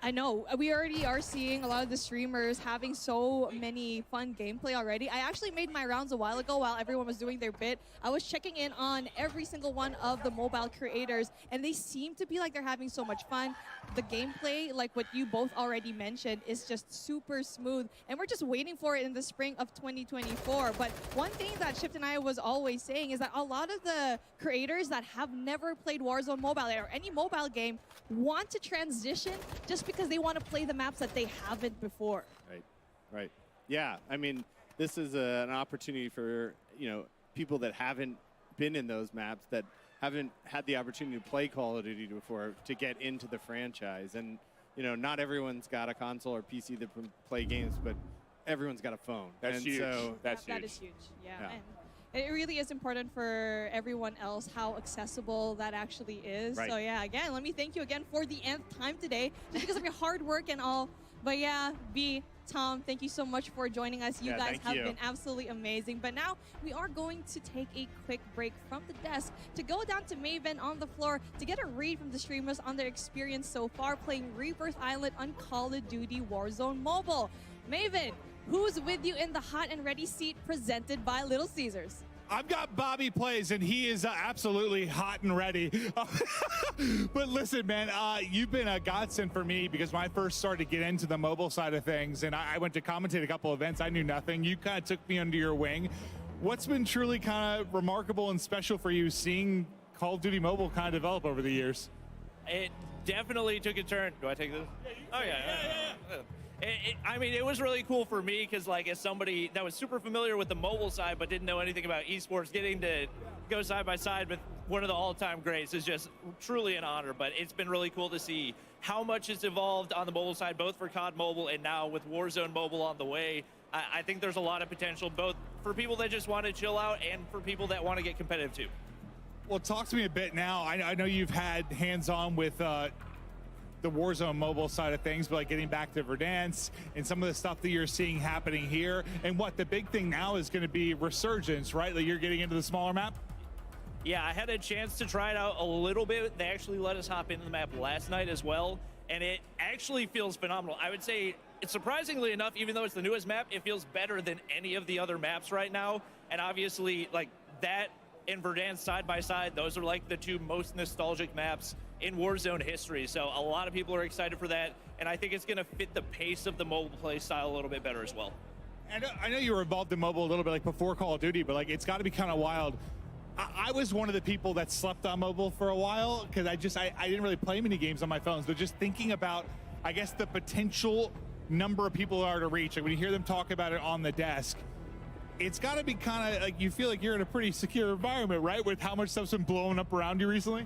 I know. We already are seeing a lot of the streamers having so many fun gameplay already. I actually made my rounds a while ago while everyone was doing their bit. I was checking in on every single one of the mobile creators, and they seem to be like they're having so much fun. The gameplay, like what you both already mentioned, is just super smooth, and we're just waiting for it in the spring of 2024. But one thing that Shift and I was always saying is that a lot of the creators that have never played Warzone Mobile or any mobile game want to transition just because they want to play the maps that they haven't before. Right, right. Yeah, I mean, this is an opportunity for, you know, people that haven't been in those maps, that haven't had the opportunity to play Call of Duty before, to get into the franchise. And, you know, not everyone's got a console or PC that can play games, but everyone's got a phone. That's huge. So That's That huge. is huge, yeah. And it really is important for everyone else how accessible that actually is. Right. So yeah, again, let me thank you again for the nth time today, just because of your hard work and all. But yeah, B, Tom, thank you so much for joining us. You Yeah, guys thank have you. been absolutely amazing. But now we are going to take a quick break from the desk to go down to Maven on the floor to get a read from the streamers on their experience so far playing Rebirth Island on Call of Duty Warzone Mobile. Maven, who's with you in the hot and ready seat presented by Little Caesars? I've got Bobby Plays, and he is absolutely hot and ready. But listen, man, you've been a godsend for me because when I first started to get into the mobile side of things, and I went to commentate a couple events, I knew nothing. You kind of took me under your wing. What's been truly kind of remarkable and special for you seeing Call of Duty Mobile kind of develop over the years? It definitely took a turn. Do I take this? Oh, yeah. I mean, it was really cool for me because, like, as somebody that was super familiar with the mobile side but didn't know anything about esports, getting to go side by side with one of the all-time greats is just truly an honor. But it's been really cool to see how much has evolved on the mobile side, both for COD Mobile and now with Warzone Mobile on the way. I think there's a lot of potential both for people that just want to chill out and for people that want to get competitive too. Well, talk to me a bit now. I know you've had hands-on with the Warzone mobile side of things, but like getting back to Verdansk and some of the stuff that you're seeing happening here. And what the big thing now is going to be Resurgence, right? Like you're getting into the smaller map? Yeah, I had a chance to try it out a little bit. They actually let us hop into the map last night as well, and it actually feels phenomenal. I would say, it's surprisingly enough, even though it's the newest map, it feels better than any of the other maps right now. And obviously, like that and Verdansk side by side, those are like the two most nostalgic maps in Warzone history. So a lot of people are excited for that, and I think it's going to fit the pace of the mobile play style a little bit better as well. And I know you were involved in mobile a little bit like before Call of Duty, but like it's got to be kind of wild. I was one of the people that slept on mobile for a while because I didn't really play many games on my phones. But just thinking about, I guess, the potential number of people that are to reach. Like when you hear them talk about it on the desk, it's got to be kind of like you feel like you're in a pretty secure environment, right? With how much stuff's been blowing up around you recently.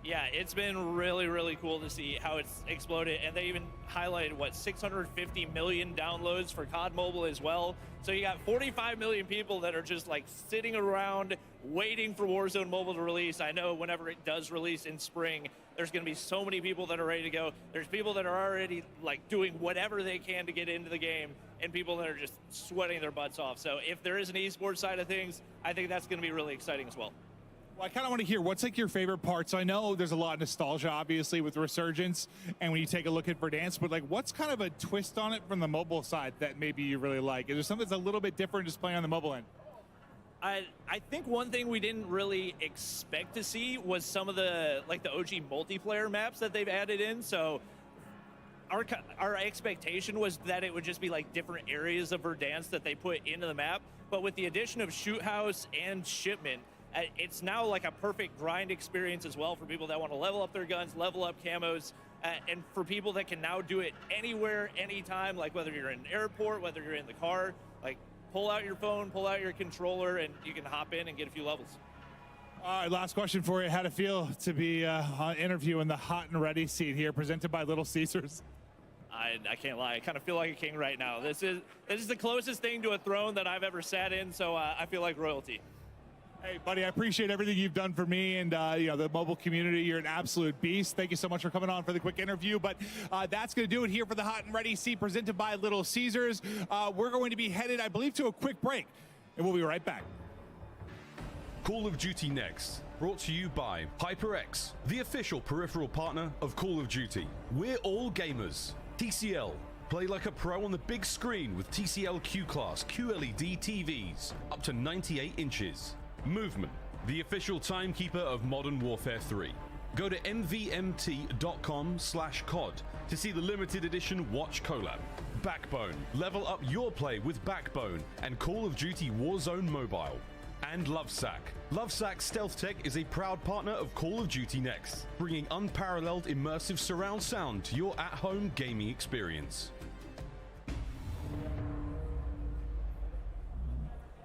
Yeah, it's been really, really cool to see how it's exploded. And they even highlighted, what, 650 million downloads for COD Mobile as well. So you got 45 million people that are just like sitting around waiting for Warzone Mobile to release. I know whenever it does release in spring, there's going to be so many people that are ready to go. There's people that are already like doing whatever they can to get into the game, and people that are just sweating their butts off. So if there is an esports side of things, I think that's going to be really exciting as well. Well, I kind of want to hear what's like your favorite part. So I know there's a lot of nostalgia, obviously, with Resurgence, and when you take a look at Verdansk, but like, what's kind of a twist on it from the mobile side that maybe you really like? Is there something that's a little bit different just playing on the mobile end? I think one thing we didn't really expect to see was some of the like the OG multiplayer maps that they've added in. So our expectation was that it would just be like different areas of Verdansk that they put into the map. But with the addition of Shoot House and Shipment, it's now like a perfect grind experience as well for people that want to level up their guns, level up camos, and for people that can now do it anywhere, anytime, like whether you're in an airport, whether you're in the car, like pull out your phone, pull out your controller, and you can hop in and get a few levels. All right, last question for you. How'd it feel to be on interview in the hot and ready seat here, presented by Little Caesars? I can't lie. I kind of feel like a king right now. This is the closest thing to a throne that I've ever sat in, so I feel like royalty. Hey, buddy, I appreciate everything you've done for me and the mobile community. You're an absolute beast. Thank you so much for coming on for the quick interview. But that's going to do it here for the Hot and Ready seat presented by Little Caesars. We're going to be headed, I believe, to a quick break, and we'll be right back. Call of Duty Next, brought to you by HyperX, the official peripheral partner of Call of Duty. We're all gamers. TCL, play like a pro on the big screen with TCL Q-Class QLED TVs, up to 98 inches. Movement, the official timekeeper of Modern Warfare 3. Go to mvmt.com/COD to see the limited edition Watch collab. Backbone, level up your play with Backbone and Call of Duty Warzone Mobile. And Lovesack. Lovesack Stealth Tech is a proud partner of Call of Duty Next, bringing unparalleled immersive surround sound to your at-home gaming experience.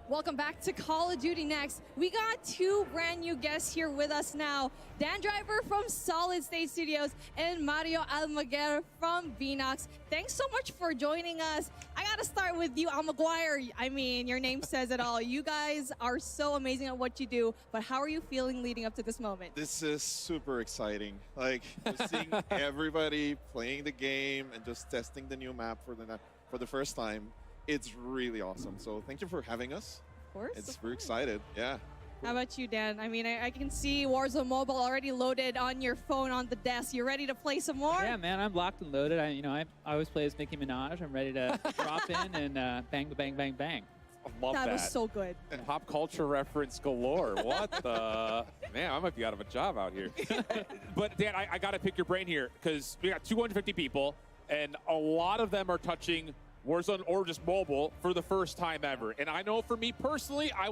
Welcome back to Call of Duty Next. We got two brand new guests here with us now. Dan Driver from Solid State Studios and Mario Almaguer from Vinox. Thanks so much for joining us. I gotta start with you, Almaguer. I mean, your name says it all. You guys are so amazing at what you do, but how are you feeling leading up to this moment? This is super exciting. Like, just seeing everybody playing the game and just testing the new map for the first time. It's really awesome. So thank you for having us. Of course. We're excited. Yeah. How about you, Dan? I mean, I can see Warzone Mobile already loaded on your phone on the desk. You ready to play some more? Yeah, man, I'm locked and loaded. I always play as Nicki Minaj. I'm ready to drop in and bang, bang, bang, bang. I love that. That was so good. And pop culture reference galore. What the? Man, I might be out of a job out here. But Dan, I got to pick your brain here because we got 250 people, and a lot of them are touching Warzone or just mobile for the first time ever. And I know for me personally, I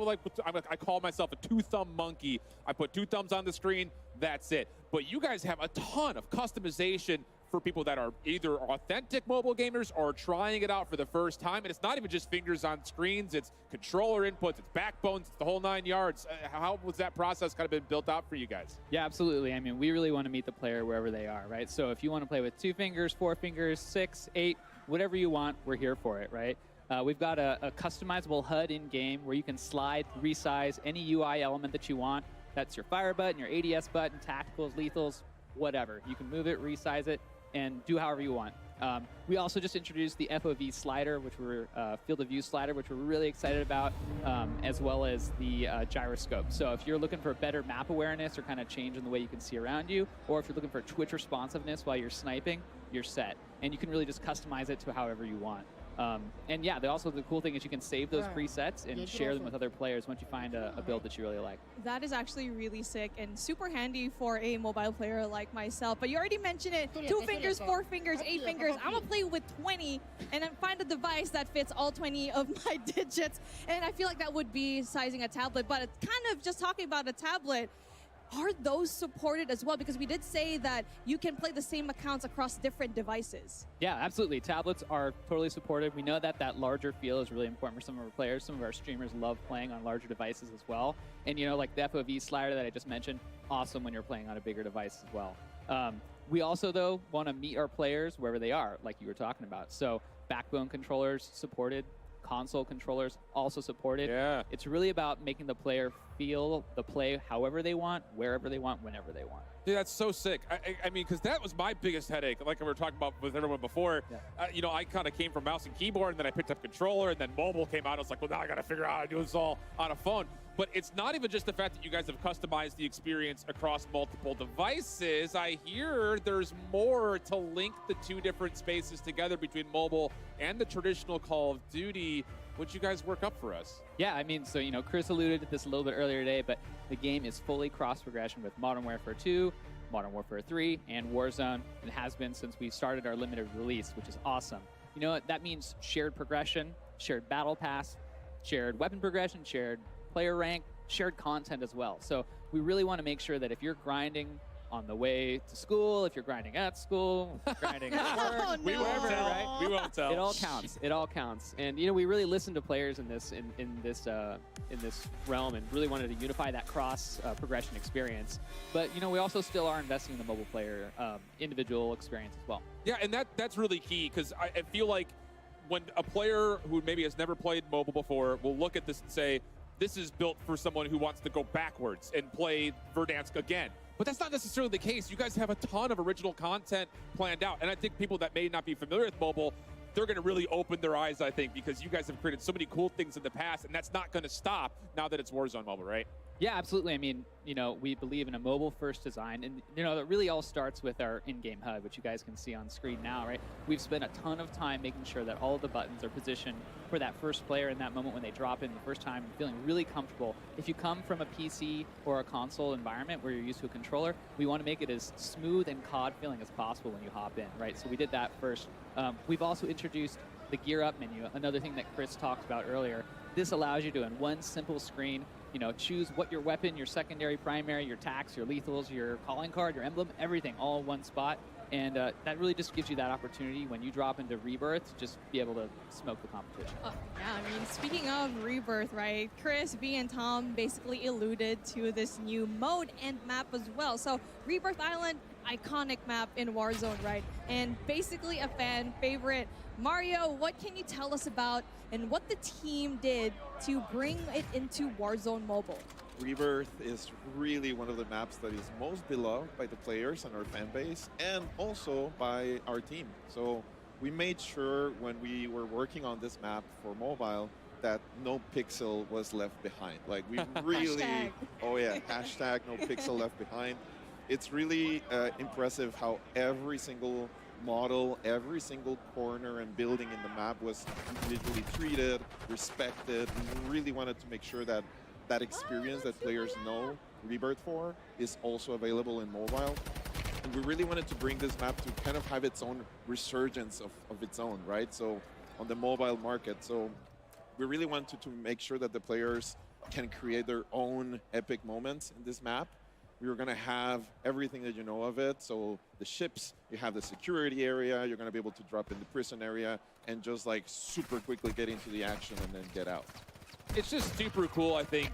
call myself a two-thumb monkey. I put two thumbs on the screen, that's it. But you guys have a ton of customization for people that are either authentic mobile gamers or trying it out for the first time. And it's not even just fingers on screens, it's controller inputs, it's backbones, it's the whole 9 yards. How was that process kind of been built out for you guys? Yeah, absolutely. I mean, we really want to meet the player wherever they are, right? So if you want to play with 2 fingers, 4 fingers, 6, 8, whatever you want, we're here for it, right? We've got a customizable HUD in-game where you can slide, resize any UI element that you want. That's your fire button, your ADS button, tacticals, lethals, whatever. You can move it, resize it, and do however you want. We also just introduced the FOV slider, which we're field of view slider, which we're really excited about, as well as the gyroscope. So if you're looking for better map awareness or kind of change in the way you can see around you, or if you're looking for twitch responsiveness while you're sniping, you're set. And you can really just customize it to however you want. And yeah, the cool thing is you can save those presets and share them with other players once you find a build that you really like. That is actually really sick and super handy for a mobile player like myself. But you already mentioned it, 2 fingers, 4 fingers, 8 fingers. I'm gonna play with 20 and then find a device that fits all 20 of my digits. And I feel like that would be sizing a tablet, but it's kind of just talking about a tablet. Are those supported as well? Because we did say that you can play the same accounts across different devices. Yeah, absolutely. Tablets are totally supported. We know that that larger feel is really important for some of our players. Some of our streamers love playing on larger devices as well. And, you know, like the FOV slider that I just mentioned, awesome when you're playing on a bigger device as well. We also, though, want to meet our players wherever they are, like you were talking about. So backbone controllers supported. Console controllers also supported. Yeah. It's really about making the player feel the play however they want, wherever they want, whenever they want. Dude, that's so sick. I mean, because that was my biggest headache, like we were talking about with everyone before. Yeah. You know, I kind of came from mouse and keyboard, and then I picked up controller, and then mobile came out. I was like, well, now I got to figure out how to do this all on a phone. But it's not even just the fact that you guys have customized the experience across multiple devices. I hear there's more to link the two different spaces together between mobile and the traditional Call of Duty. Would you guys work up for us? Yeah, I mean, so, you know, Chris alluded to this a little bit earlier today, but the game is fully cross-progression with Modern Warfare 2, Modern Warfare 3, and Warzone. It has been since we started our limited release, which is awesome. You know what? That means shared progression, shared battle pass, shared weapon progression, shared player rank, shared content as well. So we really want to make sure that if you're grinding on the way to school, if you're grinding at school, grinding at work, Oh, we won't no. tell. Right? We won't tell. It all counts. It all counts. And you know, we really listened to players in this realm and really wanted to unify that cross progression experience. But you know, we also still are investing in the mobile player individual experience as well. Yeah, and that's really key, because I feel like when a player who maybe has never played mobile before will look at this and say, this is built for someone who wants to go backwards and play Verdansk again. But that's not necessarily the case. You guys have a ton of original content planned out. And I think people that may not be familiar with mobile, they're going to really open their eyes, I think, because you guys have created so many cool things in the past, and that's not going to stop now that it's Warzone Mobile, right? Yeah, absolutely. I mean, you know, we believe in a mobile-first design, and, you know, it really all starts with our in-game HUD, which you guys can see on screen now, right? We've spent a ton of time making sure that all of the buttons are positioned for that first player in that moment when they drop in the first time, feeling really comfortable. If you come from a PC or a console environment where you're used to a controller, we want to make it as smooth and COD feeling as possible when you hop in, right? So we did that first. We've also introduced the Gear Up menu, another thing that Chris talked about earlier. This allows you to, in one simple screen, you know, choose what your weapon, your secondary, primary, your tacs, your lethals, your calling card, your emblem, everything all in one spot. And that really just gives you that opportunity when you drop into Rebirth to just be able to smoke the competition. Yeah, I mean, speaking of Rebirth, right? Chris, B, and Tom basically alluded to this new mode and map as well. So Rebirth Island, iconic map in Warzone, right? And basically a fan favorite. Mario, what can you tell us about and what the team did to bring it into Warzone Mobile? Rebirth is really one of the maps that is most beloved by the players and our fan base, and also by our team. So we made sure when we were working on this map for mobile that no pixel was left behind. Like, we really, oh yeah, hashtag no pixel left behind. It's really impressive how every single model, every single corner and building in the map was individually treated, respected. We really wanted to make sure that that experience that players know Rebirth for is also available in mobile. And we really wanted to bring this map to kind of have its own resurgence of its own, right? So on the mobile market. So we really wanted to make sure that the players can create their own epic moments in this map. We were going to have everything that you know of it. So the ships, you have the security area, you're going to be able to drop in the prison area and just like super quickly get into the action and then get out. It's just super cool, I think,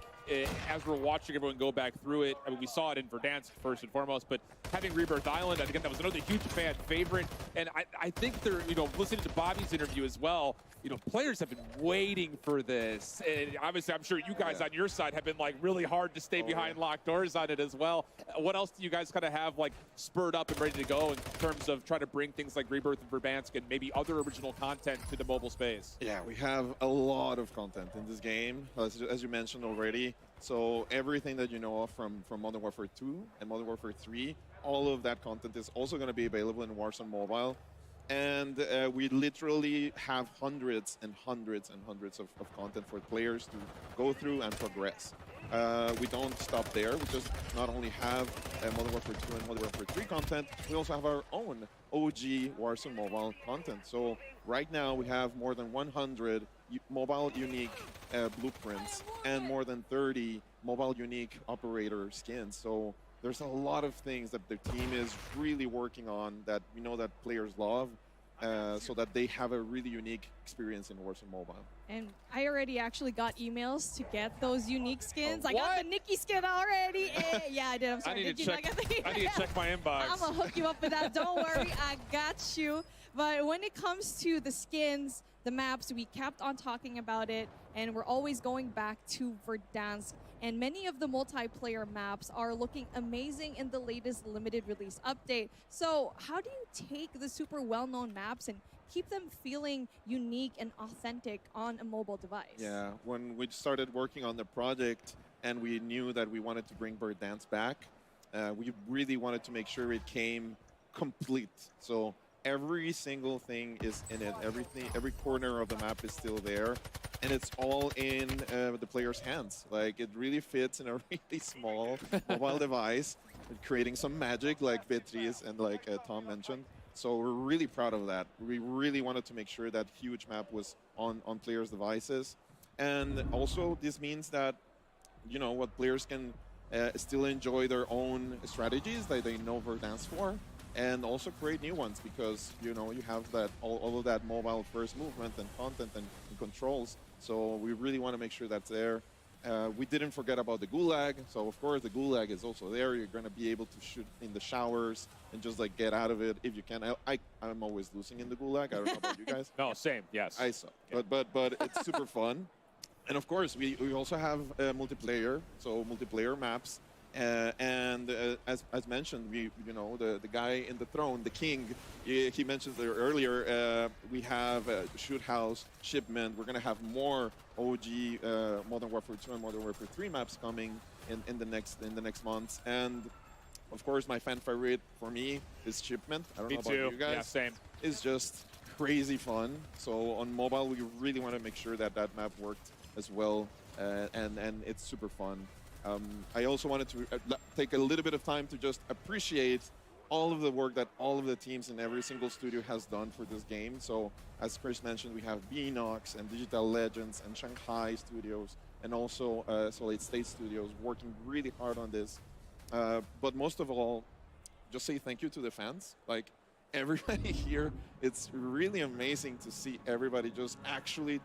as we're watching everyone go back through it, I mean, we saw it in Verdansk first and foremost, but having Rebirth Island, I think that was another huge fan favorite. And I think they're, listening to Bobby's interview as well, players have been waiting for this. And obviously, I'm sure you guys on your side have been like really hard to stay behind locked doors on it as well. What else do you guys kind of have like spurred up and ready to go in terms of trying to bring things like Rebirth and Verdansk and maybe other original content to the mobile space? Yeah, we have a lot of content in this game, as you mentioned already. So everything that you know of from Modern Warfare 2 and Modern Warfare 3, all of that content is also going to be available in Warzone Mobile. And we literally have hundreds and hundreds and hundreds of content for players to go through and progress. We don't stop there. We just not only have Modern Warfare 2 and Modern Warfare 3 content, we also have our own OG Warzone Mobile content. So right now we have more than 100 mobile unique blueprints and more than 30 mobile unique operator skins. So there's a lot of things that the team is really working on that we know that players love, so that they have a really unique experience in Warzone Mobile. And I already actually got emails to get those unique skins. I got the Nikki skin already. Yeah, I did. I'm sorry. I need to check my inbox. I'm going to hook you up with that. Don't worry. I got you. But when it comes to the skins, the maps, we kept on talking about it, and we're always going back to Verdansk. And many of the multiplayer maps are looking amazing in the latest limited release update. So how do you take the super well-known maps and keep them feeling unique and authentic on a mobile device? Yeah, when we started working on the project and we knew that we wanted to bring Verdansk back, we really wanted to make sure it came complete. So every single thing is in it. Every corner of the map is still there, and it's all in the player's hands. Like, it really fits in a really small mobile device, creating some magic, like Beatrice and like Tom mentioned. So we're really proud of that. We really wanted to make sure that huge map was on players' devices, and also this means that what players can still enjoy their own strategies that they know Verdansk for, and also create new ones, because you have that all of that mobile first movement and content and controls. So we really want to make sure that's there. We didn't forget about the Gulag, so of course the Gulag is also there. You're going to be able to shoot in the showers and just like get out of it if you can. I'm always losing in the Gulag. I don't know about you guys. No, same. Yes. I suck, but it's super fun. And of course we also have multiplayer, so multiplayer maps. And as mentioned, the guy in the throne, the king, he mentioned there earlier, we have Shoot House, Shipment. We're going to have more OG Modern Warfare 2 and Modern Warfare 3 maps coming in the next months. And of course, my fan favorite for me is Shipment. I don't know about you guys. Yeah, same. It's just crazy fun. So on mobile, we really want to make sure that map worked as well, and it's super fun. I also wanted to take a little bit of time to just appreciate all of the work that all of the teams in every single studio has done for this game. So as Chris mentioned, we have Beanox and Digital Legends and Shanghai Studios, and also Solid State Studios working really hard on this. But most of all, just say thank you to the fans. Like, everybody here, it's really amazing to see everybody just actually,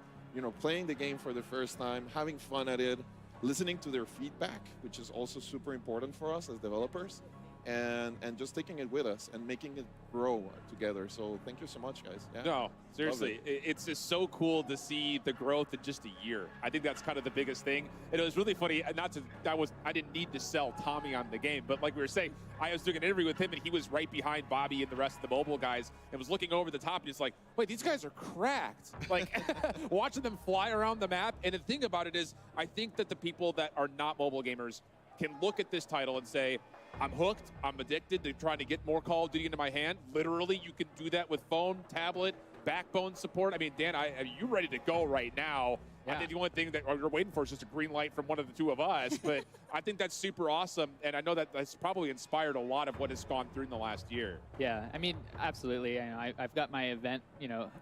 playing the game for the first time, having fun at it, listening to their feedback, which is also super important for us as developers, and just taking it with us and making it grow together. So thank you so much, guys. Yeah. No, seriously, it's just so cool to see the growth in just a year. I think that's kind of the biggest thing. And it was really funny. I didn't need to sell Tommy on the game, but like we were saying, I was doing an interview with him, and he was right behind Bobby and the rest of the mobile guys, and was looking over the top, and he's like, wait, these guys are cracked. Like, watching them fly around the map. And the thing about it is, I think that the people that are not mobile gamers can look at this title and say, I'm hooked, I'm addicted to trying to get more Call of Duty into my hand. Literally, you can do that with phone, tablet, backbone support. I mean, Dan, are you ready to go right now? Yeah. I think the only thing that you're waiting for is just a green light from one of the two of us. But I think that's super awesome, and I know that that's probably inspired a lot of what has gone through in the last year. Yeah, I mean, absolutely. I've got my event,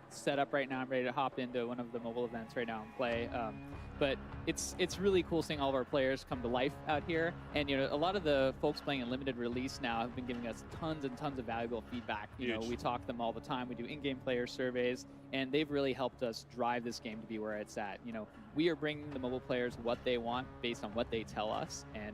set up right now. I'm ready to hop into one of the mobile events right now and play. But it's really cool seeing all of our players come to life out here. And a lot of the folks playing in limited release now have been giving us tons and tons of valuable feedback. We talk to them all the time. We do in-game player surveys, and they've really helped us drive this game to be where it's at. We are bringing the mobile players what they want based on what they tell us, and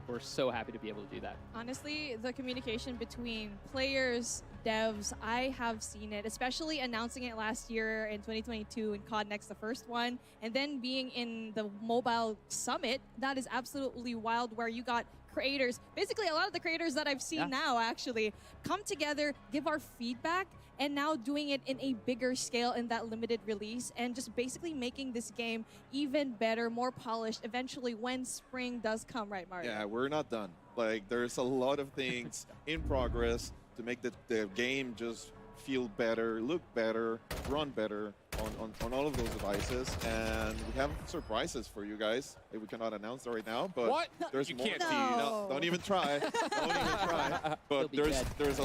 we're so happy to be able to do that. Honestly, the communication between players, devs, I have seen it, especially announcing it last year in 2022 in COD Next, the first one, and then being in the mobile summit. That is absolutely wild, where you got creators, basically a lot of the creators that I've seen now actually come together, give our feedback, and now doing it in a bigger scale in that limited release, and just basically making this game even better, more polished eventually when spring does come, right, Mario? Yeah, we're not done. Like, there's a lot of things in progress to make the game just feel better, look better, run better on all of those devices. And we have surprises for you guys that we cannot announce right now, but what? There's You more. can't tease. No, don't even try. Don't even try. But there's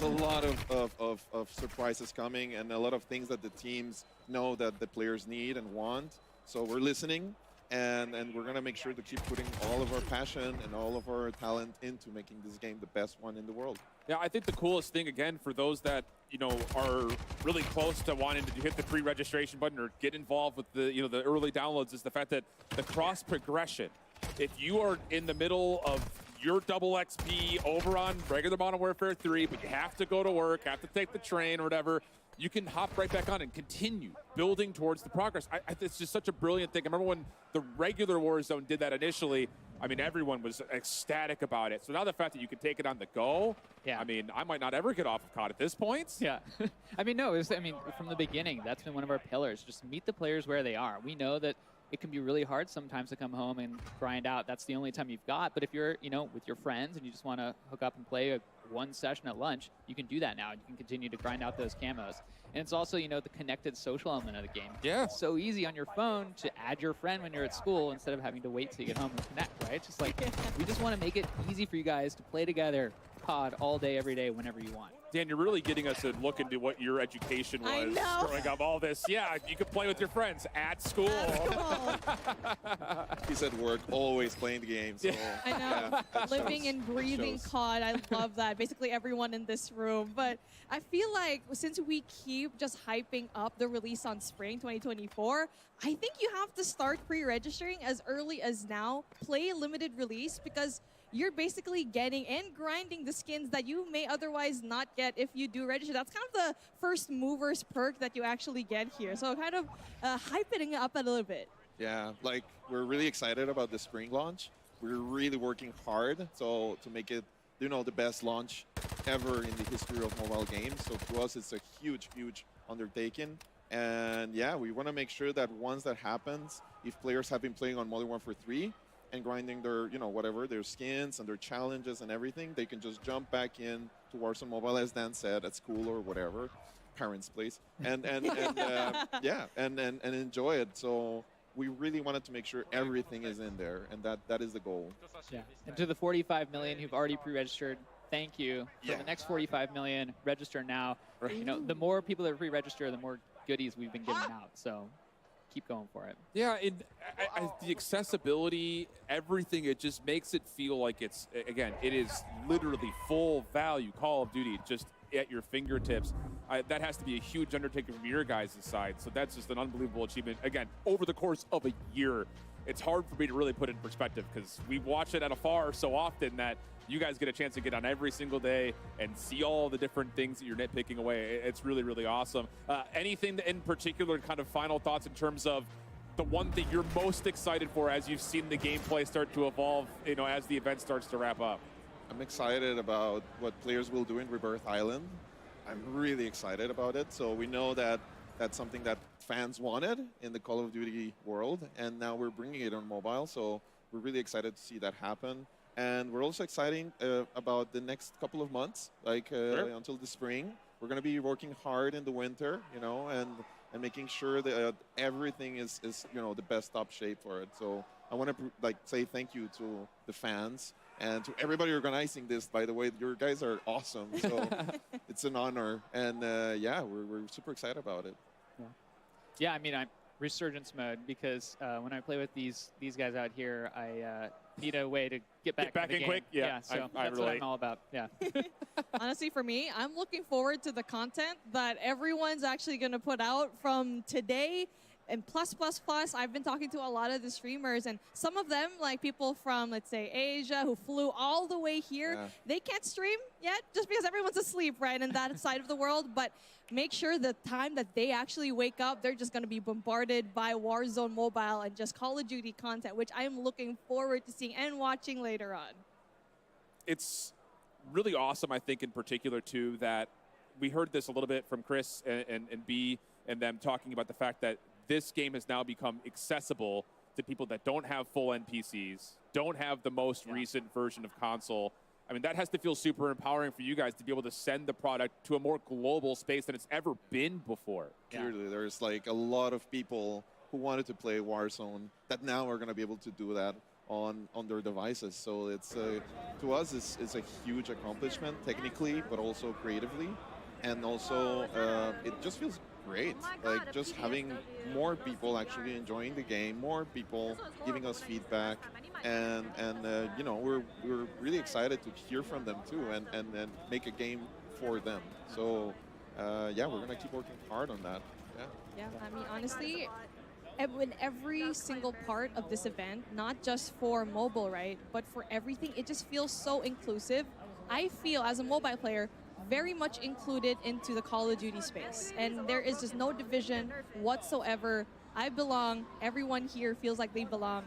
a lot of surprises coming, and a lot of things that the teams know that the players need and want. So we're listening. And we're going to make sure to keep putting all of our passion and all of our talent into making this game the best one in the world. Yeah, I think the coolest thing, again, for those that, are really close to wanting to hit the pre-registration button or get involved with the, the early downloads, is the fact that the cross progression, if you are in the middle of your double XP over on regular Modern Warfare 3, but you have to go to work, have to take the train or whatever, you can hop right back on and continue building towards the progress. It's just such a brilliant thing. I remember when the regular Warzone did that initially, I mean, everyone was ecstatic about it. So now the fact that you can take it on the go, I mean, I might not ever get off of COD at this point. Yeah. I mean, from the beginning, that's been one of our pillars. Just meet the players where they are. We know that it can be really hard sometimes to come home and grind out. That's the only time you've got. But if you're, with your friends and you just want to hook up and play one session at lunch, you can do that now. You can continue to grind out those camos. And it's also, the connected social element of the game. Yeah. It's so easy on your phone to add your friend when you're at school instead of having to wait till you get home and connect, right? Just like, we just want to make it easy for you guys to play together, COD, all day, every day, whenever you want. Dan, you're really getting us to look into what your education was growing up. All this, you could play with your friends at school. He's at work, always playing the game. So, I know. Living and breathing COD. I love that. Basically everyone in this room. But I feel like since we keep just hyping up the release on spring 2024, I think you have to start pre-registering as early as now. Play limited release, because you're basically getting and grinding the skins that you may otherwise not get if you do register. That's kind of the first mover's perk that you actually get here. So kind of hyping it up a little bit. Yeah, like, we're really excited about the spring launch. We're really working hard to make it, the best launch ever in the history of mobile games. So to us, it's a huge, huge undertaking. And yeah, we want to make sure that once that happens, if players have been playing on Modern Warfare 3, and grinding their, whatever, their skins and their challenges and everything, they can just jump back in to Warzone Mobile, as Dan said, at school or whatever, parents' place, and enjoy it. So we really wanted to make sure everything is in there, and that is the goal. Yeah. And to the 45 million who've already pre-registered, thank you. For the next 45 million, register now. Right. The more people that pre-register, the more goodies we've been giving out. So keep going for it. Yeah, the accessibility, everything, it just makes it feel like it's, again, it is literally full value Call of Duty just at your fingertips. That has to be a huge undertaking from your guys' side. So that's just an unbelievable achievement. Again, over the course of a year, it's hard for me to really put it in perspective because we watch it at afar so often that you guys get a chance to get on every single day and see all the different things that you're nitpicking away. It's really, really awesome. Anything in particular, kind of final thoughts in terms of the one thing you're most excited for as you've seen the gameplay start to evolve, as the event starts to wrap up? I'm excited about what players will do in Rebirth Island. I'm really excited about it. So we know that that's something that fans wanted in the Call of Duty world, and now we're bringing it on mobile. So we're really excited to see that happen. And we're also excited about the next couple of months, until the spring. We're going to be working hard in the winter, and making sure that everything is the best top shape for it. So I want to say thank you to the fans and to everybody organizing this. By the way, your guys are awesome. So it's an honor. And we're super excited about it. Yeah, I mean, resurgence mode because when I play with these guys out here, I need a way to get back back in the in game. quick? Yeah, so I that's what relate. I'm all about. Yeah. Honestly, for me, I'm looking forward to the content that everyone's actually going to put out from today. And plus, I've been talking to a lot of the streamers, and some of them, like people from, let's say, Asia, who flew all the way here, they can't stream yet just because everyone's asleep, right, in that side of the world. But make sure the time that they actually wake up, they're just going to be bombarded by Warzone Mobile and just Call of Duty content, which I'm looking forward to seeing and watching later on. It's really awesome, I think, in particular, too, that we heard this a little bit from Chris and B and them talking about the fact that this game has now become accessible to people that don't have full NPCs, don't have the most recent version of console. I mean, that has to feel super empowering for you guys to be able to send the product to a more global space than it's ever been before. Clearly, there's like a lot of people who wanted to play Warzone that now are going to be able to do that on their devices. So it's to us, it's a huge accomplishment technically, but also creatively. And also, it just feels great. Like just having more people actually enjoying the game, more people giving us feedback, and you know, we're really excited to hear from them too, and make a game for them. So yeah, we're gonna keep working hard on that. Yeah, I mean, honestly, in every single part of this event, not just for mobile, right, but for everything, it just feels so inclusive. I feel as a mobile player very much included into the Call of Duty space, and there is just no division whatsoever. I belong. Everyone here feels like they belong.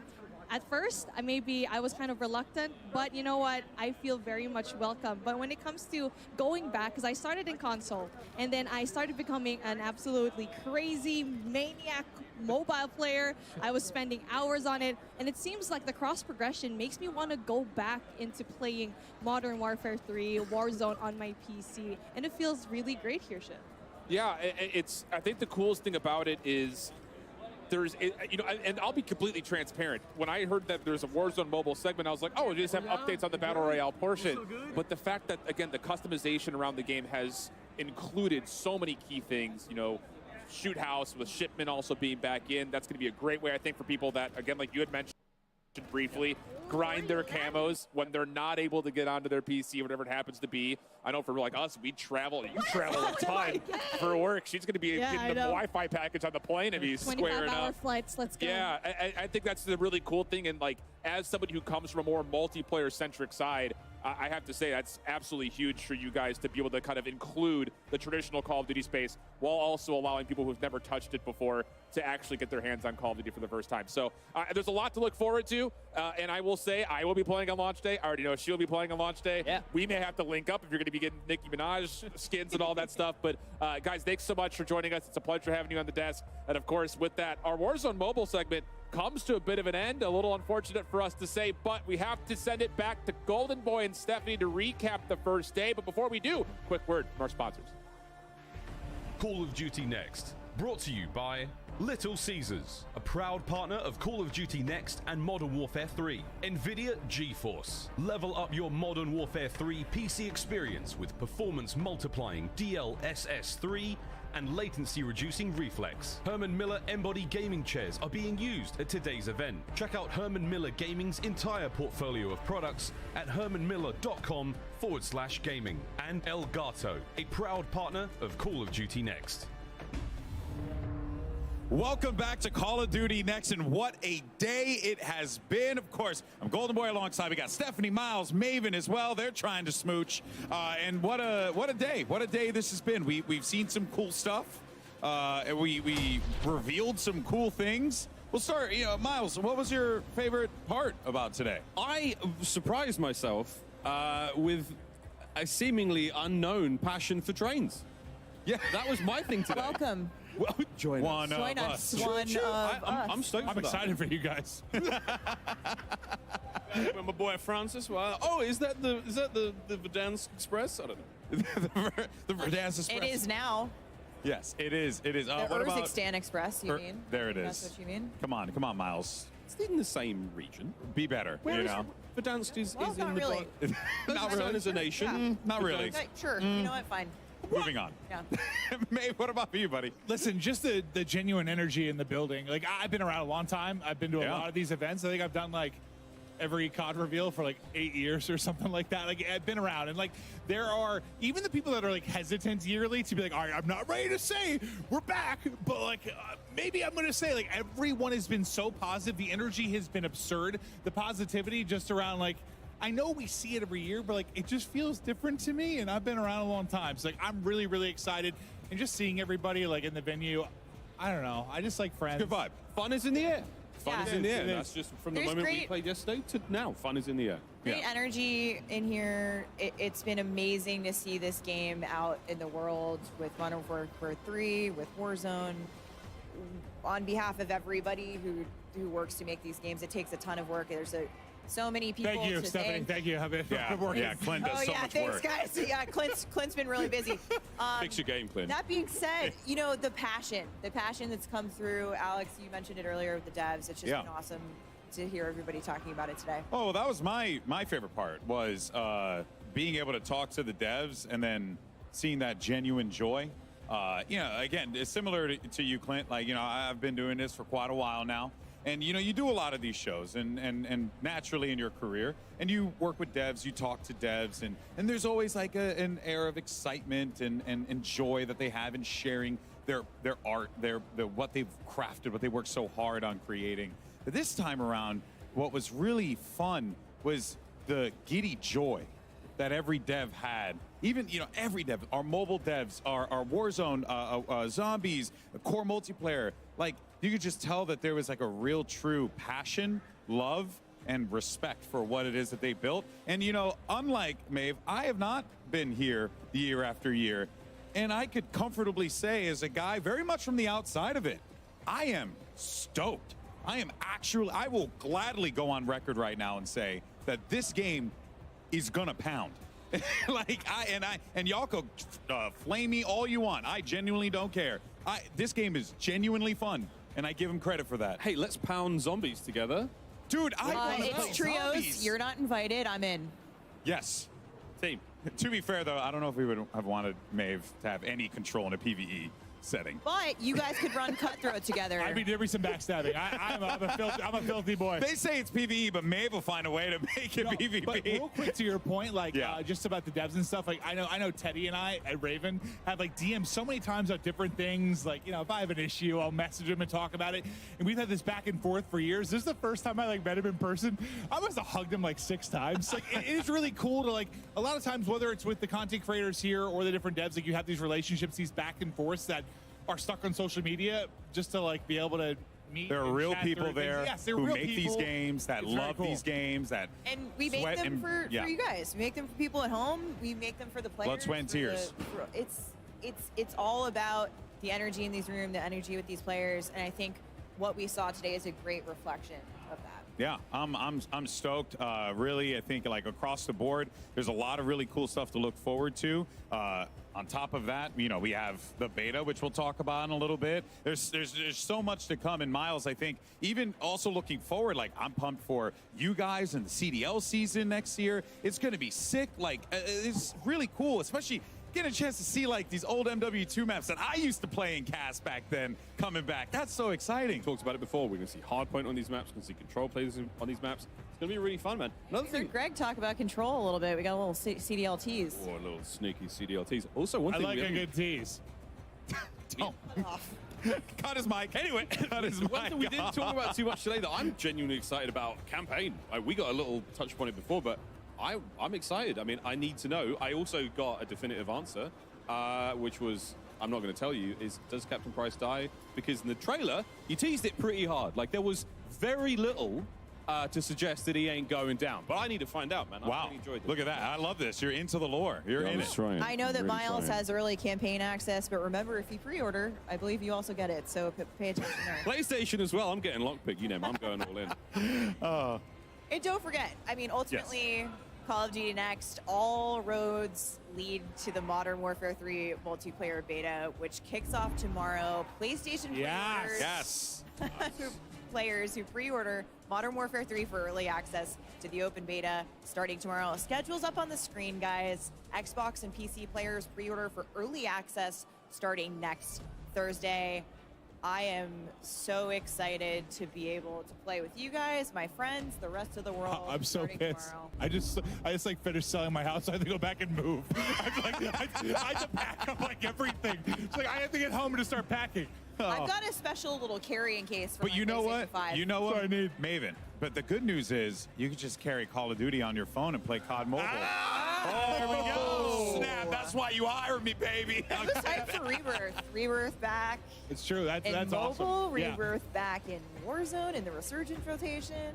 At first, I was kind of reluctant, but you know what? I feel very much welcome. But when it comes to going back, because I started in console, and then I started becoming an absolutely crazy maniac mobile player. I was spending hours on it, and it seems like the cross progression makes me want to go back into playing Modern Warfare 3, Warzone on my PC, and it feels really great here, Shiv. Yeah, I think the coolest thing about it is you know, and I'll be completely transparent. When I heard that there's a Warzone mobile segment, I was like, oh, you just have updates on the Battle Royale portion. But the fact that, again, the customization around the game has included so many key things, you know, Shoot House with Shipment also being back in, that's going to be a great way, I think, for people that, again, like you had mentioned briefly, grind their camos when they're not able to get onto their PC, whatever it happens to be. I know for like us, we travel. You travel a ton for work. She's going to be getting the Wi-Fi package on the plane if he's squaring up. 25-hour flights, let's go. Yeah, I think that's the really cool thing. And like, as somebody who comes from a more multiplayer-centric side, I have to say that's absolutely huge for you guys to be able to kind of include the traditional Call of Duty space while also allowing people who've never touched it before to actually get their hands on Call of Duty for the first time. So there's a lot to look forward to, and I will say I will be playing on launch day. I already know she'll be playing on launch day. Yeah. We may have to link up if you're going to be getting Nicki Minaj skins and all that stuff. But guys, thanks so much for joining us. It's a pleasure having you on the desk. And of course, with that, our Warzone mobile segment comes to a bit of an end. A little unfortunate for us to say, but we have to send it back to Golden Boy and Stephanie to recap the first day. But before we do, quick word from our sponsors. Call of Duty Next, brought to you by Little Caesars, a proud partner of Call of Duty Next and Modern Warfare 3. NVIDIA GeForce, level up your Modern Warfare 3 PC experience with performance multiplying DLSS 3 and latency reducing reflex. Herman Miller Embody gaming chairs are being used at today's event. Check out Herman Miller Gaming's entire portfolio of products at hermanmiller.com/gaming. And Elgato, a proud partner of Call of Duty Next. Welcome back to Call of Duty Next, and what a day it has been. Of course, I'm Golden Boy alongside. We got Stephanie, Miles, Maven as well. They're trying to smooch. And what a day. What a day this has been. We've seen some cool stuff. And we revealed some cool things. We'll start, Miles, what was your favorite part about today? I surprised myself with a seemingly unknown passion for trains. Yeah. That was my thing today. Welcome. Well, join us. Join us. One of I'm stoked for I'm excited for you guys. When my boy Francis, is that the Verdansk Express? I don't know. the Verdansk Express. It is now. Yes, it is. It is. The What about Urzikstan Express, you mean? There it is. That's what you mean? Come on, Miles. It's in the same region. Be better. Where you is know. Verdansk is Well, in not the really. Not really. As a nation. Not really. Okay, sure. You know what? Fine. Moving on. Yeah. Maeve, what about you, buddy? Listen, just the genuine energy in the building. Like, I've been around a long time. I've been to a lot of these events. I think I've done like every COD reveal for like 8 years or something like that. Like, I've been around, and like there are even the people that are like hesitant yearly to be like, all right, I'm not ready to say we're back, but like maybe I'm gonna say like everyone has been so positive. The energy has been absurd. The positivity just around like, I know we see it every year, but like it just feels different to me, and I've been around a long time. So like I'm really, really excited, and just seeing everybody like in the venue, I don't know. I just like friends. Good vibe. Fun is in the air. Fun is in the air. That's just from the There's moment we great- played yesterday to now. Fun is in the air. Great energy in here. It's been amazing to see this game out in the world with Modern Warfare 3, with Warzone. On behalf of everybody who works to make these games, it takes a ton of work. There's so many people. Thank you, to Stephanie. thank. Thank you. Have it. Yeah, Clint does so much thanks, work. guys. Yeah, Clint's been really busy. Fix your game, Clint. That being said, you know, the passion that's come through. Alex, you mentioned it earlier with the devs. It's just been awesome to hear everybody talking about it today. Oh, well, that was my favorite part was being able to talk to the devs and then seeing that genuine joy. You know, again, it's similar to you, Clint. Like, you know, I've been doing this for quite a while now. And, you know, you do a lot of these shows and naturally in your career, and you work with devs, you talk to devs, and there's always like an air of excitement and joy that they have in sharing their art, what they've crafted, what they worked so hard on creating. But this time around, what was really fun was the giddy joy that every dev had. Even, you know, every dev, our mobile devs, our Warzone, zombies, core multiplayer, like, you could just tell that there was like a real true passion, love, and respect for what it is that they built. And, you know, unlike Maeve, I have not been here year after year. And I could comfortably say, as a guy very much from the outside of it, I am stoked. I will gladly go on record right now and say that this game is gonna pound. And y'all could flame me all you want. I genuinely don't care. This game is genuinely fun, and I give him credit for that. Hey, let's pound zombies together. Dude, I want to play It's trios. zombies. You're not invited. I'm in. Yes. Team. To be fair, though, I don't know if we would have wanted Maeve to have any control in a PvE setting. But you guys could run Cutthroat together. I'd be there'd be some backstabbing. I'm a filthy boy. They say it's PvE, but Maeve will find a way to make it PvP. But real quick to your point, like just about the devs and stuff. Like I know Teddy and I at Raven have like DM'd so many times about different things. Like, you know, if I have an issue, I'll message him and talk about it. And we've had this back and forth for years. This is the first time I like met him in person. I must have hugged him like 6 times. Like it is really cool to like a lot of times, whether it's with the content creators here or the different devs, like you have these relationships, these back and forths that are stuck on social media, just to like be able to meet. There are and real chat people through things. there Yes, they're who real make people. these games, that It's very love cool. these games, that And we make sweat them and- for you guys. We make them for people at home. We make them for the players. Blood, sweat, and for the- tears. It's all about the energy in these rooms, the energy with these players, and I think what we saw today is a great reflection of that. Yeah, I'm stoked. Really, I think like across the board, there's a lot of really cool stuff to look forward to. On top of that, you know, we have the beta, which we'll talk about in a little bit. There's so much to come. And Miles, I think, even also looking forward, like I'm pumped for you guys and the CDL season next year. It's going to be sick. Like it's really cool, especially getting a chance to see like these old MW2 maps that I used to play in CAS back then coming back. That's so exciting. Talked about it before. We're going to see Hardpoint on these maps. We're going to see Control players on these maps. It's going to be really fun, man. Another thing. Greg talk about Control a little bit. We got a little CDL tease. Oh, a little sneaky CDL tease. Also, one I thing like we a haven't- good tease. Cut his mic. Anyway, cut his mic. One thing we didn't talk about too much today that I'm genuinely excited about, campaign. We got a little touch upon it before, but I'm excited. I mean, I need to know. I also got a definitive answer, which was, I'm not going to tell you, is does Captain Price die? Because in the trailer, you teased it pretty hard. Like, there was very little to suggest that he ain't going down. But I need to find out, man. I Wow. really enjoyed this. Look at that. I love this. You're into the lore. You're in it. I know that Miles has early campaign access, but remember, if you pre-order, I believe you also get it. So pay attention there. PlayStation as well. I'm getting lockpick. You know, I'm going all in. And don't forget, I mean, ultimately, Call of Duty Next, all roads lead to the Modern Warfare 3 multiplayer beta, which kicks off tomorrow. PlayStation Yes. players who pre-order Modern Warfare 3 for early access to the open beta starting tomorrow. Schedule's up on the screen, guys. Xbox and PC players pre-order for early access starting next Thursday. I am so excited to be able to play with you guys, my friends, the rest of the world. I'm so starting pissed. tomorrow. I just like finished selling my house. So I have to go back and move. I have to pack up like everything. It's like I have to get home and just start packing. I've got a special little carrying case for But my you know PlayStation what? 5. You know what? That's what I need. Maven. But the good news is you can just carry Call of Duty on your phone and play COD Mobile. There we go. Snap. That's why you hired me, baby. I'm hyped for Rebirth. Rebirth back It's true. That's in mobile. awesome. Yeah. Rebirth back in Warzone in the Resurgent rotation.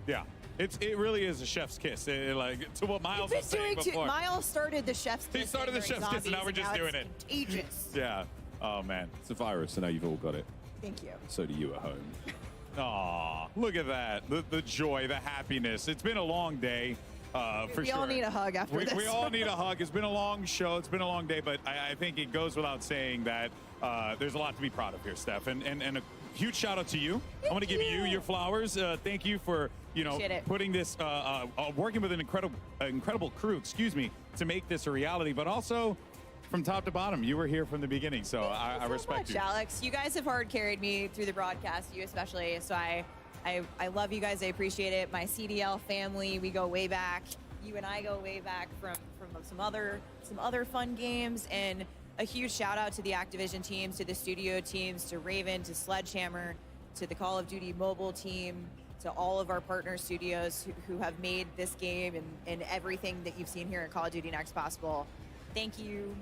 Yeah. It really is a chef's kiss. Like to what Miles We've was been saying doing before. Miles started the chef's kiss. He started the during chef's kiss, and now we're zombies, just doing it's it. Contagious. Yeah. Oh man. It's a virus, so now you've all got it. Thank you. So do you at home. Aw, look at that. The joy, the happiness. It's been a long day. For We sure. all need a hug after this. We all need a hug. It's been a long show. It's been a long day, but I think it goes without saying that there's a lot to be proud of here, Steph. And a huge shout out to you. I want to give you your flowers. Thank you for Appreciate it. putting this, working with an incredible crew, to make this a reality. But also, from top to bottom, you were here from the beginning, so I respect much, you. Alex. You guys have hard carried me through the broadcast, you especially. So I love you guys. I appreciate it. My CDL family, we go way back. You and I go way back from some other fun games. And a huge shout out to the Activision teams, to the studio teams, to Raven, to Sledgehammer, to the Call of Duty mobile team, to all of our partner studios who have made this game and everything that you've seen here at Call of Duty Next possible. Thank you.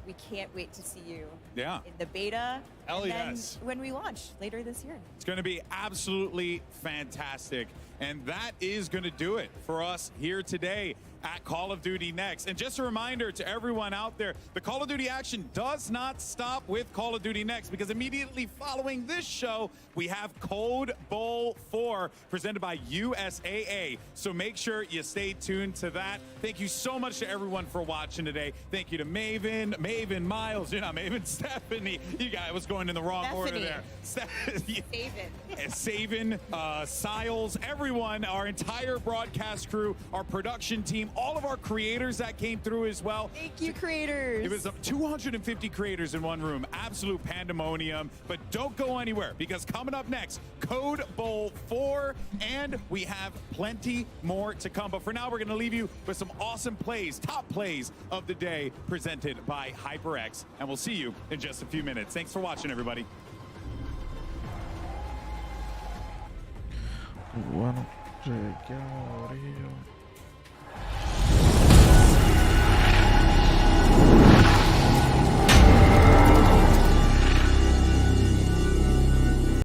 We can't wait to see you Yeah. in the beta. Hell and then yes. when we launch later this year. It's going to be absolutely fantastic. And that is going to do it for us here today at Call of Duty Next. And just a reminder to everyone out there, the Call of Duty action does not stop with Call of Duty Next, because immediately following this show, we have Code Bowl 4 presented by USAA. So make sure you stay tuned to that. Thank you so much to everyone for watching today. Thank you to Maven, Miles, Maven, Stephanie. You guys was going in the wrong order there. Saven, Siles, everyone, our entire broadcast crew, our production team, all of our creators that came through as well. Thank you, creators. It was 250 creators in one room. Absolute pandemonium. But don't go anywhere, because coming up next, Code Bowl 4, and we have plenty more to come. But for now, we're going to leave you with some awesome plays, top plays of the day, presented by HyperX. And we'll see you in just a few minutes. Thanks for watching, everybody. Bueno, chequeamos, Morillo.